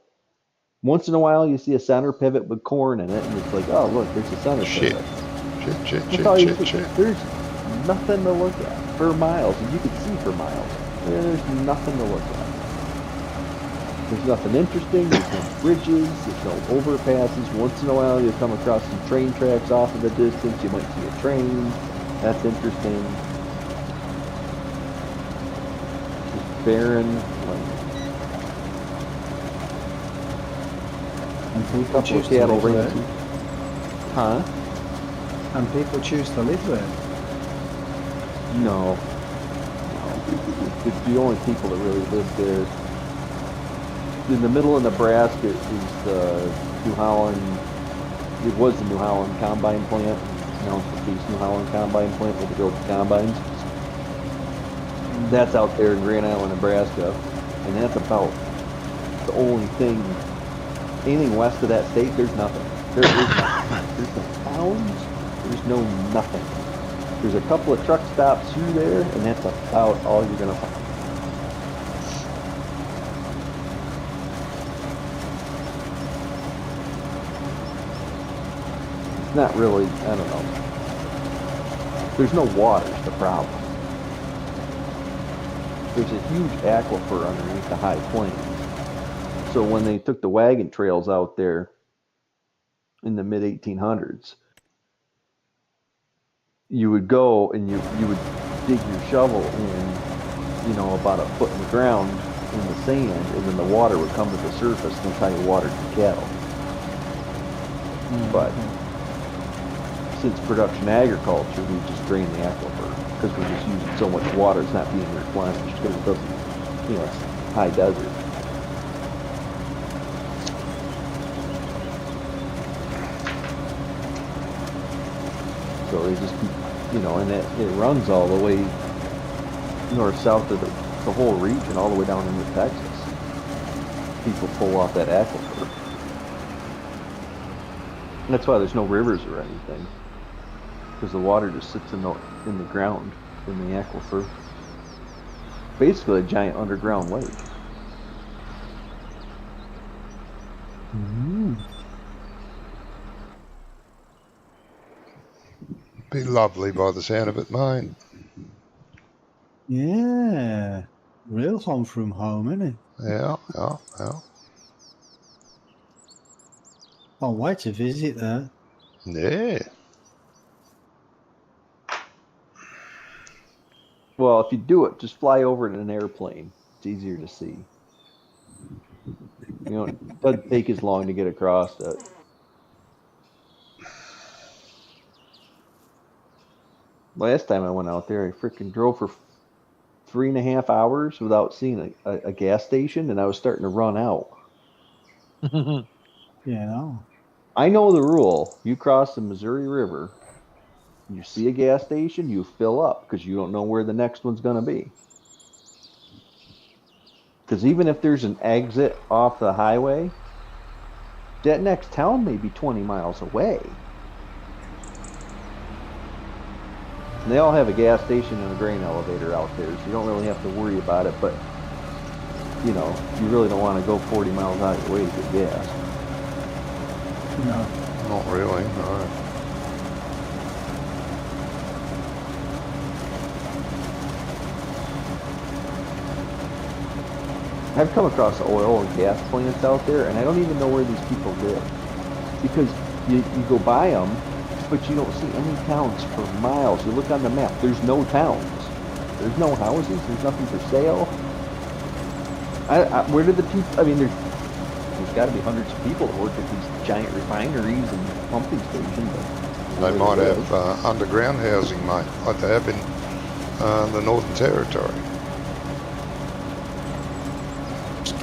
Once in a while, you see a center pivot with corn in it, and it's like, oh, look, there's a center Shit. pivot. Shit. There's nothing to look at for miles, and you can see for miles. There's nothing to look at. There's nothing interesting. There's no bridges. There's no overpasses. Once in a while, you come across some train tracks off in the distance. You might see a train. That's interesting. Just barren land. And A people couple choose of to cattle live there. ranches. Huh? And people choose to live there. No. The only people that really live there in the middle of Nebraska is the New Holland it was the New Holland Combine plant. Now it's the Case New Holland Combine plant where they build the combines. That's out there in Grand Island, Nebraska, and that's about the only thing. Anything west of that state, there's nothing. There is nothing. There's no towns. There's no nothing. There's a couple of truck stops through there, and that's about all you're gonna find. It's not really, I don't know. There's no water's the problem. There's a huge aquifer underneath the high plains. So when they took the wagon trails out there in the mid 1800s, you would go and you would dig your shovel in, you know, about a foot in the ground in the sand, and then the water would come to the surface, and that's how you watered your cattle. But since production agriculture, we just drain the aquifer because we're just using so much water, it's not being replenished because it doesn't, you know, it's high desert. So they just keep, you know, and it runs all the way north-south of the whole region, all the way down into Texas. People pull off that aquifer. And that's why there's no rivers or anything, because the water just sits in the ground, in the aquifer. Basically a giant underground lake. Be lovely by the sound of it, mate. Yeah. Real home from home, isn't it? Yeah. Can't wait to visit there. Yeah. Well, if you do it, just fly over in an airplane. It's easier to see. You know, it doesn't take as long to get across it. Last time I went out there, I freaking drove for 3.5 hours without seeing a gas station, and I was starting to run out. Yeah, no. I know the rule. You cross the Missouri River, you see a gas station, you fill up because you don't know where the next one's going to be. Because even if there's an exit off the highway, that next town may be 20 miles away. And they all have a gas station and a grain elevator out there, so you don't really have to worry about it. But, you know, you really don't want to go 40 miles out of your way to get gas. No. Not really, no. I've come across oil and gas plants out there, and I don't even know where these people live. Because you go by them, but you don't see any towns for miles. You look on the map, there's no towns. There's no houses, there's nothing for sale. Where did the people, I mean, there's got to be hundreds of people that work at these giant refineries and pumping stations. They might have underground housing, mate, like they have in the Northern Territory.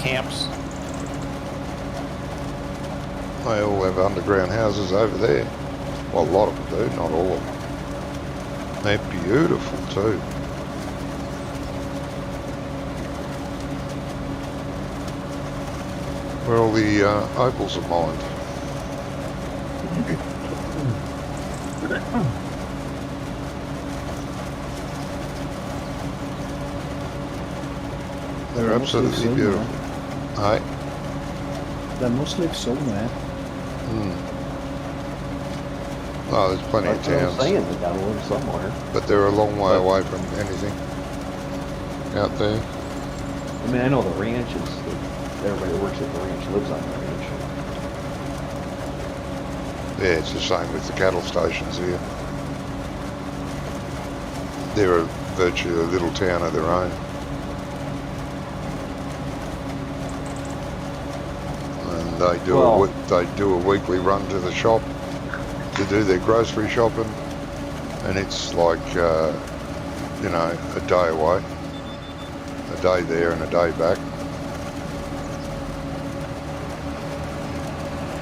Camps. They all have underground houses over there. Well, a lot of them do, not all of them. They're beautiful too. Where all the opals are mined. They're absolutely beautiful. Hey? They must live somewhere. Oh, there's plenty of That's what I'm towns, saying, they gotta live somewhere. but they're a long way away from anything out there. I mean, I know the ranches, everybody that works at the ranch lives on the ranch. Yeah, it's the same with the cattle stations here. They're virtually a little town of their own. And they do a weekly run to the shop to do their grocery shopping, and it's like you know, a day away, a day there and a day back.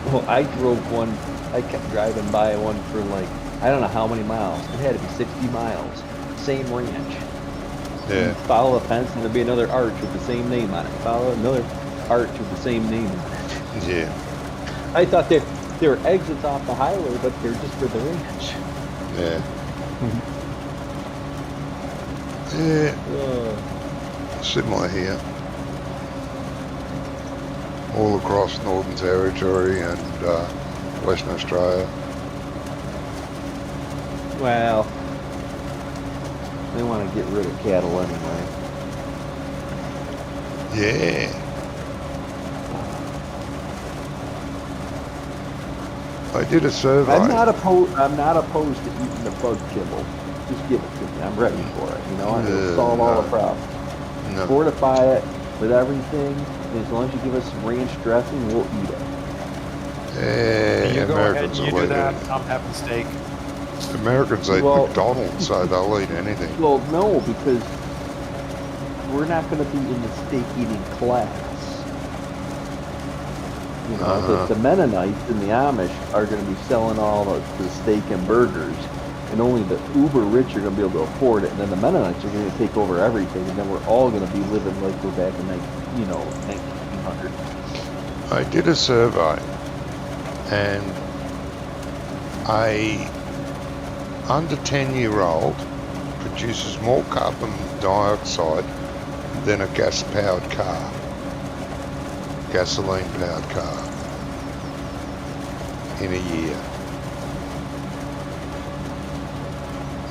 Well, I drove one. I kept driving by one for like I don't know how many miles. It had to be 60 miles. Same ranch. Yeah. Follow a fence and there'd be another arch with the same name on it. Follow another arch with the same name on it. Yeah. I thought they were exits off the highway, but they're just for the ranch. Yeah. Yeah. Similar here. All across Northern Territory and Western Australia. Well, they want to get rid of cattle anyway. Yeah. I did a survey. I'm not opposed to eating the bug kibble. Just give it to me. I'm ready for it. You know, I'm going to solve all the problems. No. Fortify it with everything. And as long as you give us some ranch dressing, we'll eat it. Yeah, You go ahead and Americans you will do eat that. it. I'm having steak. Americans eat Well- McDonald's, so they'll eat anything. Well, no, because we're not going to be in the steak eating class. You know, the Mennonites and the Amish are going to be selling all the steak and burgers, and only the uber rich are going to be able to afford it. And then the Mennonites are going to take over everything, and then we're all going to be living like we're back in 1900. I did a survey, and a under 10-year-old produces more carbon dioxide than a gas-powered car, gasoline-powered car, in a year.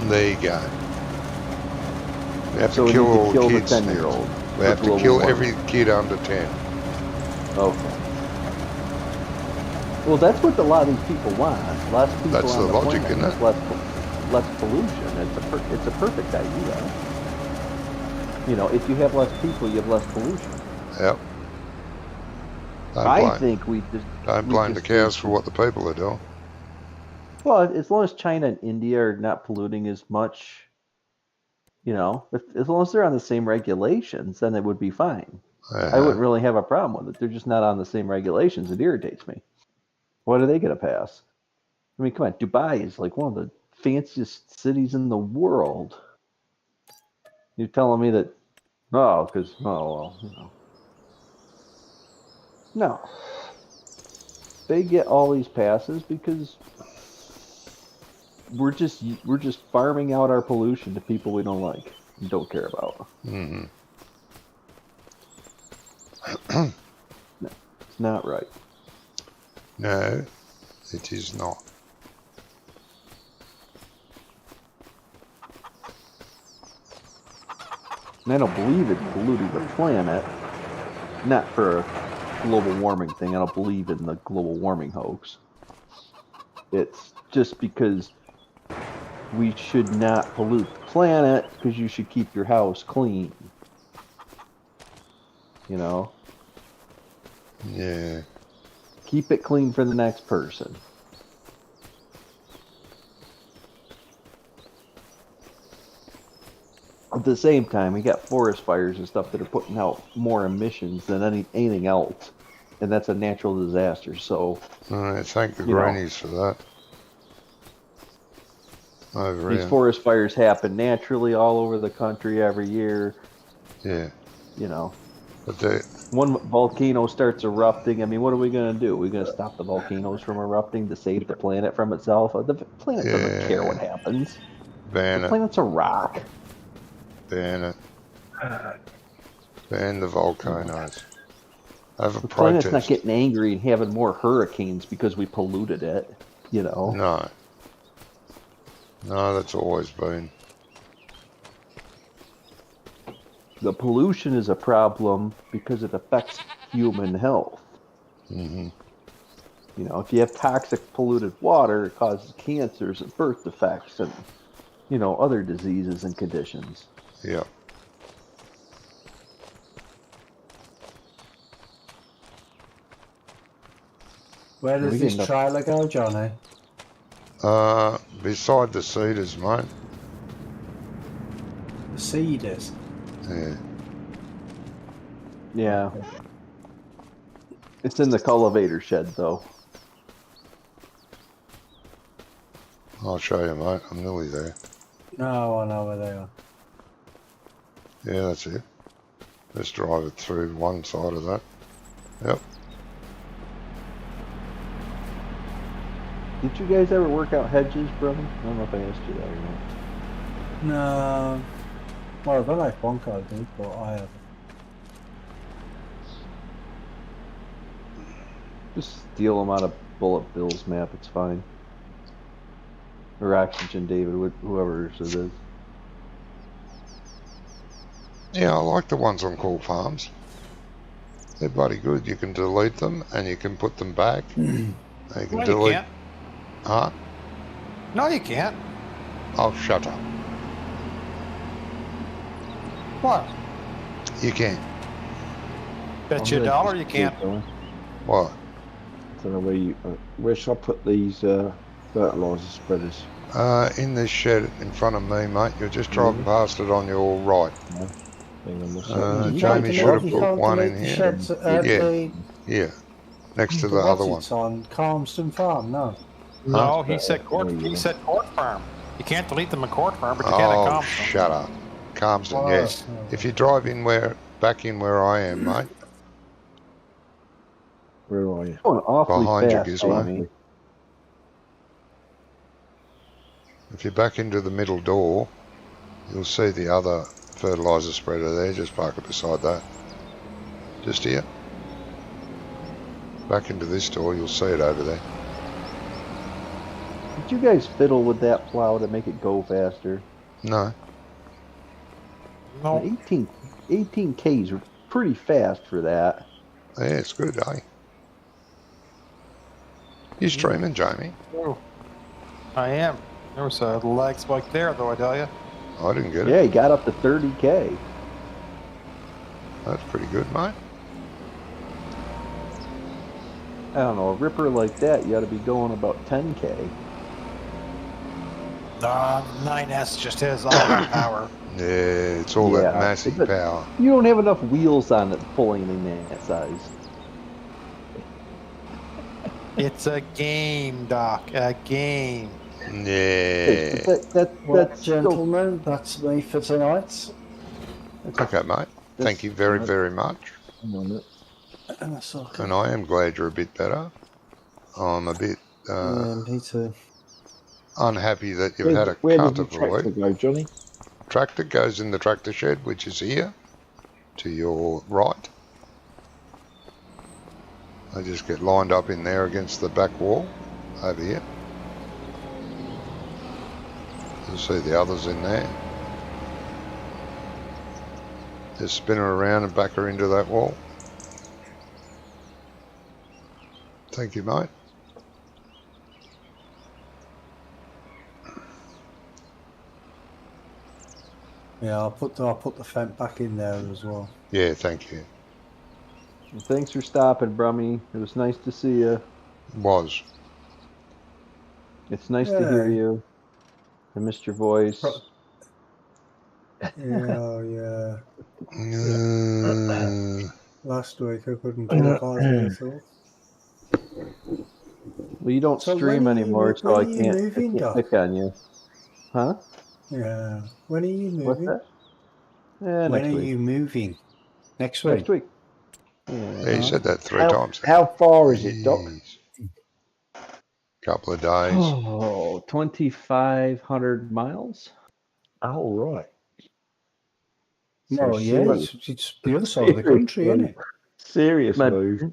There you go. We have So to we kill need to all kill the the kids. 10-year-old. We have to kill every kid under 10. Okay. Well, that's what a lot of these people want. Less people That's on the logic, planet, isn't it? less pollution. It's a perfect idea. You know, if you have less people, you have less pollution. Yep. I think we just Don't we blame the just cows need for what the people are doing. Well, as long as China and India are not polluting as much, you know, as long as they're on the same regulations, then it would be fine. I wouldn't really have a problem with it. They're just not on the same regulations. It irritates me. What are they going to pass? I mean, come on. Dubai is like one of the fanciest cities in the world. You're telling me that, well, you know. No. They get all these passes because we're just farming out our pollution to people we don't like and don't care about. Mm-hmm. No, it's not right. No, it is not. And I don't believe it's polluting the planet. Not for a global warming thing. I don't believe in the global warming hoax. It's just because we should not pollute the planet because you should keep your house clean. You know? Yeah. Keep it clean for the next person. At the same time, we got forest fires and stuff that are putting out more emissions than anything else. And that's a natural disaster. So Thank the You know. greenies for that. Over these here. forest fires happen naturally all over the country every year. Yeah. You know, But they, one volcano starts erupting. I mean, what are we going to do? Are we going to stop the volcanoes from erupting to save the planet from itself? The planet doesn't care what happens. ban The it. planet's a rock. Ban it. Ban the volcanoes. Have a The planet's protest. not getting angry and having more hurricanes because we polluted it. You know. No. No, that's always been. The pollution is a problem because it affects human health. Mm-hmm. You know, if you have toxic polluted water, it causes cancers and birth defects and, you know, other diseases and conditions. Yeah. Where does We this end up- trailer go, Johnny? Beside the cedars, mate. The Cedars. Yeah. Yeah. It's in the cultivator shed, though. I'll show you, mate. I'm nearly there. No, I know where they are. Yeah, that's it. Let's drive it through one side of that. Yep. Did you guys ever work out hedges, brother? I don't know if I asked you that or not. No. Well, I don't know if Bonko did, but I haven't. Just steal them out of Bullet Bill's map. It's fine. Or Oxygen David, whoever it is. Yeah, I like the ones on Cool Farms. They're bloody good. You can delete them and you can put them back. You can No, you delete. can't. Huh? No, you can't. Oh, shut up. What? You can. Bet you a dollar you can't. What? I don't know where should I put these fertiliser spreaders? In this shed in front of me, mate. You're just driving past it on your right. Hang on, what's You Jamie can't should have delete- you put can't one delete in the here. Sheds at Yeah. the Yeah. Next to the what's other one. it's on Calmston Farm, no. No, he That's said better. court. There you He go. said court farm. You can't delete them at court farm, but you can at Oh, Compton. shut up. Calmston, Oh, yes. oh. If you drive in back in where I am, mate, Where are you? Going awfully Behind you, fast, Gizmo. Jamie. if you back into the middle door, you'll see the other fertiliser spreader there. Just park it beside that. Just here. Back into this door, you'll see it over there. Did you guys fiddle with that plow to make it go faster? No. No. 18 Ks are pretty fast for that. Yeah, it's good, eh? You streaming, Jamie? Oh, I am. There was a lag spike there, though, I tell you. I didn't get it. Yeah, he got up to 30K. That's pretty good, mate. I don't know, a ripper like that, you ought to be going about 10K. 9S just has all that power. Yeah, it's all that Yeah, massive but- power. You don't have enough wheels on it pulling in that size. It's a game, Doc. A game. Yeah. Well, That's still, gentlemen, that's me for tonight. Okay, mate. Thank you very, very much. Hang on a minute. That's okay. And I am glad you're a bit better. I'm a bit Yeah, me too. unhappy that you've had a Where cut did of the the tractor week. go, Johnny? Tractor goes in the tractor shed, which is here, to your right. They just get lined up in there against the back wall, over here. You'll see the others in there. Just spin her around and back her into that wall. Thank you, mate. Yeah, I'll put the fence back in there as well. Yeah, thank you. thanks for stopping, Brummy. It was nice to see you. Was. It's nice to hear Yeah. you. I missed your voice. Yeah, oh, yeah. Last week I couldn't talk either, I thought. Well, you don't So stream when are you anymore, mo- so I when are you can't, moving, Doc? pick on you. Huh? Yeah. When are you moving? What's that? When Next are week. you moving? Next week? Next week. Yeah, Yeah. you said that three times. How far is it, Doc? Jeez. Couple of days. Oh, 2,500 miles? Oh, right. Well, So yeah, serious- it's the other side of the country, isn't it? Serious My- move.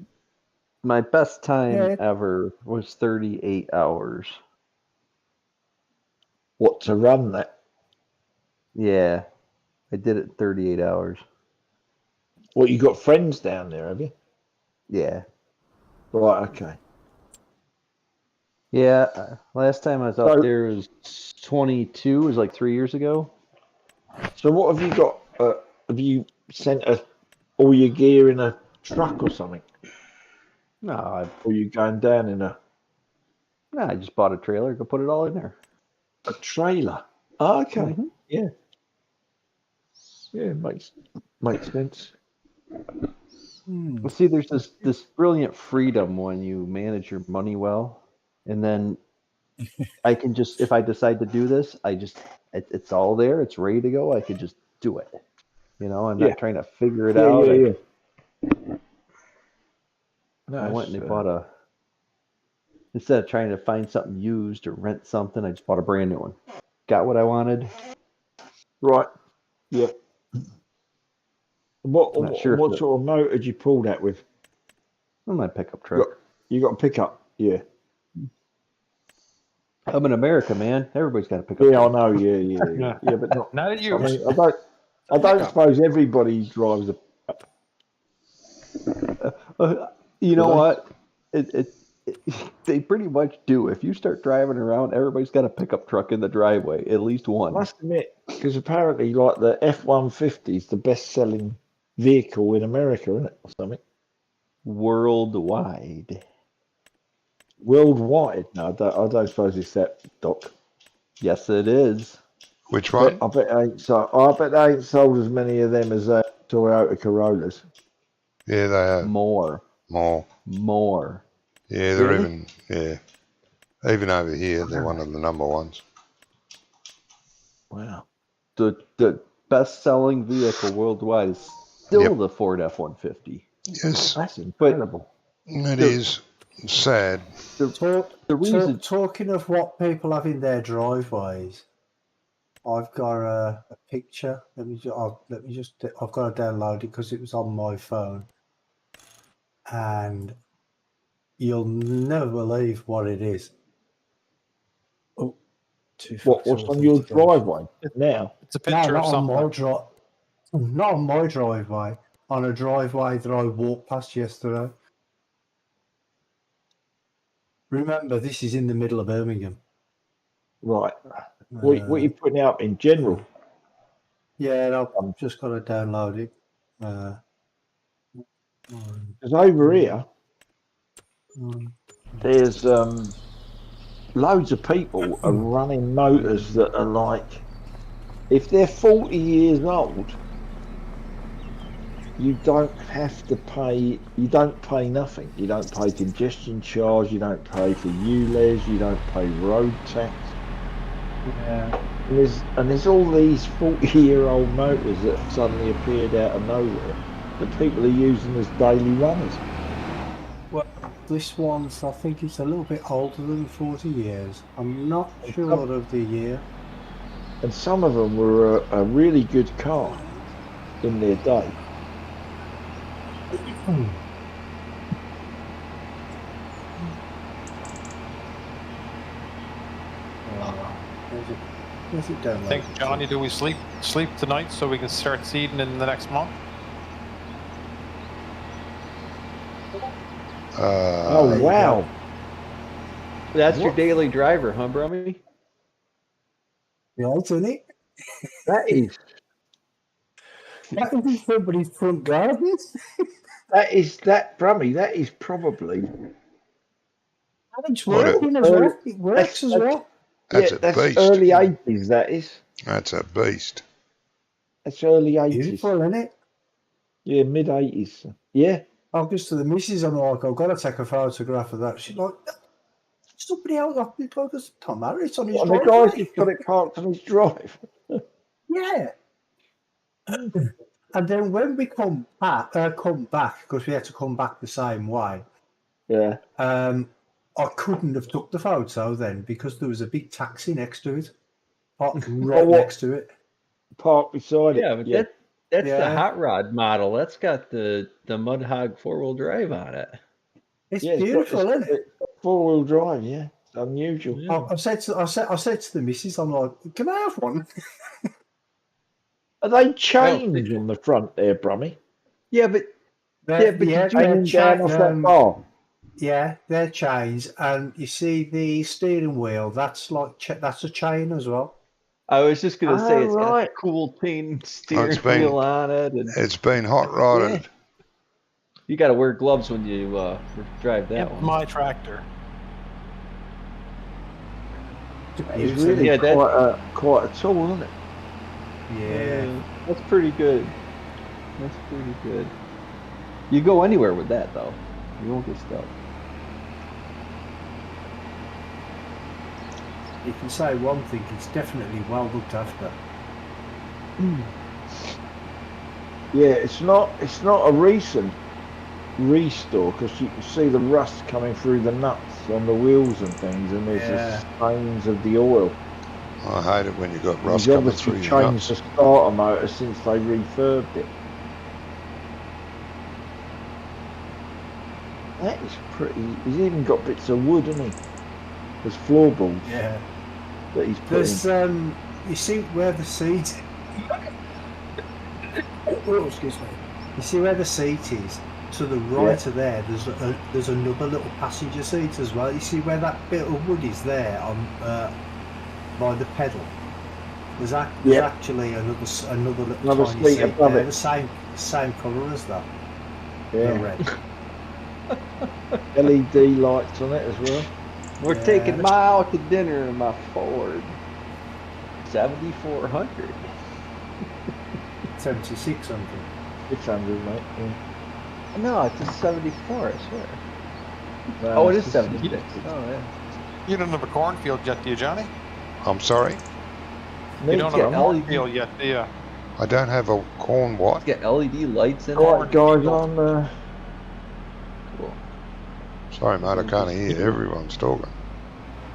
My best time Yeah. ever was 38 hours. What, to run that? Yeah, I did it in 38 hours. What, you got friends down there, have you? Yeah. Right, okay. Yeah, last time I was up So- there was 22, it was like 3 years ago. So what have you got? Have you sent all your gear in a truck or something? No, Or you going down in a I just bought a trailer, go put it all in there. trailer? Oh, okay. Mhm. Yeah. Yeah, makes sense. Well, see, there's this brilliant freedom when you manage your money well, and then I can just, if I decide to do this, it's all there. It's ready to go. I could just do it. I'm Yeah. not trying to figure it Yeah, out. yeah. No, I went and it's, bought instead of trying to find something used or rent something, I just bought a brand new one. Got what I wanted. right. Yeah. What I'm not sure if what the- sort of motor did you pull that with? My pickup truck. You got a pickup? Yeah. I'm in America, man. Everybody's got a pickup Yeah, I truck. know. Yeah, but not. Not at you. I mean, I don't suppose everybody drives a. You know Do they? what? They pretty much do. If you start driving around, everybody's got a pickup truck in the driveway, at least I one. must admit, because apparently, like the F-150 is the best-selling vehicle in America, isn't it, or something? Worldwide. Worldwide. No, I don't suppose it's that, Doc. Yes, it is. Which one? I bet they ain't sold as many of them as Toyota Corollas. Yeah, they have More. more. Yeah, they're Really? even over here, they're one of the number ones. Wow. The best-selling vehicle worldwide is still Yep. the Ford F-150. Yes, That's incredible. it is sad. The reason Talking of what people have in their driveways, I've got a picture. I've got to download it because it was on my phone, and you'll never believe what it is. Oh, What's on your driveway now? It's a No, picture not of on my something. not on my driveway. On a driveway that I walked past yesterday. Remember, this is in the middle of Birmingham. Right. What are you putting out in general? Yeah, I've just got to download it. Because over here, there's loads of people are running motors that are like, if they're 40 years old, you don't have to pay. You don't pay nothing. You don't pay congestion charge. You don't pay for ULEZ. You don't pay road tax. Yeah. And there's all these 40-year-old motors that have suddenly appeared out of nowhere that people are using as daily runners. Well, this one's, I think it's a little bit older than 40 years. I'm not sure of the year. And some of them were a really good car in their day. Where's it downloaded? Think, Johnny, do we sleep tonight so we can start seeding in the next month? Oh, you wow. that's your daily driver, huh, Brummy? Yeah, isn't it? That is That is in somebody's front garden. Brummy, that is probably It's working as well. It works as well. That's a that's beast. early 80s, that is. That's a beast. That's early 80s. Beautiful, isn't it? Yeah, mid 80s. Yeah. I'm just to the missus, I'm like, I've got to take a photograph of that. She's like, somebody else, there's Tom Harris on his And the driveway. guy's just got it parked on his drive. Yeah. And then when we come back, because we had to come back the same way, Yeah. I couldn't have took the photo then because there was a big taxi next to it. Right next to it. Parked beside it. Yeah, but that's the Yeah. hot rod model. That's got the Mud Hog 4-wheel drive on it. It's Yeah, beautiful, isn't it? Four-wheel drive, yeah. It's unusual. Yeah. I said to the missus, I'm like, can I have one? Are they chains on the front there, Brummy? Yeah, but Hanging down off that bar. Yeah, they're chains, and you see the steering wheel. That's that's a chain as well. I was just gonna say it's got right. a cool chain steering it's been- wheel on it, and It's been hot rodded. you got to wear gloves when you drive that one. My tractor. It's really Yeah, that- quite a tool, isn't it? Yeah. That's pretty good. That's pretty good. You go anywhere with that though. You won't get stuck. You can say one thing, it's definitely well looked after. Yeah, it's not a recent restore because you can see the rust coming through the nuts on the wheels and things, and there's the stains of the oil. I hate it when you've got And rust he's coming through obviously your changed nuts. the starter motor since they refurbed it. That is pretty. He's even got bits of wood, hasn't he? There's floorboards Yeah. that he's put There's in. you see where the seat oh, excuse me. You see where the seat is? To the right of there, there's another little passenger seat as well. You see where that bit of wood is there on by the pedal? There's actually another little tiny seat seat above there, it. the same colour as that. The Yeah. red. LED lights on it as well. We're Yeah. taking Ma out to dinner in my Ford 7400. 7600. 600, mate. Yeah. No, it's a 74, I swear. No, Oh, it it's is just- 76. Oh, yeah. You don't have a cornfield yet, do you, Johnny? I'm sorry, You don't have a get LED. cornfield yet, do you? I don't have a corn what? Get LED lights in All it. right, guys, on Cool. Sorry, mate, I can't hear. Everyone's talking.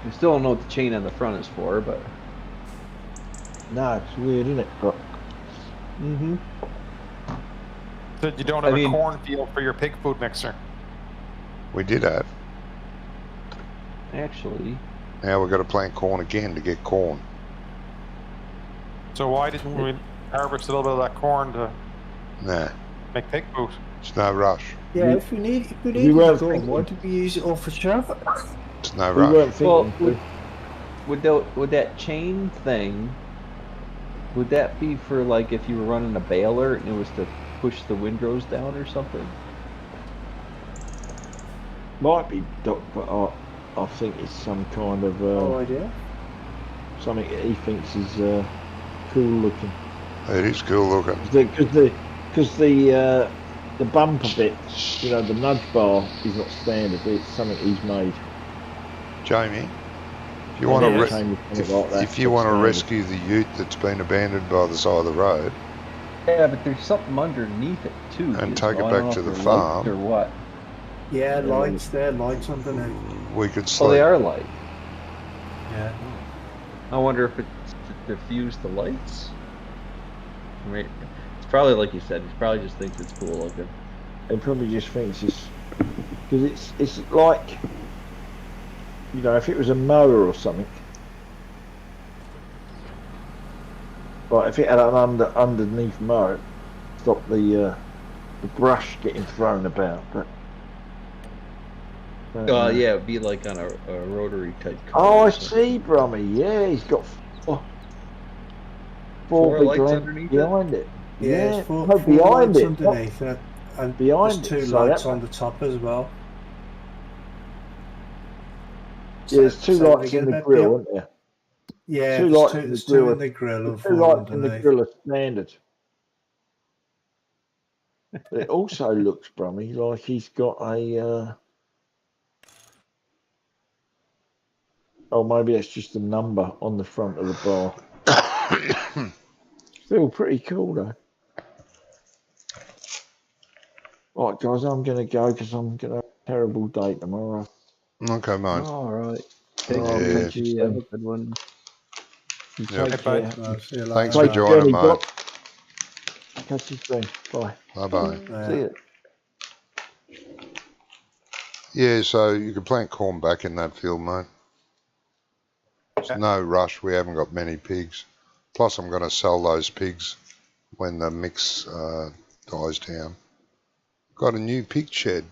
We still don't know what the chain on the front is for, but. no, it's weird, isn't it? But Mm-hmm. So you don't I have mean- a cornfield for your pig food mixer. We did have. Actually, Now we've got to plant corn again to get corn. So why didn't we harvest a little bit of that corn to Nah, make pig food? it's no rush. Yeah, You- if we need weren't corn, thinking- why did we use it all for travel? It's no we rush. weren't thinking Well, to. would that chain thing, would that be for like if you were running a baler and it was to push the windrows down or something? Might be, Doc, but I think it's some kind of No idea. something that he thinks is cool looking. It is cool looking. Because the bumper bit, you know, the nudge bar is not standard. It's something he's made. Jamie, if you want Yeah, to it's- Came with something like that, if you that's want to standard. rescue the ute that's been abandoned by the side of the road, Yeah, but there's something underneath it too. And you take it know, I back don't know to if the they're lights farm. or what. Yeah, lights there, lights underneath. we could Oh, sleep. they are light. Yeah. I wonder if it's to diffuse the lights. I mean, it's probably like you said. He probably just thinks it's cool looking. He probably just thinks it's because it's like, you know, if it was a mower or something, like if it had an underneath mower, stop the brush getting thrown about. But Yeah, it'd be like on a rotary type car. Oh, or I something. see, Brummy. Yeah, he's got four Four big lights lamps underneath it? behind it. Yeah, it's four, no, four behind lights it. underneath it. And Behind there's it, two so lights that- on the top as well. Yeah, there's two So lights we in get the that grill, bit- isn't there? Yeah, two there's lights two, in the there's grill. two in the grill and Two four lights in the underneath. grill are standard. But it also looks, Brummy, like he's got a. Oh, maybe that's just a number on the front of the bar. Still pretty cool, though. Right, guys, I'm going to go because I'm going to have a terrible day tomorrow. Okay, mate. All right. Take Oh, care. yeah. G. Have a good one. Yep. Take Hey, bye. care. No, see you Thanks later. for joining, mate. Doc. Catch you soon. Bye. Bye bye. Yeah. See you. Yeah, so you can plant corn back in that field, mate. There's no rush. We haven't got many pigs. Plus, I'm going to sell those pigs when the mix dies down. Got a new pig shed.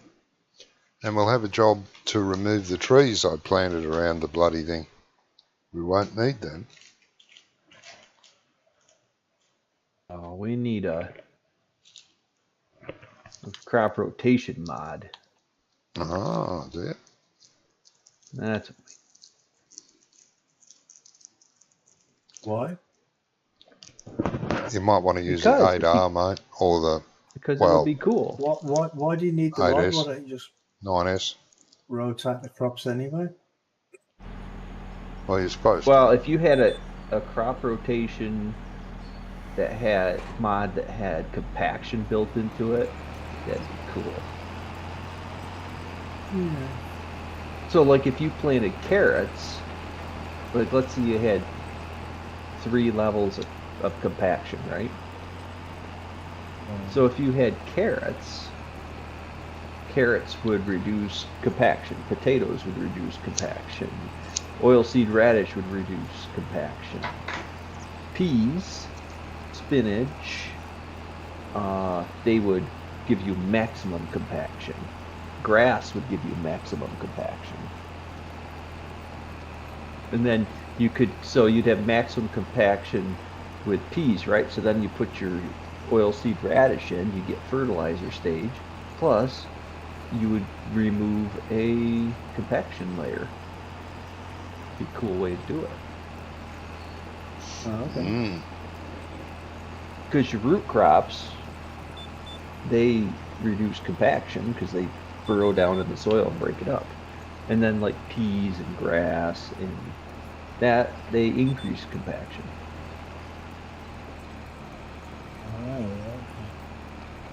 And we'll have a job to remove the trees I planted around the bloody thing. We won't need them. Oh, we need a crop rotation mod. Ah, there. That's Why? You might want to use Because the 8R, mate, or the because it Well- would be cool. Why do you need the 8S. light? Why don't you just 9S. rotate the crops anyway? Well, you're supposed Well, to. if you had a crop rotation that had compaction built into it, that'd be cool. So like if you planted carrots, like let's say you had 3 levels of compaction, right? So if you had carrots would reduce compaction, potatoes would reduce compaction, oilseed radish would reduce compaction, peas, spinach, they would give you maximum compaction. Grass would give you maximum compaction. And then you'd have maximum compaction with peas, right? So then you put your oilseed radish in, you get fertilizer stage, plus you would remove a compaction layer. Be a cool way to do it. Oh, okay. Mm. Because your root crops, they reduce compaction because they burrow down in the soil and break it up. And then like peas and grass and that, they increase compaction. Oh,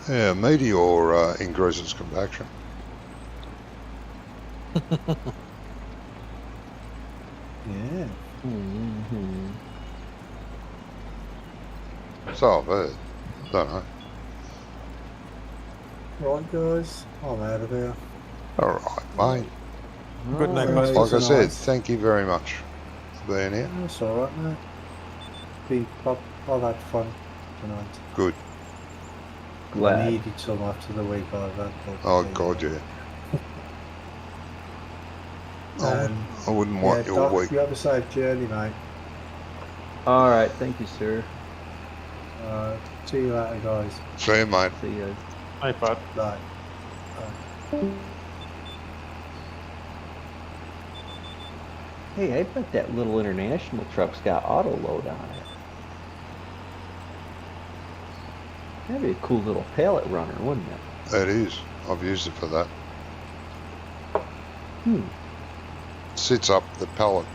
Yeah, meteor increases compaction. yeah. Mm-hmm. So I've heard. Don't know. Right, guys, I'm out of here. All right, mate. Good night, Alright. bud. Like I said, Nice. thank you very much for being here. That's alright, mate. I've had fun tonight. Good. I Glad. needed some after the week I've had. but, Oh, God, yeah. I wouldn't want yeah, your Doc, week. you have a safe journey, mate. All right, thank you, sir. See you later, guys. See you, mate. See ya. Hi, bud. Bye. Hey, I bet that little international truck's got auto load on it. That'd be a cool little pallet runner, wouldn't it? It is. I've used it for that. Hmm. Sits up the pallet.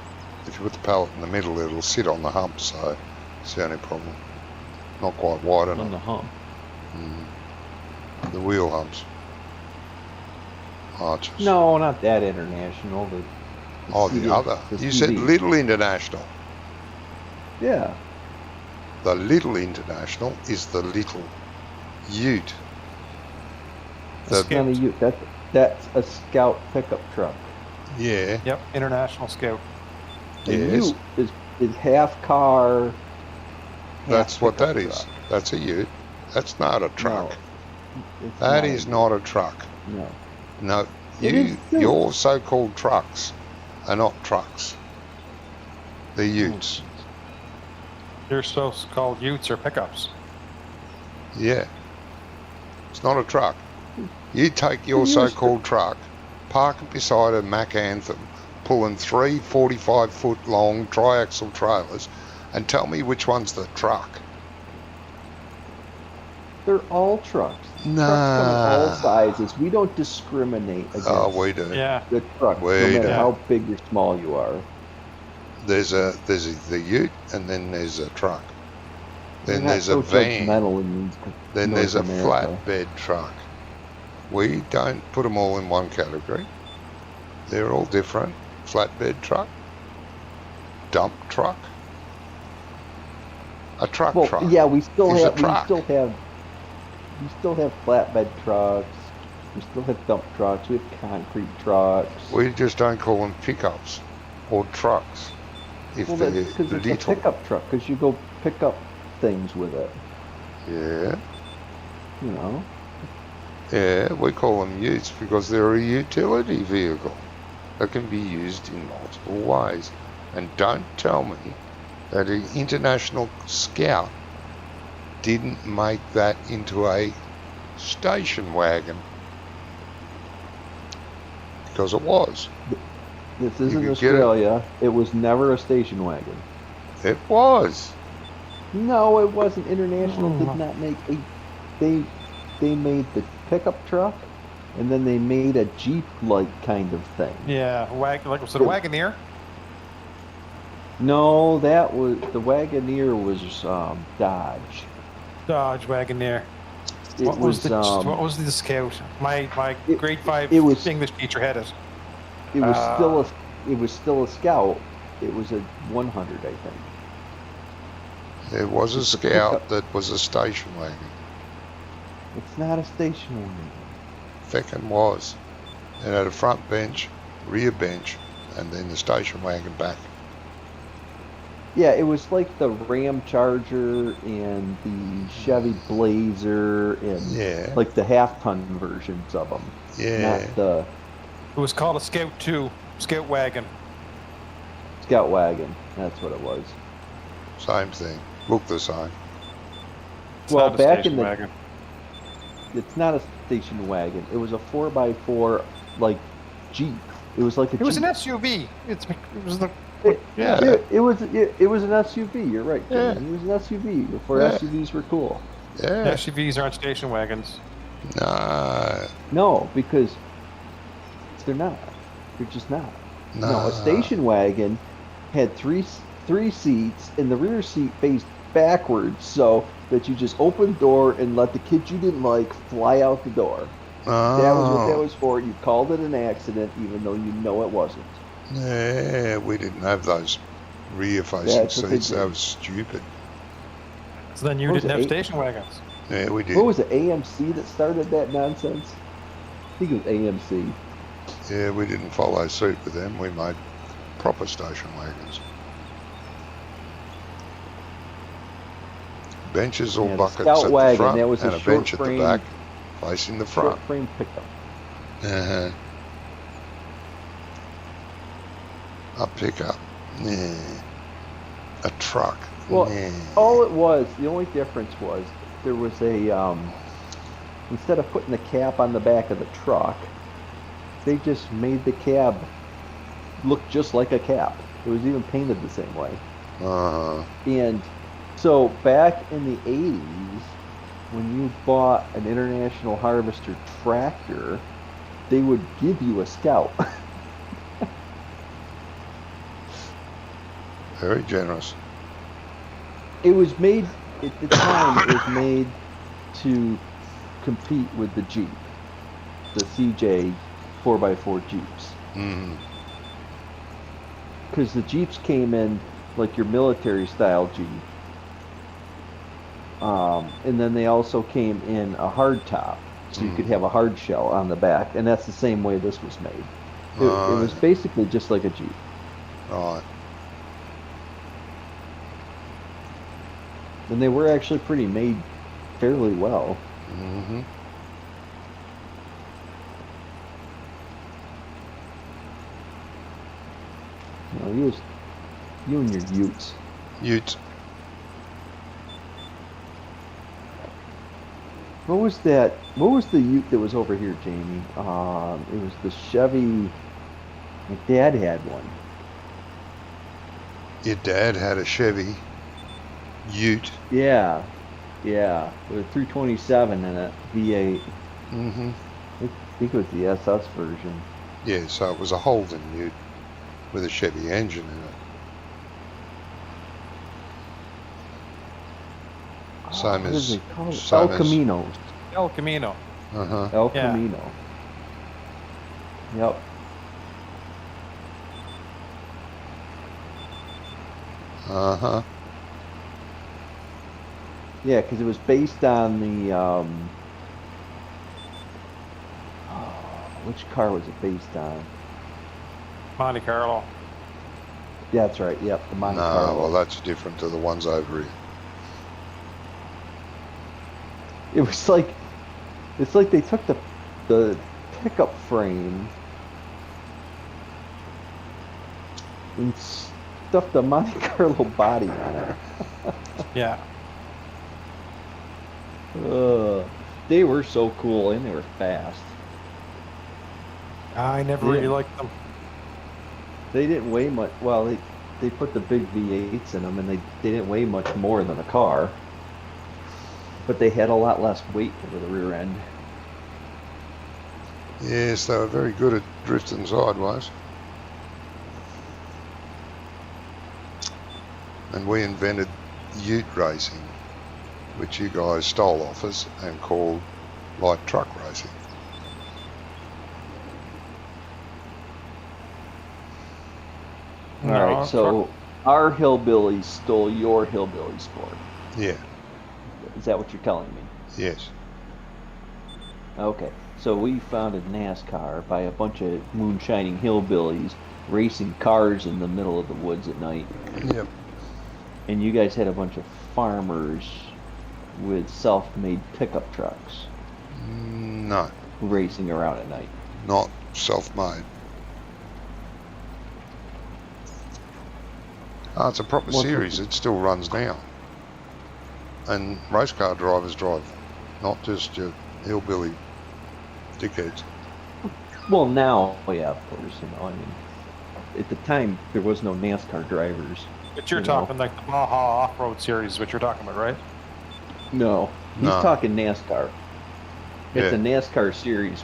If you put the pallet in the middle, it'll sit on the hump, so it's the only problem. Not quite wide On enough. the hump. The wheel humps. Arches. No, not that international. The Oh, CV, the other. the You said CV. Little International. Yeah. The Little International is the little Ute. That's The, Not a Ute. That's a Scout pickup truck. yeah, Yep, International Scout. A yes. Ute is half car. half That's what pickup that is. truck. That's a Ute. That's not a truck. No, it's That a is Ute. not a truck. No. No, It is too. your so-called trucks are not trucks. They're Utes. They're so-called utes or pickups. Yeah. It's not a truck. You take your It is. so-called truck, park it beside a Mack Anthem, pulling 3 45-foot long triaxle trailers, and tell me which one's the truck. They're all trucks. Trucks come in Nah. all sizes. We don't discriminate against Oh, we do. Yeah. the truck, no We matter do. how big or small you are. There's the Ute, and then there's a truck. Then We're not there's so a van. judgmental in Then North there's a America. flatbed truck. We don't put them all in one category. They're all different. Flatbed truck, dump truck, a truck Well, truck. yeah, we still is a have truck. we still have flatbed trucks. We still have dump trucks. We have concrete trucks. We just don't call them pickups or trucks if well, they're that's because it's a little. pickup truck. Because you go pick up things with it. Yeah, You know. yeah. We call them utes because they're a utility vehicle that can be used in multiple ways. And don't tell me that an International Scout didn't make that into a station wagon, because it was. This You isn't could get it. Australia. It was never a station wagon. It was. No, it wasn't. International Oh. did not make a. They made the pickup truck, and then they made a Jeep-like kind of thing. Yeah, was it a Wagoneer? No, that was the Wagoneer was Dodge. Dodge Wagoneer. It What was was what was the Scout? My it, grade 5 it was English teacher had it. it was still Uh, it was still a Scout. It was a 100, I think. There was a It's a Scout pickup. that was a station wagon. It's not a station wagon. Feckin' was. It had a front bench, rear bench, and then the station wagon back. Yeah, it was like the Ram Charger and the Chevy Blazer and Yeah, like the half-ton versions of them. yeah. Not the it was called a Scout 2, Scout Wagon. Scout Wagon. That's what it was. Same thing. Look the same. It's Well, not a back station in the wagon. it's not a station wagon. It was a 4x4 like Jeep. It was like a It was Jeep. an SUV. It was the Yeah. It was an SUV. You're right. Yeah. Jimmy. It was an SUV before Yeah. SUVs were cool. Yeah. SUVs aren't station wagons. No. No, because they're not. They're just not. No, No. a station wagon had three seats, and the rear seat faced backwards, so that you just opened the door and let the kid you didn't like fly out the door. That was what that Oh. was for. You called it an accident, even though you know it wasn't. Yeah, we didn't have those rear-facing That's what they seats. That did. was stupid. So then you What was didn't it, have 8? station wagons. Yeah, we did. What was it, AMC that started that nonsense? I think it was AMC. Yeah, we didn't follow suit with them. We made proper station wagons. Benches or Yeah, the buckets Scout at wagon, the front that was a and a short bench at the frame- back facing the Short front. frame pickup. Uh-huh. A pickup. Yeah. A truck. Well, yeah. all it was, the only difference was there was a instead of putting the cap on the back of the truck, they just made the cab look just like a cap. It was even painted the same way. Uh-huh. And so back in the 80s, when you bought an International Harvester tractor, they would give you a Scout. Very generous. It was made at the time. It was made to compete with the Jeep, the CJ 4x4 Jeeps, Mm. because the Jeeps came in like your military style Jeep, and then they also came in a hard top, so you could have a hard shell on the back, and that's the same way this was made. It was basically just like a Jeep. Right. And they were actually pretty made fairly well. Mm-hmm. You know, you and your Utes. Ute. What was that? What was the Ute that was over here, Jamie? It was the Chevy. My dad had one. Your dad had a Chevy Ute. Yeah, yeah. With a 327 in it, V8. Mm-hmm. I think it was the SS version. Yeah, so it was a Holden Ute with a Chevy engine in it. Same What is as it called? same El as- Camino. El Camino. Uh-huh. El Yeah. Camino. Yep. Uh-huh. Yeah, because it was based on the which car was it based on? Monte Carlo. Yeah, that's right. Yep, the Monte No, Carlo. well, that's different to the ones over here. It was like, it's like they took the pickup frame and stuffed a Monte Carlo body on it. Yeah. They were so cool and they were fast. I never Yeah. really liked them. They didn't weigh much. Well, they put the big V8s in them, and they didn't weigh much more than a car. But they had a lot less weight over the rear end. Yes, they were very good at drifting sideways. and we invented ute racing, which you guys stole off us and called light truck racing. All No, right, so our hillbillies stole your hillbilly sport. Yeah, Is that what you're telling me? yes. Okay, so we founded NASCAR by a bunch of moonshining hillbillies racing cars in the middle of the woods at night, Yep. and you guys had a bunch of farmers with self-made pickup trucks No, racing around at night. not self-made. Oh, it's a proper What's series. It still runs now. And race car drivers drive, not just your hillbilly dickheads. Well, now, yeah, of course, I mean, at the time there was no NASCAR drivers. But you're you know. talking like the Baja Off-Road Series is what you're talking about, right? No, he's No. talking NASCAR. It's Yeah. a NASCAR series.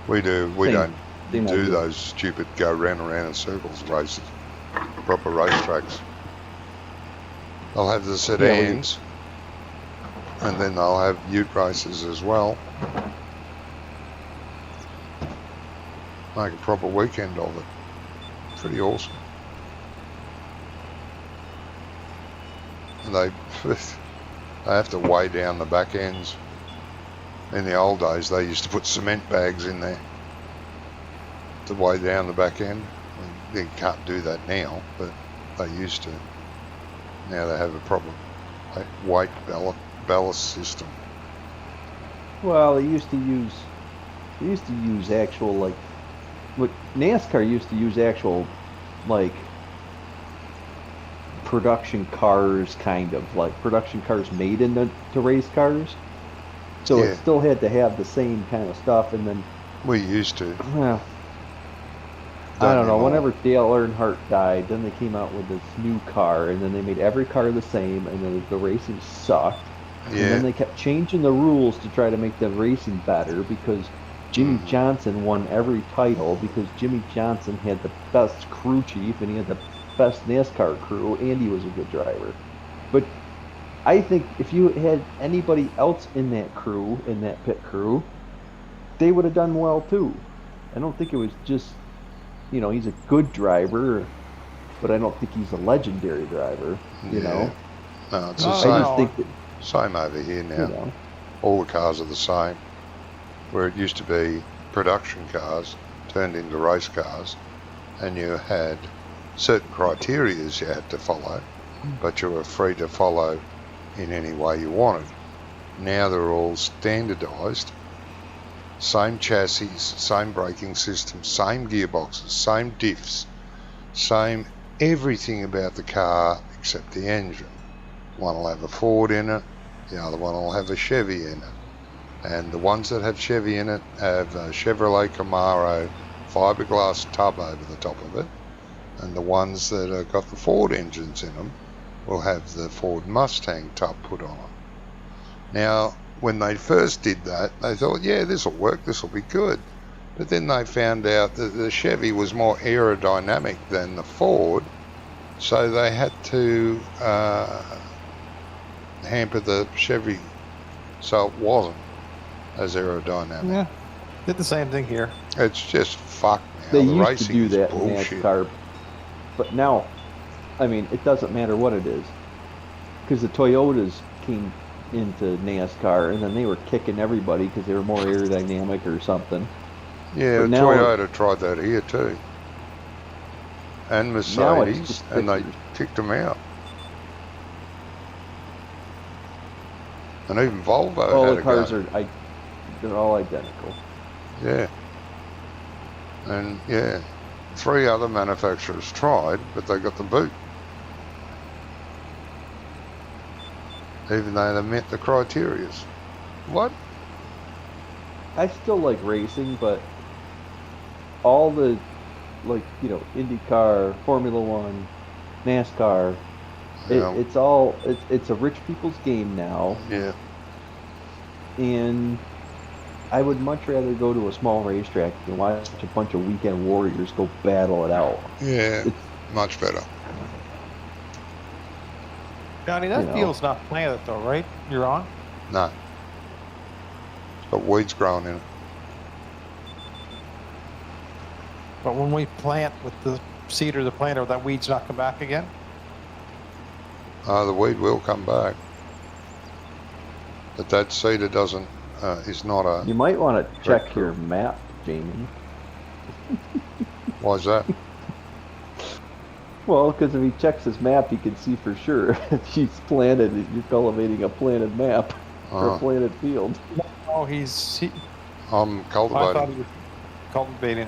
We do. We Same- don't same do idea. those stupid go round and round in circles races. Proper racetracks. They'll have the sedans, and then they'll have ute races as well. Make a proper weekend of it. Pretty awesome. And they have to weigh down the back ends. In the old days, they used to put cement bags in there to weigh down the back end. They can't do that now, but they used to. Now they have a proper weight ballast system. Well, they used to use actual what NASCAR used to use actual like production cars, kind of like production cars made into race cars. So Yeah. it still had to have the same kind of stuff, and then We used to. well, I don't know. Whenever Dale Earnhardt died, then they came out with this new car, and then they made every car the same, and then the racing sucked. And Yeah. then they kept changing the rules to try to make the racing better because Jimmy Johnson won every title because Jimmy Johnson had the best crew chief and he had the best NASCAR crew and he was a good driver. But I think if you had anybody else in that crew, in that pit crew, they would have done well too. I don't think it was just, he's a good driver, but I don't think he's a legendary driver, you know? No, it's No, the I same. just think that, Same over here now. you know. All the cars are the same. Where it used to be production cars turned into race cars, and you had certain criterias you had to follow, but you were free to follow in any way you wanted. Now they're all standardised, same chassis, same braking system, same gearboxes, same diffs, same everything about the car except the engine. One will have a Ford in it, the other one will have a Chevy in it. And the ones that have Chevy in it have a Chevrolet Camaro fiberglass tub over the top of it. And the ones that have got the Ford engines in them will have the Ford Mustang tub put on them. Now, when they first did that, they thought, yeah, this will work, this will be good. But then they found out that the Chevy was more aerodynamic than the Ford, so they had to hamper the Chevy so it wasn't as aerodynamic. Yeah. Did the same thing here. It's just fucked now. They the used racing to do is that in bullshit. NASCAR, but now, I mean, it doesn't matter what it is, because the Toyotas came into NASCAR and then they were kicking everybody because they were more aerodynamic or something. Yeah, But now Toyota tried that here too. And Now it's Mercedes, just and they pictures. kicked them out. And even Volvo All had the a cars go. they're all identical. Yeah. And yeah, 3 other manufacturers tried, but they got the boot. Even though they met the criterias. What? I still like racing, but all the, IndyCar, Formula One, NASCAR, Yeah. it's a rich people's game now, Yeah. and I would much rather go to a small racetrack than watch a bunch of weekend warriors go battle it out. Yeah. It's- Much better. Johnny, that You know. field's not planted though, right? You're on? No. It's got weeds growing in it. But when we plant with the seed or the planter, that weed's not come back again? The weed will come back. But that cedar doesn't, is not a, You might want to check True. your map, Jamie. why is that? Well, because if he checks his map, he can see for sure if he's planted. You're cultivating a planted map or a Uh, planted field. Oh, I'm I thought cultivating. he was cultivating.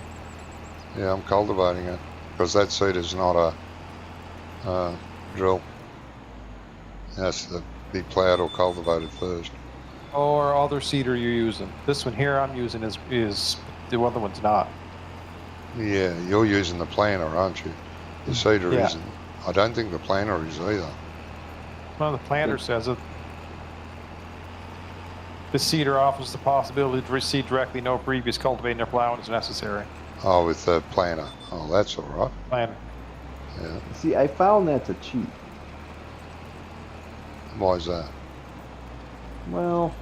Yeah, I'm cultivating it. Because that cedar's not a drill. It has to be plowed or cultivated first. Or other cedar you're using. This one here I'm using is the other one's not. Yeah, you're using the planter, aren't you? The cedar Yeah. isn't. I don't think the planter is either. Well, the planter says it. The cedar offers the possibility to seed directly, no previous cultivating or plowing is necessary. Oh, with the planter. Oh, that's all right. Planter. Yeah. See, I found that's a cheat. Why is that? Well,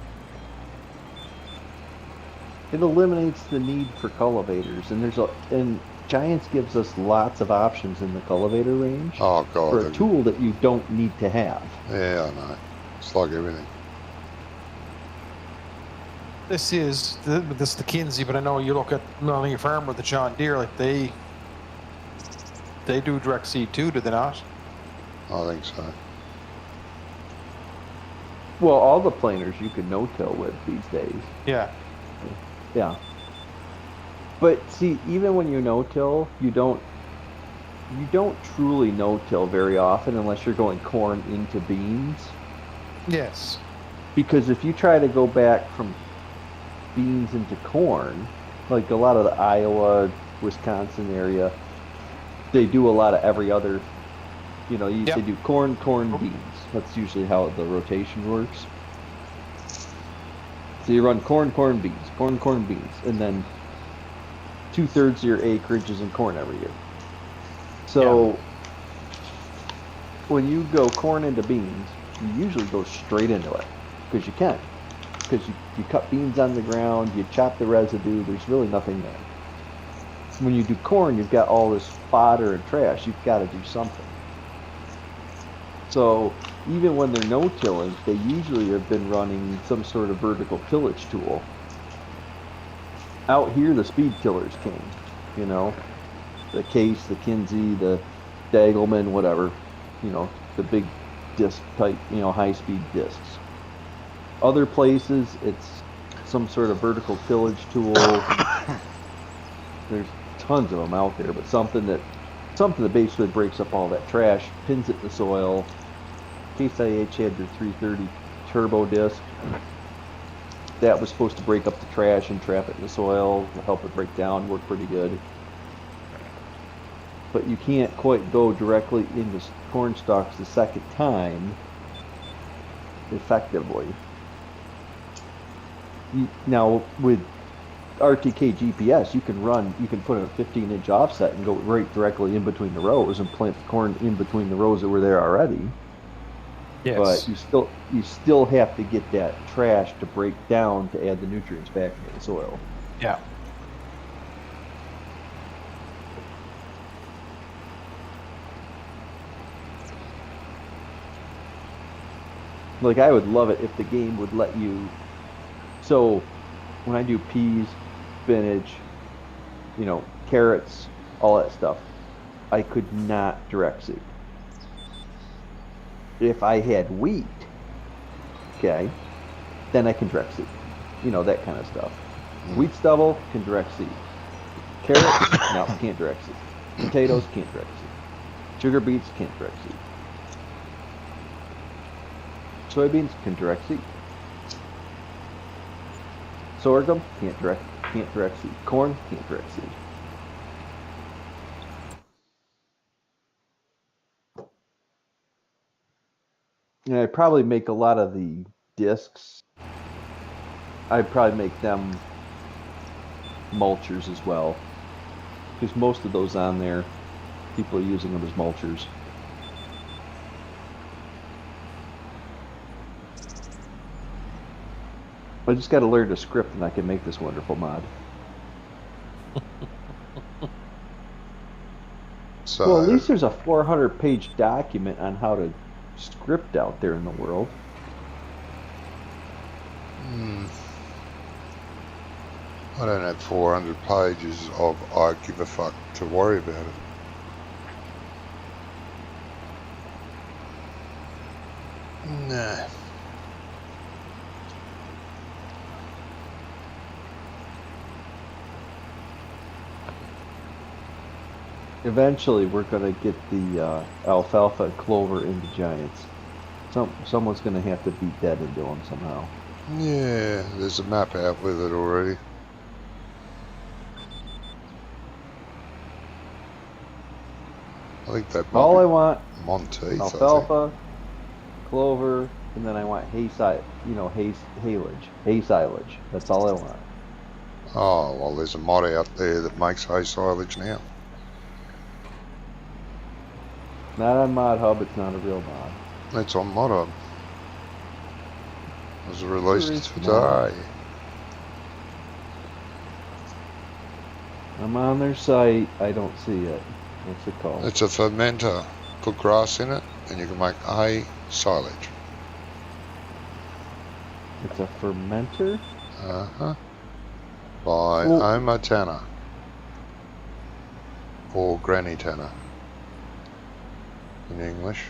it eliminates the need for cultivators, and Giants gives us lots of options in the cultivator range Oh, God. for a tool that you don't need to have. Yeah, I know. It's like everything. This is the Kinsey, but I know you look at Melanie Farm with the John Deere, like they do direct seed too, do they not? I think so. Well, all the planters you can no-till with these days. Yeah. Yeah. But see, even when you no-till, you don't truly no-till very often unless you're going corn into beans. Yes. Because if you try to go back from beans into corn, like a lot of the Iowa, Wisconsin area, they do a lot of every other, you know, Yep. they do corn, beans. That's usually how the rotation works. So you run corn, beans, corn, beans, and then 2/3 of your acreage is in corn every year. So when you go corn into beans, you usually go straight into it because you can. Because you cut beans on the ground, you chop the residue, there's really nothing there. When you do corn, you've got all this fodder and trash, you've got to do something. So even when they're no-tilling, they usually have been running some sort of vertical tillage tool. Out here, the speed tillers came, you know, the Case, the Kinsey, the Dagelman, whatever, you know, the big disc type, you know, high-speed discs. Other places, it's some sort of vertical tillage tool. There's tons of them out there, but something that basically breaks up all that trash, pins it in the soil. Case IH had their 330 turbo disc. That was supposed to break up the trash and trap it in the soil, help it break down, work pretty good. But you can't quite go directly into corn stalks the second time effectively. Now with RTK GPS, you can put a 15-inch offset and go right directly in between the rows and plant the corn in between the rows that were there already. Yes. But you still have to get that trash to break down to add the nutrients back into the soil. Yeah. Like, I would love it if the game would let you. So when I do peas, spinach, you know, carrots, all that stuff, I could not direct seed. If I had wheat, okay, then I can direct seed. You know, that kind of stuff. Wheat stubble can direct seed. Carrots, no, can't direct seed. Potatoes, can't direct seed. Sugar beets, can't direct seed. Soybeans can direct seed. Sorghum can't direct seed. Corn can't direct seed. And I'd probably make a lot of the discs. I'd probably make them mulchers as well, because most of those on there, people are using them as mulchers. I just got to learn the script and I can make this wonderful mod. So, Well, at least there's a 400-page document on how to script out there in the world. I don't have 400 pages of I give a fuck to worry about it. Nah. Eventually, we're gonna get the alfalfa and clover into giants. Someone's gonna have to beat that into them somehow. Yeah, there's a map out with it already. I think that might All be I want, Monteith, I think. alfalfa, clover, and then I want hay silage. Hay silage. That's all I want. Oh, well, there's a mod out there that makes hay silage now. Not on Mod Hub. It's not a real mod. It's on ModHub. It was released Where is today. Mod? I'm on their site. I don't see it. What's it called? It's a fermenter. Put grass in it and you can make hay silage. It's a fermenter. Uh-huh. By Well- Oma Tanner. Or Granny Tanner. In English.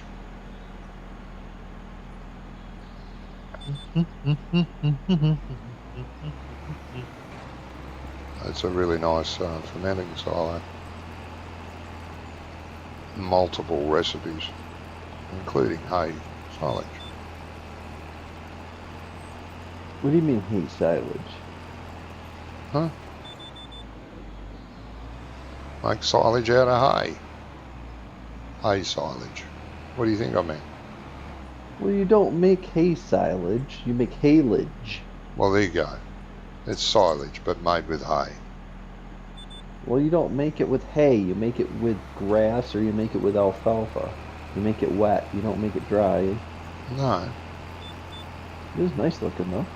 It's a really nice fermenting silo. Multiple recipes, including hay silage. What do you mean hay silage? Huh? Make silage out of hay. Hay silage. What do you think I mean? Well, you don't make hay silage. You make haylage. Well, there you go. It's silage, but made with hay. Well, you don't make it with hay. You make it with grass or you make it with alfalfa. You make it wet. You don't make it dry. No. It is nice looking though.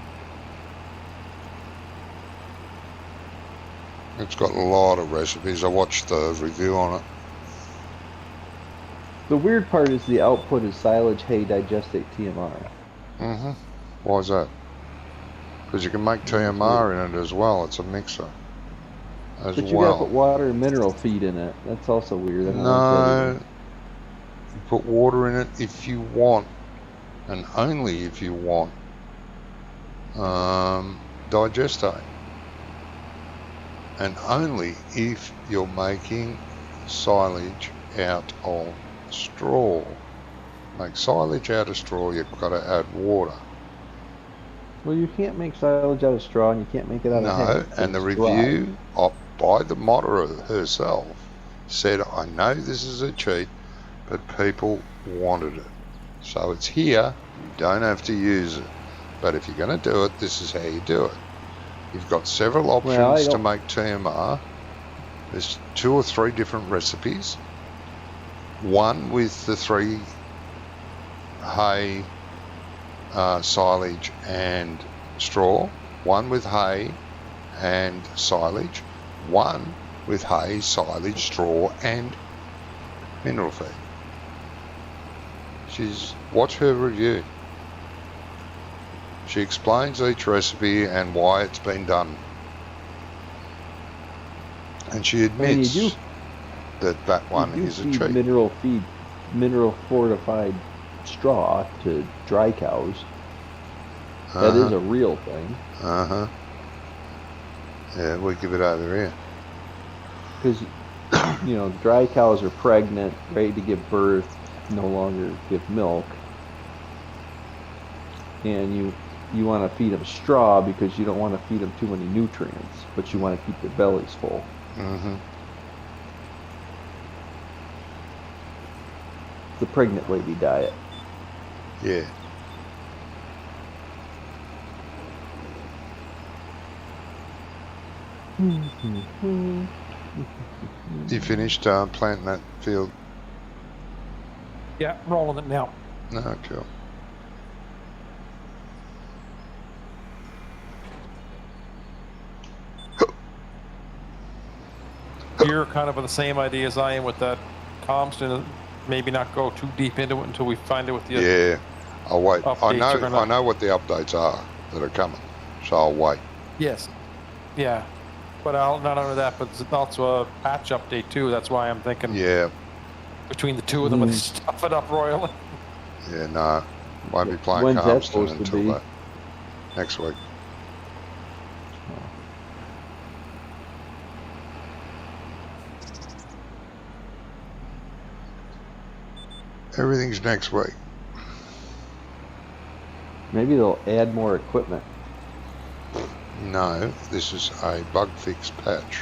It's got a lot of recipes. I watched the review on it. The weird part is the output is silage, hay, digestate, TMR. Mm-hmm. Why is that? Because you can make TMR in it as well. It's a mixer. As But you well. gotta put water and mineral feed in it. That's also weird. I don't like No. that You put water in it if you want, and only if you want, digestate. And only if you're making silage out of straw. Make silage out of straw, you've got to add water. Well, you can't make silage out of straw and you can't make it out of hay. No, and the It's dry. review by the modder herself said, I know this is a cheat, but people wanted it. So it's here, you don't have to use it. But if you're going to do it, this is how you do it. You've got several options to make TMR. There's 2 or 3 different recipes. One with the 3 hay, silage and straw. One with hay and silage. One with hay, silage, straw and mineral feed. Watch her review. She explains each recipe and why it's been done. And she admits that one you is a feed cheat. mineral fortified straw to dry cows. That is a real thing. Uh-huh. Yeah, we give it over here. Because, dry cows are pregnant, ready to give birth, no longer give milk. And you want to feed them straw because you don't want to feed them too many nutrients, but you want to keep their bellies full. Mm-hmm. The pregnant lady diet. Yeah. You finished planting that field? Yeah, rolling it now. No, cool. you're kind of of the same idea as I am with that Thompson. Maybe not go too deep into it until we find out what the Yeah, I'll wait. I updates know. are gonna- I know what the updates are that are coming, so I'll wait. Yes. Yeah. But not only that, but it's also a patch update too. That's why I'm thinking Yeah, between the two of them, let's stuff it up royally. yeah, no, won't be playing When's that Calmston supposed to until be? next week. Everything's next week. Maybe they'll add more equipment. No, this is a bug fix patch,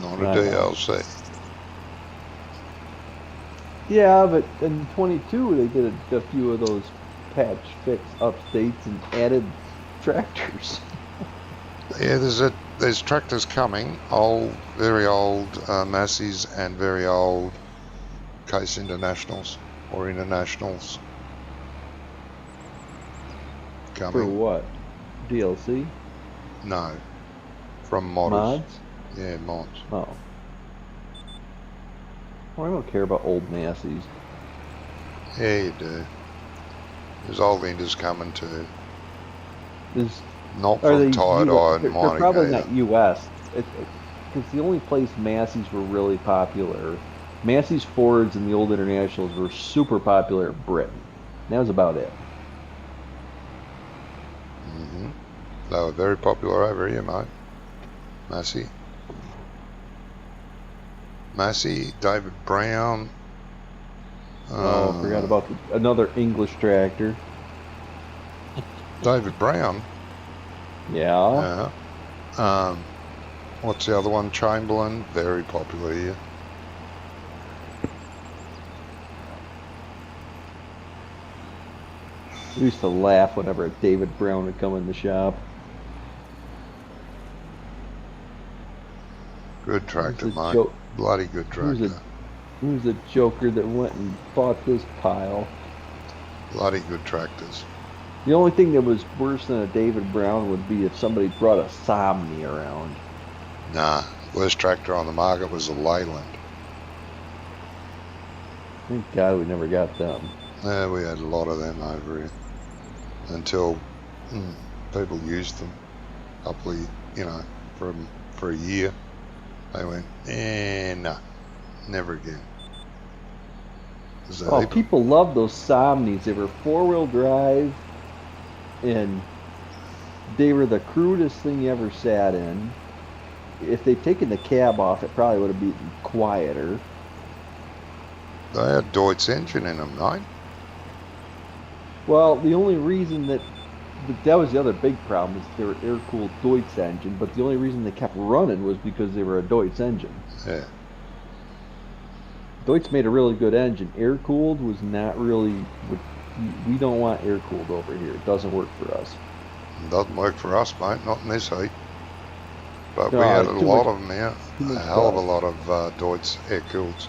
not a Right. DLC. Yeah, but in 22 they did a few of those patch fix updates and added tractors. Yeah, there's tractors coming, very old Massey's and very old Case Internationals or Internationals For coming. what? DLC? No, from models. Mods? Yeah, mods. Oh. Well, I don't care about old Massey's. Yeah, you do. There's old Inders coming too. Is Not Are from they Tide US? and They're Mining probably either. not US. Because the only place Massey's were really popular, Massey's Fords and the old Internationals were super popular in Britain. That was about it. Hmm. They were very popular over here, mate. Massey, David Brown. Oh, forgot about another English tractor. David Brown. Yeah. Yeah. What's the other one? Chamberlain, very popular here. We used to laugh whenever David Brown would come in the shop. Good tractor, Who's the mate. joke- Bloody good Who's tractor. Who's the joker that went and bought this pile? Bloody good tractors. The only thing that was worse than a David Brown would be if somebody brought a Somni around. Nah, worst tractor on the market was a Leyland. Thank God we never got them. Yeah, we had a lot of them over here until people used them. For a year. They went, nah, never again. So Oh, they- people love those Somnis. They were four-wheel drive, and they were the crudest thing you ever sat in. If they'd taken the cab off, it probably would have been quieter. They had Deutz engine in them, mate. Well, the only reason that was the other big problem is they were air-cooled Deutz engine, but the only reason they kept running was because they were a Deutz engine. Yeah. Deutz made a really good engine. Air-cooled was not really. We don't want air-cooled over here. It doesn't work for us. Doesn't work for us, mate, not in this heat. But we No, had a too lot much- of them here. too A much hell of a dust. lot of Deutz air-cooled.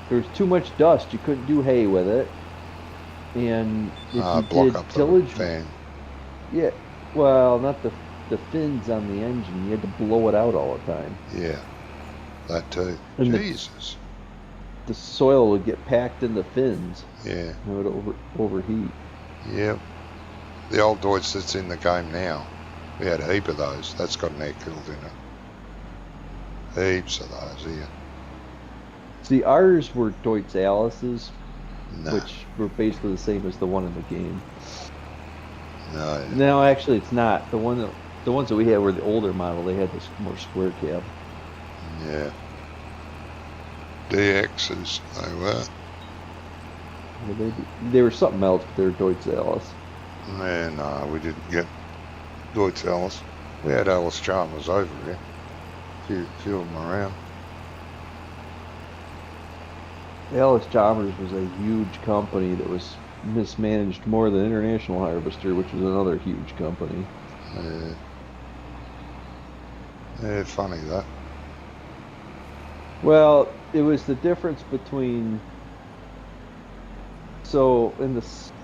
There was too much dust. You couldn't do hay with it. And if you Block did up the tillage, fan. yeah, well, not the fins on the engine. You had to blow it out all the time. Yeah, that too. And Jesus. The soil would get packed in the fins. Yeah, And it would overheat. yeah. The old Deutz that's in the game now, we had a heap of those. That's got an air-cooled in it. Heaps of those here. See, ours were Deutz Alice's, No, which were basically the same as the one in the game. no. No, actually, it's not. The ones that we had were the older model. They had this more square cab. Yeah. DXs, they were. They were something else, but they were Deutz Alice. Yeah, no, we didn't get Deutz Alice. We had Alice Chalmers over here. Few of them around. Alice Chalmers was a huge company that was mismanaged more than International Harvester, which was another huge company. Yeah. Yeah, funny that. Well, it was the difference between. So in the 60s,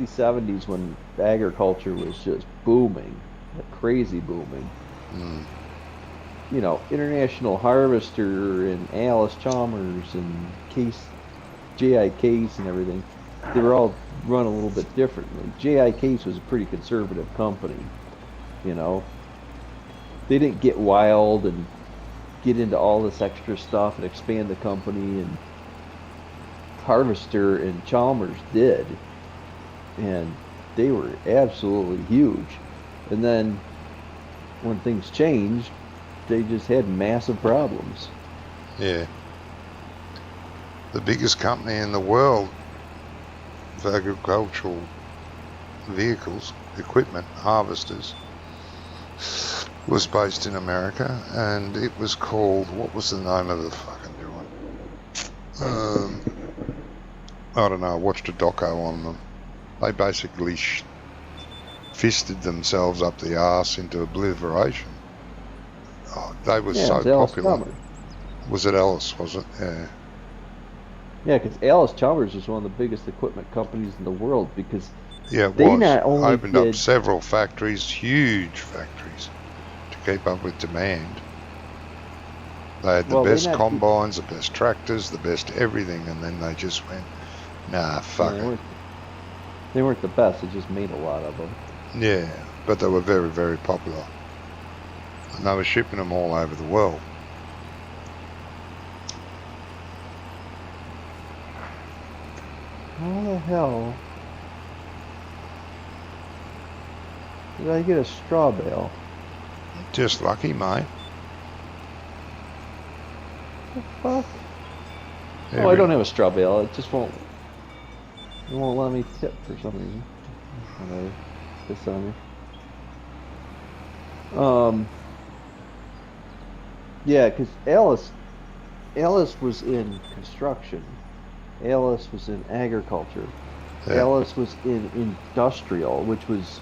70s, when agriculture was just booming, crazy booming. Mm. You know, International Harvester and Alice Chalmers and J.I. Case and everything, they were all run a little bit differently. J.I. Case was a pretty conservative company, you know. They didn't get wild and get into all this extra stuff and expand the company, and Harvester and Chalmers did. And they were absolutely huge. And then when things changed, they just had massive problems. Yeah. The biggest company in the world for agricultural vehicles, equipment, harvesters, was based in America, and it was called, what was the name of the fucking joint? I don't know, I watched a doco on them. They basically fisted themselves up the arse into obliteration. Oh, they were Yeah, so it was Alice popular. Chalmers. Was it Alice, was it? Yeah. Yeah, because Alice Chalmers was one of the biggest equipment companies in the world, because Yeah, it they was. not only Opened up did, several factories, huge factories, to keep up with demand. They had the well, they best not, combines, the best tractors, the best everything, and then they just went, nah, yeah, fuck it. they weren't the best. They just made a lot of them. Yeah, but they were very, very popular. And they were shipping them all over the world. How the hell did I get a straw bale? Just lucky, mate. The fuck? Oh, I Every- don't have a straw bale. It just won't. It won't let me tip for some reason. Whatever. Piss on me. Yeah, because Alice was in construction. Alice was in agriculture. Yeah. Alice was in industrial, which was,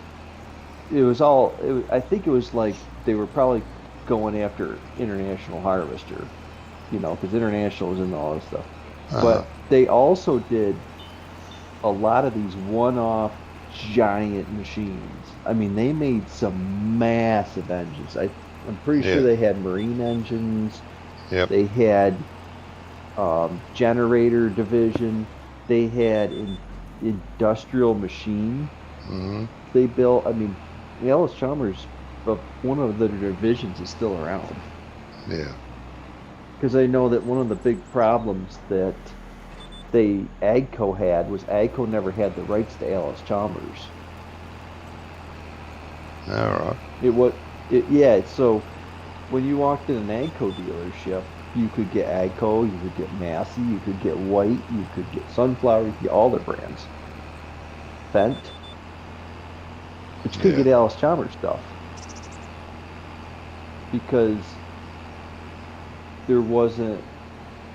I think it was like they were probably going after International Harvester, you know, because International was in all this stuff. Uh-huh. But they also did a lot of these one-off giant machines. I mean, they made some massive engines. I'm pretty Yeah. sure they had marine engines. Yep. They had generator division. They had industrial machine. Hmm. They built. I mean, Alice Chalmers, but one of the divisions is still around. Yeah. Because I know that one of the big problems that AGCO had was AGCO never had the rights to Alice Chalmers. All right. Yeah. So when you walked in an AGCO dealership, you could get AGCO, you could get Massey, you could get White, you could get Sunflower, you could get all their brands. Fendt. But you couldn't Yeah. get Alice Chalmers stuff. Because there wasn't,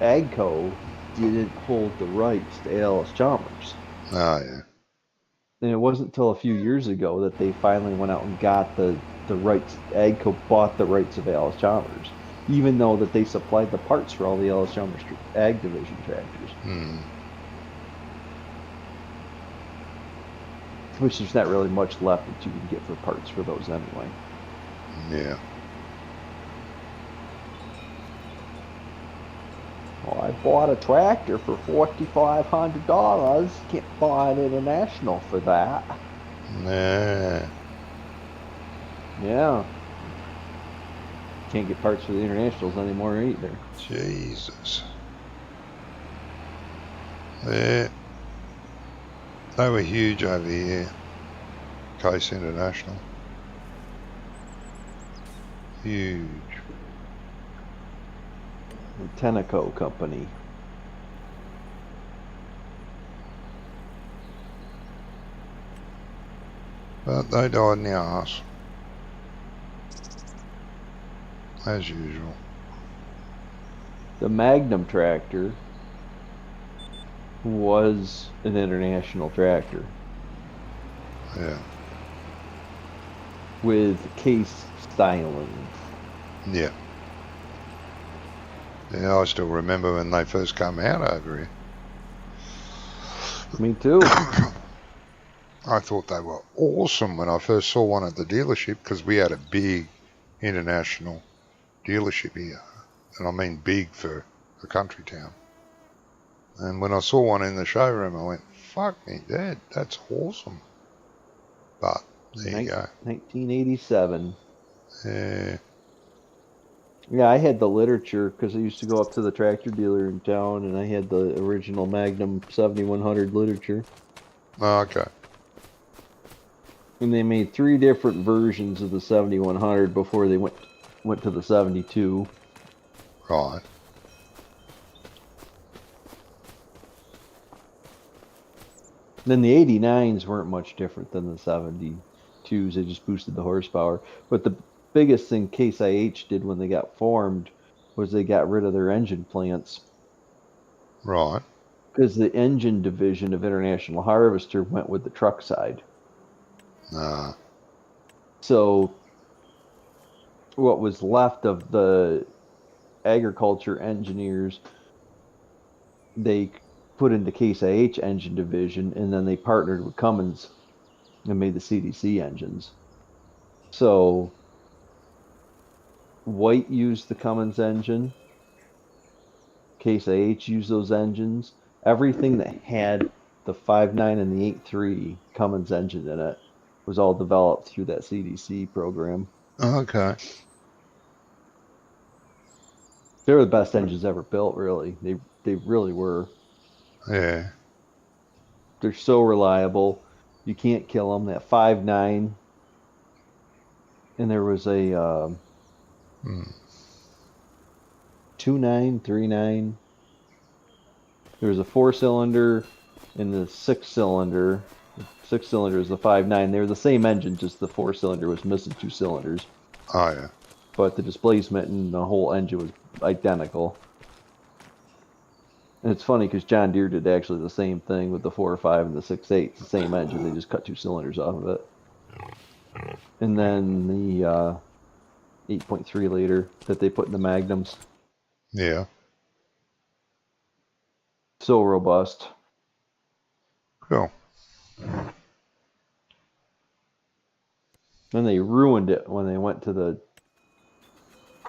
AGCO didn't hold the rights to Alice Chalmers. Oh, yeah. And it wasn't until a few years ago that they finally went out and got the rights. AGCO bought the rights of Alice Chalmers, even though that they supplied the parts for all the Alice Chalmers Ag Division tractors. Hmm. Which there's not really much left that you can get for parts for those anyway. Yeah. Well, I bought a tractor for $4,500. Can't buy an International for that. Nah. Yeah. Can't get parts for the Internationals anymore either. Jesus. Yeah. They were huge over here. Case International. Huge. The Tenneco company. But they died in the arse. As usual. The Magnum tractor was an International tractor Yeah. with case styling. Yeah. Yeah, I still remember when they first came out over here. Me too. I thought they were awesome when I first saw one at the dealership because we had a big international dealership here. And I mean big for a country town. And when I saw one in the showroom, I went, fuck me, Dad, that's awesome. But there you go. 1987. Yeah. Yeah, I had the literature because I used to go up to the tractor dealer in town, and I had the original Magnum 7100 literature. Oh, okay. And they made 3 different versions of the 7100 before they went to the 72. Right. Then the 89s weren't much different than the 72s. They just boosted the horsepower. But the biggest thing Case IH did when they got formed was they got rid of their engine plants. Right. Because the engine division of International Harvester went with the truck side. So what was left of the agriculture engineers, they put into Case IH engine division, and then they partnered with Cummins and made the CDC engines. So White used the Cummins engine. Case IH used those engines. Everything that had the 5.9 and the 8.3 Cummins engine in it was all developed through that CDC program. Okay. They were the best engines ever built, really. They really were. Yeah. They're so reliable. You can't kill them. That 5.9, and there was a 2.9, 3.9. There was a 4-cylinder and the 6-cylinder. The 6-cylinder is the 5.9. They were the same engine, just the 4-cylinder was missing 2 cylinders. Oh, yeah. But the displacement and the whole engine was identical. And it's funny because John Deere did actually the same thing with the 4.5 and the 6.8. It's the same engine. They just cut 2 cylinders off of it. And then the 8.3 liter that they put in the Magnums. Yeah. So robust. Cool. Then they ruined it when they went to the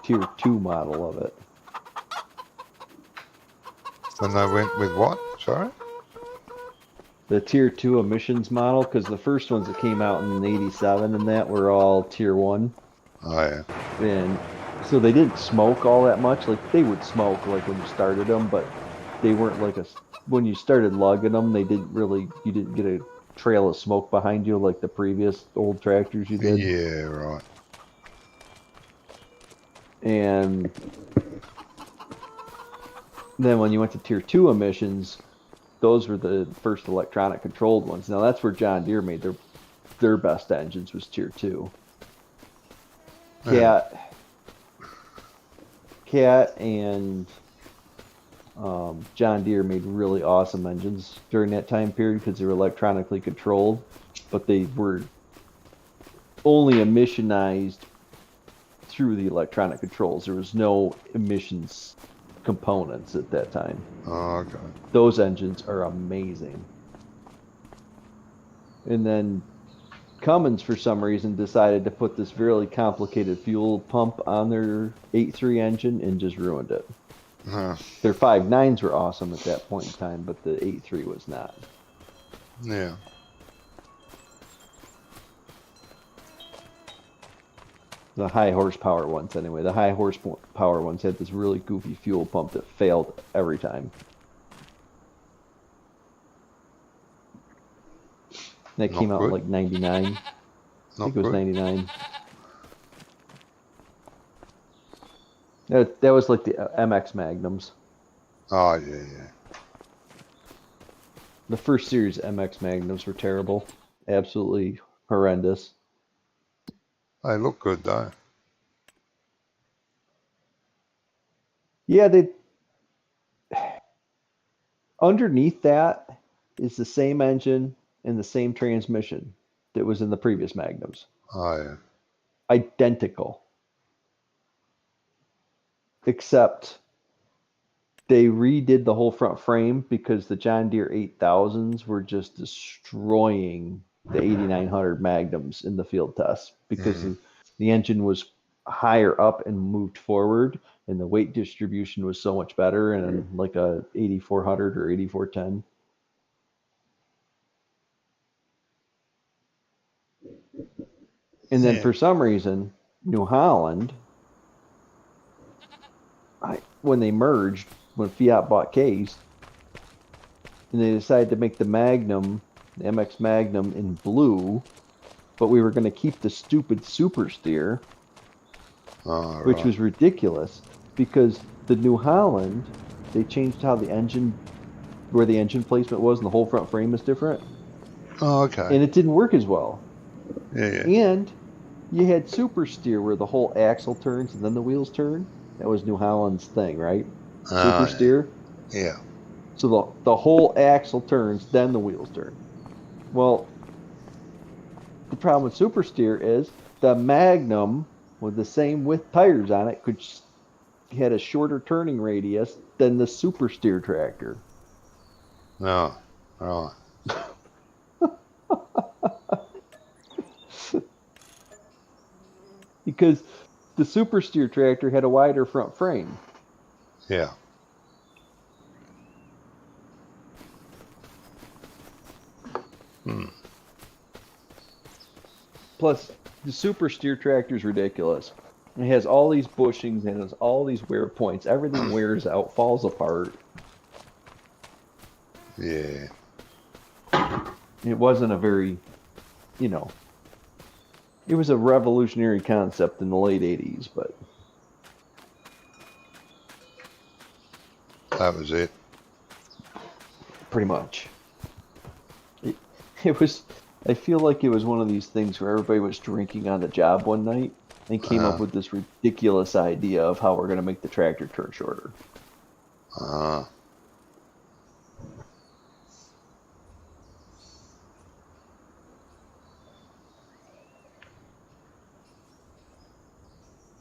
Tier 2 model of it. When they went with what? Sorry? The Tier 2 emissions model, because the first ones that came out in '87 and that were all Tier 1. Oh, yeah. And so they didn't smoke all that much. Like, they would smoke, like, when you started them, but they weren't like when you started lugging them, you didn't get a trail of smoke behind you like the previous old tractors you did. Yeah, right. And then when you went to Tier 2 emissions, those were the first electronic controlled ones. Now that's where John Deere made their best engines, was Tier 2. Cat and John Deere made really awesome engines during that time period because they were electronically controlled, but they were only emissionized through the electronic controls. There was no emissions components at that time. Oh, okay. Those engines are amazing. And then Cummins, for some reason, decided to put this really complicated fuel pump on their 8.3 engine and just ruined it. Their 5.9s were awesome at that point in time, but the 8.3 was not. Yeah. The high horsepower ones, anyway. The high horsepower ones had this really goofy fuel pump that failed every time. That came out in like 99. I think it was 99. That was like the MX Magnums. Oh, yeah. The first series MX Magnums were terrible. Absolutely horrendous. They look good, though. Yeah, underneath that is the same engine and the same transmission that was in the previous Magnums. Oh, yeah. Identical. Except they redid the whole front frame because the John Deere 8000s were just destroying the 8900 Magnums in the field test because the engine was higher up and moved forward, and the weight distribution was so much better in like a 8400 or 8410. And then for some reason, New Holland, when they merged, when Fiat bought Case, and they decided to make the Magnum, the MX Magnum in blue, but we were going to keep the stupid Super Steer, which was ridiculous because the New Holland, they changed how the engine, where the engine placement was, and the whole front frame is different. Oh, okay. And it didn't work as well. Yeah. And you had Super Steer where the whole axle turns and then the wheels turn. That was New Holland's thing, right? Super Steer. Yeah. So the whole axle turns, then the wheels turn. Well, the problem with Super Steer is the Magnum with the same width tires on it had a shorter turning radius than the Super Steer tractor. No. Right. Because the Super Steer tractor had a wider front frame. Yeah. Plus, the Super Steer tractor is ridiculous. It has all these bushings and it has all these wear points. Everything wears out, falls apart. Yeah. It wasn't a very, it was a revolutionary concept in the late 80s, but That was it. pretty much. It was, I feel like it was one of these things where everybody was drinking on the job one night and came up with this ridiculous idea of how we're going to make the tractor turn shorter.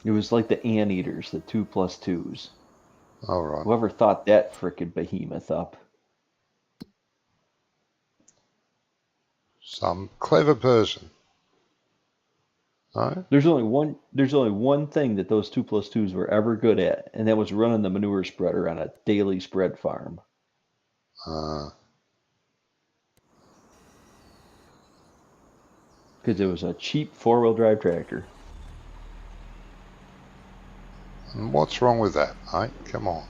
It was like the anteaters, the 2+2s. All right. Whoever thought that frickin' behemoth up? Some clever person. No? There's only one thing that those 2+2s were ever good at, and that was running the manure spreader on a daily spread farm. Because it was a cheap 4-wheel drive tractor. And what's wrong with that, mate? Come on.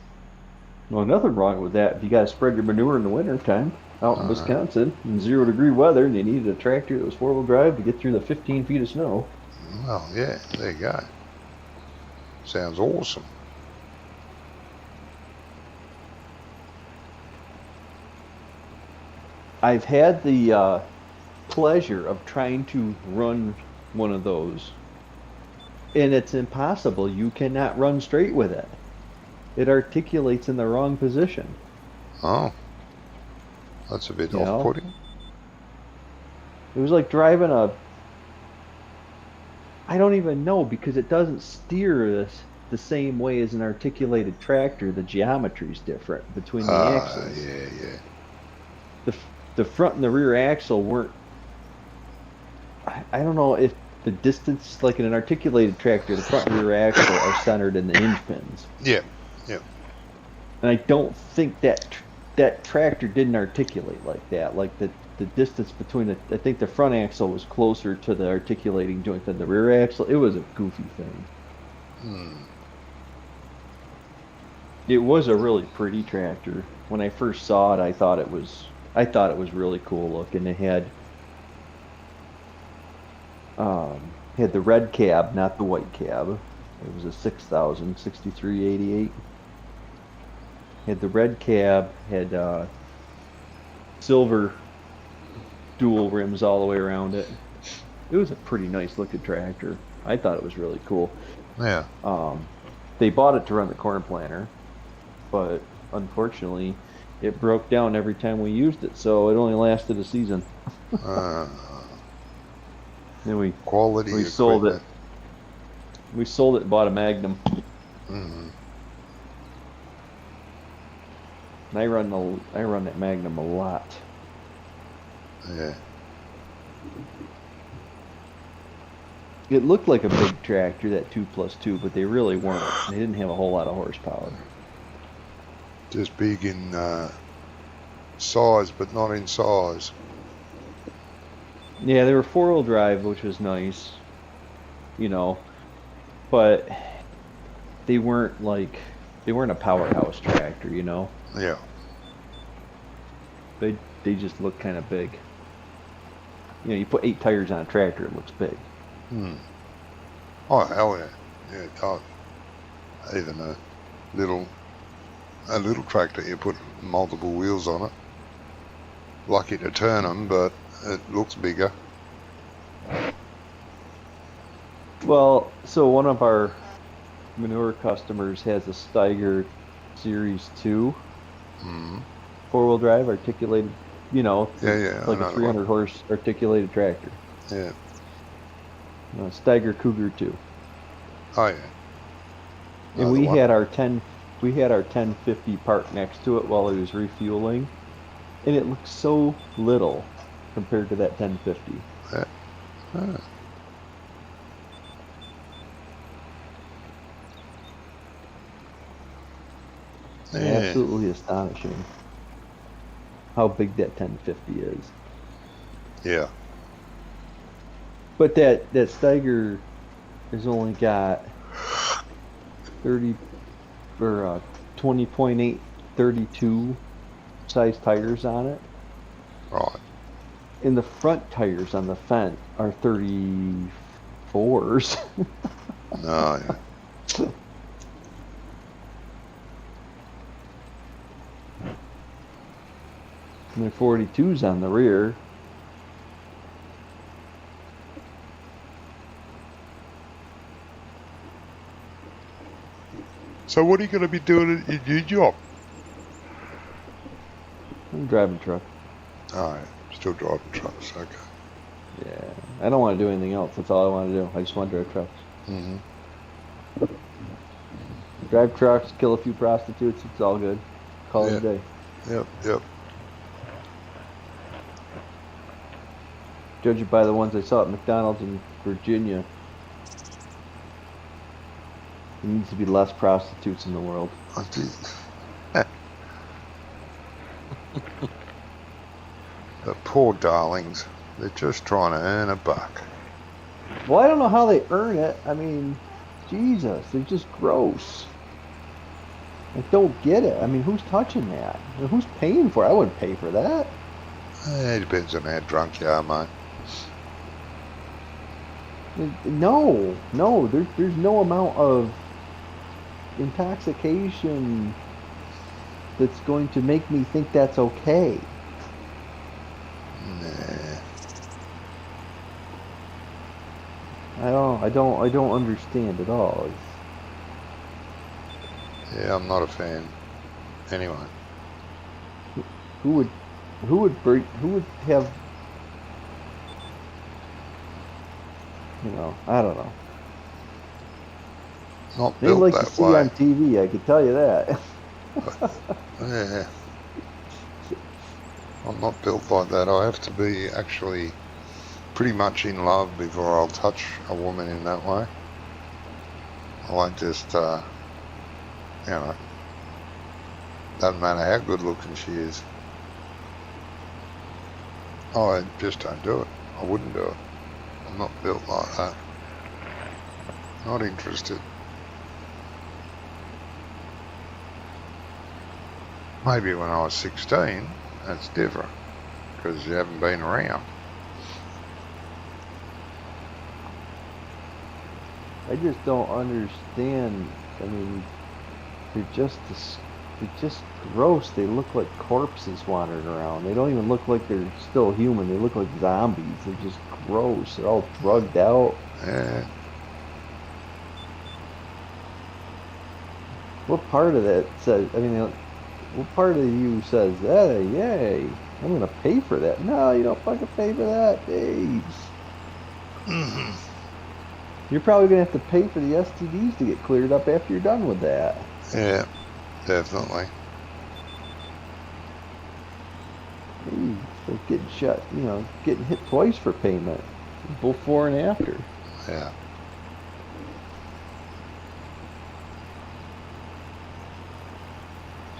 Well, nothing wrong with that if you got to spread your manure in the winter time out in Wisconsin in 0-degree weather and you needed a tractor that was 4-wheel drive to get through the 15 feet of snow. Well, yeah, there you go. Sounds awesome. I've had the pleasure of trying to run one of those, and it's impossible. You cannot run straight with it. It articulates in the wrong position. Oh. That's a bit You know? off-putting. It was like driving I don't even know, because it doesn't steer the same way as an articulated tractor. The geometry's different between the axles. Yeah. The front and the rear axle weren't. I don't know if the distance, like in an articulated tractor, the front and rear axle are centered in the hinge pins. Yeah. And I don't think that tractor didn't articulate like that. Like the distance between I think the front axle was closer to the articulating joint than the rear axle. It was a goofy thing. It was a really pretty tractor. When I first saw it, I thought it was really cool looking. It had the red cab, not the white cab. It was a 6000 6388. Had the red cab, had silver dual rims all the way around it. It was a pretty nice looking tractor. I thought it was really cool. Yeah. They bought it to run the corn planter, but unfortunately it broke down every time we used it, so it only lasted a season. Then we sold it. We sold it and bought a Magnum. Mm-hmm. And I run that Magnum a lot. Yeah. It looked like a big tractor, that 2+2, but they really weren't. They didn't have a whole lot of horsepower. Just big in size, but not in size. Yeah, they were 4-wheel drive, which was nice, you know, but they weren't a powerhouse tractor, you know. Yeah. They just look kind of big. You know, you put 8 tires on a tractor, it looks big. Oh, hell yeah. Yeah, it does. Even a little tractor, you put multiple wheels on it. Lucky to turn them, but it looks bigger. Well, so one of our manure customers has a Steiger Series 2 4-wheel drive articulated, you know, Yeah, like a 300 horse articulated tractor. Yeah. Steiger Cougar 2. Oh, yeah. And we had our 1050 parked next to it while he was refueling, and it looked so little compared to that 1050. Yeah. Ah. Yeah. Absolutely astonishing how big that 1050 is. Yeah. But that Steiger has only got 30 or 20.8 32 size tires on it. Right. And the front tires on the Fendt are 34s. No, yeah. And they're 42s on the rear. So what are you going to be doing in your job? I'm driving a truck. Oh, yeah. Still driving trucks, okay. Yeah, I don't want to do anything else. That's all I want to do. I just want to drive trucks. Mm-hmm. Drive trucks, kill a few prostitutes. It's all good. Call it a day. Yep. Judging by the ones I saw at McDonald's in Virginia, there needs to be less prostitutes in the world. I think. The poor darlings. They're just trying to earn a buck. Well, I don't know how they earn it. I mean, Jesus, they're just gross. I don't get it. I mean, who's touching that? I mean, who's paying for it? I wouldn't pay for that. It depends on how drunk you are, mate. No, there's no amount of intoxication that's going to make me think that's okay. Nah. I don't understand at all. Yeah, I'm not a fan. Anyway. Who would have, you know, I don't know. Not They built like that to see way. on TV, I could tell you that. Yeah. I'm not built like that. I have to be actually pretty much in love before I'll touch a woman in that way. I won't just, you know, doesn't matter how good looking she is. I just don't do it. I wouldn't do it. I'm not built like that. Not interested. Maybe when I was 16, that's different, because you haven't been around. I just don't understand. I mean, they're just gross. They look like corpses wandering around. They don't even look like they're still human. They look like zombies. They're just gross. They're all drugged out. Yeah. What part of that says? I mean, what part of you says, "Hey, yay, I'm gonna pay for that"? No, you don't fucking pay for that, Dave. Mm-hmm. You're probably gonna have to pay for the STDs to get cleared up after you're done with that. Yeah, definitely. Jeez. like getting shot, getting hit twice for payment, before and after. Yeah.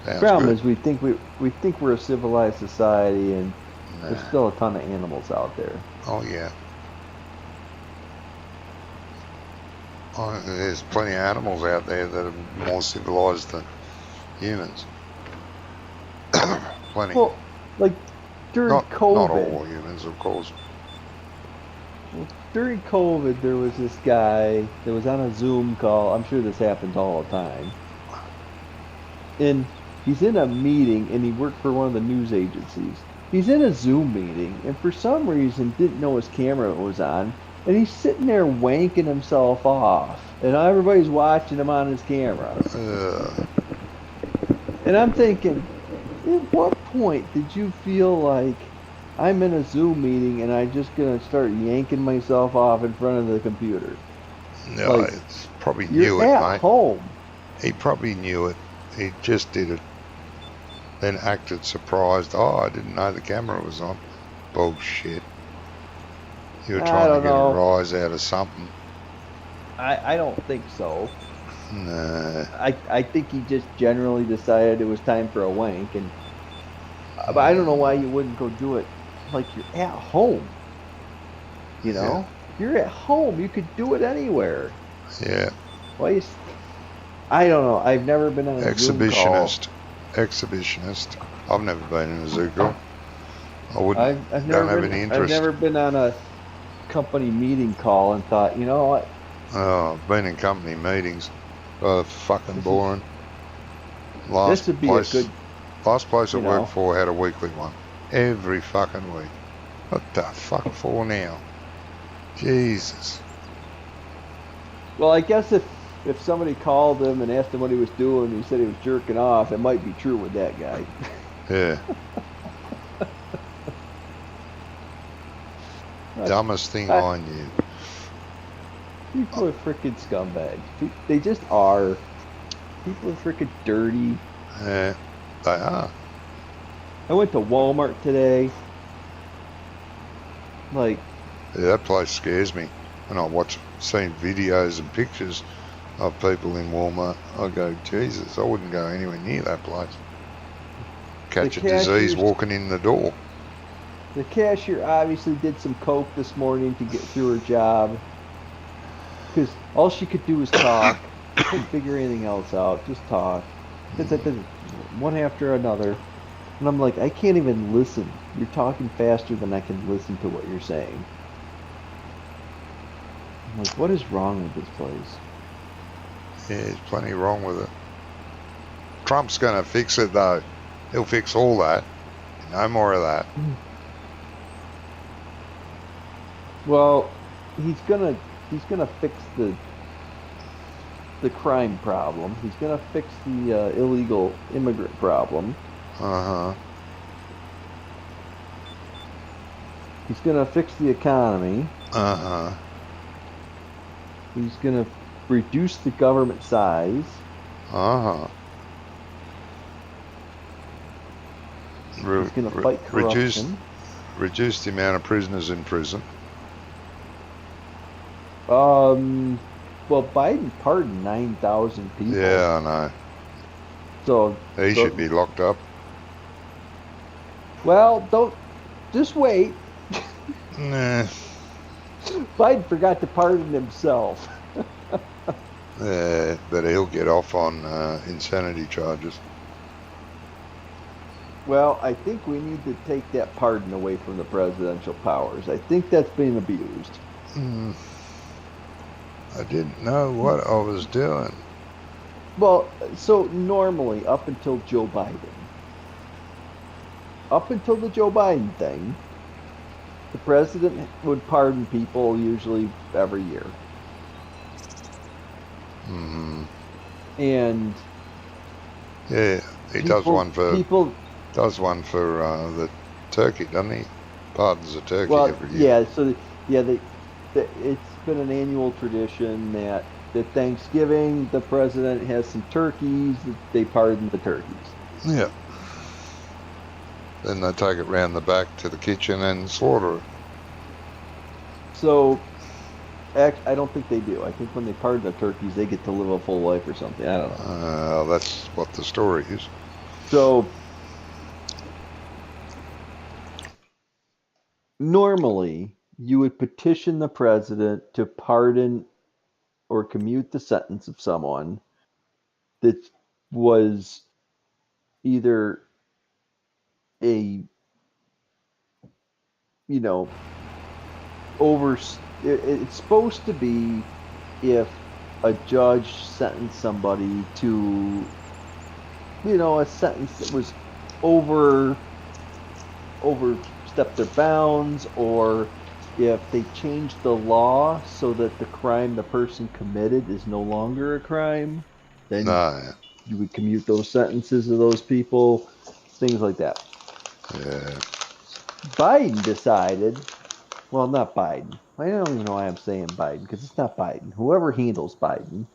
Sounds Problem good. is, we think we're a civilized society, and Nah. there's still a ton of animals out there. Oh yeah. Oh, there's plenty of animals out there that are more civilized than humans. Plenty. Well, like during not COVID, all humans, of course. during COVID, there was this guy that was on a Zoom call. I'm sure this happens all the time. And he's in a meeting, and he worked for one of the news agencies. He's in a Zoom meeting, and for some reason didn't know his camera was on, and he's sitting there wanking himself off, and everybody's watching him on his camera. And I'm thinking, at what point did you feel like I'm in a Zoom meeting and I'm just gonna start yanking myself off in front of the computer? No, Like, it's probably knew You're it, at mate. home. He probably knew it. He just did it. Then acted surprised. Oh, I didn't know the camera was on. Bullshit. You were I trying to don't get know. a rise out of something. I don't think so. Nah. I think he just generally decided it was time for a wank, and but I don't know why you wouldn't go do it like you're at home. Yeah. You're at home. You could do it anywhere. Yeah. Why you? I don't know. I've never been on a Zoom call. Exhibitionist. I've never been in a zoo call. I wouldn't. I've don't never have been. any I've interest. never been on a company meeting call and thought, you know what? Oh, I've been in company meetings. Fucking This is- boring. This would be a good. Last place I you know. worked for had a weekly one. Every fucking week. What the fuck for now? Jesus. Well, I guess if somebody called him and asked him what he was doing, and he said he was jerking off, it might be true with that guy. Yeah. Dumbest thing I knew. People are freaking scumbags. They just are. People are freaking dirty. Yeah, they are. I went to Walmart today. Like, Yeah, that place scares me. When I seeing videos and pictures of people in Walmart, I go, Jesus, I wouldn't go anywhere near that place. Catch a disease cashiers- walking in the door. the cashier obviously did some coke this morning to get through her job. Because all she could do was talk. Couldn't figure anything else out. Just talk. One after another. And I'm like, I can't even listen. You're talking faster than I can listen to what you're saying. I'm like, what is wrong with this place? Yeah, there's plenty wrong with it. Trump's going to fix it, though. He'll fix all that. No more of that. Well, he's gonna fix the crime problem. He's gonna fix the illegal immigrant problem. Uh-huh. He's gonna fix the economy. Uh-huh. He's gonna reduce the government size. Uh-huh. He's gonna fight corruption. Reduce the amount of prisoners in prison. Well, Biden pardoned 9,000 people. Yeah, I know. So He should be locked up. Well, don't just wait. Nah. Biden forgot to pardon himself. But he'll get off on insanity charges. Well, I think we need to take that pardon away from the presidential powers. I think that's being abused. I didn't know what I was doing. Well, so normally, up until Joe Biden, up until the Joe Biden thing, the president would pardon people usually every year. Hmm. And Yeah, he does people- one for people. the turkey, doesn't he? Pardons a turkey Well, every year. yeah. So it's been an annual tradition that Thanksgiving the president has some turkeys. They pardon the turkeys. Yeah. Then they take it round the back to the kitchen and slaughter it. So, I don't think they do. I think when they pardon the turkeys, they get to live a full life or something. I don't know. That's what the story is. So, normally, you would petition the president to pardon or commute the sentence of someone that was either a, you know, it's supposed to be if a judge sentenced somebody to, a sentence that was overstepped their bounds, or if they changed the law so that the crime the person committed is no longer a crime, then you would commute those sentences of those people, things like that. Yeah. Biden decided, well, not Biden. I don't even know why I'm saying Biden, because it's not Biden. Whoever handles Biden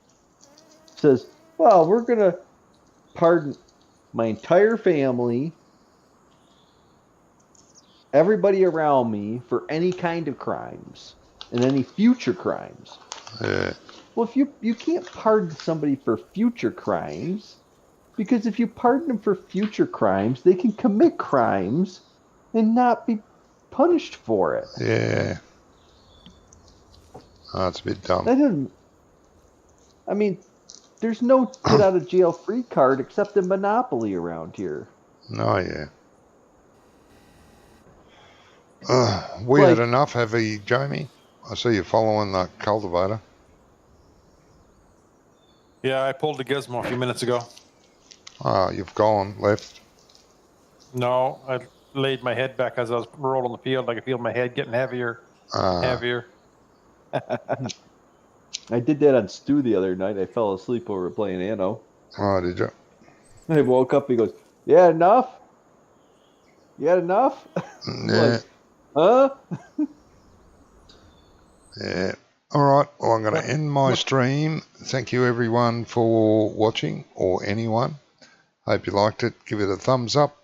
says, well, we're going to pardon my entire family, everybody around me, for any kind of crimes and any future crimes. Yeah. Well, if you can't pardon somebody for future crimes, because if you pardon them for future crimes, they can commit crimes and not be punished for it. Yeah. Oh, it's a bit dumb. That doesn't. I mean, there's no get out of jail free card except in Monopoly around here. No, yeah. We had enough, have we, Jamie? I see you following the cultivator. Yeah, I pulled the gizmo a few minutes ago. Oh, you've gone, left. No, I laid my head back as I was rolling the field. I could feel my head getting heavier, heavier. I did that on Stu the other night. I fell asleep over playing Anno. Oh, did you? I woke up, he goes, you had enough? You had enough? Yeah. Like, huh? Yeah. All right. Well, I'm going to end my stream. Thank you, everyone, for watching, or anyone. Hope you liked it. Give it a thumbs up.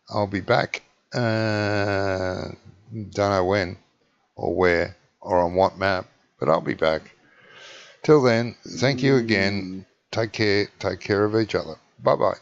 I'll be back. Don't know when or where or on what map, but I'll be back. Till then, thank you again. Take care. Take care of each other. Bye-bye.